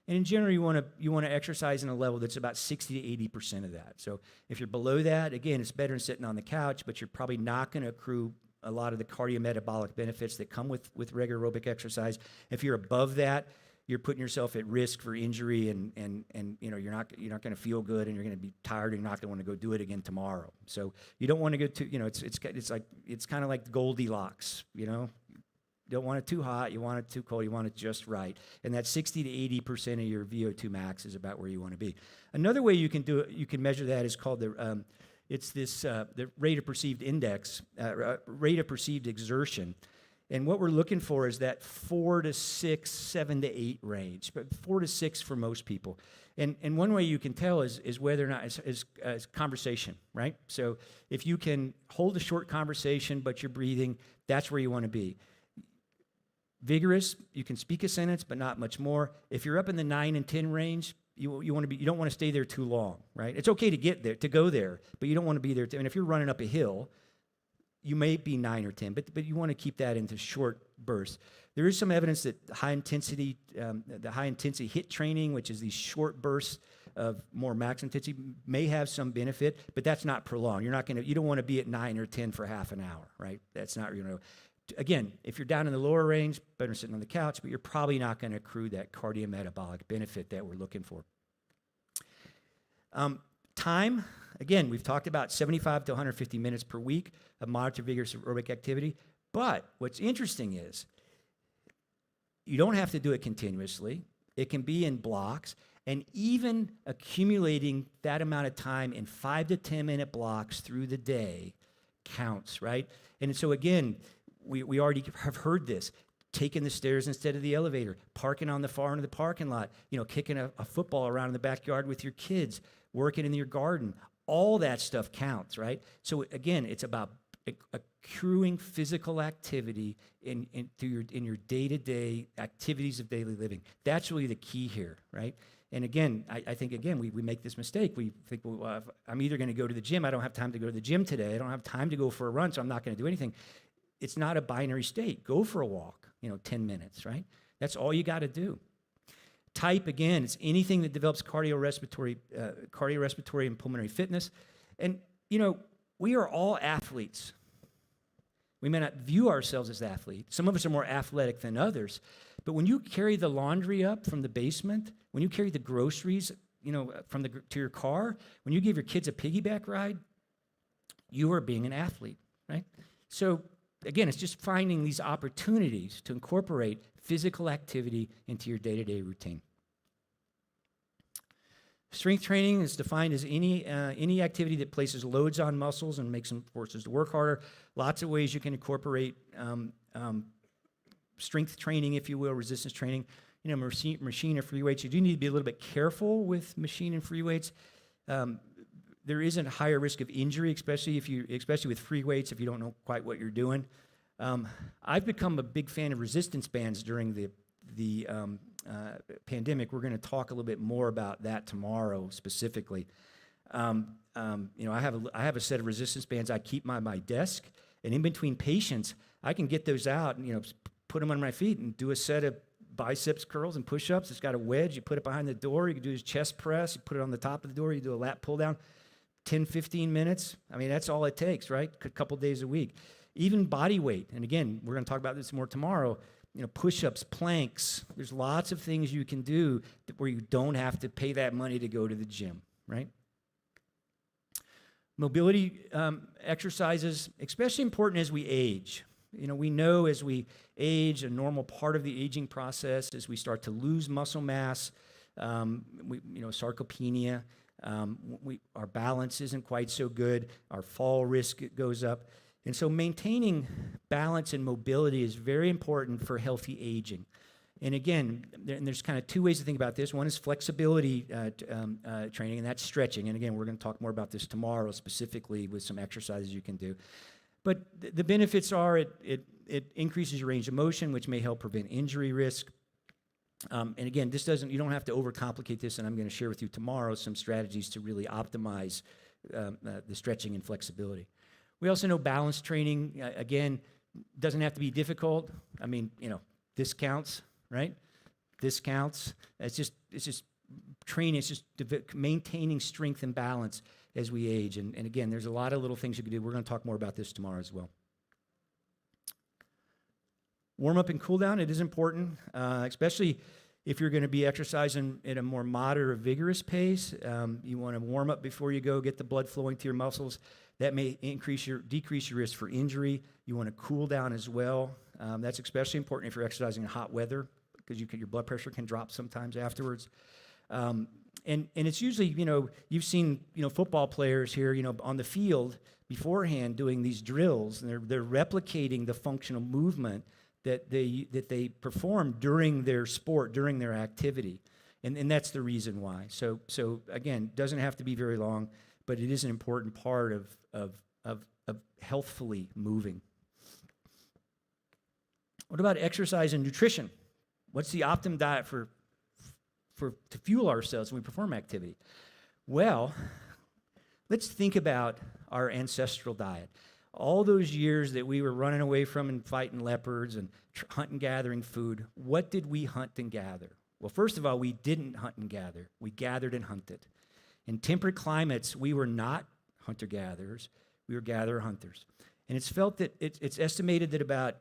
[SPEAKER 10] And in general, you want to exercise in a level that's about 60 to 80% of that. So if you're below that, again, it's better than sitting on the couch, but you're probably not going to accrue a lot of the cardiometabolic benefits that come with regular aerobic exercise. If you're above that, you're putting yourself at risk for injury, and you're not going to feel good, and you're going to be tired, and you're not going to want to go do it again tomorrow. So you don't want to go too. It's kind of like Goldilocks. You don't want it too hot, you want it too cold, you want it just right. And that 60 to 80% of your VO2 max is about where you want to be. Another way you can do it, you can measure that is called the rate of perceived index, rate of perceived exertion. And what we're looking for is that 4 to 6, 7 to 8 range, but 4 to 6 for most people. And one way you can tell is whether or not is conversation, right? So if you can hold a short conversation, but you're breathing, that's where you want to be. Vigorous, you can speak a sentence, but not much more. If you're up in the 9 and 10 range, you don't want to stay there too long, right? It's okay to go there, but you don't want to be there. And if you're running up a hill, you may be 9 or 10, but you want to keep that into short bursts. There is some evidence that the high intensity HIIT training, which is these short bursts of more max intensity, may have some benefit, but that's not prolonged. You don't want to be at 9 or 10 for half an hour, right? That's not, Again, if you're down in the lower range, better sitting on the couch, but you're probably not going to accrue that cardiometabolic benefit that we're looking for. Time, again, we've talked about 75 to 150 minutes per week of moderate vigorous aerobic activity. But what's interesting is you don't have to do it continuously. It can be in blocks, and even accumulating that amount of time in 5 to 10 minute blocks through the day counts, right? And so again, we already have heard this. Taking the stairs instead of the elevator, parking on the far end of the parking lot, kicking a football around in the backyard with your kids, working in your garden. All that stuff counts, right? So again, it's about accruing physical activity in your day-to-day activities of daily living. That's really the key here, right? And again, I think, we make this mistake. We think, well, I'm either going to go to the gym. I don't have time to go to the gym today. I don't have time to go for a run, so I'm not going to do anything. It's not a binary state. Go for a walk, 10 minutes, right? That's all you got to do. Type, again, it's anything that develops cardiorespiratory and pulmonary fitness. And, we are all athletes. We may not view ourselves as athletes. Some of us are more athletic than others. But when you carry the laundry up from the basement, when you carry the groceries, to your car, when you give your kids a piggyback ride, you are being an athlete, right? So again, it's just finding these opportunities to incorporate physical activity into your day-to-day routine. Strength training is defined as any activity that places loads on muscles and makes them forces to work harder. Lots of ways you can incorporate strength training, if you will, resistance training. Machine or free weights. You do need to be a little bit careful with machine and free weights. There isn't a higher risk of injury, especially with free weights if you don't know quite what you're doing. I've become a big fan of resistance bands during the pandemic. We're going to talk a little bit more about that tomorrow specifically. I have a set of resistance bands I keep by my desk, and in between patients, I can get those out and put them on my feet and do a set of biceps curls and push-ups. It's got a wedge. You put it behind the door. You can do a chest press. You put it on the top of the door. You do a lat pull down. 10, 15 minutes. I mean, that's all it takes, right? A couple days a week. Even body weight. And again, we're going to talk about this more tomorrow. Push-ups, planks. There's lots of things you can do where you don't have to pay that money to go to the gym, right? Mobility exercises, especially important as we age. We know as we age, a normal part of the aging process is we start to lose muscle mass, sarcopenia. Our balance isn't quite so good. Our fall risk goes up. And so maintaining balance and mobility is very important for healthy aging. And again, there's kind of two ways to think about this. One is flexibility training, and that's stretching. And again, we're going to talk more about this tomorrow specifically with some exercises you can do. But the benefits are it increases your range of motion, which may help prevent injury risk. And again, you don't have to overcomplicate this, and I'm going to share with you tomorrow some strategies to really optimize the stretching and flexibility. We also know balance training, again, doesn't have to be difficult. I mean, this counts, right? This counts. It's just training, it's just maintaining strength and balance as we age. And again, there's a lot of little things you can do. We're going to talk more about this tomorrow as well. Warm up and cool down, it is important, especially if you're going to be exercising at a more moderate or vigorous pace. You want to warm up before you go, get the blood flowing to your muscles. That may decrease your risk for injury. You want to cool down as well. That's especially important if you're exercising in hot weather, because your blood pressure can drop sometimes afterwards. And it's usually, you've seen, football players here, on the field beforehand doing these drills, and they're replicating the functional movement that they perform during their sport, during their activity. And that's the reason why. So again, doesn't have to be very long, but it is an important part of healthfully moving. What about exercise and nutrition? What's the optimum diet to fuel ourselves when we perform activity? Well, let's think about our ancestral diet. All those years that we were running away from and fighting leopards and hunting, gathering food, what did we hunt and gather? Well, first of all, we didn't hunt and gather. We gathered and hunted. In temperate climates, we were not hunter-gatherers. We were gatherer-hunters. And it's felt that it's estimated that about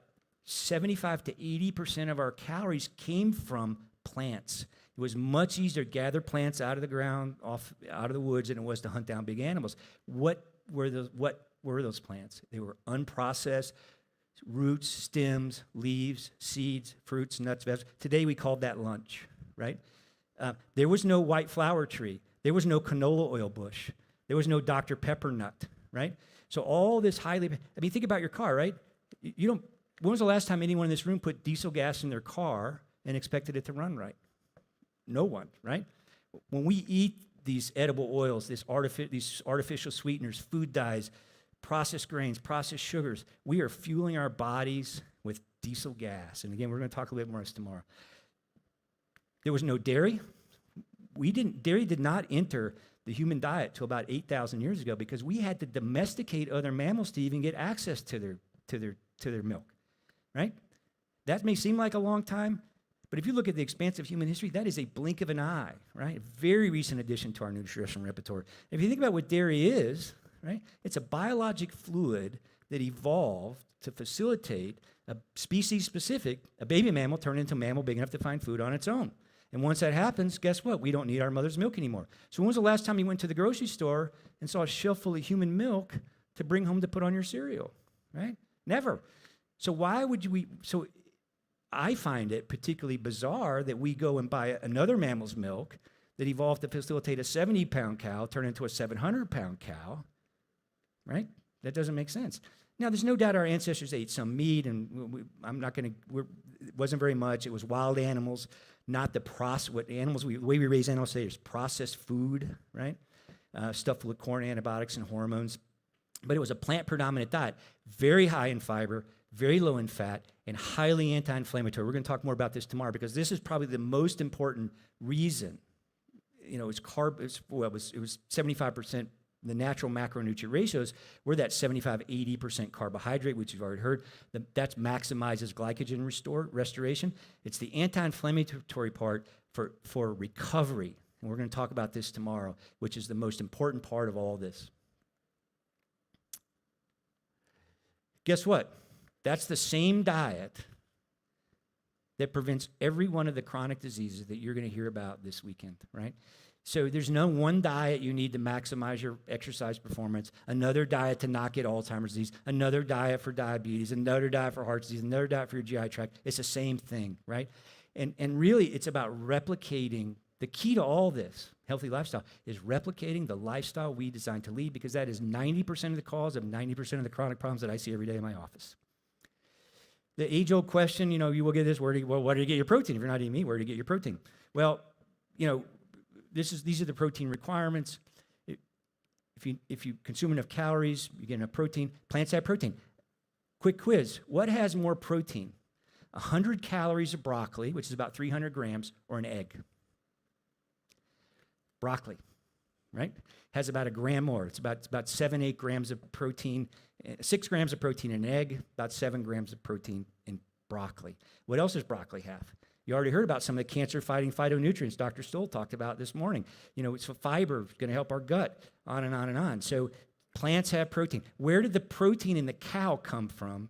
[SPEAKER 10] 75 to 80% of our calories came from plants. It was much easier to gather plants out of the ground, out of the woods, than it was to hunt down big animals. What were those plants? They were unprocessed roots, stems, leaves, seeds, fruits, nuts, vegetables. Today we called that lunch, right? There was no white flower tree. There was no canola oil bush. There was no Dr. Pepper nut, right? So all this think about your car, right? When was the last time anyone in this room put diesel gas in their car and expected it to run right? No one, right? When we eat these edible oils, these artificial sweeteners, food dyes, processed grains, processed sugars, we are fueling our bodies with diesel gas. And again, we're going to talk a little bit more this tomorrow. There was no dairy. Dairy did not enter the human diet till about 8,000 years ago because we had to domesticate other mammals to even get access to their milk, right? That may seem like a long time, but if you look at the expanse of human history, that is a blink of an eye, right? A very recent addition to our nutritional repertoire. If you think about what dairy is, right, it's a biologic fluid that evolved to facilitate a species-specific, a baby mammal turn into a mammal big enough to find food on its own. And once that happens, guess what? We don't need our mother's milk anymore. So when was the last time you went to the grocery store and saw a shelf full of human milk to bring home to put on your cereal, right? Never. So why would so I find it particularly bizarre that we go and buy another mammal's milk that evolved to facilitate a 70-pound cow turn into a 700-pound cow, right? That doesn't make sense. Now, there's no doubt our ancestors ate some meat, and it wasn't very much. It was wild animals, not the the way we raise animals today is processed food, right? Stuff full of corn, antibiotics, and hormones. But it was a plant-predominant diet, very high in fiber, very low in fat, and highly anti-inflammatory. We're going to talk more about this tomorrow because this is probably the most important reason. It was 75%. The natural macronutrient ratios were that 75-80% carbohydrate, which you've already heard. That maximizes glycogen restoration. It's the anti-inflammatory part for recovery. And we're going to talk about this tomorrow, which is the most important part of all this. Guess what? That's the same diet that prevents every one of the chronic diseases that you're going to hear about this weekend, right? So there's no one diet you need to maximize your exercise performance, another diet to not get Alzheimer's disease, another diet for diabetes, another diet for heart disease, another diet for your GI tract. It's the same thing, right? And really, it's about replicating. The key to all this healthy lifestyle is replicating the lifestyle we designed to lead because that is 90% of the cause of 90% of the chronic problems that I see every day in my office. The age-old question, you will get this, where do you get your protein? If you're not eating meat, where do you get your protein? Well, these are the protein requirements. If you consume enough calories, you get enough protein. Plants have protein. Quick quiz. What has more protein? 100 calories of broccoli, which is about 300 grams, or an egg? Broccoli, right? Has about a gram more. It's about 7-8 grams of protein, 6 grams of protein in an egg, about 7 grams of protein in broccoli. What else does broccoli have? You already heard about some of the cancer-fighting phytonutrients Dr. Stoll talked about this morning. It's fiber, it's going to help our gut, on and on and on. So plants have protein. Where did the protein in the cow come from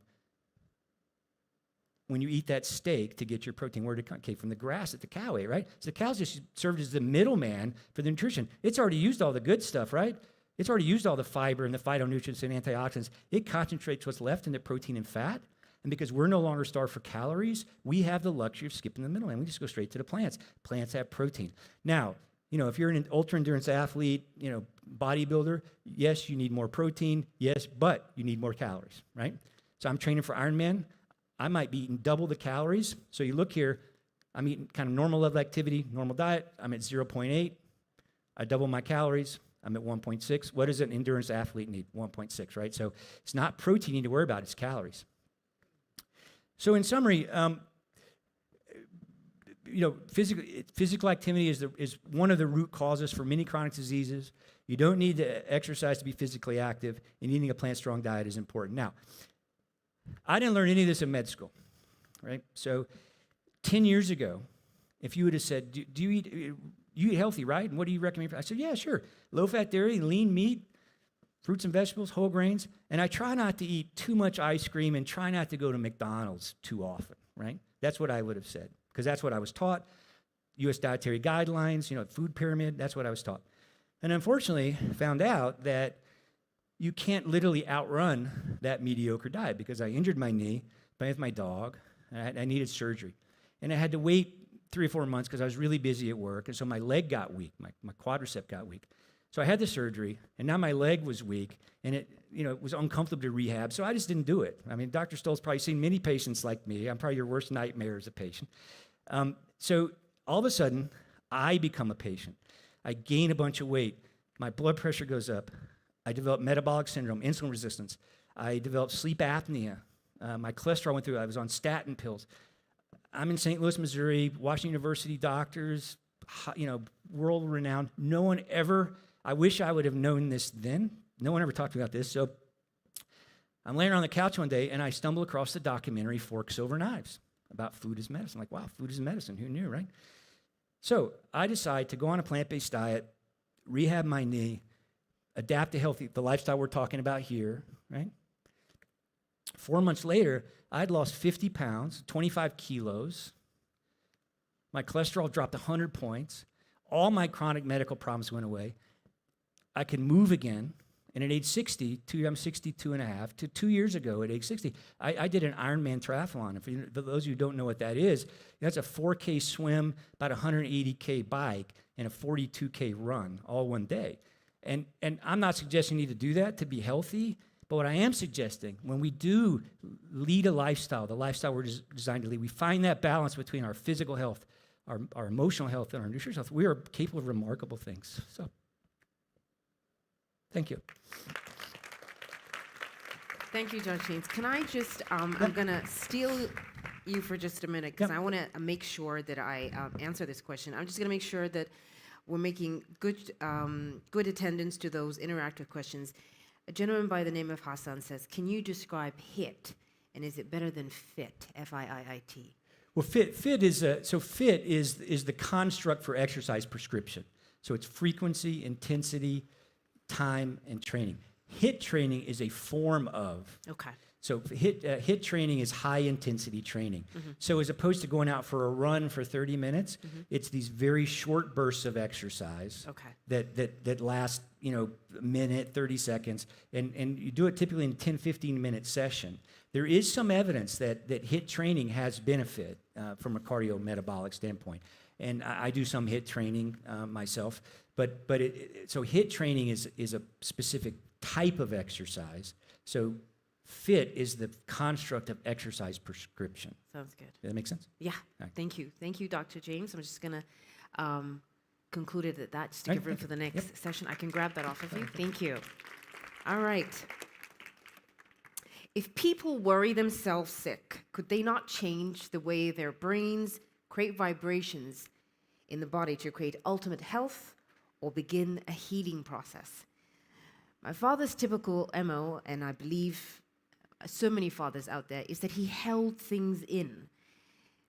[SPEAKER 10] when you eat that steak to get your protein? Where did it come? Okay, from the grass that the cow ate, right? So the cow's just served as the middleman for the nutrition. It's already used all the good stuff, right? It's already used all the fiber and the phytonutrients and antioxidants. It concentrates what's left in the protein and fat. And because we're no longer starved for calories, we have the luxury of skipping the middleman. We just go straight to the plants. Plants have protein. Now, if you're an ultra-endurance athlete, bodybuilder, yes, you need more protein, yes, but you need more calories, right? So I'm training for Ironman. I might be eating double the calories. So you look here, I'm eating kind of normal level activity, normal diet. I'm at 0.8. I double my calories. I'm at 1.6. What does an endurance athlete need? 1.6, right? So it's not protein you need to worry about, it's calories. So in summary, physical activity is one of the root causes for many chronic diseases. You don't need to exercise to be physically active, and eating a plant-strong diet is important. Now, I didn't learn any of this in med school, right? So 10 years ago, if you would have said, do you eat healthy, right? And what do you recommend? I said, yeah, sure. Low-fat dairy, lean meat, fruits and vegetables, whole grains, and I try not to eat too much ice cream and try not to go to McDonald's too often, right? That's what I would have said, because that's what I was taught. U.S. dietary guidelines, food pyramid, that's what I was taught. And unfortunately, found out that you can't literally outrun that mediocre diet, because I injured my knee playing with my dog, and I needed surgery. And I had to wait 3 or 4 months because I was really busy at work, and so my leg got weak, my quadricep got weak. So I had the surgery, and now my leg was weak, and it was uncomfortable to rehab, so I just didn't do it. I mean, Dr. Stoll's probably seen many patients like me. I'm probably your worst nightmare as a patient. So all of a sudden, I become a patient. I gain a bunch of weight. My blood pressure goes up. I develop metabolic syndrome, insulin resistance. I developed sleep apnea. My cholesterol went through. I was on statin pills. I'm in St. Louis, Missouri, Washington University doctors, world-renowned. No one ever, I wish I would have known this then. No one ever talked about this. So I'm laying on the couch one day, and I stumble across the documentary Forks Over Knives about food as medicine. I'm like, wow, food is medicine. Who knew, right? So I decide to go on a plant-based diet, rehab my knee, adapt to the lifestyle we're talking about here, right? 4 months later, I'd lost 50 pounds, 25 kilos. My cholesterol dropped 100 points. All my chronic medical problems went away. I could move again. And at age 60, I'm 62 and a half, to 2 years ago at age 60, I did an Ironman triathlon. For those of you who don't know what that is, that's a 4K swim, about a 180K bike, and a 42K run, all one day. And I'm not suggesting you need to do that to be healthy, but what I am suggesting, when we do lead a lifestyle, the lifestyle we're designed to lead, we find that balance between our physical health, our emotional health, and our nutritional health. We are capable of remarkable things. So, thank you.
[SPEAKER 1] Thank you, Judge Haynes. Can I just, I'm going to steal you for just a minute, because I want to make sure that I answer this question. I'm just going to make sure that we're making good attendance to those interactive questions. A gentleman by the name of Hassan says, can you describe HIIT, and is it better than FIT, F-I-I-I-T?
[SPEAKER 10] Well, FIT is the construct for exercise prescription. So it's frequency, intensity, time, and training. HIIT training is a form of.
[SPEAKER 1] Okay.
[SPEAKER 10] So HIIT training is high intensity training. Mm-hmm. So as opposed to going out for a run for 30 minutes, it's these very short bursts of exercise that last, a minute, 30 seconds, and you do it typically in a 10, 15-minute session. There is some evidence that HIIT training has benefit from a cardiometabolic standpoint. And I do some HIIT training myself, but so HIIT training is a specific type of exercise. So FIT is the construct of exercise prescription.
[SPEAKER 1] Sounds good.
[SPEAKER 10] Does that make sense?
[SPEAKER 1] Yeah. Right. Thank you. Thank you, Dr. James. I'm just going to conclude it at that, just to give room for the next session. I can grab that off of you. Thank you. All right. If people worry themselves sick, could they not change the way their brains create vibrations in the body to create ultimate health or begin a healing process? My father's typical MO, and I believe so many fathers out there, is that he held things in.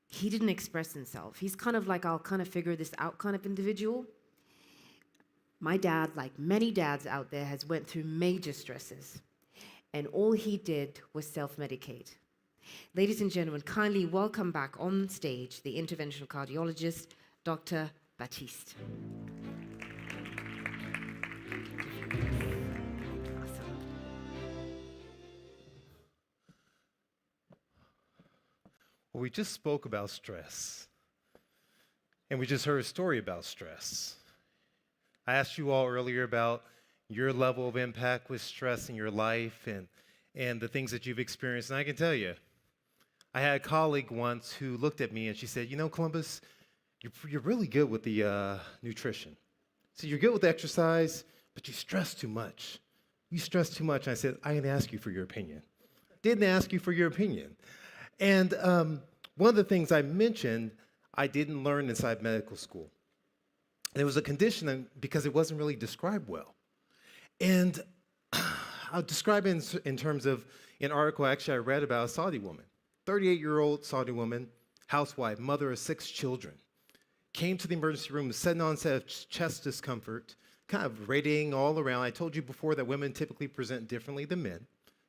[SPEAKER 1] He didn't express himself. He's kind of like, I'll kind of figure this out kind of individual. My dad, like many dads out there, has went through major stresses, and all he did was self-medicate. Ladies and gentlemen, kindly welcome back on stage the interventional cardiologist, Dr. Baptiste.
[SPEAKER 5] Well, we just spoke about stress, and we just heard a story about stress. I asked you all earlier about your level of impact with stress in your life and the things that you've experienced, and I can tell you, I had a colleague once who looked at me and she said, Columbus, you're really good with the nutrition. So you're good with exercise, but you stress too much. You stress too much. And I said, I didn't ask you for your opinion. Didn't ask you for your opinion. And one of the things I mentioned, I didn't learn inside medical school. There was a condition because it wasn't really described well. And I'll describe it in terms of an article actually I read about a Saudi woman, 38-year-old Saudi woman, housewife, mother of 6 children, came to the emergency room with sudden onset of chest discomfort, kind of radiating all around. I told you before that women typically present differently than men,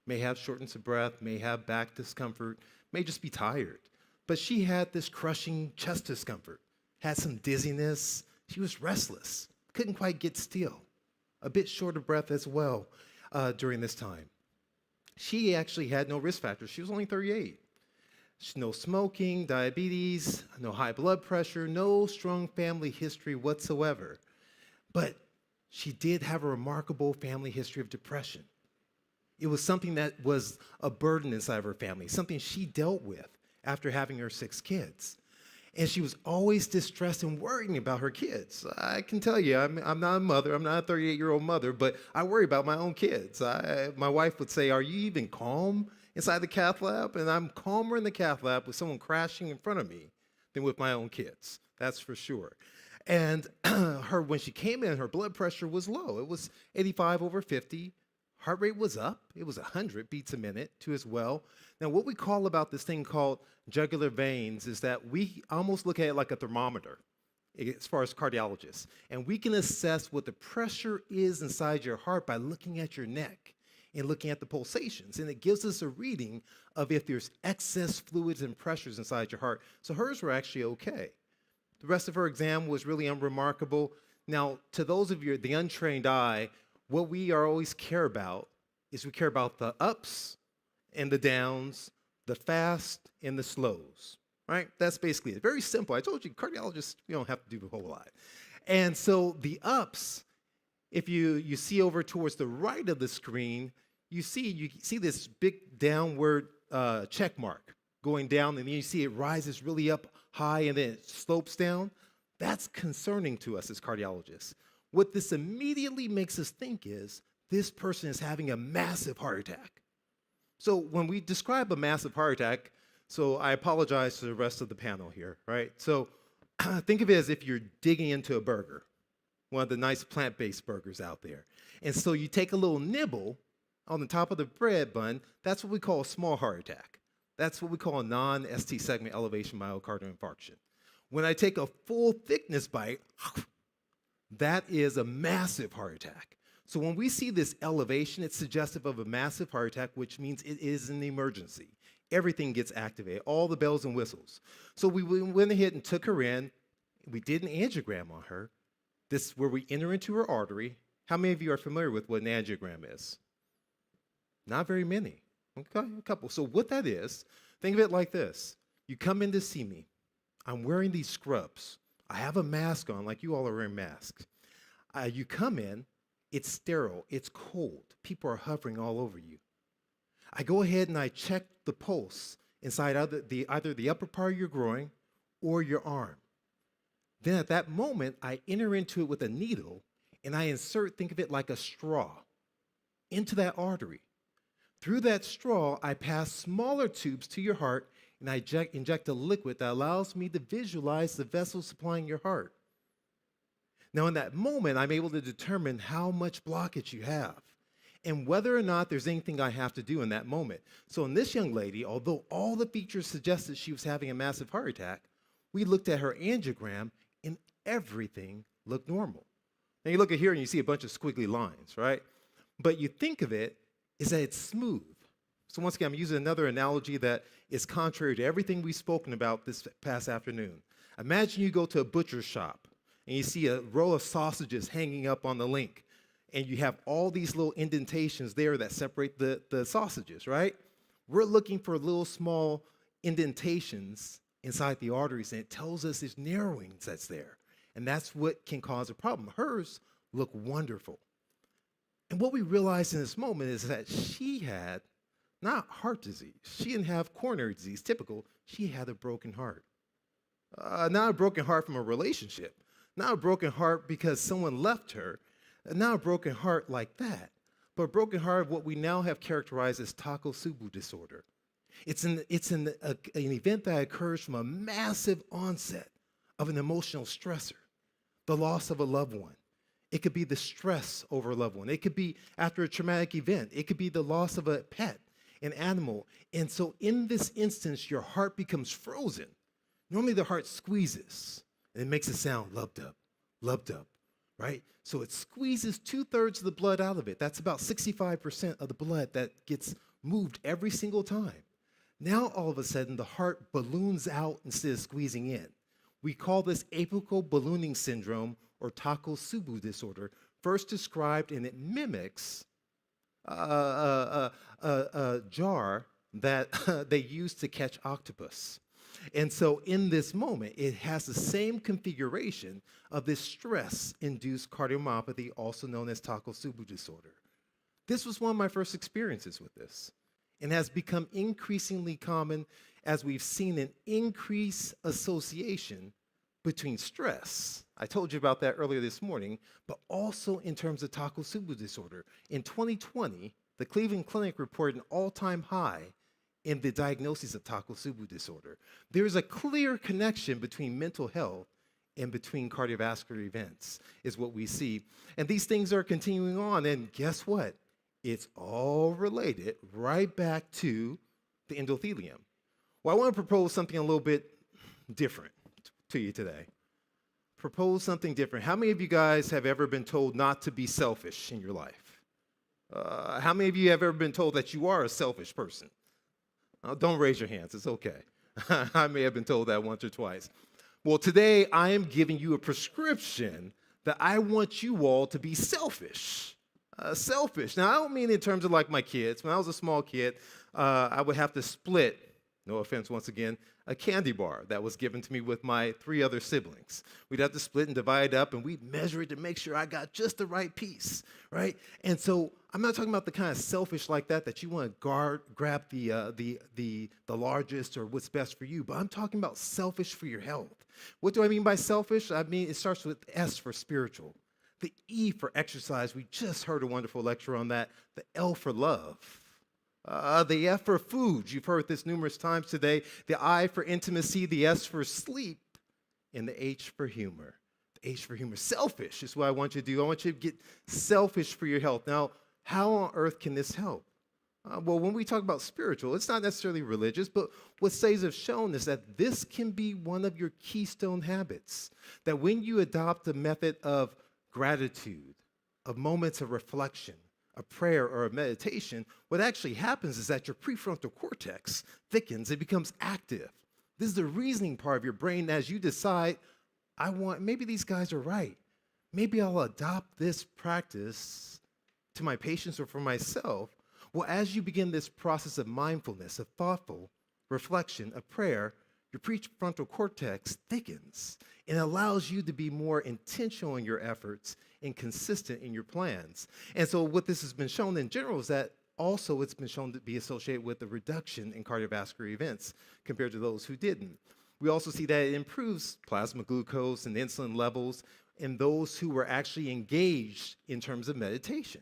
[SPEAKER 5] may have shortness of breath, may have back discomfort, may just be tired. But she had this crushing chest discomfort, had some dizziness. She was restless, couldn't quite get still, a bit short of breath as well during this time. She actually had no risk factors. She was only 38. No smoking, diabetes, no high blood pressure, no strong family history whatsoever. But she did have a remarkable family history of depression. It was something that was a burden inside of her family, something she dealt with after having her 6 kids. And she was always distressed and worrying about her kids. I can tell you, I'm not a mother, I'm not a 38-year-old mother, but I worry about my own kids. My wife would say, "Are you even calm inside the cath lab?" And I'm calmer in the cath lab with someone crashing in front of me than with my own kids, that's for sure. And when she came in, her blood pressure was low. It was 85/50. Heart rate was up. It was 100 beats a minute too as well. Now, what we call about this thing called jugular veins is that we almost look at it like a thermometer as far as cardiologists. And we can assess what the pressure is inside your heart by looking at your neck and looking at the pulsations. And it gives us a reading of if there's excess fluids and pressures inside your heart. So hers were actually okay. The rest of her exam was really unremarkable. Now, to those of you, the untrained eye, what we always care about is we care about the ups and the downs, the fast and the slows, right? That's basically it. Very simple. I told you, cardiologists, we don't have to do a whole lot. And so the ups, if you see over towards the right of the screen, you see this big downward check mark going down, and then you see it rises really up high and then it slopes down. That's concerning to us as cardiologists. What this immediately makes us think is this person is having a massive heart attack. So when we describe a massive heart attack, so I apologize to the rest of the panel here, right? So think of it as if you're digging into a burger, one of the nice plant-based burgers out there. And so you take a little nibble on the top of the bread bun, that's what we call a small heart attack. That's what we call a non-ST segment elevation myocardial infarction. When I take a full thickness bite, that is a massive heart attack. So when we see this elevation, it's suggestive of a massive heart attack, which means it is an emergency. Everything gets activated, all the bells and whistles. So we went ahead and took her in. We did an angiogram on her. This is where we enter into her artery. How many of you are familiar with what an angiogram is? Not very many. Okay, a couple. So what that is, think of it like this. You come in to see me. I'm wearing these scrubs. I have a mask on, like you all are wearing masks. You come in, it's sterile, it's cold. People are hovering all over you. I go ahead and I check the pulse inside either the upper part of your groin or your arm. Then at that moment, I enter into it with a needle and I insert, think of it like a straw, into that artery. Through that straw, I pass smaller tubes to your heart and I inject a liquid that allows me to visualize the vessel supplying your heart. Now, in that moment, I'm able to determine how much blockage you have and whether or not there's anything I have to do in that moment. So in this young lady, although all the features suggested she was having a massive heart attack, we looked at her angiogram and everything looked normal. Now you look at here and you see a bunch of squiggly lines, right? But you think of it is that it's smooth. So once again, I'm using another analogy that is contrary to everything we've spoken about this past afternoon. Imagine you go to a butcher's shop and you see a row of sausages hanging up on the link, and you have all these little indentations there that separate the sausages, right? We're looking for little small indentations inside the arteries, and it tells us there's narrowing that's there, and that's what can cause a problem. Hers look wonderful. And what we realized in this moment is that she had not heart disease. She didn't have coronary disease, typical. She had a broken heart. Not a broken heart from a relationship, not a broken heart because someone left her, not a broken heart like that, but a broken heart of what we now have characterized as Takotsubo disorder. It's an event that occurs from a massive onset of an emotional stressor, the loss of a loved one. It could be the stress over a loved one. It could be after a traumatic event. It could be the loss of a pet, an animal. And so in this instance, your heart becomes frozen. Normally the heart squeezes and it makes a sound, loved up, right? So it squeezes 2/3 of the blood out of it. That's about 65% of the blood that gets moved every single time. Now, all of a sudden, the heart balloons out instead of squeezing in. We call this apical ballooning syndrome or Takotsubo disorder, first described, and it mimics a jar that they use to catch octopus. And so in this moment, it has the same configuration of this stress-induced cardiomyopathy, also known as Takotsubo disorder. This was one of my first experiences with this, and has become increasingly common as we've seen an increased association between stress. I told you about that earlier this morning, but also in terms of Takotsubo disorder. In 2020, the Cleveland Clinic reported an all-time high in the diagnosis of Takotsubo disorder. There is a clear connection between mental health and between cardiovascular events, is what we see. And these things are continuing on, and guess what? It's all related right back to the endothelium. Well, I want to propose something a little bit different to you today. Propose something different. How many of you guys have ever been told not to be selfish in your life? How many of you have ever been told that you are a selfish person? Don't raise your hands, it's okay. I may have been told that once or twice. Well, today I am giving you a prescription that I want you all to be selfish. Selfish. Now, I don't mean in terms of like my kids. When I was a small kid, I would have to split, no offense once again, a candy bar that was given to me with my 3 other siblings. We'd have to split and divide up, and we'd measure it to make sure I got just the right piece, right? And so I'm not talking about the kind of selfish like that you want to grab the largest or what's best for you, but I'm talking about selfish for your health. What do I mean by selfish? I mean, it starts with S for spiritual. The E for exercise, we just heard a wonderful lecture on that. The L for love. The F for food, you've heard this numerous times today. The I for intimacy, the S for sleep, and the H for humor. The H for humor, selfish is what I want you to do. I want you to get selfish for your health. Now, how on earth can this help? Well, when we talk about spiritual, it's not necessarily religious, but what studies have shown is that this can be one of your keystone habits. That when you adopt a method of gratitude, of moments of reflection, a prayer or a meditation, what actually happens is that your prefrontal cortex thickens, it becomes active. This is the reasoning part of your brain as you decide, maybe these guys are right. Maybe I'll adopt this practice to my patients or for myself. Well, as you begin this process of mindfulness, of thoughtful reflection, of prayer, your prefrontal cortex thickens and allows you to be more intentional in your efforts and consistent in your plans. And so what this has been shown in general is that also it's been shown to be associated with a reduction in cardiovascular events compared to those who didn't. We also see that it improves plasma glucose and insulin levels in those who were actually engaged in terms of meditation.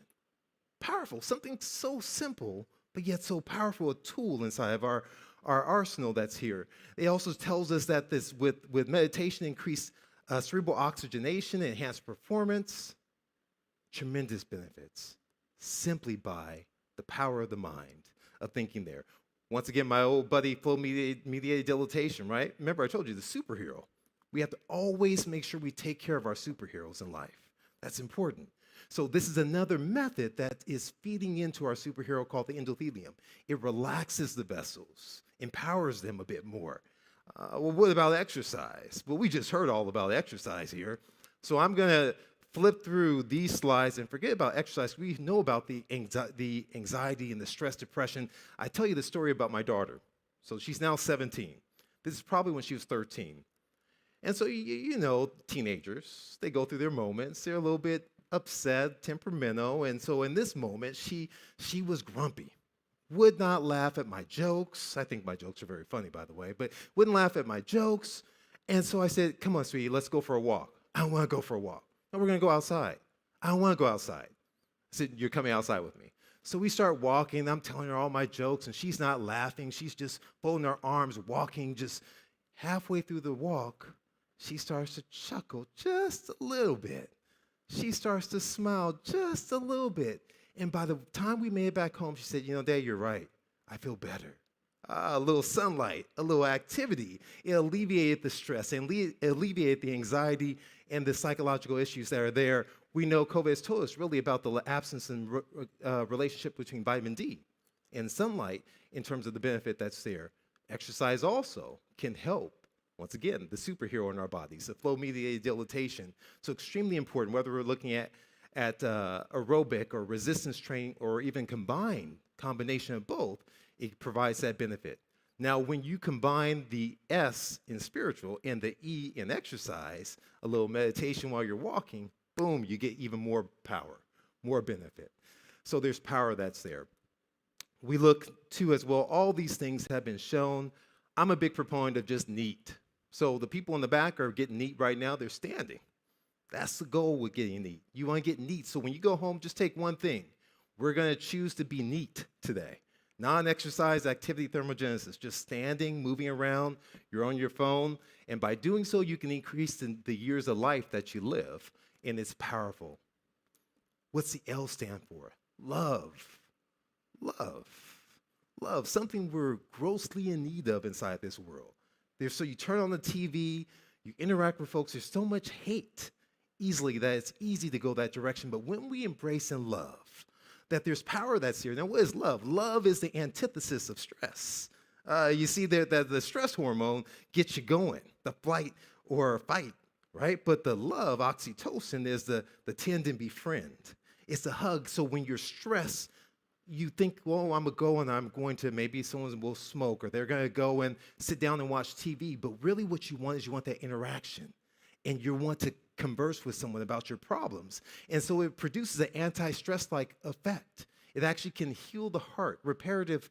[SPEAKER 5] Powerful, something so simple, but yet so powerful a tool inside of our arsenal that's here. It also tells us that this with meditation, increased cerebral oxygenation, enhanced performance, tremendous benefits simply by the power of the mind, of thinking there. Once again, my old buddy, flow-mediated dilatation, right? Remember, I told you, the superhero. We have to always make sure we take care of our superheroes in life. That's important. So this is another method that is feeding into our superhero called the endothelium. It relaxes the vessels, empowers them a bit more. Well, what about exercise? Well, we just heard all about exercise here. So I'm going to flip through these slides and forget about exercise. We know about the anxiety and the stress, depression. I tell you the story about my daughter. So she's now 17. This is probably when she was 13. And so, you know, teenagers, they go through their moments. They're a little bit upset, temperamental. And so in this moment, she was grumpy. Would not laugh at my jokes. I think my jokes are very funny, by the way, but wouldn't laugh at my jokes. And so I said, come on, sweetie, let's go for a walk. I don't want to go for a walk. No, we're going to go outside. I don't want to go outside. I said, you're coming outside with me. So we start walking. I'm telling her all my jokes, and she's not laughing. She's just folding her arms, walking. Just halfway through the walk, she starts to chuckle just a little bit. She starts to smile just a little bit. And by the time we made it back home, she said, you know, Dad, you're right. I feel better. A little sunlight, a little activity. It alleviated the stress and alleviated the anxiety and the psychological issues that are there. We know COVID has told us really about the absence and relationship between vitamin D and sunlight in terms of the benefit that's there. Exercise also can help, once again, the superhero in our bodies, the flow-mediated dilatation. So extremely important, whether we're looking at aerobic or resistance training or even combination of both, it provides that benefit. Now, when you combine the S in spiritual and the E in exercise, a little meditation while you're walking, boom, you get even more power, more benefit. So there's power that's there. We look too as well, all these things have been shown. I'm a big proponent of just neat. So the people in the back are getting neat right now, they're standing. That's the goal with getting neat. You want to get neat. So when you go home, just take one thing. We're going to choose to be neat today. Non-exercise activity thermogenesis, just standing, moving around, you're on your phone, and by doing so, you can increase the years of life that you live, and it's powerful. What's the L stand for? Love. Love. Love, something we're grossly in need of inside this world. So you turn on the TV, you interact with folks, there's so much hate easily that it's easy to go that direction, but when we embrace and love, that there's power that's here. Now, what is love? Love is the antithesis of stress. You see that the stress hormone gets you going, the flight or fight, right? But the love, oxytocin, is the tend and befriend. It's the hug. So when you're stressed, you think, well, I'm going to maybe someone will smoke, or they're going to go and sit down and watch TV. But really what you want is you want that interaction. And you want to converse with someone about your problems. And so it produces an anti-stress-like effect. It actually can heal the heart, reparative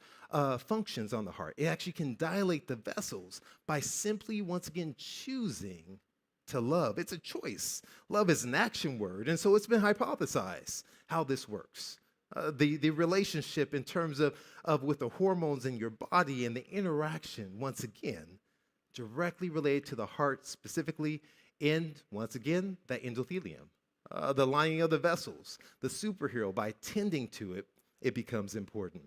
[SPEAKER 5] functions on the heart. It actually can dilate the vessels by simply, once again, choosing to love. It's a choice. Love is an action word. And so it's been hypothesized how this works. The relationship in terms of with the hormones in your body and the interaction, once again, directly related to the heart specifically, and once again, that endothelium, the lining of the vessels, the superhero, by tending to it, it becomes important.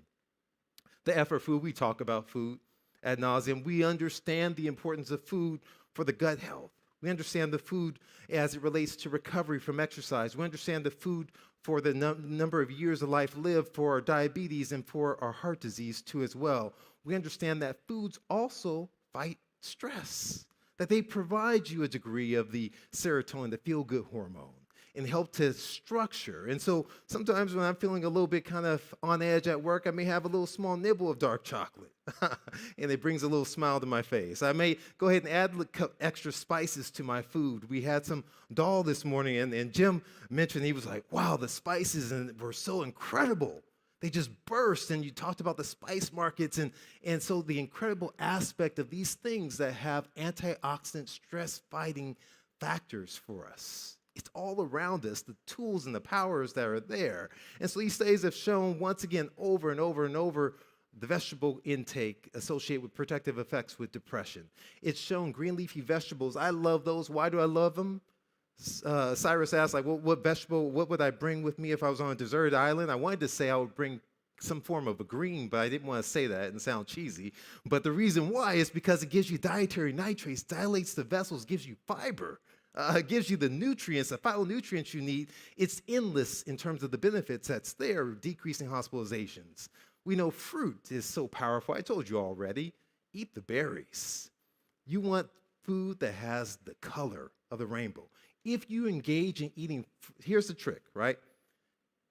[SPEAKER 5] The F for food, we talk about food ad nauseum. We understand the importance of food for the gut health. We understand the food as it relates to recovery from exercise. We understand the food for the number of years of life lived for our diabetes and for our heart disease too as well. We understand that foods also fight stress, that they provide you a degree of the serotonin, the feel-good hormone, and help to structure. And so sometimes when I'm feeling a little bit kind of on edge at work, I may have a little small nibble of dark chocolate, and it brings a little smile to my face. I may go ahead and add extra spices to my food. We had some dal this morning, and Jim mentioned, he was like, wow, the spices were so incredible. They just burst, and you talked about the spice markets, and so the incredible aspect of these things that have antioxidant stress-fighting factors for us. It's all around us, the tools and the powers that are there. And so these studies have shown, once again, over and over and over, the vegetable intake associated with protective effects with depression. It's shown green leafy vegetables. I love those. Why do I love them? Cyrus asked, like, what vegetable, what would I bring with me if I was on a deserted island? I wanted to say I would bring some form of a green, but I didn't want to say that and sound cheesy. But the reason why is because it gives you dietary nitrates, dilates the vessels, gives you fiber, gives you the nutrients, the phytonutrients you need. It's endless in terms of the benefits that's there, decreasing hospitalizations. We know fruit is so powerful. I told you already, eat the berries. You want food that has the color of the rainbow. If you engage in eating, here's the trick, right?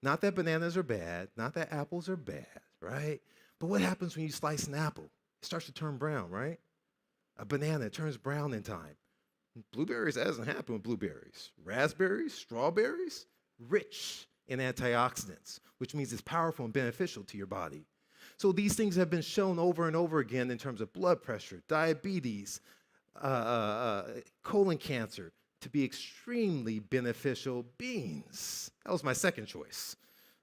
[SPEAKER 5] Not that bananas are bad, not that apples are bad, right? But what happens when you slice an apple? It starts to turn brown, right? A banana turns brown in time. Blueberries, that doesn't happen with blueberries. Raspberries, strawberries, rich in antioxidants, which means it's powerful and beneficial to your body. So these things have been shown over and over again in terms of blood pressure, diabetes, colon cancer, to be extremely beneficial. Beans. That was my second choice.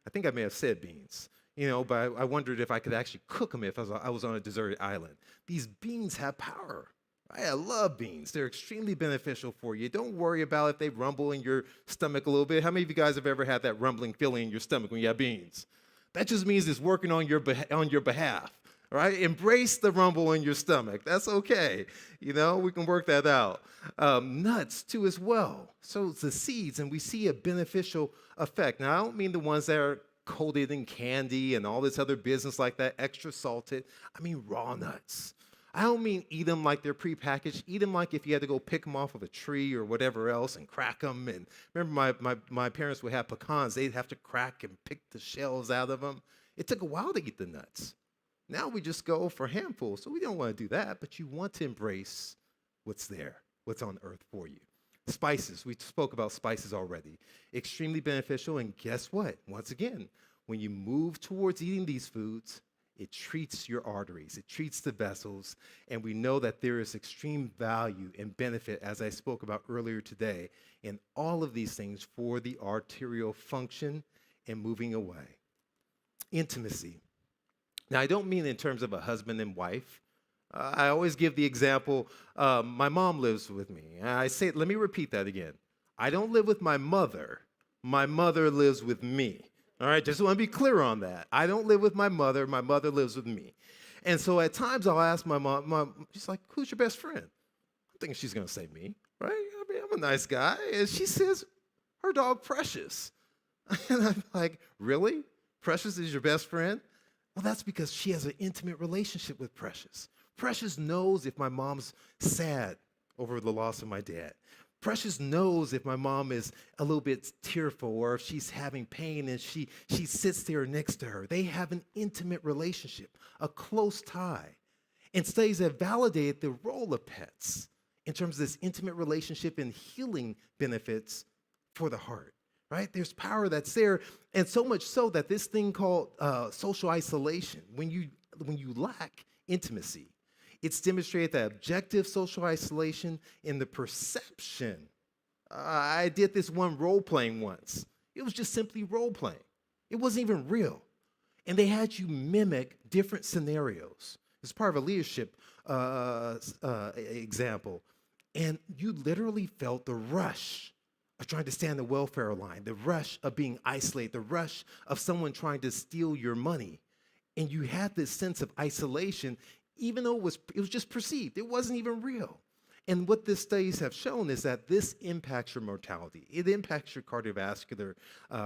[SPEAKER 5] I think I may have said beans, but I wondered if I could actually cook them if I was on a deserted island. These beans have power. Right? I love beans. They're extremely beneficial for you. Don't worry about if they rumble in your stomach a little bit. How many of you guys have ever had that rumbling feeling in your stomach when you have beans? That just means it's working on your behalf. right? Embrace the rumble in your stomach. That's okay. You know, we can work that out. Nuts, too, as well. So it's the seeds, and we see a beneficial effect. Now, I don't mean the ones that are coated in candy and all this other business like that, extra salted. I mean raw nuts. I don't mean eat them like they're prepackaged. Eat them like if you had to go pick them off of a tree or whatever else and crack them. And remember, my parents would have pecans. They'd have to crack and pick the shells out of them. It took a while to eat the nuts. Now we just go for handfuls. So we don't want to do that, but you want to embrace what's there, what's on earth for you. Spices, we spoke about spices already. Extremely beneficial, and guess what? Once again, when you move towards eating these foods, it treats your arteries, it treats the vessels, and we know that there is extreme value and benefit, as I spoke about earlier today, in all of these things for the arterial function and moving away. Intimacy. Now, I don't mean in terms of a husband and wife. I always give the example, my mom lives with me. And I say, let me repeat that again. I don't live with my mother lives with me. All right, just want to be clear on that. I don't live with my mother lives with me. And so at times I'll ask my mom, she's like, who's your best friend? I'm thinking she's going to say me, right? I mean, I'm a nice guy. And she says, her dog Precious. And I'm like, really? Precious is your best friend? Well, that's because she has an intimate relationship with Precious. Precious knows if my mom's sad over the loss of my dad. Precious knows if my mom is a little bit tearful or if she's having pain, and she sits there next to her. They have an intimate relationship, a close tie. And studies have validated the role of pets in terms of this intimate relationship and healing benefits for the heart, right? There's power that's there, and so much so that this thing called social isolation, when you lack intimacy, it's demonstrated that objective social isolation in the perception. I did this one role-playing once. It was just simply role-playing. It wasn't even real. And they had you mimic different scenarios. It's part of a leadership example. And you literally felt the rush of trying to stand the welfare line, the rush of being isolated, the rush of someone trying to steal your money. And you had this sense of isolation, even though it was just perceived. It wasn't even real. And what these studies have shown is that this impacts your mortality. It impacts your cardiovascular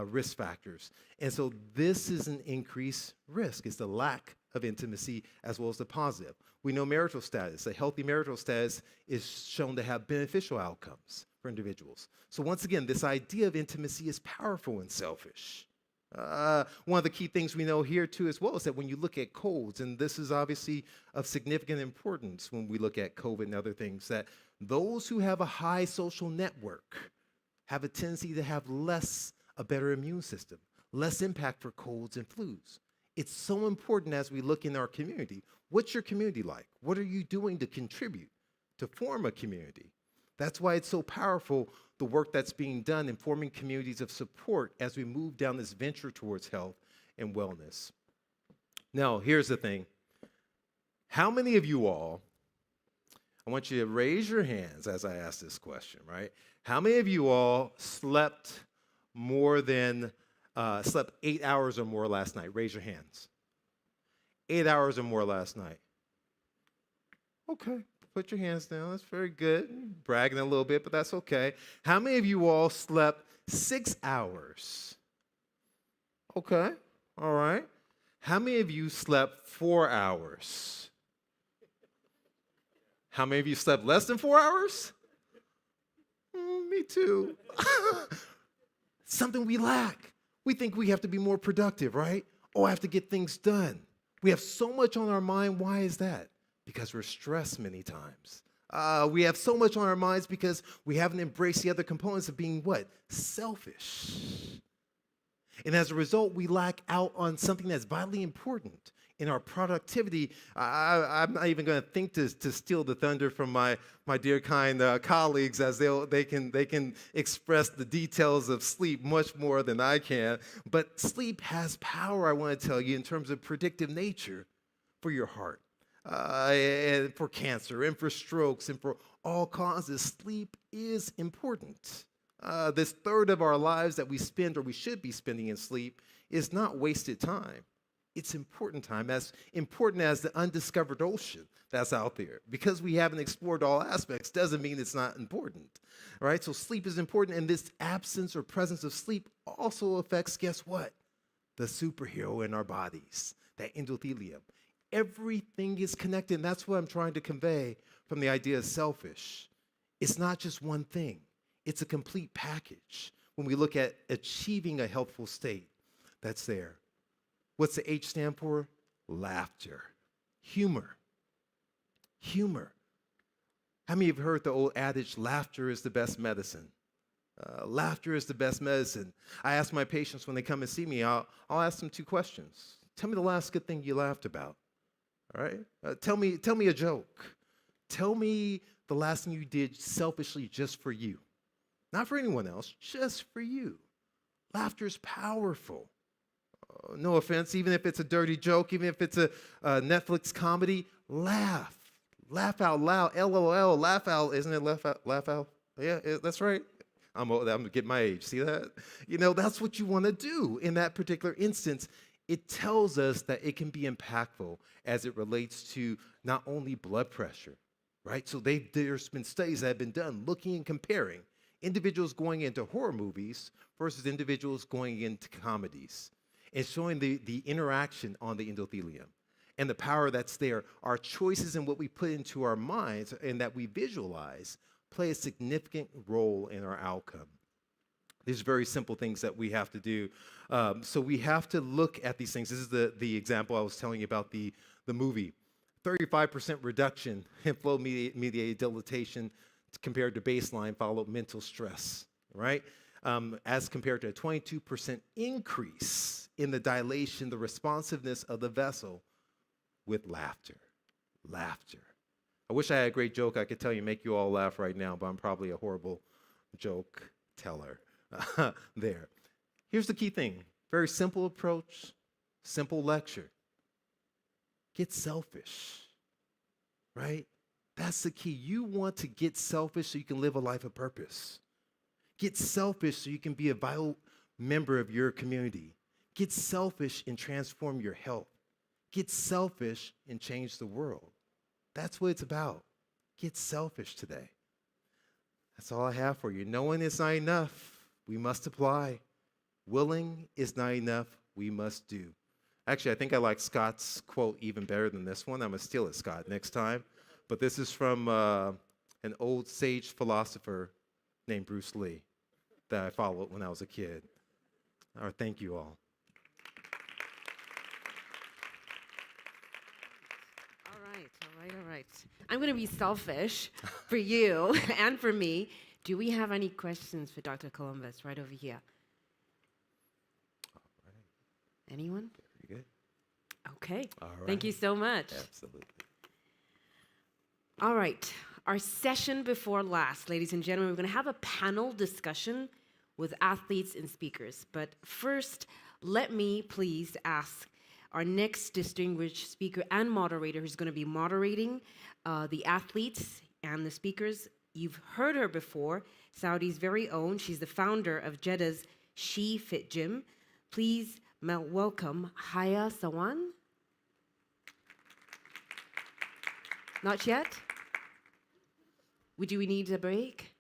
[SPEAKER 5] risk factors. And so this is an increased risk. It's the lack of intimacy as well as the positive. We know marital status. A healthy marital status is shown to have beneficial outcomes for individuals. So once again, this idea of intimacy is powerful and selfish. One of the key things we know here, too, as well, is that when you look at colds, and this is obviously of significant importance when we look at COVID and other things, that those who have a high social network have a tendency to have a better immune system, less impact for colds and flus. It's so important as we look in our community. What's your community like? What are you doing to contribute to form a community? That's why it's so powerful, the work that's being done in forming communities of support as we move down this venture towards health and wellness. Now, here's the thing. How many of you all, I want you to raise your hands as I ask this question, right? How many of you all slept 8 hours or more last night? Raise your hands. 8 hours or more last night. Okay. Put your hands down. That's very good. Bragging a little bit, but that's okay. How many of you all slept 6 hours? Okay. All right. How many of you slept 4 hours? How many of you slept less than 4 hours? Me too. Something we lack. We think we have to be more productive, right? Oh, I have to get things done. We have so much on our mind. Why is that? Because we're stressed many times. We have so much on our minds because we haven't embraced the other components of being what? Selfish. And as a result, we lack out on something that's vitally important in our productivity. I'm not even going to think to steal the thunder from my dear kind colleagues, as they can express the details of sleep much more than I can. But sleep has power, I want to tell you, in terms of predictive nature for your heart. And for cancer, and for strokes, and for all causes, sleep is important. This third of our lives that we spend, or we should be spending in sleep, is not wasted time. It's important time, as important as the undiscovered ocean that's out there. Because we haven't explored all aspects doesn't mean it's not important, right? So sleep is important, and this absence or presence of sleep also affects, guess what? The superhero in our bodies, that endothelium. Everything is connected, and that's what I'm trying to convey from the idea of selfish. It's not just one thing. It's a complete package when we look at achieving a healthful state that's there. What's the H stand for? Laughter. Humor. Humor. How many have heard the old adage, laughter is the best medicine? Laughter is the best medicine. I ask my patients when they come and see me, I'll ask them 2 questions. Tell me the last good thing you laughed about. All right? Tell me a joke. Tell me the last thing you did selfishly just for you. Not for anyone else, just for you. Laughter is powerful. No offense, even if it's a dirty joke, even if it's a Netflix comedy, laugh. Laugh out loud. LOL, laugh out. Isn't it laugh out? Laugh out? Yeah, that's right. I'm getting my age. See that? You know, that's what you want to do in that particular instance. It tells us that it can be impactful as it relates to not only blood pressure, right? So there's been studies that have been done looking and comparing individuals going into horror movies versus individuals going into comedies, and showing the interaction on the endothelium and the power that's there. Our choices and what we put into our minds and that we visualize play a significant role in our outcome. These very simple things that we have to do. So we have to look at these things. This is the example I was telling you about the movie. 35% reduction in flow-mediated dilatation compared to baseline followed mental stress, right? As compared to a 22% increase in the dilation, the responsiveness of the vessel with laughter. Laughter. I wish I had a great joke I could tell you, make you all laugh right now, but I'm probably a horrible joke teller there. Here's the key thing. Very simple approach, simple lecture. Get selfish, right? That's the key. You want to get selfish so you can live a life of purpose. Get selfish so you can be a vital member of your community. Get selfish and transform your health. Get selfish and change the world. That's what it's about. Get selfish today. That's all I have for you. Knowing is not enough. We must apply. Willing is not enough. We must do. Actually, I think I like Scott's quote even better than this one. I'm going to steal it, Scott, next time. But this is from an old sage philosopher named Bruce Lee that I followed when I was a kid. All right, thank you all.
[SPEAKER 1] All right. I'm going to be selfish for you and for me. Do we have any questions for Dr. Columbus right over here? All right. Anyone?
[SPEAKER 5] Very good.
[SPEAKER 1] Okay.
[SPEAKER 5] All right.
[SPEAKER 1] Thank you so much.
[SPEAKER 5] Absolutely.
[SPEAKER 1] All right. Our session before last, ladies and gentlemen, we're going to have a panel discussion with athletes and speakers. But first, let me please ask our next distinguished speaker and moderator who's going to be moderating the athletes and the speakers. You've heard her before, Saudi's very own. She's the founder of Jeddah's She Fit Gym. Please welcome Haya Sawan. Not yet? Do we need a break?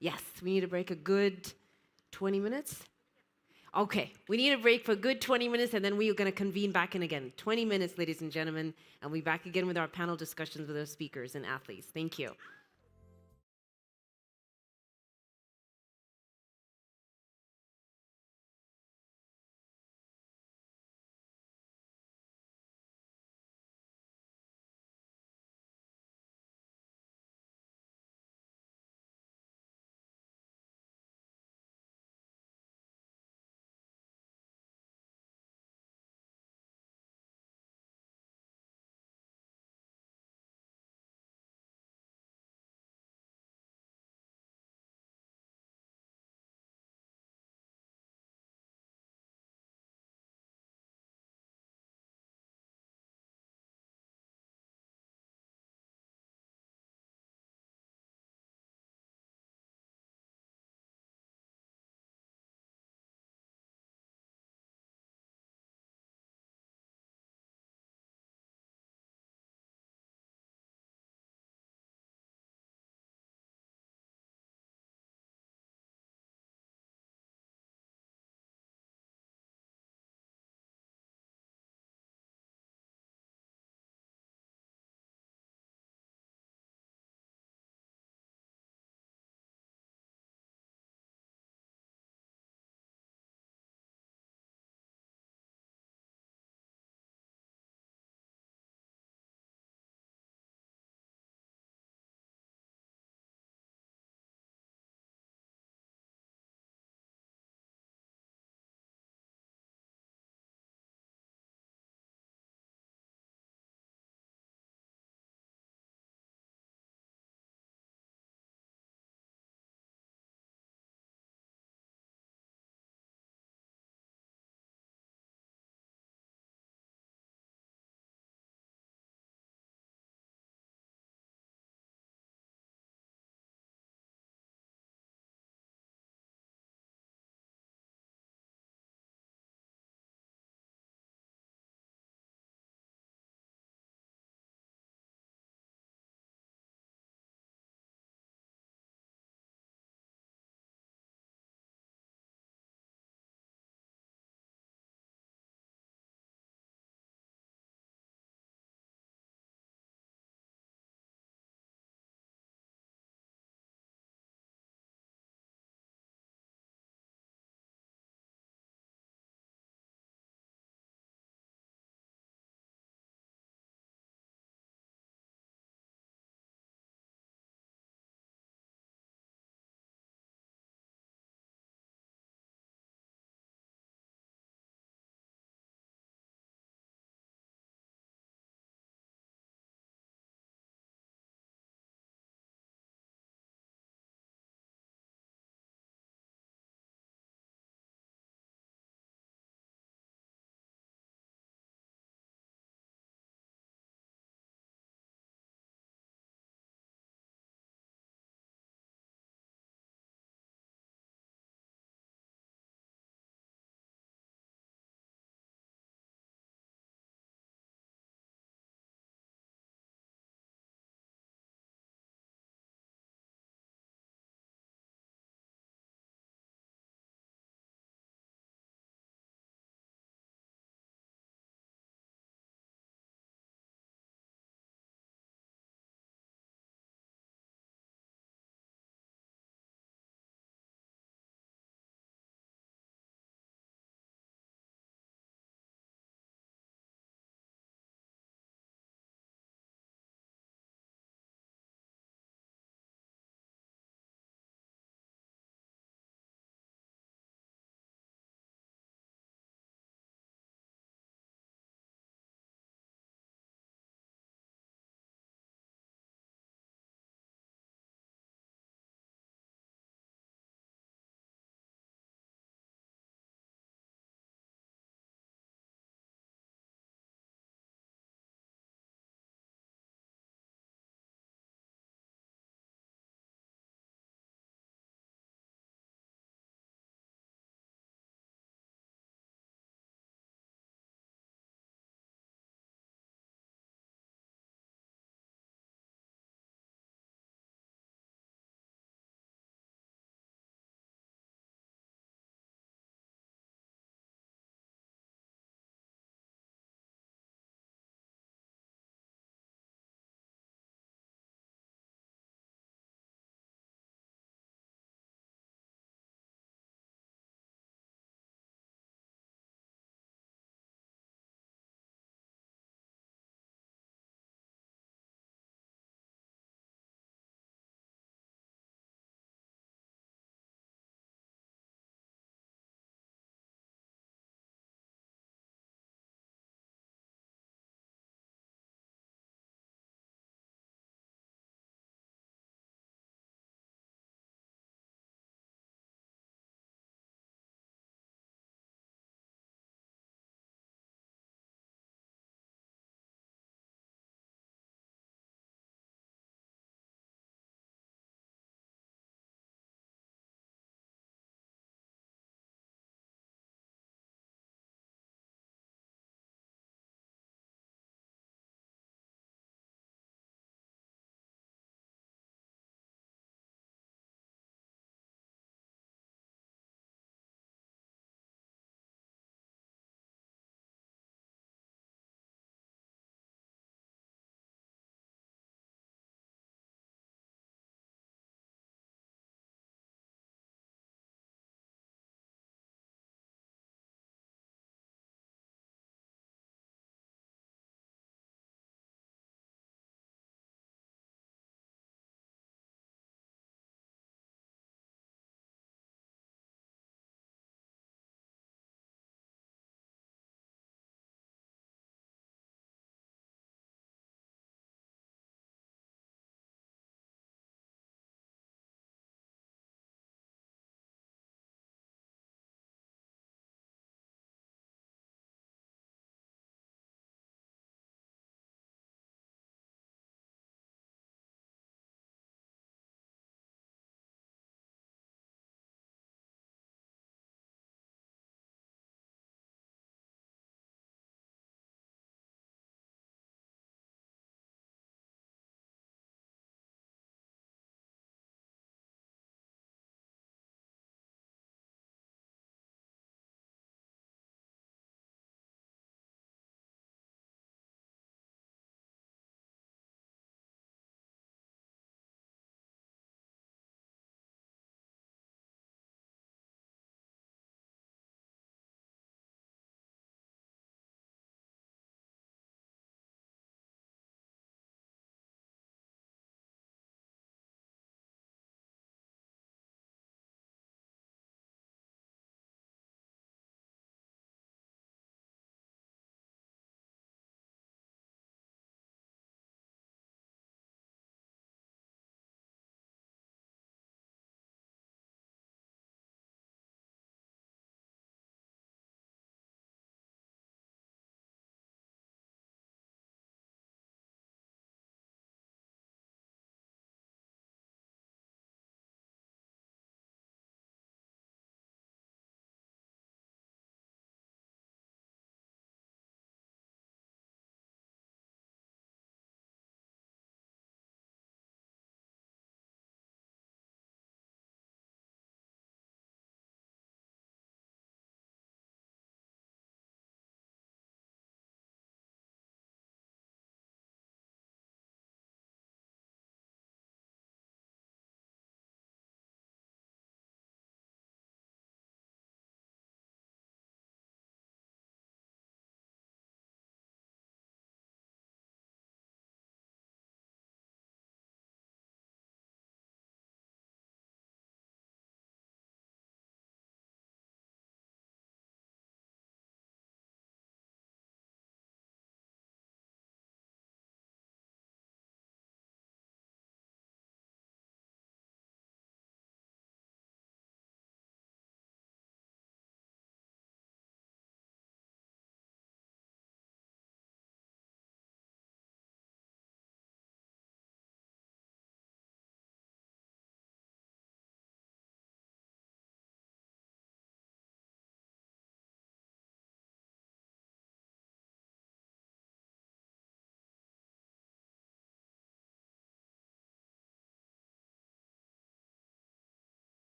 [SPEAKER 1] Yes, we need a break, a good 20 minutes? Okay, we need a break for a good 20 minutes, and then we are going to convene back in again. 20 minutes, ladies and gentlemen, and we'll be back again with our panel discussions with our speakers and athletes. Thank you.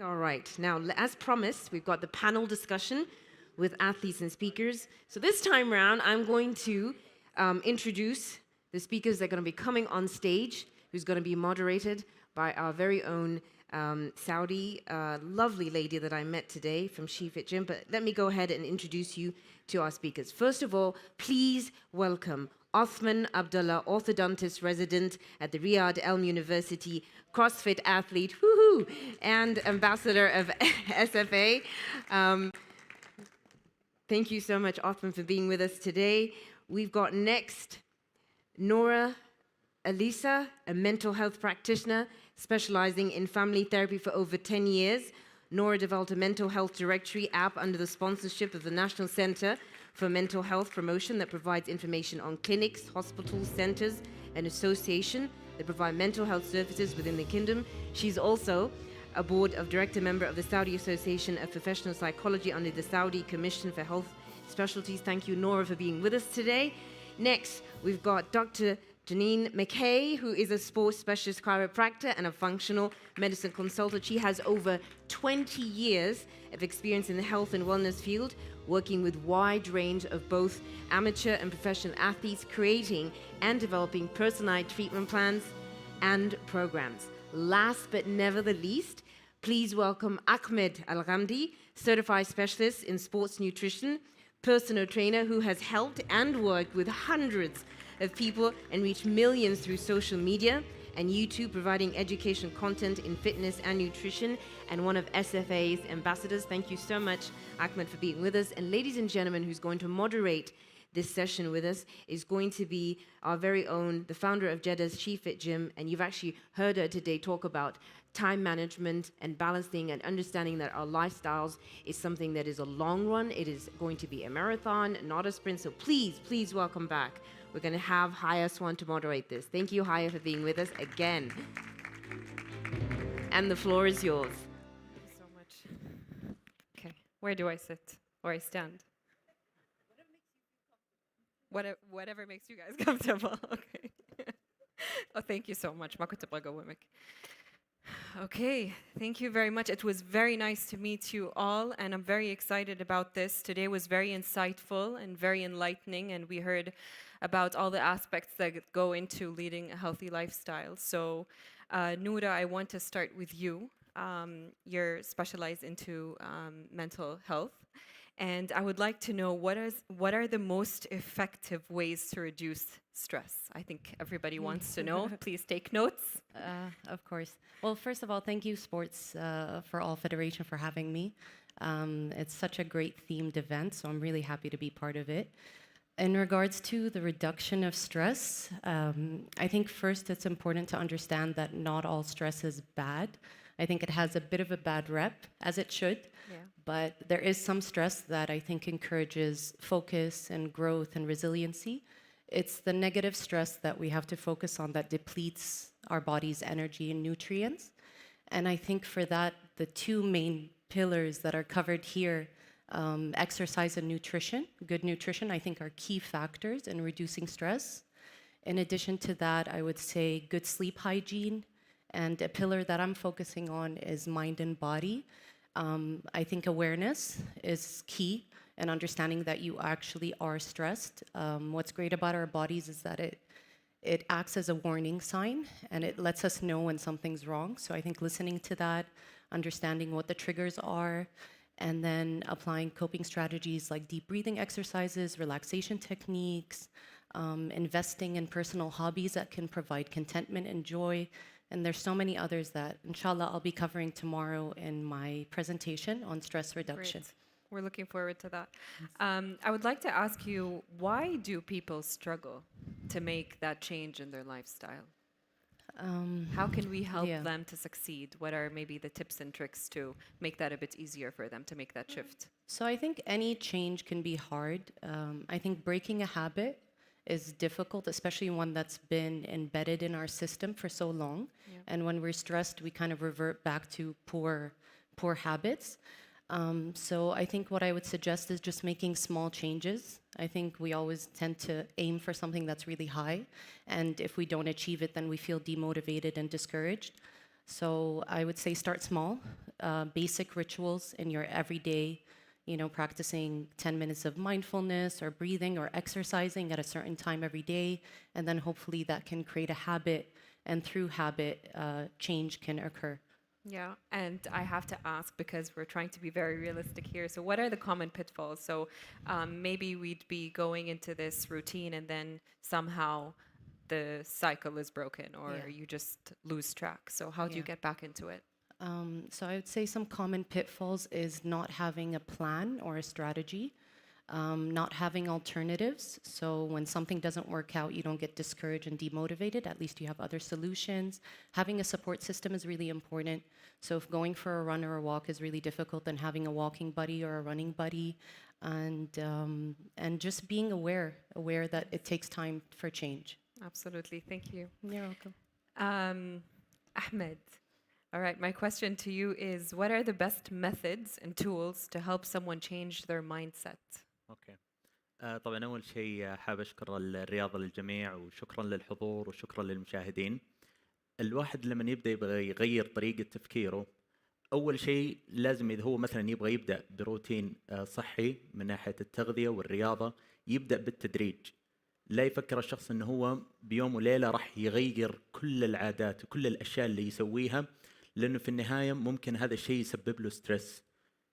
[SPEAKER 1] All right, now as promised, we've got the panel discussion with athletes and speakers. So this time around, I'm going to introduce the speakers that are going to be coming on stage, who's going to be moderated by our very own Saudi lovely lady that I met today from Shefit Gym. But let me go ahead and introduce you to our speakers. First of all, please welcome Othman Abdullah, orthodontist resident at the Riyadh Elm University, CrossFit athlete, woohoo, and ambassador of SFA. Thank you so much, Othman, for being with us today. We've got next Nora Elisa, a mental health practitioner specializing in family therapy for over 10 years. Nora developed a mental health directory app under the sponsorship of the National Center for Mental Health Promotion that provides information on clinics, hospitals, centers, and associations that provide mental health services within the kingdom. She's also a board of director member of the Saudi Association of Professional Psychology under the Saudi Commission for Health Specialties. Thank you, Nora, for being with us today. Next, we've got Dr. Janine McKay, who is a sports specialist chiropractor and a functional medicine consultant. She has over 20 years of experience in the health and wellness field, working with wide range of both amateur and professional athletes, creating and developing personalized treatment plans and programs. Last but never the least, please welcome Ahmed Al-Ghamdi, certified specialist in sports nutrition, personal trainer who has helped and worked with hundreds of people and reached millions through social media and YouTube, providing educational content in fitness and nutrition, and one of SFA's ambassadors. Thank you so much, Ahmed, for being with us. And ladies and gentlemen, who's going to moderate this session with us is going to be our very own, the founder of Jeddah's Shefit Gym, and you've actually heard her today talk about time management and balancing and understanding that our lifestyles is something that is a long run. It is going to be a marathon, not a sprint. So please, please welcome back. We're going to have Haya Swan to moderate this. Thank you, Haya, for being with us again. And the floor is yours.
[SPEAKER 7] Thank you so much. Okay, where do I sit or I stand? Whatever makes you guys comfortable. Okay. Oh, thank you so much. ما كنت أبغى أقومك. Okay, thank you very much. It was very nice to meet you all, and I'm very excited about this. Today was very insightful and very enlightening, and we heard about all the aspects that go into leading a healthy lifestyle. So, Noura, I want to start with you. You're specialized into mental health. And I would like to know what are the most effective ways to reduce stress? I think everybody wants to know. Please take notes.
[SPEAKER 11] Of course. Well, first of all, thank you, Sports for All Federation, for having me. It's such a great themed event, so I'm really happy to be part of it. In regards to the reduction of stress, I think first it's important to understand that not all stress is bad. I think it has a bit of a bad rep, as it should.
[SPEAKER 7] Yeah.
[SPEAKER 11] But there is some stress that I think encourages focus and growth and resiliency. It's the negative stress that we have to focus on that depletes our body's energy and nutrients. And I think for that, the two main pillars that are covered here, exercise and nutrition, good nutrition, I think are key factors in reducing stress. In addition to that, I would say good sleep hygiene. And a pillar that I'm focusing on is mind and body. I think awareness is key and understanding that you actually are stressed. What's great about our bodies is that it acts as a warning sign and it lets us know when something's wrong. So I think listening to that, understanding what the triggers are, and then applying coping strategies like deep breathing exercises, relaxation techniques, investing in personal hobbies that can provide contentment and joy. And there's so many others that, inshallah, I'll be covering tomorrow in my presentation on stress reduction.
[SPEAKER 7] Great. We're looking forward to that. I would like to ask you, why do people struggle to make that change in their lifestyle? How can we help them to succeed? What are maybe the tips and tricks to make that a bit easier for them to make that shift?
[SPEAKER 11] So I think any change can be hard. I think breaking a habit is difficult, especially one that's been embedded in our system for so long.
[SPEAKER 7] Yeah.
[SPEAKER 11] And when we're stressed, we kind of revert back to poor habits. So I think what I would suggest is just making small changes. I think we always tend to aim for something that's really high. And if we don't achieve it, then we feel demotivated and discouraged. So I would say start small, basic rituals in your everyday, practicing 10 minutes of mindfulness or breathing or exercising at a certain time every day. And then hopefully that can create a habit. And through habit, change can occur.
[SPEAKER 7] Yeah, and I have to ask because we're trying to be very realistic here. So, what are the common pitfalls? So, maybe we'd be going into this routine and then somehow the cycle is broken or you just lose track. So, how do you get back into it?
[SPEAKER 11] So I would say some common pitfalls is not having a plan or a strategy, not having alternatives. So when something doesn't work out, you don't get discouraged and demotivated. At least you have other solutions. Having a support system is really important. So if going for a run or a walk is really difficult, then having a walking buddy or a running buddy, and just being aware that it takes time for change.
[SPEAKER 7] Absolutely, thank you.
[SPEAKER 11] You're welcome.
[SPEAKER 7] Ahmed. All right, my question to you is what are the best methods and tools to help someone change their mindset?
[SPEAKER 12] اوكي. طبعا اول شيء حاب اشكر الرياضه للجميع وشكرا للحضور وشكرا للمشاهدين. الواحد لما يبدا يبغى يغير طريقه تفكيره، اول شيء لازم اذا هو مثلا يبغى يبدا بروتين صحي من ناحيه التغذيه والرياضه، يبدا بالتدريج. لا يفكر الشخص انه هو بيوم وليله راح يغير كل العادات وكل الاشياء اللي يسويها، لانه في النهايه ممكن هذا الشيء يسبب له ستريس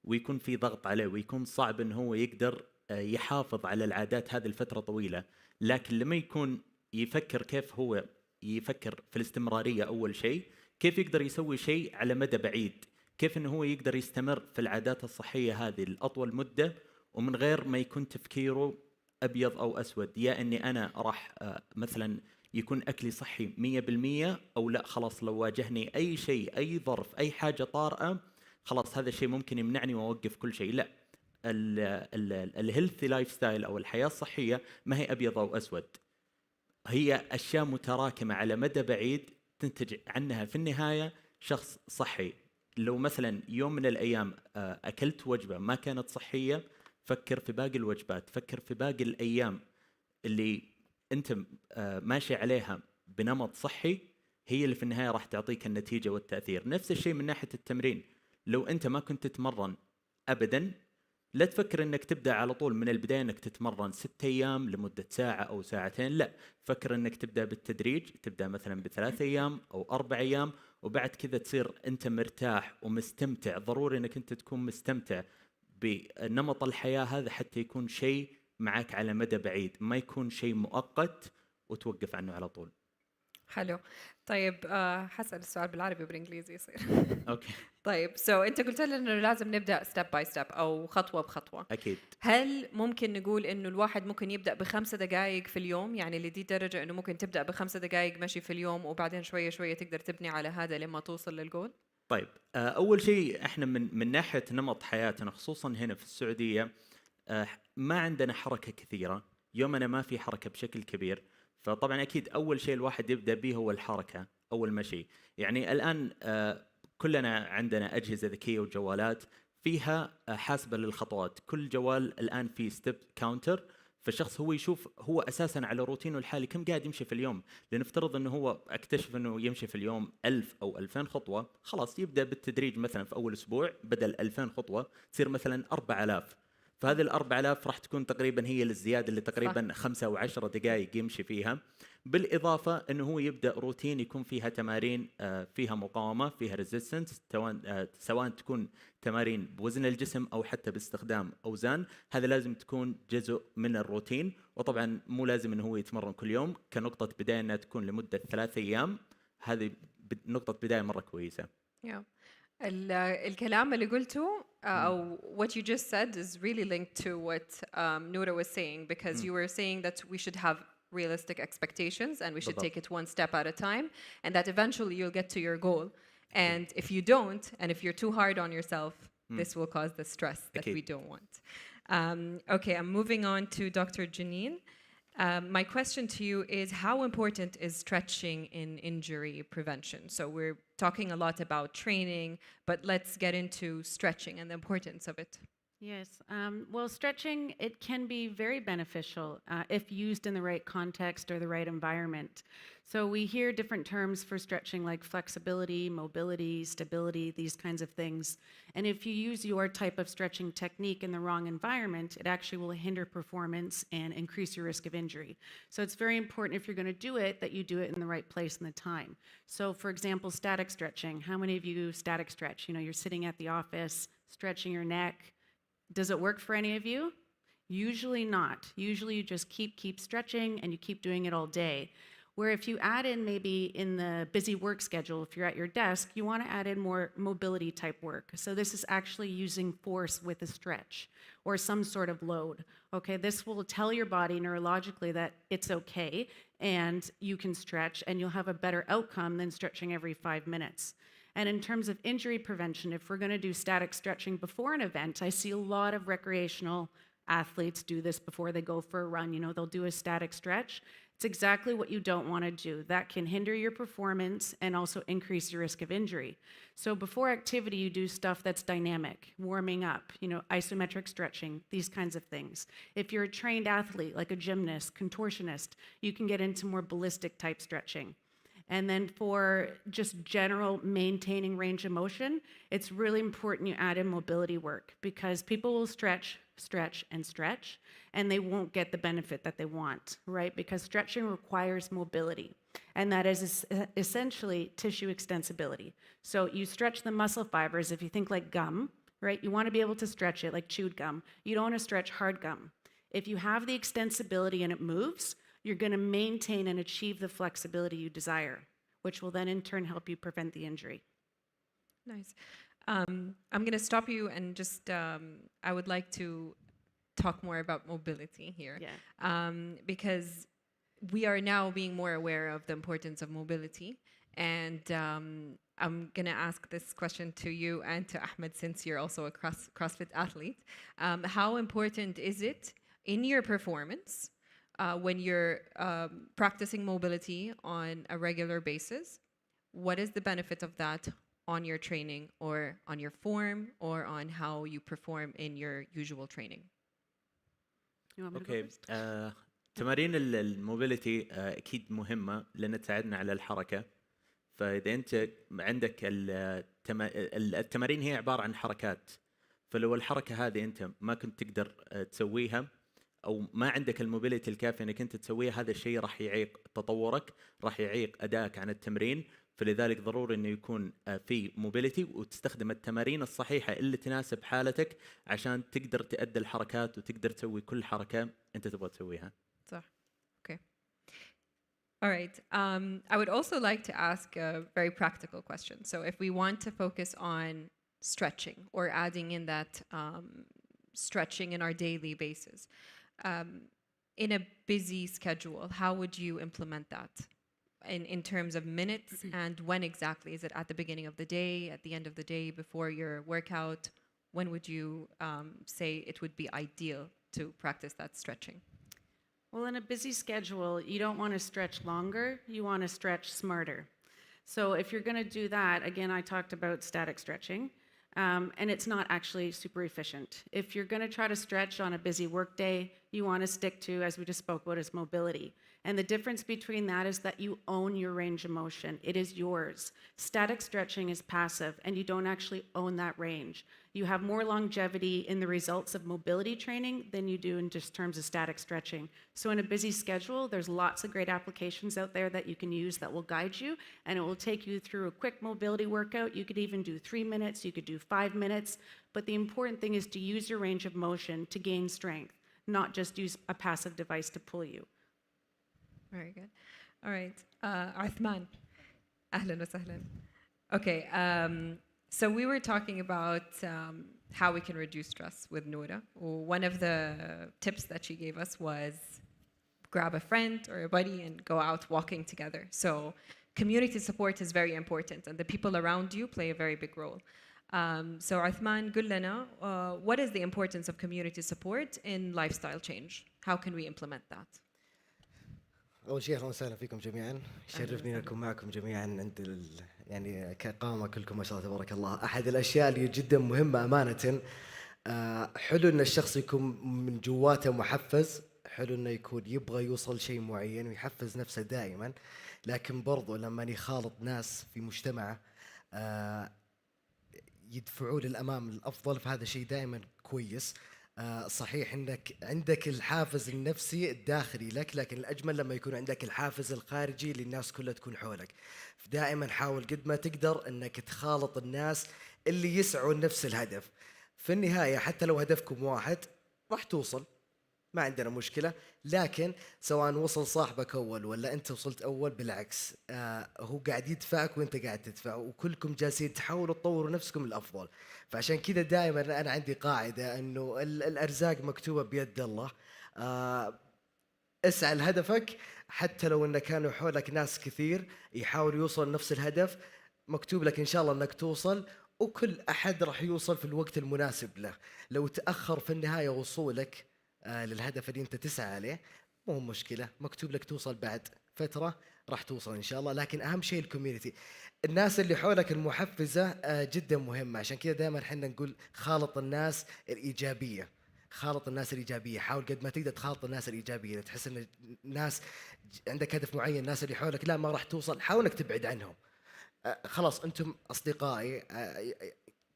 [SPEAKER 12] ويكون في ضغط عليه ويكون صعب انه هو يقدر يحافظ على العادات هذه لفتره طويله. لكن لما يكون يفكر كيف هو يفكر في الاستمراريه، اول شيء كيف يقدر يسوي شيء على مدى بعيد، كيف انه هو يقدر يستمر في العادات الصحيه هذه لاطول مده ومن غير ما يكون تفكيره ابيض او اسود، يا اني انا راح مثلا يكون اكلي صحي 100% او لا خلاص لو واجهني اي شيء اي ظرف اي حاجه طارئه خلاص هذا الشيء ممكن يمنعني واوقف كل شيء. لا، الهيلثي لايف ستايل او الحياه الصحيه ما هي ابيض او اسود، هي اشياء متراكمه على مدى بعيد تنتج عنها في النهايه شخص صحي. لو مثلا يوم من الايام اكلت وجبه ما كانت صحيه، فكر في باقي الوجبات، فكر في باقي الايام اللي انت ماشي عليها بنمط صحي، هي اللي في النهايه راح تعطيك النتيجه والتاثير. نفس الشيء من ناحيه التمرين، لو انت ما كنت تتمرن ابدا لا تفكر انك تبدا على طول من البدايه انك تتمرن 6 ايام لمده ساعه او ساعتين، لا، فكر انك تبدا بالتدريج، تبدا مثلا ب3 ايام او 4 ايام وبعد كذا تصير انت مرتاح ومستمتع. ضروري انك انت تكون مستمتع بنمط الحياه هذا حتى يكون شيء معك على مدى بعيد، ما يكون شيء مؤقت وتوقف عنه على طول.
[SPEAKER 7] حلو. طيب حسأل السؤال بالعربي وبالانجليزي يصير.
[SPEAKER 12] اوكي.
[SPEAKER 7] طيب انت قلت لنا انه لازم نبدا ستيب باي ستيب او خطوه بخطوه.
[SPEAKER 12] اكيد.
[SPEAKER 7] هل ممكن نقول انه الواحد ممكن يبدا ب5 دقائق في اليوم، يعني لدي درجه انه ممكن تبدا ب5 دقائق مشي في اليوم وبعدين شويه شويه تقدر تبني على هذا لما توصل للجول؟
[SPEAKER 12] طيب اول شيء احنا من ناحيه نمط حياتنا خصوصا هنا في السعوديه ما عندنا حركه كثيره، يومنا ما في حركه بشكل كبير، فطبعا اكيد اول شيء الواحد يبدا به هو الحركه او المشي. يعني الان كلنا عندنا اجهزه ذكيه وجوالات فيها حاسبه للخطوات، كل جوال الان فيه ستيب كاونتر، فالشخص هو يشوف هو اساسا على روتينه الحالي كم قاعد يمشي في اليوم. لنفترض انه هو اكتشف انه يمشي في اليوم 1000 او 2000 خطوه، خلاص يبدا بالتدريج مثلا في اول اسبوع بدل 2000 خطوه تصير مثلا 4000، فهذه ال4000 راح تكون تقريبا هي الزياده اللي تقريبا 5 أو 10 دقائق يمشي فيها. بالاضافه انه هو يبدا روتين يكون فيها تمارين فيها مقاومه، فيها ريزيستنس، سواء تكون تمارين بوزن الجسم او حتى باستخدام اوزان، هذا لازم تكون جزء من الروتين. وطبعا مو لازم انه هو يتمرن كل يوم، كنقطه بدايه انها تكون لمده 3 ايام، هذه نقطه بدايه مره كويسه.
[SPEAKER 7] الكلام اللي قلته أو what you just said is really linked to what Noura was saying, because you were saying that we should have realistic expectations and we should take it one step at a time, and that eventually you'll get to your goal. And if you don't, and if you're too hard on yourself, this will cause the stress that we don't want. Okay, I'm moving on to Dr. Janine. My question to you is, how important is stretching in injury prevention? So we're talking a lot about training, but let's get into stretching and the importance of it.
[SPEAKER 13] Yes. Well, stretching, it can be very beneficial if used in the right context or the right environment. So we hear different terms for stretching like flexibility, mobility, stability, these kinds of things. And if you use your type of stretching technique in the wrong environment, it actually will hinder performance and increase your risk of injury. So it's very important if you're going to do it that you do it in the right place and the time. So for example, static stretching. How many of you static stretch? You know, you're sitting at the office, stretching your neck. Does it work for any of you? Usually not. Usually you just keep stretching and you keep doing it all day. Where if you add in maybe in the busy work schedule, if you're at your desk, you want to add in more mobility type work. So this is actually using force with a stretch or some sort of load. Okay, this will tell your body neurologically that it's okay and you can stretch and you'll have a better outcome than stretching every 5 minutes. And in terms of injury prevention, if we're going to do static stretching before an event, I see a lot of recreational athletes do this before they go for a run. You know, they'll do a static stretch. It's exactly what you don't want to do. That can hinder your performance and also increase your risk of injury. So before activity, you do stuff that's dynamic, warming up, you know, isometric stretching, these kinds of things. If you're a trained athlete, like a gymnast, contortionist, you can get into more ballistic type stretching. And then for just general maintaining range of motion, it's really important you add in mobility work because people will stretch, and they won't get the benefit that they want, right? Because stretching requires mobility, and that is essentially tissue extensibility. So you stretch the muscle fibers, if you think like gum, right? You want to be able to stretch it like chewed gum. You don't want to stretch hard gum. If you have the extensibility and it moves, you're going to maintain and achieve the flexibility you desire, which will then in turn help you prevent the injury.
[SPEAKER 7] Nice. I'm going to stop you and just, I would like to talk more about mobility here.
[SPEAKER 13] Yeah.
[SPEAKER 7] Because we are now being more aware of the importance of mobility. And I'm going to ask this question to you and to Ahmed, since you're also a CrossFit athlete. How important is it in your performance when you're practicing mobility on a regular basis? What is the benefit of that on your training or on your form or on how you perform in your usual training?
[SPEAKER 13] You want me to go
[SPEAKER 12] اوكي
[SPEAKER 13] first?
[SPEAKER 12] تمارين الموبيليتي اكيد مهمه لان تساعدنا على الحركه. فاذا انت عندك التمارين هي عباره عن حركات، فلو الحركه هذه انت ما كنت تقدر تسويها او ما عندك الموبيليتي الكافيه انك انت تسويها، هذا الشيء راح يعيق تطورك، راح يعيق ادائك عن التمرين. فلذلك ضروري انه يكون في موبيليتي وتستخدم التمارين الصحيحه اللي تناسب حالتك عشان تقدر تؤدي الحركات وتقدر تسوي كل حركه انت تبغى تسويها.
[SPEAKER 7] صح. Okay. All right. I would also like to ask a very practical question. So if we want to focus on stretching or adding in that stretching in our daily basis, in a busy schedule, how would you implement that in terms of minutes and when exactly? Is it at the beginning of the day, at the end of the day, before your workout? When would you say it would be ideal to practice that stretching?
[SPEAKER 13] Well, in a busy schedule, you don't want to stretch longer, you want to stretch smarter. So if you're going to do that, again, I talked about static stretching, and it's not actually super efficient. If you're going to try to stretch on a busy workday, you want to stick to, as we just spoke about, is mobility. And the difference between that is that you own your range of motion. It is yours. Static stretching is passive, and you don't actually own that range. You have more longevity in the results of mobility training than you do in just terms of static stretching. So in a busy schedule, there's lots of great applications out there that you can use that will guide you, and it will take you through a quick mobility workout. You could even do 3 minutes, you could do 5 minutes, but the important thing is to use your range of motion to gain strength, not just use a passive device to pull you.
[SPEAKER 7] Very good. All right. Uthman. Ahlan wa sahlan. Okay. So we were talking about how we can reduce stress with Noura. One of the tips that she gave us was grab a friend or a buddy and go out walking together. So community support is very important, and the people around you play a very big role. So Uthman, قل لنا, what is the importance of community support in lifestyle change? How can we implement that?
[SPEAKER 14] أول شيء أهلا وسهلا فيكم جميعا، شرفني أكون معكم جميعا. أنت يعني كقامة كلكم ما شاء الله تبارك الله. أحد الأشياء اللي جدا مهمة أمانة حلو ان الشخص يكون من جواته محفز، حلو انه يكون يبغى يوصل شيء معين ويحفز نفسه دائما، لكن برضو لما يخالط ناس في مجتمعه يدفعوه للامام الافضل، فهذا شيء دائما كويس. صحيح انك عندك الحافز النفسي الداخلي لك، لكن الاجمل لما يكون عندك الحافز الخارجي للناس كلها تكون حولك. فدائما حاول قد ما تقدر انك تخالط الناس اللي يسعوا نفس الهدف. في النهايه حتى لو هدفكم واحد راح توصل، ما عندنا مشكلة. لكن سواء وصل صاحبك أول ولا أنت وصلت أول، بالعكس هو قاعد يدفعك وأنت قاعد تدفع، وكلكم جالسين تحاولوا تطوروا نفسكم الأفضل. فعشان كذا دائما أنا عندي قاعدة أنه الأرزاق مكتوبة بيد الله. اسعى لهدفك، حتى لو أن كانوا حولك ناس كثير يحاولوا يوصل نفس الهدف، مكتوب لك إن شاء الله أنك توصل، وكل أحد راح يوصل في الوقت المناسب له. لو تأخر في النهاية وصولك للهدف اللي انت تسعى عليه، مو مشكله، مكتوب لك توصل بعد فتره، راح توصل ان شاء الله. لكن اهم شيء الكوميونتي، الناس اللي حولك المحفزه جدا مهمه. عشان كذا دائما احنا نقول خالط الناس الايجابيه، خالط الناس الايجابيه، حاول قد ما تقدر تخالط الناس الايجابيه. اذا تحس ان الناس عندك هدف معين، الناس اللي حولك لا ما راح توصل، حاول انك تبعد عنهم. خلاص انتم اصدقائي،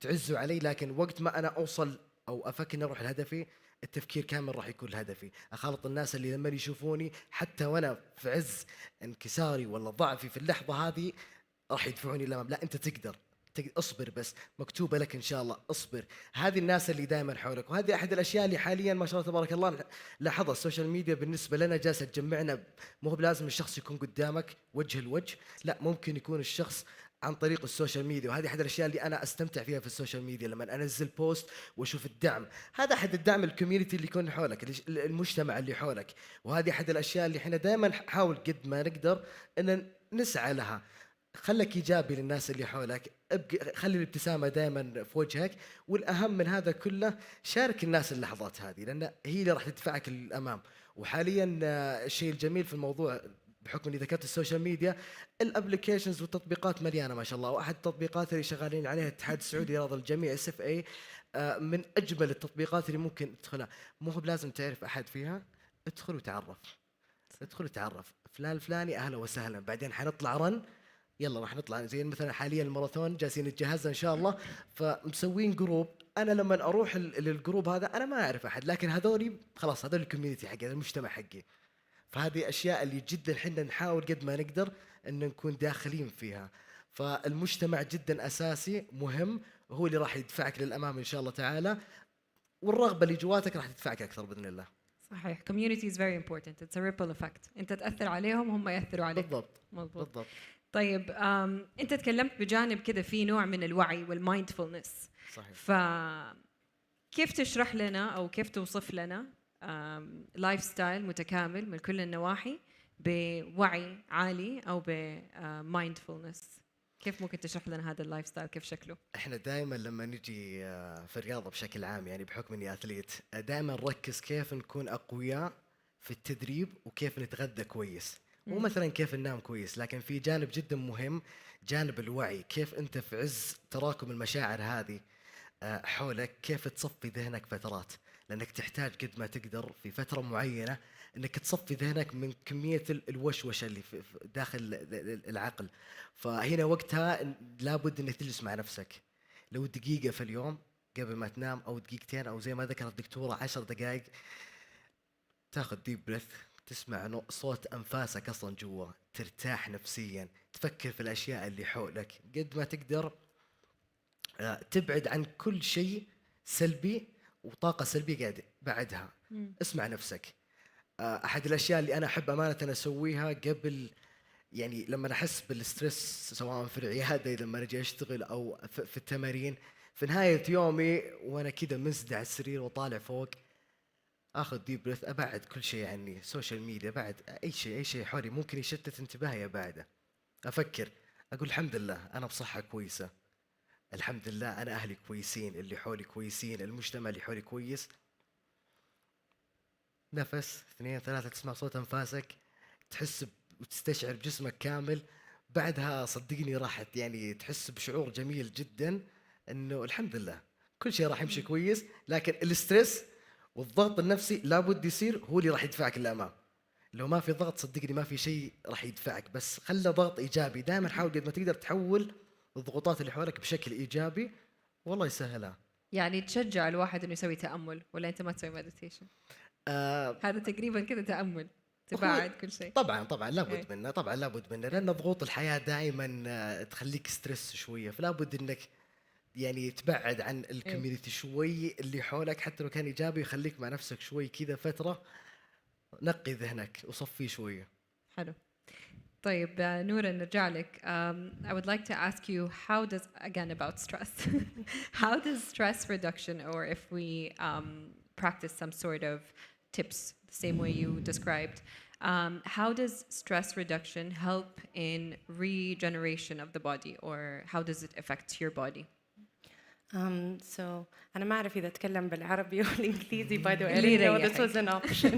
[SPEAKER 14] تعزوا علي، لكن وقت ما انا اوصل او افكر اني اروح لهدفي، التفكير كامل راح يكون لهدفي. اخالط الناس اللي لما يشوفوني حتى وانا في عز انكساري ولا ضعفي في اللحظه هذه راح يدفعوني للامام. لا انت تقدر اصبر، بس مكتوبه لك ان شاء الله، اصبر. هذه الناس اللي دائما حولك، وهذه احد الاشياء اللي حاليا ما شاء الله تبارك الله لاحظها السوشيال ميديا بالنسبه لنا، جالسه تجمعنا. مو هو بلازم الشخص يكون قدامك وجه لوجه، لا ممكن يكون الشخص عن طريق السوشيال ميديا. وهذه احد الاشياء اللي انا استمتع فيها في السوشيال ميديا، لما انزل بوست واشوف الدعم. هذا احد الدعم، الكوميونتي اللي يكون حولك، المجتمع اللي حولك. وهذه احد الاشياء اللي احنا دائما نحاول قد ما نقدر ان نسعى لها. خلك ايجابي للناس اللي حولك، خلي الابتسامه دائما في وجهك، والاهم من هذا كله شارك الناس اللحظات هذه، لان هي اللي راح تدفعك للامام. وحاليا الشيء الجميل في الموضوع، بحكم اني ذكرت السوشيال ميديا، الابلكيشنز والتطبيقات مليانه ما شاء الله. واحد التطبيقات اللي شغالين عليها الاتحاد السعودي لرياض الجميع SFA، من اجمل التطبيقات اللي ممكن تدخلها. مو هو بلازم تعرف احد فيها، ادخل وتعرف، ادخل وتعرف فلان الفلاني، اهلا وسهلا. بعدين حنطلع رن، يلا راح نطلع زي مثلا حاليا الماراثون جالسين نتجهز ان شاء الله، فمسوين جروب. انا لما اروح للجروب هذا انا ما اعرف احد، لكن هذولي خلاص، هذول الكوميونتي حقي، المجتمع حقي. فهذه اشياء اللي جدا احنا نحاول قد ما نقدر ان نكون داخلين فيها. فالمجتمع جدا اساسي مهم، هو اللي راح يدفعك للامام ان شاء الله تعالى، والرغبه اللي جواتك راح تدفعك اكثر باذن الله.
[SPEAKER 7] صحيح. community is very important. It's a ripple effect. انت تأثر عليهم، هم يأثروا عليك.
[SPEAKER 14] بالضبط.
[SPEAKER 7] مضبوط.
[SPEAKER 14] بالضبط.
[SPEAKER 7] طيب انت تكلمت بجانب كده في نوع من الوعي والمايندفولنس.
[SPEAKER 14] صحيح.
[SPEAKER 7] كيف تشرح لنا او كيف توصف لنا لايف ستايل متكامل من كل النواحي بوعي عالي او بمايندفولنس؟ كيف ممكن تشرح لنا هذا اللايف ستايل كيف شكله؟
[SPEAKER 14] احنا دائما لما نجي في الرياضه بشكل عام، يعني بحكم اني اثليت، دائما نركز كيف نكون اقوياء في التدريب وكيف نتغذى كويس، مو مثلا كيف ننام كويس. لكن في جانب جدا مهم، جانب الوعي، كيف انت في عز تراكم المشاعر هذه حولك كيف تصفي ذهنك فترات، لانك تحتاج قد ما تقدر في فتره معينه انك تصفي ذهنك من كميه الوشوشه اللي في داخل العقل. فهنا وقتها لابد انك تجلس مع نفسك لو دقيقه في اليوم قبل ما تنام، او دقيقتين، او زي ما ذكرت الدكتوره 10 دقائق، تاخذ ديب بريث، تسمع صوت انفاسك اصلا جوا، ترتاح نفسيا، تفكر في الاشياء اللي حولك قد ما تقدر، تبعد عن كل شيء سلبي وطاقه سلبيه قاعد بعدها. اسمع نفسك. احد الاشياء اللي انا احب امانه اسويها قبل، يعني لما احس بالستريس سواء في العياده لما اجي اشتغل او في التمارين، في نهايه يومي وانا كذا منسدع السرير وطالع فوق، اخذ ديب بريث، ابعد كل شيء عني، سوشيال ميديا، بعد اي شيء حولي ممكن يشتت انتباهي، ابعده. افكر، اقول الحمد لله انا بصحه كويسه، الحمد لله انا اهلي كويسين، اللي حولي كويسين، المجتمع اللي حولي كويس. نفس 2 3، تسمع صوت انفاسك، تحس وتستشعر بجسمك كامل. بعدها صدقني راحت، يعني تحس بشعور جميل جدا انه الحمد لله كل شيء راح يمشي كويس. لكن الاسترس والضغط النفسي لابد يصير هو اللي راح يدفعك للامام. لو ما في ضغط صدقني ما في شيء راح يدفعك، بس خلى ضغط ايجابي. دائما حاول قد ما تقدر تحول الضغوطات اللي حولك بشكل ايجابي والله يسهلها.
[SPEAKER 7] يعني تشجع الواحد انه يسوي تامل، ولا انت ما تسوي مديتيشن؟ هذا تقريبا كذا تامل، تبعد كل شيء.
[SPEAKER 14] طبعا لابد منه، طبعا لابد منه، لان ضغوط الحياه دائما تخليك ستريس شويه، فلا بد انك يعني تبعد عن الكوميونتي شوي اللي حولك، حتى لو كان ايجابي يخليك مع نفسك شوي كذا فتره، نقي ذهنك وصفيه شويه.
[SPEAKER 7] حلو. طيب نورا نرجع لك. I would like to ask you, how does, again about stress, how does stress reduction, or if we practice some sort of tips the same way you described, how does stress reduction help in regeneration of the body, or how does it affect your body?
[SPEAKER 11] So أنا ما أعرف إذا أتكلم بالعربي أو الإنجليزي. By the way, I didn't know this was an option.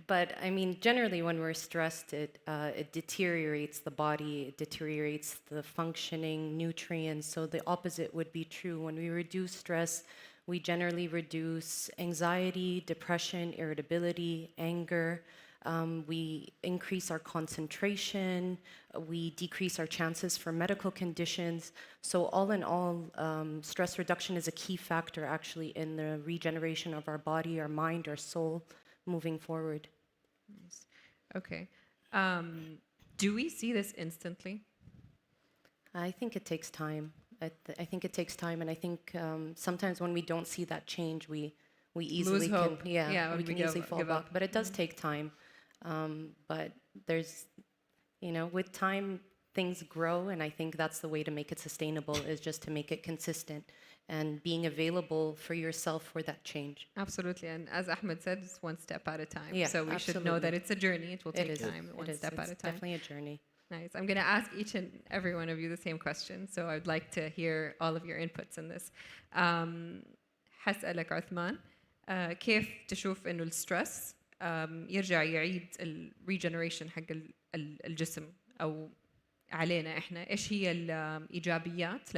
[SPEAKER 11] But I mean, generally, when we're stressed, it deteriorates the body, it deteriorates the functioning, nutrients. So the opposite would be true. When we reduce stress, we generally reduce anxiety, depression, irritability, anger. We increase our concentration, we decrease our chances for medical conditions. So all in all, stress reduction is a key factor actually in the regeneration of our body, our mind, our soul moving forward.
[SPEAKER 7] Nice. Okay. Do we see this instantly?
[SPEAKER 11] I think it takes time. I think it takes time, and I think sometimes when we don't see that change, we easily
[SPEAKER 7] lose hope.
[SPEAKER 11] we can easily fall back. But it does take time. But there's, you know, with time things grow, and I think that's the way to make it sustainable, is just to make it consistent and being available for yourself for that change.
[SPEAKER 7] Absolutely, and as Ahmed said, it's one step at a time.
[SPEAKER 11] Yeah,
[SPEAKER 7] so we should know that it's a journey. It will take time, one step at a time.
[SPEAKER 11] Definitely a journey.
[SPEAKER 7] Nice. I'm going to ask each and every one of you the same question, so I'd like to hear all of your inputs in this. حسألك عثمان، كيف تشوف إنه الستريس يرجع يعيد الريجنريشن حق الجسم او علينا احنا؟ ايش هي الايجابيات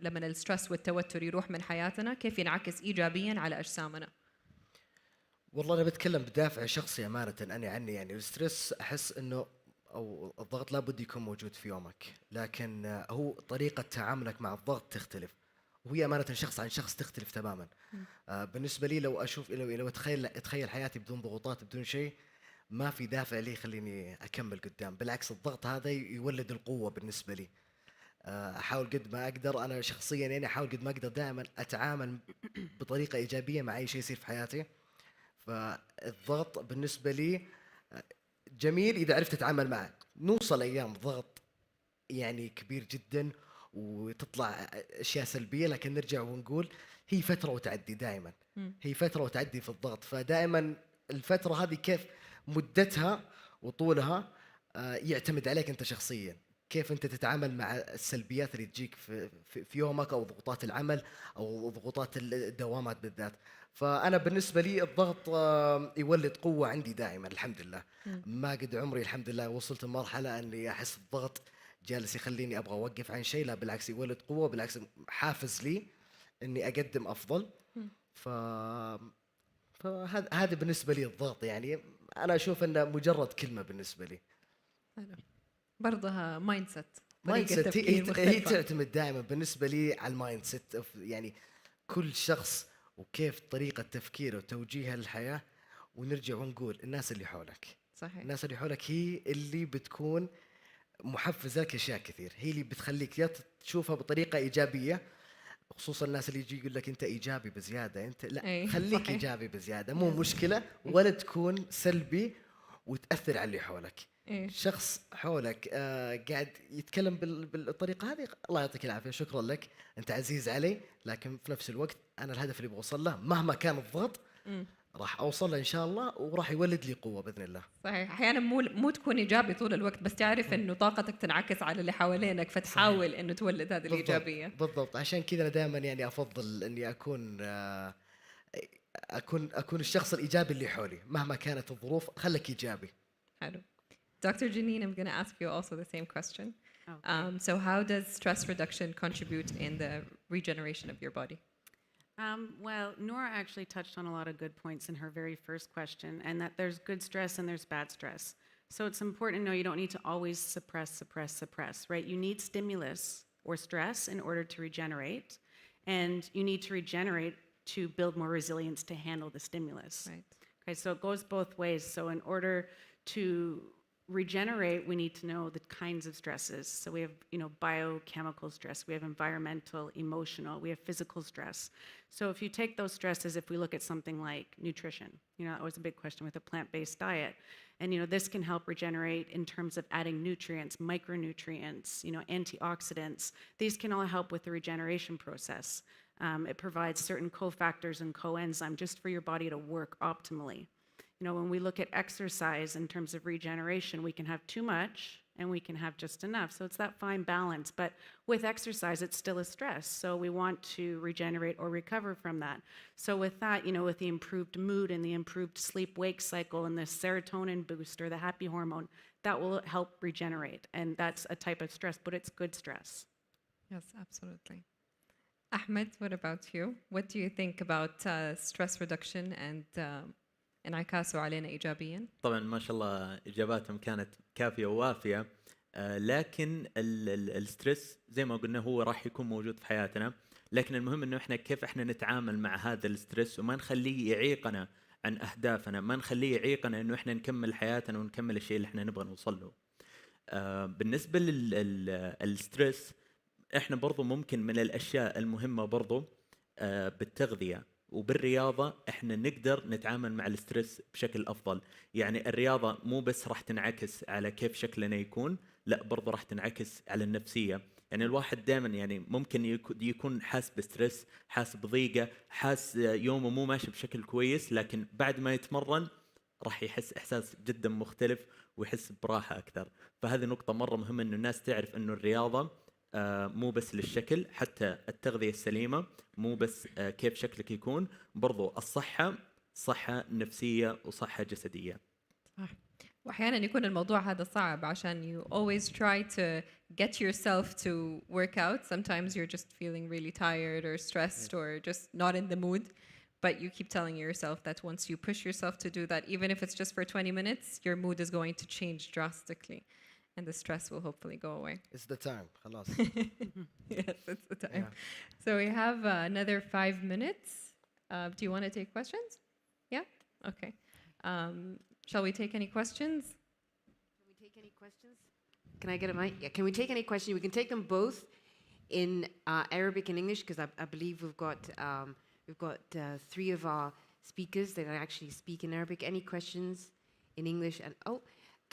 [SPEAKER 7] لما الستريس والتوتر يروح من حياتنا، كيف ينعكس ايجابيا على اجسامنا؟
[SPEAKER 14] والله انا بتكلم بدافع شخصي امانه، انا عني يعني الستريس احس انه او الضغط لابد يكون موجود في يومك، لكن هو طريقه تعاملك مع الضغط تختلف، وهي امانه شخص عن شخص تختلف تماما. بالنسبه لي لو اشوف لو اتخيل حياتي بدون ضغوطات بدون شيء، ما في دافع لي يخليني اكمل قدام، بالعكس الضغط هذا يولد القوه بالنسبه لي. احاول قد ما اقدر انا شخصيا يعني احاول قد ما اقدر دائما اتعامل بطريقه ايجابيه مع اي شيء يصير في حياتي. فالضغط بالنسبه لي جميل اذا عرفت اتعامل معه. نوصل ايام ضغط يعني كبير جدا وتطلع اشياء سلبيه، لكن نرجع ونقول هي فتره وتعدي، دائما هي فتره وتعدي في الضغط. فدائما الفتره هذه كيف مدتها وطولها يعتمد عليك انت شخصيا، كيف انت تتعامل مع السلبيات اللي تجيك في يومك، او ضغوطات العمل او ضغوطات الدوامات بالذات. فانا بالنسبه لي الضغط يولد قوه عندي دائما الحمد لله. ما قد عمري الحمد لله وصلت لمرحله اني احس الضغط جالس يخليني ابغى اوقف عن شيء، لا بالعكس يولد قوه، بالعكس حافز لي اني اقدم افضل. فهذا بالنسبه لي الضغط، يعني انا اشوف انه مجرد كلمه بالنسبه لي.
[SPEAKER 7] برضها مايند سيت.
[SPEAKER 14] هي تعتمد دائما بالنسبه لي على المايند سيت، يعني كل شخص وكيف طريقه تفكيره وتوجيهه للحياه. ونرجع ونقول الناس اللي حولك،
[SPEAKER 7] صحيح،
[SPEAKER 14] الناس اللي حولك هي اللي بتكون محفزه لك اشياء كثير، هي اللي بتخليك يا تشوفها بطريقه ايجابيه، خصوصا الناس اللي يجي يقول لك انت ايجابي بزياده، انت لا خليك صحيح. ايجابي بزياده مو مشكله، ولا تكون سلبي وتاثر على اللي حولك. شخص حولك قاعد يتكلم بالطريقه هذه، الله يعطيك العافيه، شكرا لك، انت عزيز علي، لكن في نفس الوقت انا الهدف اللي بوصل له مهما كان الضغط راح اوصل له ان شاء الله، وراح يولد لي قوه باذن الله.
[SPEAKER 7] صحيح، احيانا مو تكون ايجابي طول الوقت، بس تعرف انه طاقتك تنعكس على اللي حوالينك، فتحاول صحيح. انه تولد هذه الايجابيه.
[SPEAKER 14] بالضبط، عشان كذا انا دائما يعني افضل اني اكون الشخص الايجابي اللي حولي مهما كانت الظروف، خليك ايجابي.
[SPEAKER 7] حلو. Dr. Janine, I'm going to ask you also the same question.
[SPEAKER 13] Okay.
[SPEAKER 7] So how does stress reduction contribute in the regeneration of your body?
[SPEAKER 13] Well, Nora actually touched on a lot of good points in her very first question, and that there's good stress and there's bad stress. So it's important to know you don't need to always suppress, right? You need stimulus or stress in order to regenerate, and you need to regenerate to build more resilience to handle the stimulus.
[SPEAKER 7] Right.
[SPEAKER 13] Okay, so it goes both ways. So in order to regenerate, we need to know the kinds of stresses. So we have, biochemical stress, we have environmental, emotional, we have physical stress. So if you take those stresses, if we look at something like nutrition, that was a big question with a plant-based diet. And, this can help regenerate in terms of adding nutrients, micronutrients, antioxidants. These can all help with the regeneration process. It provides certain cofactors and coenzymes just for your body to work optimally. When we look at exercise in terms of regeneration, we can have too much and we can have just enough. So it's that fine balance. But with exercise, it's still a stress. So we want to regenerate or recover from that. So with that, with the improved mood and the improved sleep-wake cycle and the serotonin boost or the happy hormone, that will help regenerate. And that's a type of stress, but it's good stress.
[SPEAKER 7] Yes, absolutely. Ahmed, what about you? What do you think about stress reduction and انعكاسه علينا إيجابياً؟
[SPEAKER 12] طبعا ما شاء الله إجاباتهم كانت كافية ووافية، لكن الستريس زي ما قلنا هو راح يكون موجود في حياتنا، لكن المهم إنه إحنا كيف إحنا نتعامل مع هذا الستريس وما نخليه يعيقنا عن أهدافنا، ما نخليه يعيقنا إنه إحنا نكمل حياتنا ونكمل الشيء اللي إحنا نبغى نوصل له. بالنسبة للستريس إحنا برضو ممكن من الأشياء المهمة برضو بالتغذية وبالرياضة إحنا نقدر نتعامل مع الستريس بشكل أفضل. يعني الرياضة مو بس راح تنعكس على كيف شكلنا يكون، لا برضو راح تنعكس على النفسية. يعني الواحد دائما يعني ممكن يكون حاس بستريس، حاس بضيقة، حاس يومه مو ماشي بشكل كويس، لكن بعد ما يتمرن راح يحس إحساس جدا مختلف ويحس براحة أكثر. فهذه نقطة مرة مهمة إنه الناس تعرف إنه الرياضة مو بس للشكل، حتى التغذية السليمة مو بس كيف شكلك يكون، برضو الصحة صحة نفسية وصحة جسدية.
[SPEAKER 7] صح. وأحيانا يكون الموضوع هذا صعب عشان you always try to get yourself to work out. Sometimes you're just feeling really tired or stressed or just not in the mood. But you keep telling yourself that once you push yourself to do that, even if it's just for 20 minutes, your mood is going to change drastically. And the stress will hopefully go away.
[SPEAKER 14] It's the time. خلاص.
[SPEAKER 7] Yes, it's the time. Yeah. So we have another 5 minutes. Do you want to take questions? Yeah? Okay. Shall we take any questions?
[SPEAKER 1] Can we take any questions? Can I get a mic? Yeah. Can we take any questions? We can take them both in Arabic and English because I believe we've got 3 of our speakers that actually speak in Arabic. Any questions in English? And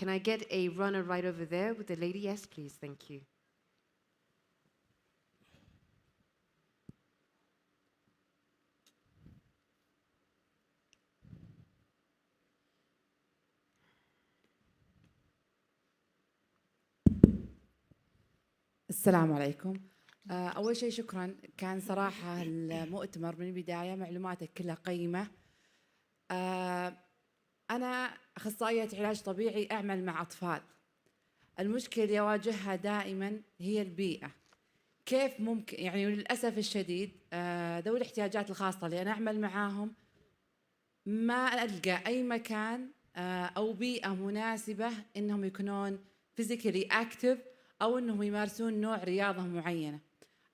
[SPEAKER 1] can I get a runner right over there with the lady? Yes, please. Thank you.
[SPEAKER 15] السلام عليكم. أول شيء شكرا، كان صراحة المؤتمر من البداية معلوماتك كلها قيمة. أنا أخصائية علاج طبيعي أعمل مع أطفال. المشكلة اللي أواجهها دائما هي البيئة. كيف ممكن يعني للأسف الشديد ذوي الاحتياجات الخاصة اللي أنا أعمل معاهم ما ألقى أي مكان أو بيئة مناسبة إنهم يكونون physically active أو إنهم يمارسون نوع رياضة معينة.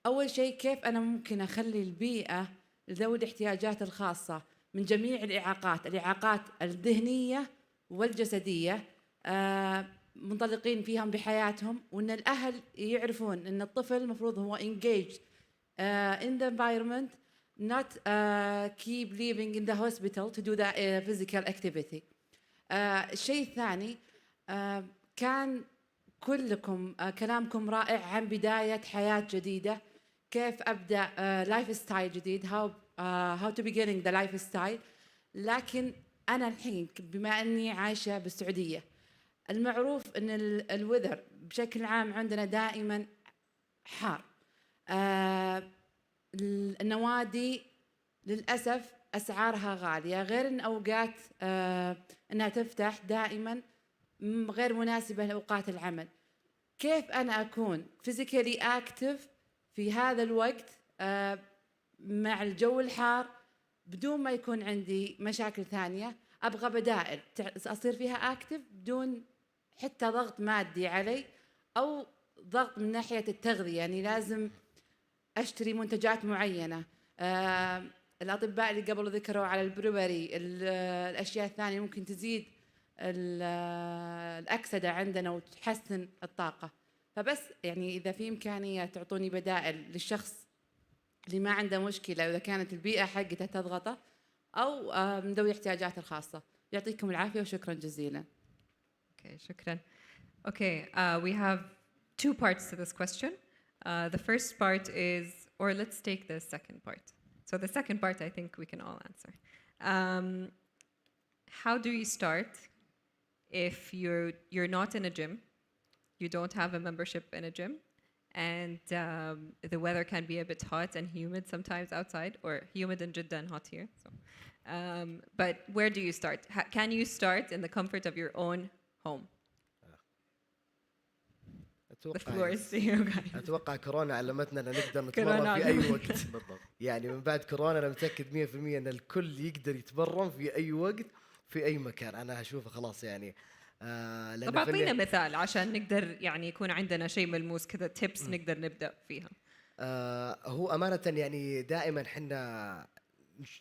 [SPEAKER 15] أول شيء كيف أنا ممكن أخلي البيئة لذوي الاحتياجات الخاصة من جميع الإعاقات الذهنية والجسدية منطلقين فيهم بحياتهم، وأن الأهل يعرفون أن الطفل المفروض هو engaged in the environment, not keep living in the hospital to do that physical activity. الشيء الثاني كان كلكم كلامكم رائع عن بداية حياة جديدة، كيف أبدأ لايف ستايل جديد، how to beginning the lifestyle. لكن أنا الحين بما أني عايشة بالسعودية، المعروف أن الوذر بشكل عام عندنا دائما حار. النوادي للأسف أسعارها غالية، غير أن أوقات أنها تفتح دائما غير مناسبة لأوقات العمل. كيف أنا أكون physically active في هذا الوقت مع الجو الحار بدون ما يكون عندي مشاكل ثانية. أبغى بدائل أصير فيها أكتف بدون حتى ضغط مادي علي أو ضغط من ناحية التغذية، يعني لازم أشتري منتجات معينة. الأطباء اللي قبل ذكروا على البروبري، الأشياء الثانية ممكن تزيد الأكسدة عندنا وتحسن الطاقة. فبس يعني إذا في إمكانية تعطوني بدائل للشخص اللي ما عنده مشكلة، إذا كانت البيئة حقته تضغطه أو من ذوي الاحتياجات الخاصة. يعطيكم العافية وشكرا جزيلا.
[SPEAKER 7] Okay, shukran. Okay, we have two parts to this question. The first part is, or let's take the second part. So the second part, I think we can all answer. How do you start if you're not in a gym, you don't have a membership in a gym, and the weather can be a bit hot and humid sometimes outside, or humid and Jeddah hot here. So, but where do you start? Can you start in the comfort of your own home? The floor is to you guys.
[SPEAKER 14] أتوقع كورونا علمتنا أن نقدر نتمرن
[SPEAKER 7] كورونا
[SPEAKER 14] في أي وقت. يعني من بعد كورونا أنا متأكد 100% أن الكل يقدر يتمرن في أي وقت في أي مكان. أنا أشوفه خلاص يعني.
[SPEAKER 7] طب أعطينا مثال عشان نقدر يعني يكون عندنا شيء ملموس كذا tips نقدر نبدأ فيها.
[SPEAKER 14] هو أمانة يعني دائما حنا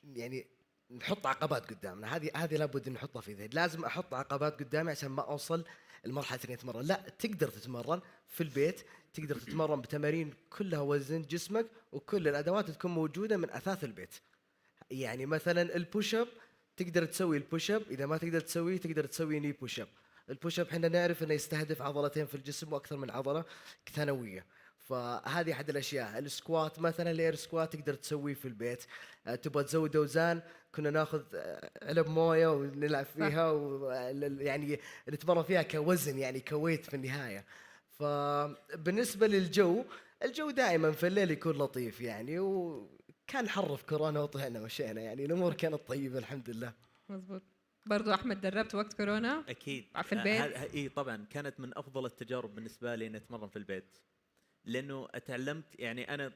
[SPEAKER 14] يعني نحط عقبات قدامنا. هذه لابد أن نحطها في ذهن. لازم أحط عقبات قدامي عشان ما أوصل المرحلة إني أتمرن. لا، تقدر تتمرن في البيت، تقدر تتمرن بتمارين كلها وزن جسمك وكل الأدوات تكون موجودة من أثاث البيت. يعني مثلا البوش اب تقدر تسوي البوش اب، إذا ما تقدر تسويه تقدر تسوي ني بوش اب. البوش اب احنا نعرف انه يستهدف عضلتين في الجسم واكثر من عضله ثانويه، فهذه احد الاشياء. السكوات مثلا، الاير سكوات تقدر تسويه في البيت. تبغى تزود اوزان، كنا ناخذ علب مويه ونلعب فيها يعني نتمرن فيها كوزن، يعني كويت في النهايه. فبالنسبه للجو، الجو دائما في الليل يكون لطيف يعني، وكان حر في كورونا وطلعنا مشينا، يعني الامور كانت طيبه الحمد لله.
[SPEAKER 7] مزبوط. برضو أحمد دربت وقت كورونا؟
[SPEAKER 12] أكيد
[SPEAKER 7] في البيت؟
[SPEAKER 12] إيه طبعا كانت من أفضل التجارب بالنسبة لي إني أتمرن في البيت، لأنه تعلمت يعني أنا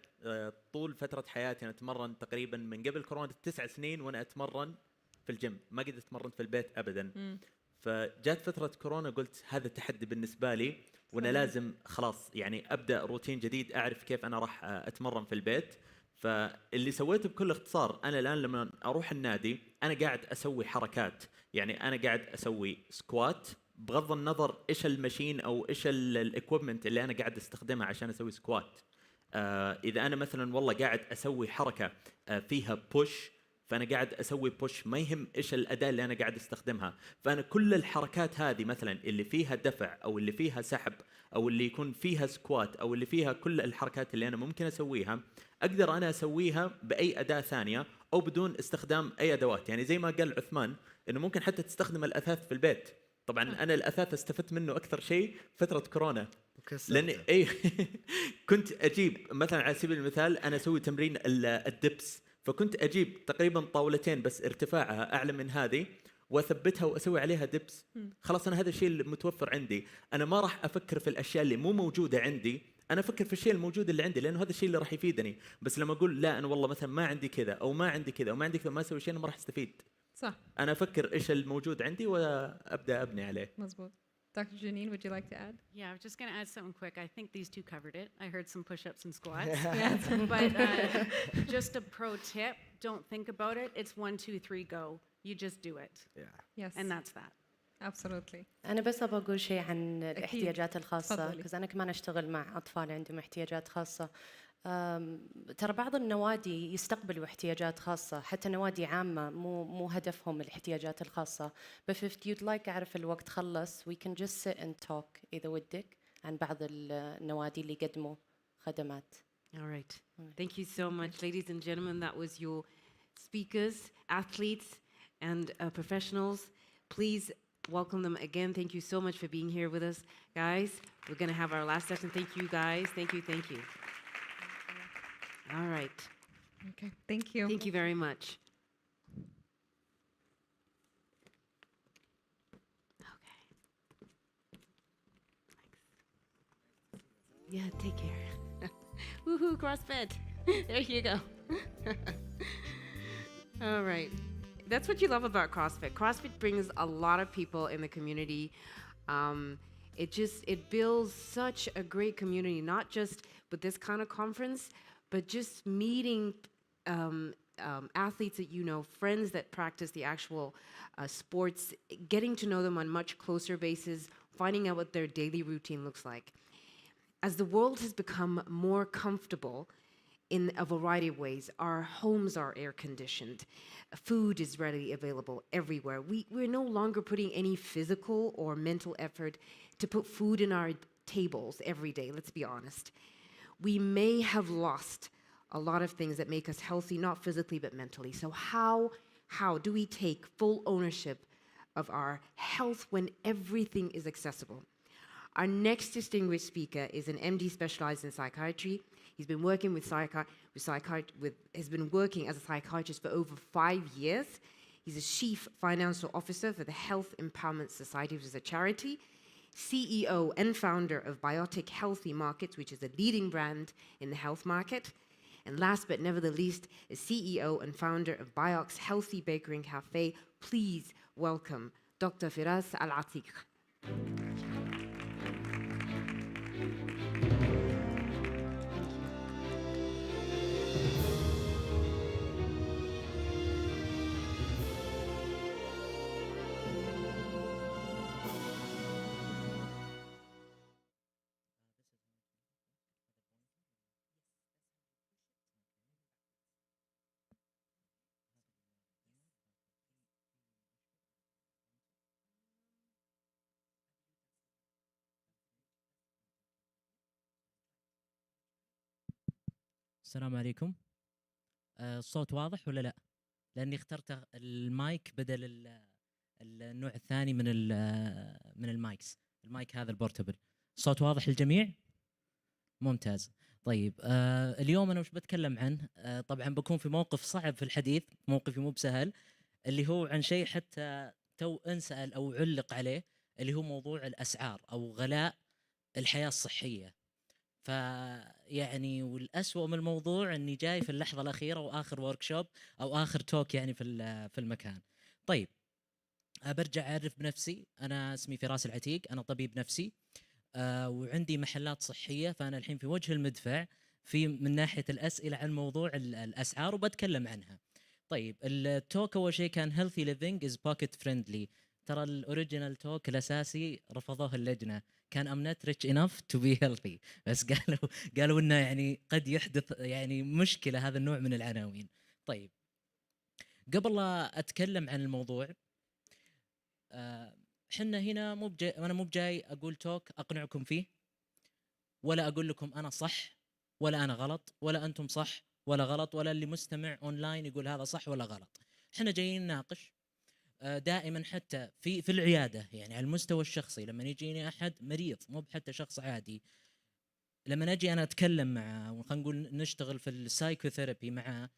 [SPEAKER 12] طول فترة حياتي أنا أتمرن تقريبا من قبل كورونا 9 سنين وأنا أتمرن في الجيم، ما قد أتمرن في البيت أبدا. فجات فترة كورونا قلت هذا التحدي بالنسبة لي، وأنا لازم خلاص يعني أبدأ روتين جديد، أعرف كيف أنا راح أتمرن في البيت. فاللي سويته بكل اختصار، أنا الآن لما أروح النادي أنا قاعد أسوي حركات، يعني أنا قاعد أسوي سكوات بغض النظر إيش الماشين أو إيش الإكويبمنت اللي أنا قاعد أستخدمها عشان أسوي سكوات. إذا أنا مثلا والله قاعد أسوي حركة فيها بوش، فأنا قاعد أسوي بوش، ما يهم إيش الأداة اللي أنا قاعد أستخدمها. فأنا كل الحركات هذه مثلا اللي فيها دفع أو اللي فيها سحب أو اللي يكون فيها سكوات أو اللي فيها كل الحركات اللي أنا ممكن أسويها، أقدر أنا أسويها بأي أداة ثانية أو بدون استخدام أي أدوات. يعني زي ما قال عثمان إنه ممكن حتى تستخدم الأثاث في البيت. طبعا أنا الأثاث استفدت منه أكثر شيء فترة كورونا، لأن كنت أجيب مثلا على سبيل المثال أنا أسوي تمرين الدبس، فكنت أجيب تقريبا طاولتين بس ارتفاعها أعلى من هذه واثبتها واسوي عليها دبس. خلاص انا هذا الشيء المتوفر عندي، انا ما راح افكر في الاشياء اللي مو موجوده عندي، انا افكر في الشيء الموجود اللي عندي، لانه هذا الشيء اللي راح يفيدني. بس لما اقول لا انا والله مثلا ما عندي كذا او ما عندي كذا او ما عندي كذا، ما اسوي شيء، انا ما راح استفيد.
[SPEAKER 7] صح.
[SPEAKER 12] انا افكر ايش الموجود عندي وابدا ابني عليه.
[SPEAKER 7] مزبوط. Dr. Janine, would you like to add?
[SPEAKER 13] Yeah, I was just going to add something quick. I think these two covered it. I heard some push-ups and squats. But just a pro tip, don't think about it. It's 1, 2, 3, go. You just do it.
[SPEAKER 7] Yeah. Yes.
[SPEAKER 13] And that's that.
[SPEAKER 7] Absolutely.
[SPEAKER 11] أنا بس أبغى أقول شيء عن الاحتياجات الخاصة،
[SPEAKER 7] تفضلي.
[SPEAKER 11] كذا أنا كمان أشتغل مع أطفال عندهم احتياجات خاصة. ترى بعض النوادي يستقبلوا احتياجات خاصة، حتى نوادي عامة مو هدفهم الاحتياجات الخاصة. But if you'd like أعرف الوقت خلص, we can just sit and talk إذا ودك عن بعض النوادي اللي يقدموا خدمات.
[SPEAKER 16] All right. Thank you so much, ladies and gentlemen. That was your speakers, athletes, and professionals. Please welcome them again. Thank you so much for being here with us, guys. We're going to have our last session. Thank you, guys. Thank you. Thank you. All right.
[SPEAKER 7] Okay. Thank you.
[SPEAKER 16] Thank you very much. Yeah, take care. Woohoo, CrossFit. There you go. All right. That's what you love about CrossFit. CrossFit brings a lot of people in the community. It builds such a great community, not just with this kind of conference, but just meeting athletes that you know, friends that practice the actual sports, getting to know them on much closer basis, finding out what their daily routine looks like. As the world has become more comfortable in a variety of ways, our homes are air conditioned, food is readily available everywhere. We're no longer putting any physical or mental effort to put food in our tables every day, let's be honest. We may have lost a lot of things that make us healthy, not physically but mentally. So how do we take full ownership of our health when everything is accessible? Our next distinguished speaker is an MD specialized in psychiatry. He's been working has been working as a psychiatrist for over 5 years. He's a chief financial officer for the Health Empowerment Society, which is a charity, CEO and founder of Biotic Healthy Markets, which is a leading brand in the health market. And last but never the least, is CEO and founder of Biox Healthy Bakery and Cafe. Please welcome Dr. Firas Al-Atiq.
[SPEAKER 17] السلام عليكم. الصوت واضح ولا لا؟ لاني اخترت المايك بدل النوع الثاني من المايكس. المايك هذا البورتبل. الصوت واضح للجميع؟ ممتاز. طيب اليوم انا وش بتكلم عنه؟ طبعا بكون في موقف صعب في الحديث، موقفي مو بسهل، اللي هو عن شيء حتى تو انسأل او علق عليه، اللي هو موضوع الاسعار او غلاء الحياة الصحية. فيعني والأسوأ من الموضوع اني جاي في اللحظه الاخيره واخر وركشوب او اخر توك يعني في المكان. طيب برجع اعرف بنفسي. انا اسمي فراس العتيق، انا طبيب نفسي وعندي محلات صحيه، فانا الحين في وجه المدفع من ناحيه الاسئله عن موضوع الاسعار وبتكلم عنها. طيب التوك اول شيء كان healthy living is pocket friendly. ترى الاوريجينال توك الاساسي رفضوه اللجنه، كان I'm not rich enough to be healthy، بس قالوا انه يعني قد يحدث يعني مشكله هذا النوع من العناوين. طيب قبل لا اتكلم عن الموضوع، حنا هنا انا مو بجاي اقول توك اقنعكم فيه، ولا اقول لكم انا صح ولا انا غلط، ولا انتم صح ولا غلط، ولا اللي مستمع اونلاين يقول هذا صح ولا غلط. حنا جايين نناقش دائما حتى في العياده، يعني على المستوى الشخصي لما يجيني احد مريض، مو حتى شخص عادي، لما اجي انا اتكلم معه خلينا نقول نشتغل في السايكوثيرابي معه،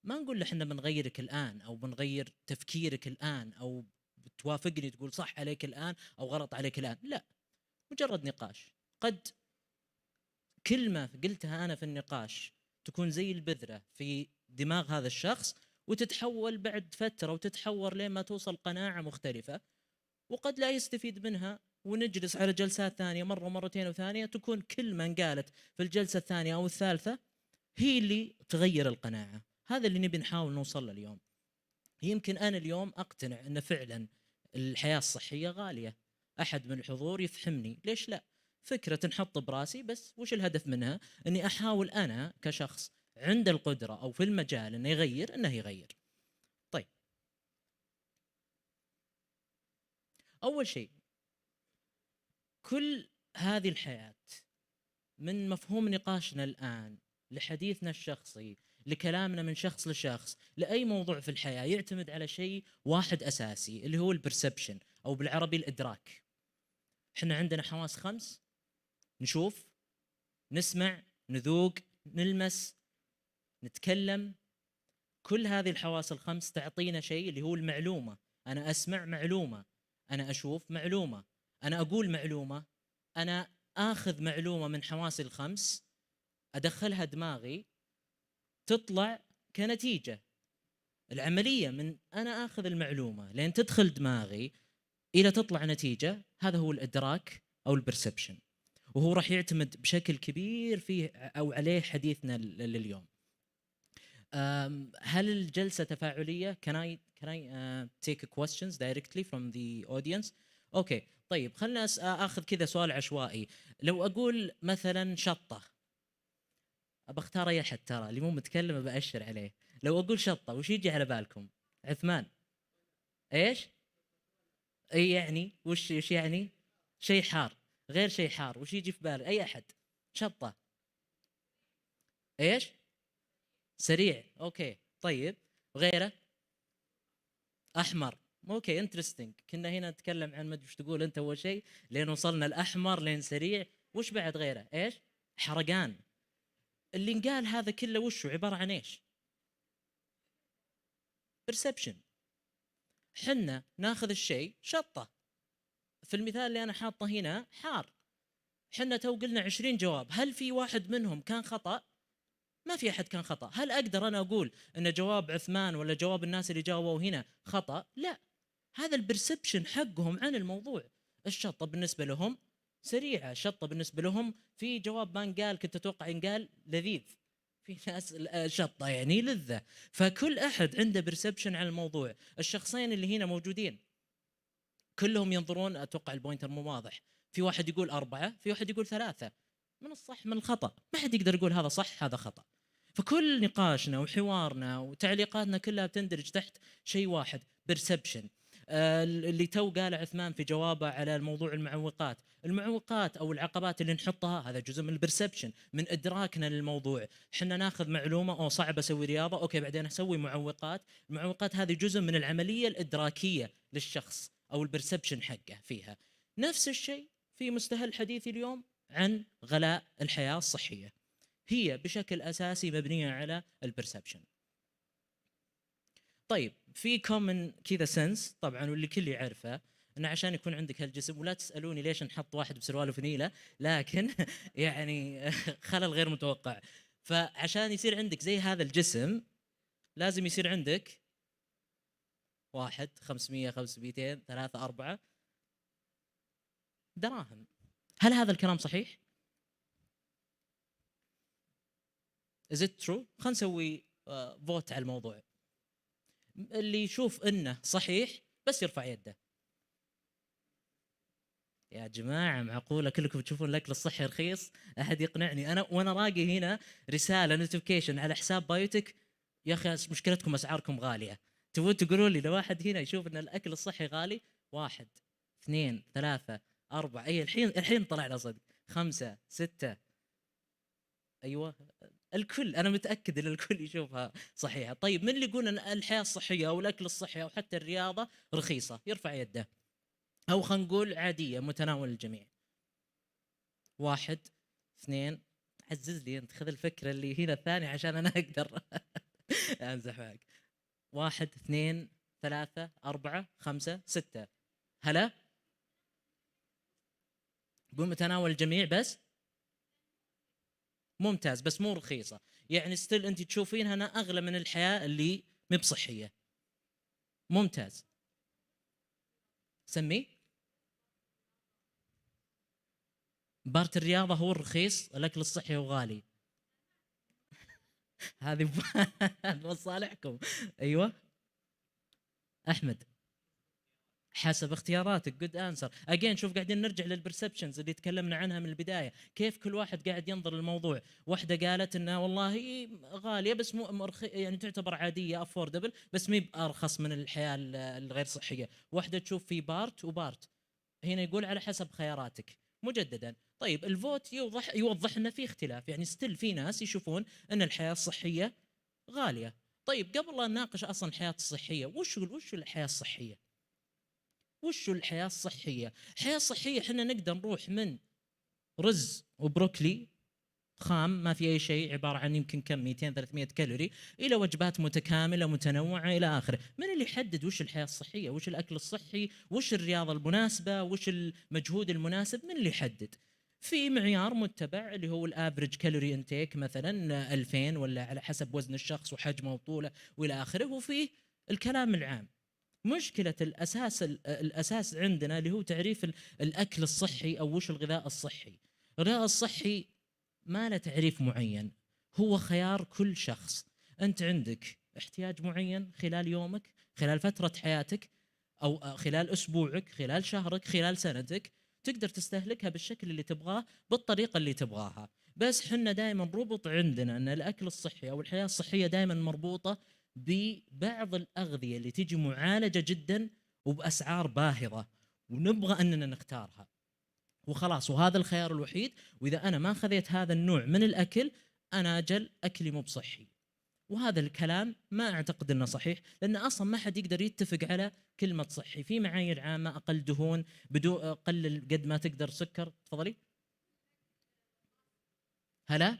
[SPEAKER 17] ما نقول له احنا بنغيرك الان او بنغير تفكيرك الان او بتوافقني تقول صح عليك الان او غلط عليك الان، لا، مجرد نقاش. قد كلمه قلتها انا في النقاش تكون زي البذره في دماغ هذا الشخص وتتحول بعد فتره وتتحور لين ما توصل قناعه مختلفه، وقد لا يستفيد منها ونجلس على جلسات ثانيه مره ومرتين وثانيه، تكون كلمه انقالت في الجلسه الثانيه او الثالثه هي اللي تغير القناعه. هذا اللي نبي نحاول نوصل له اليوم. يمكن انا اليوم اقتنع ان فعلا الحياه الصحيه غاليه، احد من الحضور يفهمني، ليش لا؟ فكره تنحط براسي، بس وش الهدف منها؟ اني احاول انا كشخص عند القدره او في المجال انه يغير، انه يغير. طيب اول شيء، كل هذه الحياه من مفهوم نقاشنا الان لحديثنا الشخصي لكلامنا من شخص لشخص لاي موضوع في الحياه يعتمد على شيء واحد اساسي، اللي هو البرسبشن او بالعربي الادراك. احنا عندنا حواس 5، نشوف، نسمع، نذوق، نلمس، نتكلم. كل هذه الحواس ال5 تعطينا شيء اللي هو المعلومه. انا اسمع معلومه، انا اشوف معلومه، انا اقول معلومه، انا اخذ معلومه من حواسي الخمس ادخلها دماغي تطلع كنتيجه. العمليه من انا اخذ المعلومه لين تدخل دماغي الى تطلع نتيجه، هذا هو الادراك او البرسبشن، وهو راح يعتمد بشكل كبير فيه او عليه حديثنا لليوم. هل الجلسه تفاعليه؟ can I take questions directly from the audience؟ اوكي طيب خلنا اخذ كذا سؤال عشوائي. لو اقول مثلا شطه، بختار اي احد ترى اللي مو متكلم بأشر عليه. لو اقول شطه وش يجي على بالكم؟ عثمان ايش؟ اي يعني وش يعني؟ شيء حار، غير شيء حار وش يجي في بالك؟ اي احد. شطه ايش؟ سريع. اوكي طيب غيره؟ احمر. اوكي انترستنج. كنا هنا نتكلم عن ما ادري وش تقول انت اول شيء لين وصلنا الاحمر لين سريع. وش بعد غيره؟ ايش؟ حرقان. اللي انقال هذا كله وش عباره عن ايش؟ perception. حنا ناخذ الشيء شطه. في المثال اللي انا حاطه هنا حار، حنا تو قلنا 20 جواب، هل في واحد منهم كان خطأ؟ ما في أحد كان خطأ. هل أقدر أنا أقول أن جواب عثمان ولا جواب الناس اللي جاوبوا هنا خطأ؟ لا، هذا البرسبشن حقهم عن الموضوع. الشطة بالنسبة لهم سريعة، الشطة بالنسبة لهم في جواب ما انقال كنت أتوقع ينقال لذيذ، في ناس شطة يعني لذة. فكل أحد عنده برسبشن عن الموضوع. الشخصين اللي هنا موجودين كلهم ينظرون، أتوقع البوينتر مو واضح، في واحد يقول 4، في واحد يقول 3 من الصح من الخطأ. ما حد يقدر يقول هذا صح هذا خطأ. فكل نقاشنا وحوارنا وتعليقاتنا كلها بتندرج تحت شيء واحد، perception. اللي تو قال عثمان في جوابه على الموضوع المعوقات او العقبات اللي نحطها، هذا جزء من البرسبشن، من ادراكنا للموضوع. احنا ناخذ معلومه او صعب اسوي رياضه، اوكي بعدين اسوي معوقات. المعوقات هذه جزء من العمليه الادراكيه للشخص او البرسبشن حقه فيها. نفس الشيء في مستهل حديثي اليوم عن غلاء الحياه الصحيه، هي بشكل اساسي مبنيه على البرسبشن. طيب في كومن كذا سنس طبعا واللي كل يعرفه، انه عشان يكون عندك هالجسم، ولا تسالوني ليش نحط واحد بسروال وفنيله، لكن يعني خلل غير متوقع. فعشان يصير عندك زي هذا الجسم لازم يصير عندك 1 500 500 3 4 دراهم. هل هذا الكلام صحيح؟ Is it true؟ خلينا نسوي فوت على الموضوع. اللي يشوف انه صحيح بس يرفع يده. يا جماعه معقوله كلكم تشوفون الاكل الصحي رخيص؟ احد يقنعني؟ انا وانا راقي هنا رساله نوتيفيكيشن على حساب بايوتك، يا اخي مشكلتكم اسعاركم غاليه. تبون تقولوا لي لو واحد هنا يشوف ان الاكل الصحي غالي؟ 1 2 3 4 اي الحين طلعنا صدق 5 6 ايوه الكل، انا متاكد ان الكل يشوفها صحيحه. طيب من اللي يقول ان الحياه الصحيه او الاكل الصحي او حتى الرياضه رخيصه؟ يرفع يده. او خلينا نقول عاديه متناول الجميع. 1 2 عزز لي انت، خذ الفكره اللي هنا الثانيه عشان انا اقدر امزح معك. 1 2 3 4 5 6 هلا قول متناول الجميع بس ممتاز، بس مو رخيصه. يعني ستيل انت تشوفينها انها اغلى من الحياه اللي مو بصحيه. ممتاز. سميه بارت الرياضه هو الرخيص، الاكل الصحي هو غالي. هذه مصالحكم. ايوه احمد حسب اختياراتك. جود انسر. اجين شوف قاعدين نرجع للبرسبشنز اللي تكلمنا عنها من البدايه، كيف كل واحد قاعد ينظر للموضوع. واحده قالت انها والله غاليه بس مو يعني تعتبر عاديه افوردبل بس مي ارخص من الحياه الغير صحيه. واحده تشوف في بارت وبارت. هنا يقول على حسب خياراتك مجددا. طيب الفوت يوضح ان في اختلاف، يعني ستيل في ناس يشوفون ان الحياه الصحيه غاليه. طيب قبل لا نناقش اصلا الحياه الصحيه، وش الحياه الصحيه؟ وش الحياة الصحية؟ الحياة الصحية احنا نقدر نروح من رز وبروكلي خام ما في أي شيء، عبارة عن يمكن كم 200-300 كالوري، إلى وجبات متكاملة متنوعة إلى آخره. من اللي يحدد وش الحياة الصحية؟ وش الأكل الصحي؟ وش الرياضة المناسبة؟ وش المجهود المناسب؟ من اللي يحدد؟ في معيار متبع اللي هو الافريج كالوري انتيك مثلا 2000 ولا على حسب وزن الشخص وحجمه وطوله والى اخره، وفي الكلام العام. مشكله الاساس عندنا اللي هو تعريف الاكل الصحي او وش الغذاء الصحي. الغذاء الصحي ما له تعريف معين، هو خيار كل شخص. انت عندك احتياج معين خلال يومك، خلال فتره حياتك، او خلال اسبوعك، خلال شهرك، خلال سنتك، تقدر تستهلكها بالشكل اللي تبغاه بالطريقه اللي تبغاها. بس حنا دائما ربط عندنا ان الاكل الصحي او الحياه الصحيه دائما مربوطه ببعض الاغذيه اللي تجي معالجه جدا وباسعار باهظه، ونبغى اننا نختارها وخلاص، وهذا الخيار الوحيد. واذا انا ما خذيت هذا النوع من الاكل انا اجل اكلي مو بصحي. وهذا الكلام ما اعتقد انه صحيح، لان اصلا ما حد يقدر يتفق على كلمه صحي. في معايير عامه، اقل دهون، بدون قلل قد ما تقدر سكر. تفضلي. هلا،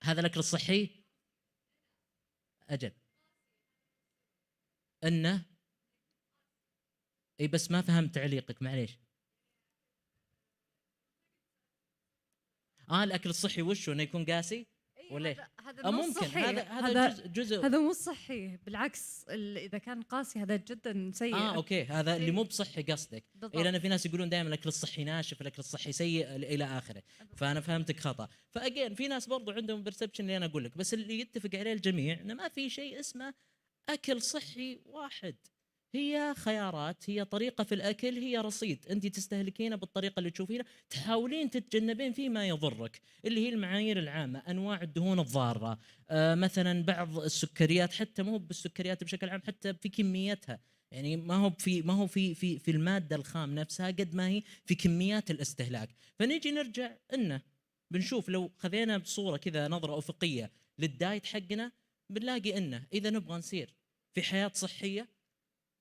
[SPEAKER 17] هذا الاكل الصحي اجل انه اي، بس ما فهمت تعليقك معليش. الاكل الصحي وش انه يكون قاسي ولا إيه؟
[SPEAKER 18] هذا مو
[SPEAKER 17] ممكن
[SPEAKER 18] صحي.
[SPEAKER 17] هذا جزء
[SPEAKER 18] هذا مو صحي، بالعكس اذا كان قاسي هذا جدا سيء.
[SPEAKER 17] اوكي، هذا اللي مو بصحي قصدك.
[SPEAKER 18] بالضبط.
[SPEAKER 17] لان في ناس يقولون دائما الاكل الصحي ناشف، الاكل الصحي سيء الى اخره، فانا فهمتك خطا. فاجين في ناس برضو عندهم برسبشن اللي انا اقول لك، بس اللي يتفق عليه الجميع انه ما في شيء اسمه اكل صحي واحد. هي خيارات، هي طريقه في الاكل، هي رصيد انت تستهلكينه بالطريقه اللي تشوفينها، تحاولين تتجنبين فيه ما يضرك، اللي هي المعايير العامه. انواع الدهون الضاره، مثلا بعض السكريات، حتى مو بالسكريات بشكل عام، حتى في كميتها، يعني ما هو في الماده الخام نفسها قد ما هي في كميات الاستهلاك. فنيجي نرجع انه بنشوف لو خذينا بصوره كذا نظره افقيه للدايت حقنا، بنلاقي انه اذا نبغى نصير في حياه صحيه،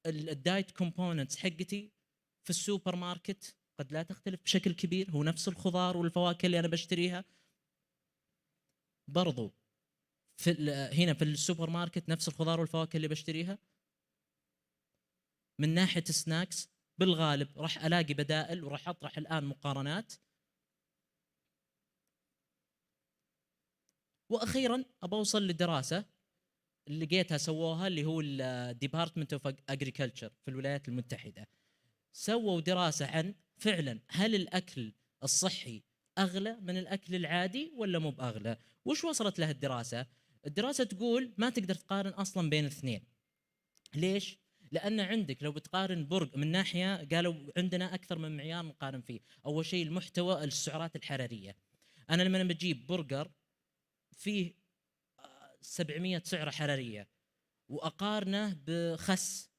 [SPEAKER 17] الدايت كومبوننتس حقتي في السوبر ماركت قد لا تختلف بشكل كبير، هو نفس الخضار والفواكه اللي انا بشتريها. برضو هنا في السوبر ماركت نفس الخضار والفواكه اللي بشتريها. من ناحيه السناكس بالغالب راح الاقي بدائل، وراح اطرح الان مقارنات. واخيرا ابى اوصل لدراسه اللي لقيتها سووها، اللي هو الديبارتمنت اوف اجريكلتشر في الولايات المتحده. سووا دراسه عن فعلا هل الاكل الصحي اغلى من الاكل العادي ولا مو باغلى. وش وصلت له الدراسه؟ الدراسه تقول ما تقدر تقارن اصلا بين الاثنين. ليش؟ لان عندك لو بتقارن برج من ناحيه، قالوا عندنا اكثر من معيار نقارن فيه. اول شيء المحتوى، السعرات الحراريه. انا لما بجيب برجر فيه 700 سعرة حرارية وأقارنه بخس،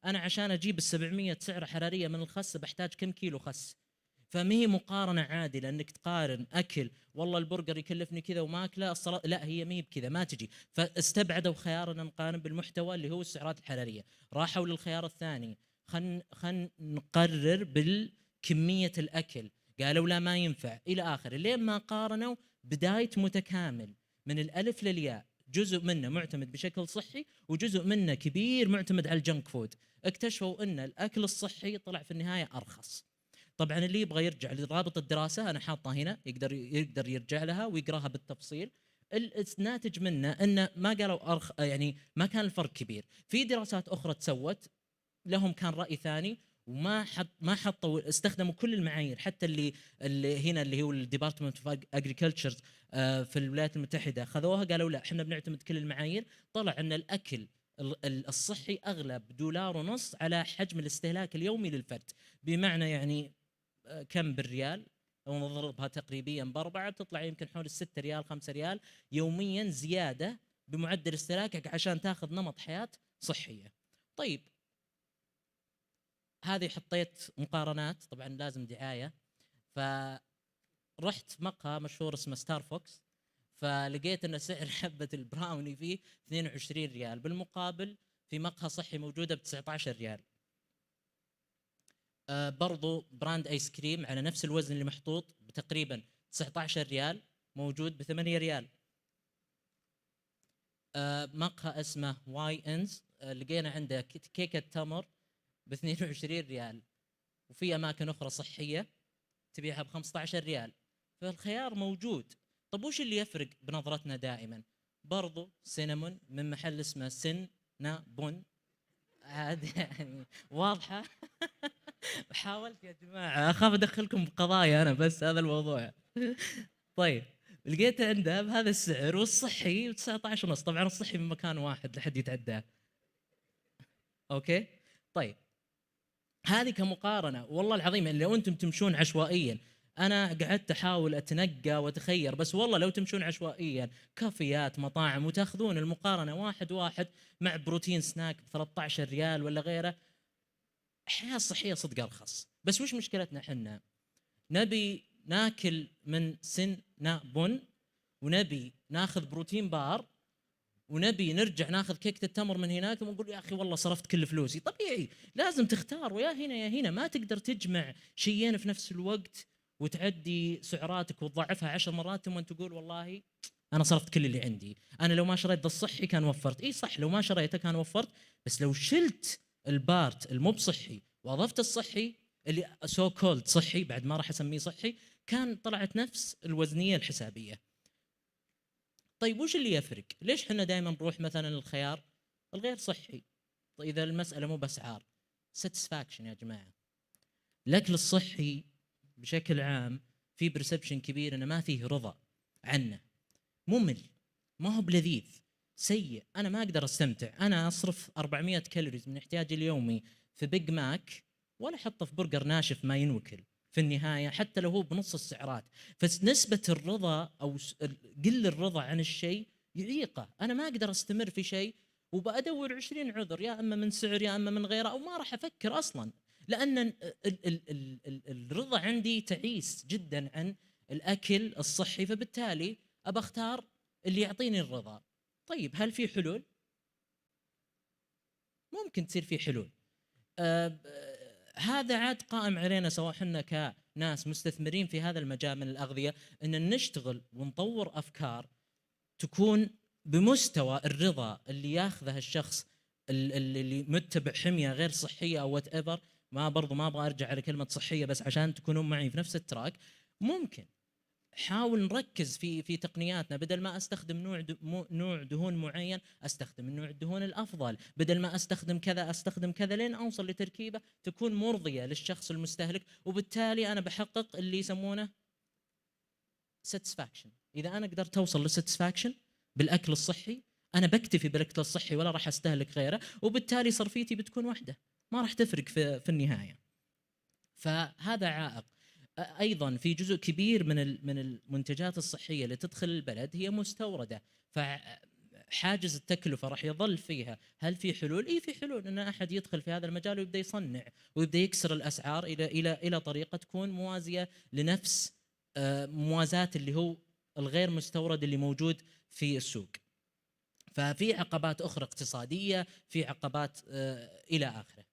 [SPEAKER 17] أنا عشان أجيب ال700 سعرة حرارية من الخس بحتاج كم كيلو خس. فما هي مقارنة عادلة أنك تقارن أكل، والله البرجر يكلفني كذا وما أكله الصلاة، لا هي ما هي بكذا، ما تجي. فاستبعدوا خيارنا نقارن بالمحتوى اللي هو السعرات الحرارية، راحوا للخيار الثاني، خل نقرر بالكمية الأكل، قالوا لا ما ينفع إلى آخر، لين ما قارنوا بدايت متكامل من الألف للياء. جزء منه معتمد بشكل صحي وجزء منه كبير معتمد على الجنك فود. اكتشفوا ان الاكل الصحي طلع في النهايه ارخص. طبعا اللي يبغى يرجع لرابط الدراسه انا حاطه هنا، يقدر يرجع لها ويقراها بالتفصيل. الناتج منه انه ما قالوا يعني ما كان الفرق كبير. في دراسات اخرى تسوت لهم كان راي ثاني، وما حطوا، استخدموا كل المعايير، حتى اللي هنا اللي هو الديبارتمنت اوف اجريكلتشر في الولايات المتحده خذوها، قالوا لا احنا بنعتمد كل المعايير. طلع ان الاكل الصحي اغلى $1.50 على حجم الاستهلاك اليومي للفرد. بمعنى يعني كم بالريال؟ لو نضربها تقريبا باربعه بتطلع يمكن حول 6 ريال 5 ريال يوميا زياده بمعدل استهلاكك عشان تاخذ نمط حياه صحيه. طيب هذه حطيت مقارنات، طبعا لازم دعايه. فرحت مقهى مشهور اسمه ستار فوكس، فلقيت ان سعر حبه البراوني فيه 22 ريال، بالمقابل في مقهى صحي موجوده ب 19 ريال. برضو براند ايس كريم على نفس الوزن اللي محطوط بتقريبا 19 ريال موجود ب 8 ريال. مقهى اسمه واي انز لقينا عنده كيكه تمر ب 22 ريال. وفي اماكن اخرى صحيه تبيعها ب15 ريال، فالخيار موجود. طب وش اللي يفرق بنظرتنا دائما؟ برضو سينامون من محل اسمه سينابون، عاد يعني واضحة. حاولت يا جماعة، أخاف أدخلكم بقضايا أنا، بس هذا الموضوع. طيب لقيته عنده بهذا السعر، والصحي 19.5. طبعا الصحي من مكان واحد لحد يتعداه. أوكي طيب هذه كمقارنة. والله العظيم يعني لو أنتم تمشون عشوائيا، أنا قعدت أحاول أتنقى وأتخير، بس والله لو تمشون عشوائيا كافيات مطاعم وتأخذون المقارنة واحد مع بروتين سناك ب13 ريال ولا غيره، الحياة الصحية صدق أرخص. بس وش مشكلتنا حنا؟ نبي ناكل من سينابون، ونبي ناخذ بروتين بار، ونبي نرجع ناخذ كيكة التمر من هناك، ونقول يا أخي والله صرفت كل فلوسي. طبيعي لازم تختار، ويا هنا يا هنا. ما تقدر تجمع شيئين في نفس الوقت وتعدي سعراتك وتضاعفها 10 مرات ثم تقول والله أنا صرفت كل اللي عندي. أنا لو ما شريت ذا الصحي كان وفرت. إيه صح، لو ما شريته كان وفرت، بس لو شلت البارت المو بصحي وأضفت الصحي اللي سو كولد صحي، بعد ما راح أسميه صحي، كان طلعت نفس الوزنية الحسابية. طيب وش اللي يفرق؟ ليش احنا دائما نروح مثلا للخيار الغير صحي؟ طيب اذا المساله مو باسعار، ساتسفاكشن يا جماعه. الاكل الصحي بشكل عام في برسبشن كبير انه ما فيه رضا عنه، ممل، ما هو بلذيذ، سيء. انا ما اقدر استمتع. انا اصرف 400 كالوريز من احتياجي اليومي في بيج ماك، ولا احطه في برجر ناشف ما ينوكل في النهاية، حتى لو هو بنص السعرات. فنسبة الرضا أو قل الرضا عن الشيء يعيقه. أنا ما أقدر أستمر في شيء وبأدور 20 عذر، يا أما من سعر يا أما من غيره، أو ما راح أفكر أصلا، لأن الرضا عندي تعيس جدا عن الأكل الصحي. فبالتالي أبى أختار اللي يعطيني الرضا. طيب هل في حلول؟ ممكن تصير في حلول. هذا عاد قائم علينا سواء حنا كناس مستثمرين في هذا المجال من الأغذية، أن نشتغل ونطور أفكار تكون بمستوى الرضا اللي ياخذه الشخص اللي متبع حمية غير صحية أو whatever. ما أبغى أرجع على كلمة صحية بس عشان تكونون معي في نفس التراك. ممكن حاول نركز في تقنياتنا، بدل ما استخدم نوع دهون معين استخدم النوع الدهون الافضل، بدل ما استخدم كذا استخدم كذا، لين اوصل لتركيبه تكون مرضيه للشخص المستهلك، وبالتالي انا بحقق اللي يسمونه ساتسفاكشن. اذا انا قدرت اوصل للساتسفاكشن بالاكل الصحي، انا بكتفي بالاكل الصحي ولا راح استهلك غيره، وبالتالي صرفيتي بتكون واحده، ما راح تفرق في النهايه. فهذا عائق. ايضا في جزء كبير من المنتجات الصحيه اللي تدخل البلد هي مستورده، فحاجز التكلفه راح يظل فيها. هل في حلول؟ اي في حلول، ان احد يدخل في هذا المجال ويبدا يصنع ويبدا يكسر الاسعار الى طريقه تكون موازيه لنفس موازاه اللي هو الغير مستورد اللي موجود في السوق. ففي عقبات اخرى اقتصاديه، في عقبات الى اخره.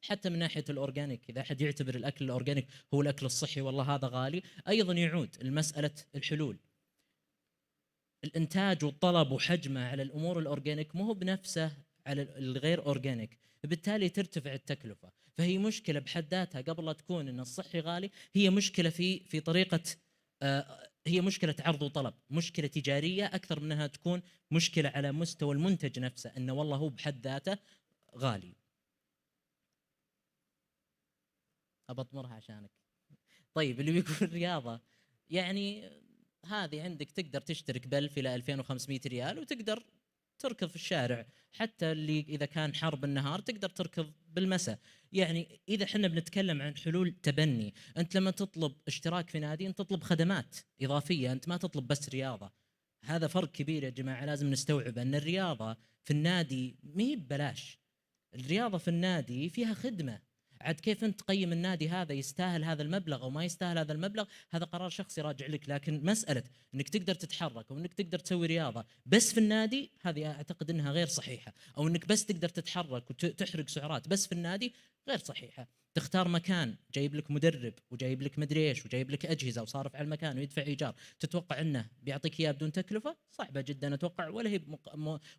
[SPEAKER 17] حتى من ناحيه الاورجانيك، اذا احد يعتبر الاكل الاورجانيك هو الاكل الصحي والله هذا غالي، ايضا يعود المساله الحلول. الانتاج والطلب وحجمه على الامور الاورجانيك مو هو بنفسه على الغير اورجانيك، بالتالي ترتفع التكلفه. فهي مشكله بحد ذاتها، قبل لا تكون ان الصحي غالي، هي مشكله في طريقه هي مشكله عرض وطلب، مشكله تجاريه اكثر من انها تكون مشكله على مستوى المنتج نفسه، انه والله هو بحد ذاته غالي. أبطمرها عشانك. طيب اللي بيكون رياضة، يعني هذه عندك تقدر تشترك ب1000 إلى 2500 ريال وتقدر تركض في الشارع، حتى اللي إذا كان حر بالنهار تقدر تركض بالمساء. يعني إذا حنا بنتكلم عن حلول تبني، أنت لما تطلب اشتراك في نادي أنت تطلب خدمات إضافية، أنت ما تطلب بس رياضة. هذا فرق كبير يا جماعة، لازم نستوعب أن الرياضة في النادي مي ببلاش. الرياضة في النادي فيها خدمة. عاد كيف أنت تقيم النادي هذا يستاهل هذا المبلغ أو ما يستاهل هذا المبلغ؟ هذا قرار شخصي راجع لك. لكن مسألة أنك تقدر تتحرك أو أنك تقدر تسوي رياضة بس في النادي، هذه أعتقد أنها غير صحيحة. أو أنك بس تقدر تتحرك وتحرق سعرات بس في النادي، غير صحيحة. تختار مكان جايب لك مدرب وجايب لك مدري ايش وجايب لك أجهزة وصارف على المكان ويدفع إيجار، تتوقع أنه بيعطيك إياه بدون تكلفة؟ صعبة جدا أتوقع، ولا هي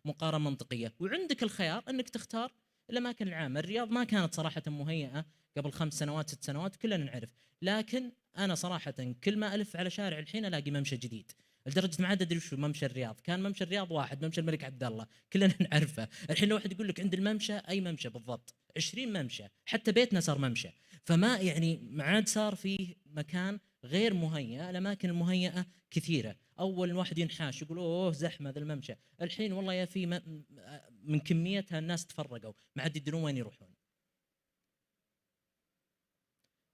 [SPEAKER 17] مقارنة منطقية. وعندك الخيار أنك تختار الأماكن العامة. الرياض ما كانت صراحة مهيئة قبل 5 سنوات 6 سنوات، كلنا نعرف، لكن أنا صراحة كل ما ألف على شارع الحين ألاقي ممشى جديد، لدرجة ما عاد أدري وش ممشى الرياض. كان ممشى الرياض واحد، ممشى الملك عبد الله، كلنا نعرفه. الحين لو واحد يقول لك عند الممشى، أي ممشى بالضبط؟ 20 ممشى، حتى بيتنا صار ممشى. فما يعني ما عاد صار فيه مكان غير مهيأ. الأماكن المهيئة كثيرة. أول واحد ينحاش يقول أوه زحمة ذا الممشى، الحين والله يا في من كميتها الناس تفرقوا ما عاد يدرون وين يروحون.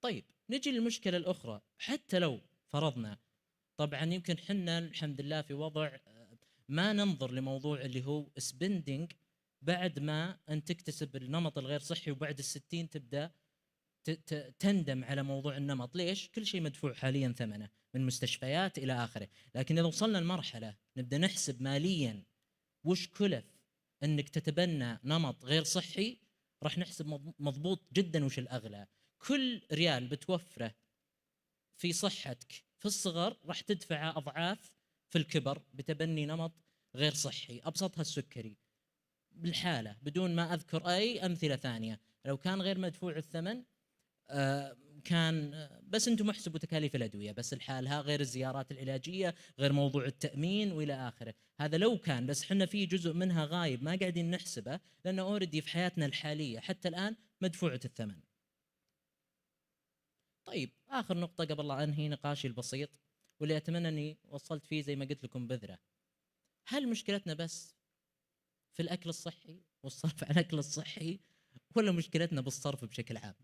[SPEAKER 17] طيب نجي للمشكلة الأخرى. حتى لو فرضنا، طبعا يمكن حنا الحمد لله في وضع ما ننظر لموضوع اللي هو سبندنج بعد ما أن تكتسب النمط الغير صحي، وبعد 60 تبدأ تندم على موضوع النمط. ليش؟ كل شيء مدفوع حاليا ثمنه من مستشفيات إلى آخره. لكن إذا وصلنا لمرحلة نبدأ نحسب ماليا وش كلف أنك تتبنى نمط غير صحي، راح نحسب مضبوط جدا وش الأغلى. كل ريال بتوفره في صحتك في الصغر راح تدفع أضعاف في الكبر بتبني نمط غير صحي. أبسطها السكري بالحالة، بدون ما أذكر أي أمثلة ثانية، لو كان غير مدفوع الثمن كان بس أنتم احسبوا تكاليف الأدوية بس لحالها، غير الزيارات العلاجية، غير موضوع التأمين وإلى آخره. هذا لو كان، بس حنا في جزء منها غايب ما قاعدين نحسبه، لأنه أوردي في حياتنا الحالية حتى الآن مدفوعة الثمن. طيب آخر نقطة قبل لا أنهي نقاشي البسيط واللي أتمنى أني وصلت فيه زي ما قلت لكم بذرة. هل مشكلتنا بس في الأكل الصحي والصرف على الأكل الصحي، ولا مشكلتنا بالصرف بشكل عام؟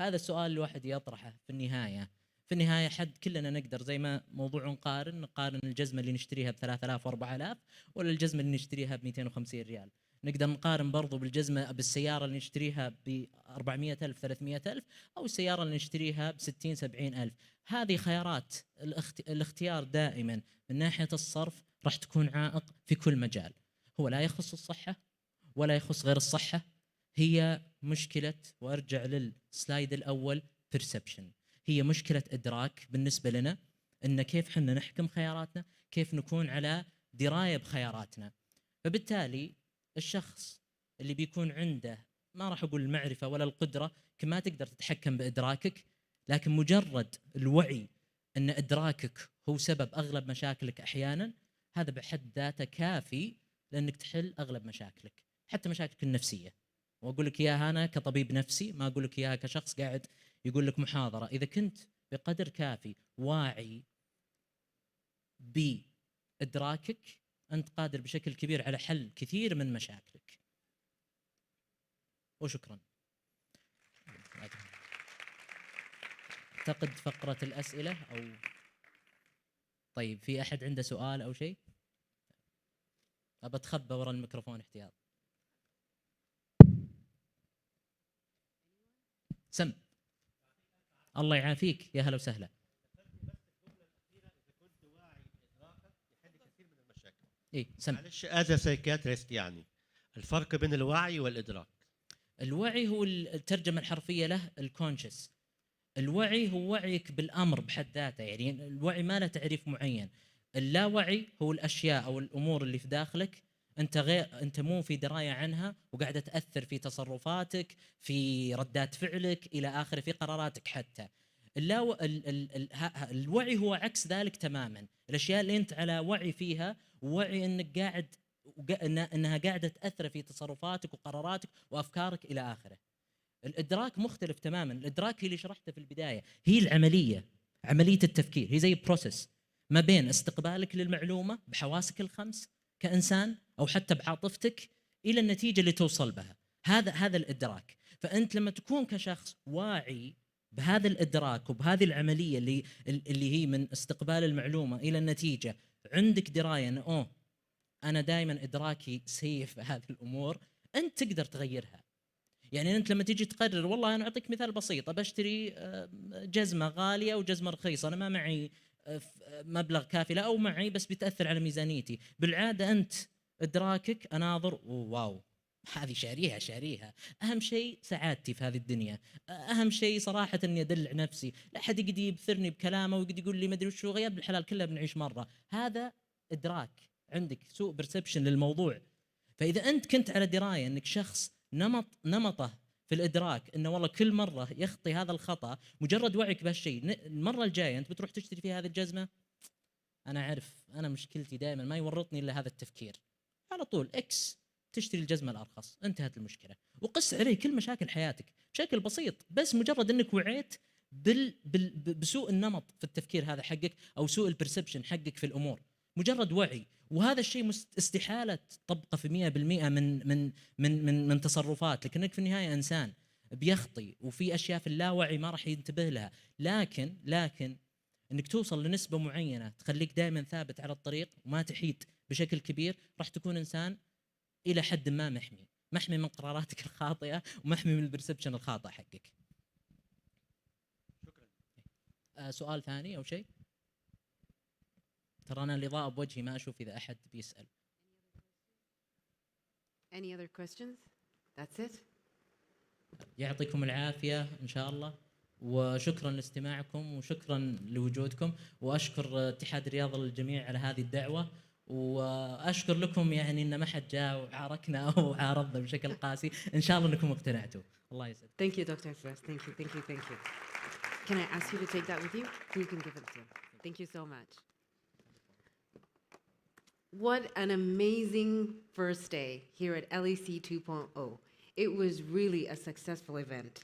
[SPEAKER 17] هذا السؤال الواحد يطرحه في النهاية. في النهاية حد كلنا نقدر زي ما موضوع نقارن الجزمة اللي نشتريها ب3000 و4000 ولا الجزمة اللي نشتريها ب250 ريال. نقدر نقارن برضو بالسيارة اللي نشتريها ب400,000 300,000 أو السيارة اللي نشتريها ب60 70,000. هذه خيارات. الاختيار دائما من ناحية الصرف راح تكون عائق في كل مجال. هو لا يخص الصحة ولا يخص غير الصحة. هي مشكلة، وأرجع للسلايد الأول، perception. هي مشكلة إدراك بالنسبة لنا إن كيف حنا نحكم خياراتنا، كيف نكون على دراية بخياراتنا. فبالتالي الشخص اللي بيكون عنده، ما راح أقول المعرفة ولا القدرة، كما تقدر تتحكم بإدراكك، لكن مجرد الوعي أن إدراكك هو سبب أغلب مشاكلك أحيانا، هذا بحد ذاته كافي لأنك تحل أغلب مشاكلك، حتى مشاكلك النفسية. وأقول لك إياها أنا كطبيب نفسي، ما أقول لك إياها كشخص قاعد يقول لك محاضرة. إذا كنت بقدر كافي واعي بإدراكك، أنت قادر بشكل كبير على حل كثير من مشاكلك. وشكرا. أعتقد فقرة الأسئلة أو طيب في أحد عنده سؤال أو شيء؟ أبى أتخبى ورا الميكروفون احتياط. سم. الله يعافيك، يا هلا وسهلا. ايه سم.
[SPEAKER 19] معلش از سايكاتريست، يعني الفرق بين الوعي والادراك؟
[SPEAKER 17] الوعي هو الترجمه الحرفيه له الكونشس. الوعي هو وعيك بالامر بحد ذاته، يعني الوعي ما له تعريف معين. اللاوعي هو الاشياء او الامور اللي في داخلك انت مو في درايه عنها وقاعده تاثر في تصرفاتك، في ردات فعلك الى اخره، في قراراتك حتى. الوعي هو عكس ذلك تماما. الاشياء اللي انت على وعي فيها، وعي انك قاعد انها قاعده تاثر في تصرفاتك وقراراتك وافكارك الى اخره. الادراك مختلف تماما. الادراك هي اللي شرحته في البدايه، هي العمليه، عمليه التفكير، هي زي بروسيس ما بين استقبالك للمعلومه بحواسك الخمس كانسان او حتى بعاطفتك الى النتيجه اللي توصل بها. هذا الادراك. فانت لما تكون كشخص واعي بهذا الادراك وبهذه العمليه اللي هي من استقبال المعلومه الى النتيجه، عندك درايه انه انا دائما ادراكي سيء في هذه الامور، انت تقدر تغيرها. يعني انت لما تيجي تقرر، والله انا اعطيك مثال بسيط، بشتري جزمه غاليه وجزمه رخيصه، انا ما معي مبلغ كافي، لا او معي بس بتاثر على ميزانيتي. بالعاده انت ادراكك اناظر واو هذه شاريها، اهم شيء سعادتي في هذه الدنيا، اهم شيء صراحه اني ادلع نفسي، لا احد يقدر يبثرني بكلامه ويقدر يقول لي ما ادري وشو، غياب الحلال كلها بنعيش مره. هذا ادراك، عندك سوء برسبشن للموضوع. فاذا انت كنت على درايه انك شخص نمطه في الادراك انه والله كل مره يخطي هذا الخطا، مجرد وعيك بهالشيء المره الجايه انت بتروح تشتري فيها هذه الجزمه. انا اعرف انا مشكلتي دائما ما يورطني الا هذا التفكير، على طول اكس تشتري الجزمه الارخص، انتهت المشكله. وقس عليه كل مشاكل حياتك بشكل بسيط، بس مجرد انك وعيت بسوء النمط في التفكير هذا حقك، او سوء البرسبشن حقك في الامور. مجرد وعي، وهذا الشيء استحاله تطبقه في 100% من تصرفات، لكنك في النهايه انسان بيخطي، وفي اشياء في اللاوعي ما راح ينتبه لها. لكن انك توصل لنسبه معينه تخليك دائما ثابت على الطريق وما تحيد بشكل كبير، راح تكون انسان الى حد ما محمي من قراراتك الخاطئه، ومحمي من البرسبشن الخاطئ حقك. شكرا. سؤال ثاني او شيء؟ ترى انا الاضاءه بوجهي ما اشوف اذا احد بيسال.
[SPEAKER 1] Any other questions? That's it.
[SPEAKER 17] يعطيكم العافيه ان شاء الله، وشكرا لاستماعكم وشكرا لوجودكم، واشكر اتحاد الرياضه للجميع على هذه الدعوه، واشكر لكم يعني ان ما حد جاء وعاركنا او عارضنا بشكل قاسي. ان شاء الله انكم اقتنعتوا. الله يسعدك.
[SPEAKER 1] Thank you, Dr. Frost. Thank you. Can I ask you to take that with you? You can give it to him. Thank you so much. What an amazing first day here at LEC 2.0. It was really a successful event.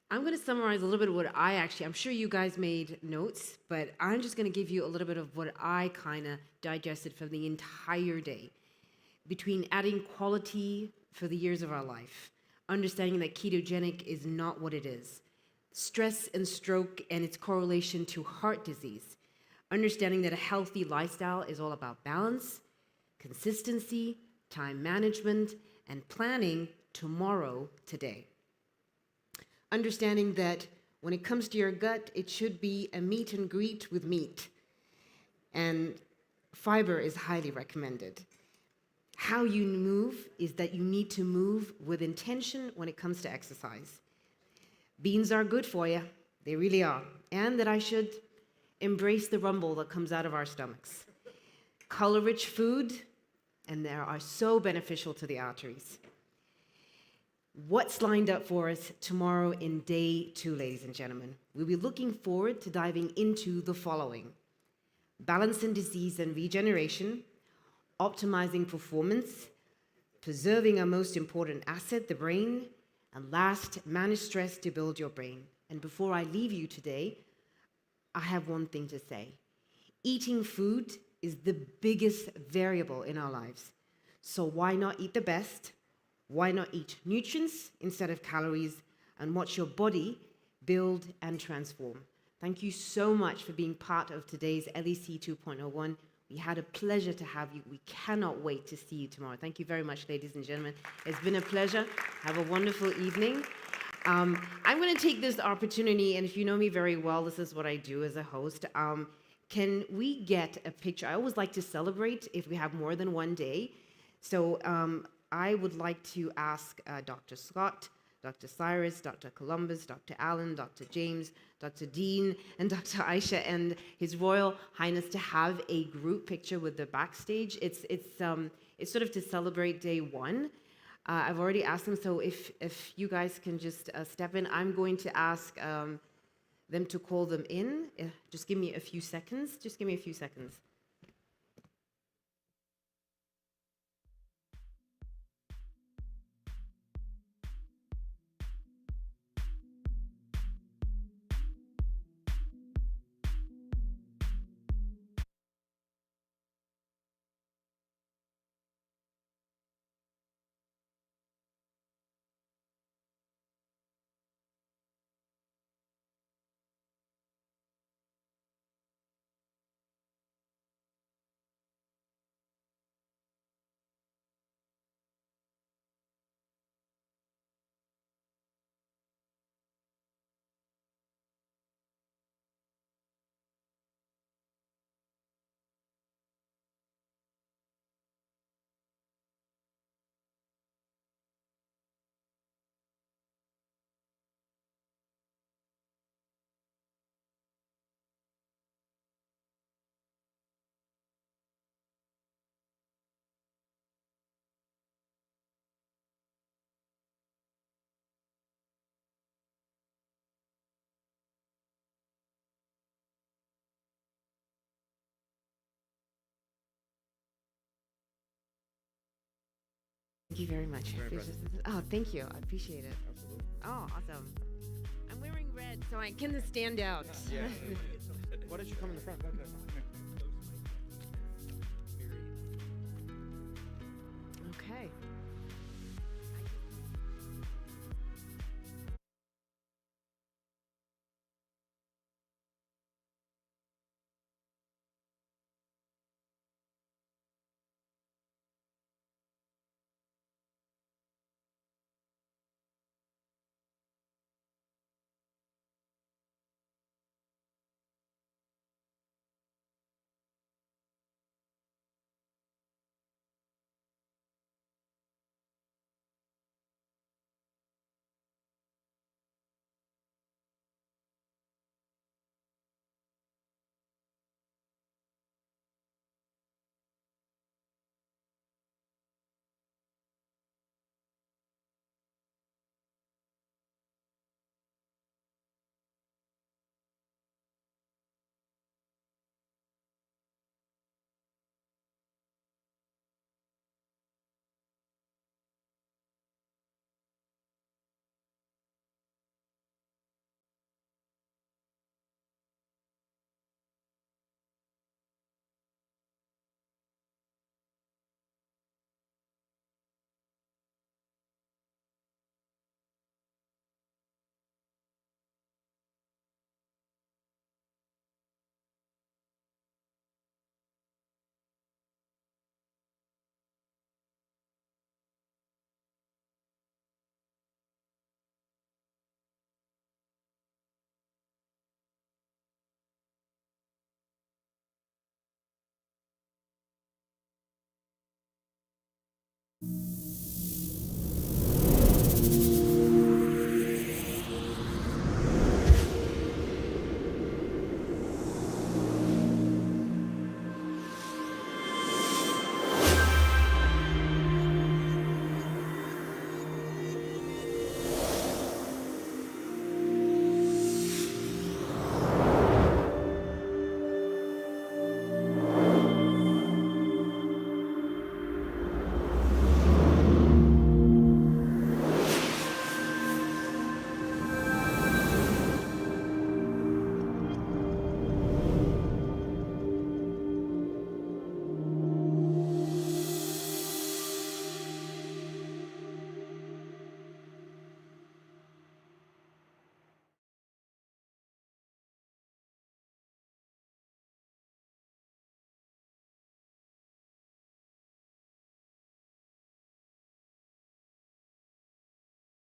[SPEAKER 1] I'm going to summarize a little bit of what I'm sure you guys made notes, but I'm just going to give you a little bit of what I kind of digested from the entire day. Between adding quality for the years of our life, understanding that ketogenic is not what it is, stress and stroke and its correlation to heart disease, understanding that a healthy lifestyle is all about balance, consistency, time management, and planning tomorrow today. Understanding that when it comes to your gut, it should be a meet and greet with meat. And fiber is highly recommended. How you move is that you need to move with intention when it comes to exercise. Beans are good for you. They really are. And that I should embrace the rumble that comes out of our stomachs. Color-rich food, and they are so beneficial to the arteries. What's lined up for us tomorrow in day 2, ladies and gentlemen? We'll be looking forward to diving into the following: balance in disease and regeneration, optimizing performance, preserving our most important asset, the brain, and last, manage stress to build your brain. And before I leave you today, I have one thing to say. Eating food is the biggest variable in our lives. So why not eat the best? Why not eat nutrients instead of calories, and watch your body build and transform? Thank you so much for being part of today's LEC 2.01. We had a pleasure to have you. We cannot wait to see you tomorrow. Thank you very much, ladies and gentlemen. It's been a pleasure. Have a wonderful evening. I'm going to take this opportunity, and if you know me very well, this is what I do as a host. Can we get a picture? I always like to celebrate if we have more than one day. So I would like to ask Dr. Scott, Dr. Cyrus, Dr. Columbus, Dr. Allen, Dr. James, Dr. Dean, and Dr. Aisha and His Royal Highness to have a group picture with the backstage. It's sort of to celebrate day 1. I've already asked them, so if you guys can just step in, I'm going to ask them to call them in. Just give me a few seconds. Thank you very much. Oh, thank you. I appreciate it.
[SPEAKER 3] Absolutely.
[SPEAKER 1] Oh, awesome. I'm wearing red, so I can stand out.
[SPEAKER 3] Yeah. Why don't you come in the front?
[SPEAKER 1] Okay.
[SPEAKER 20] you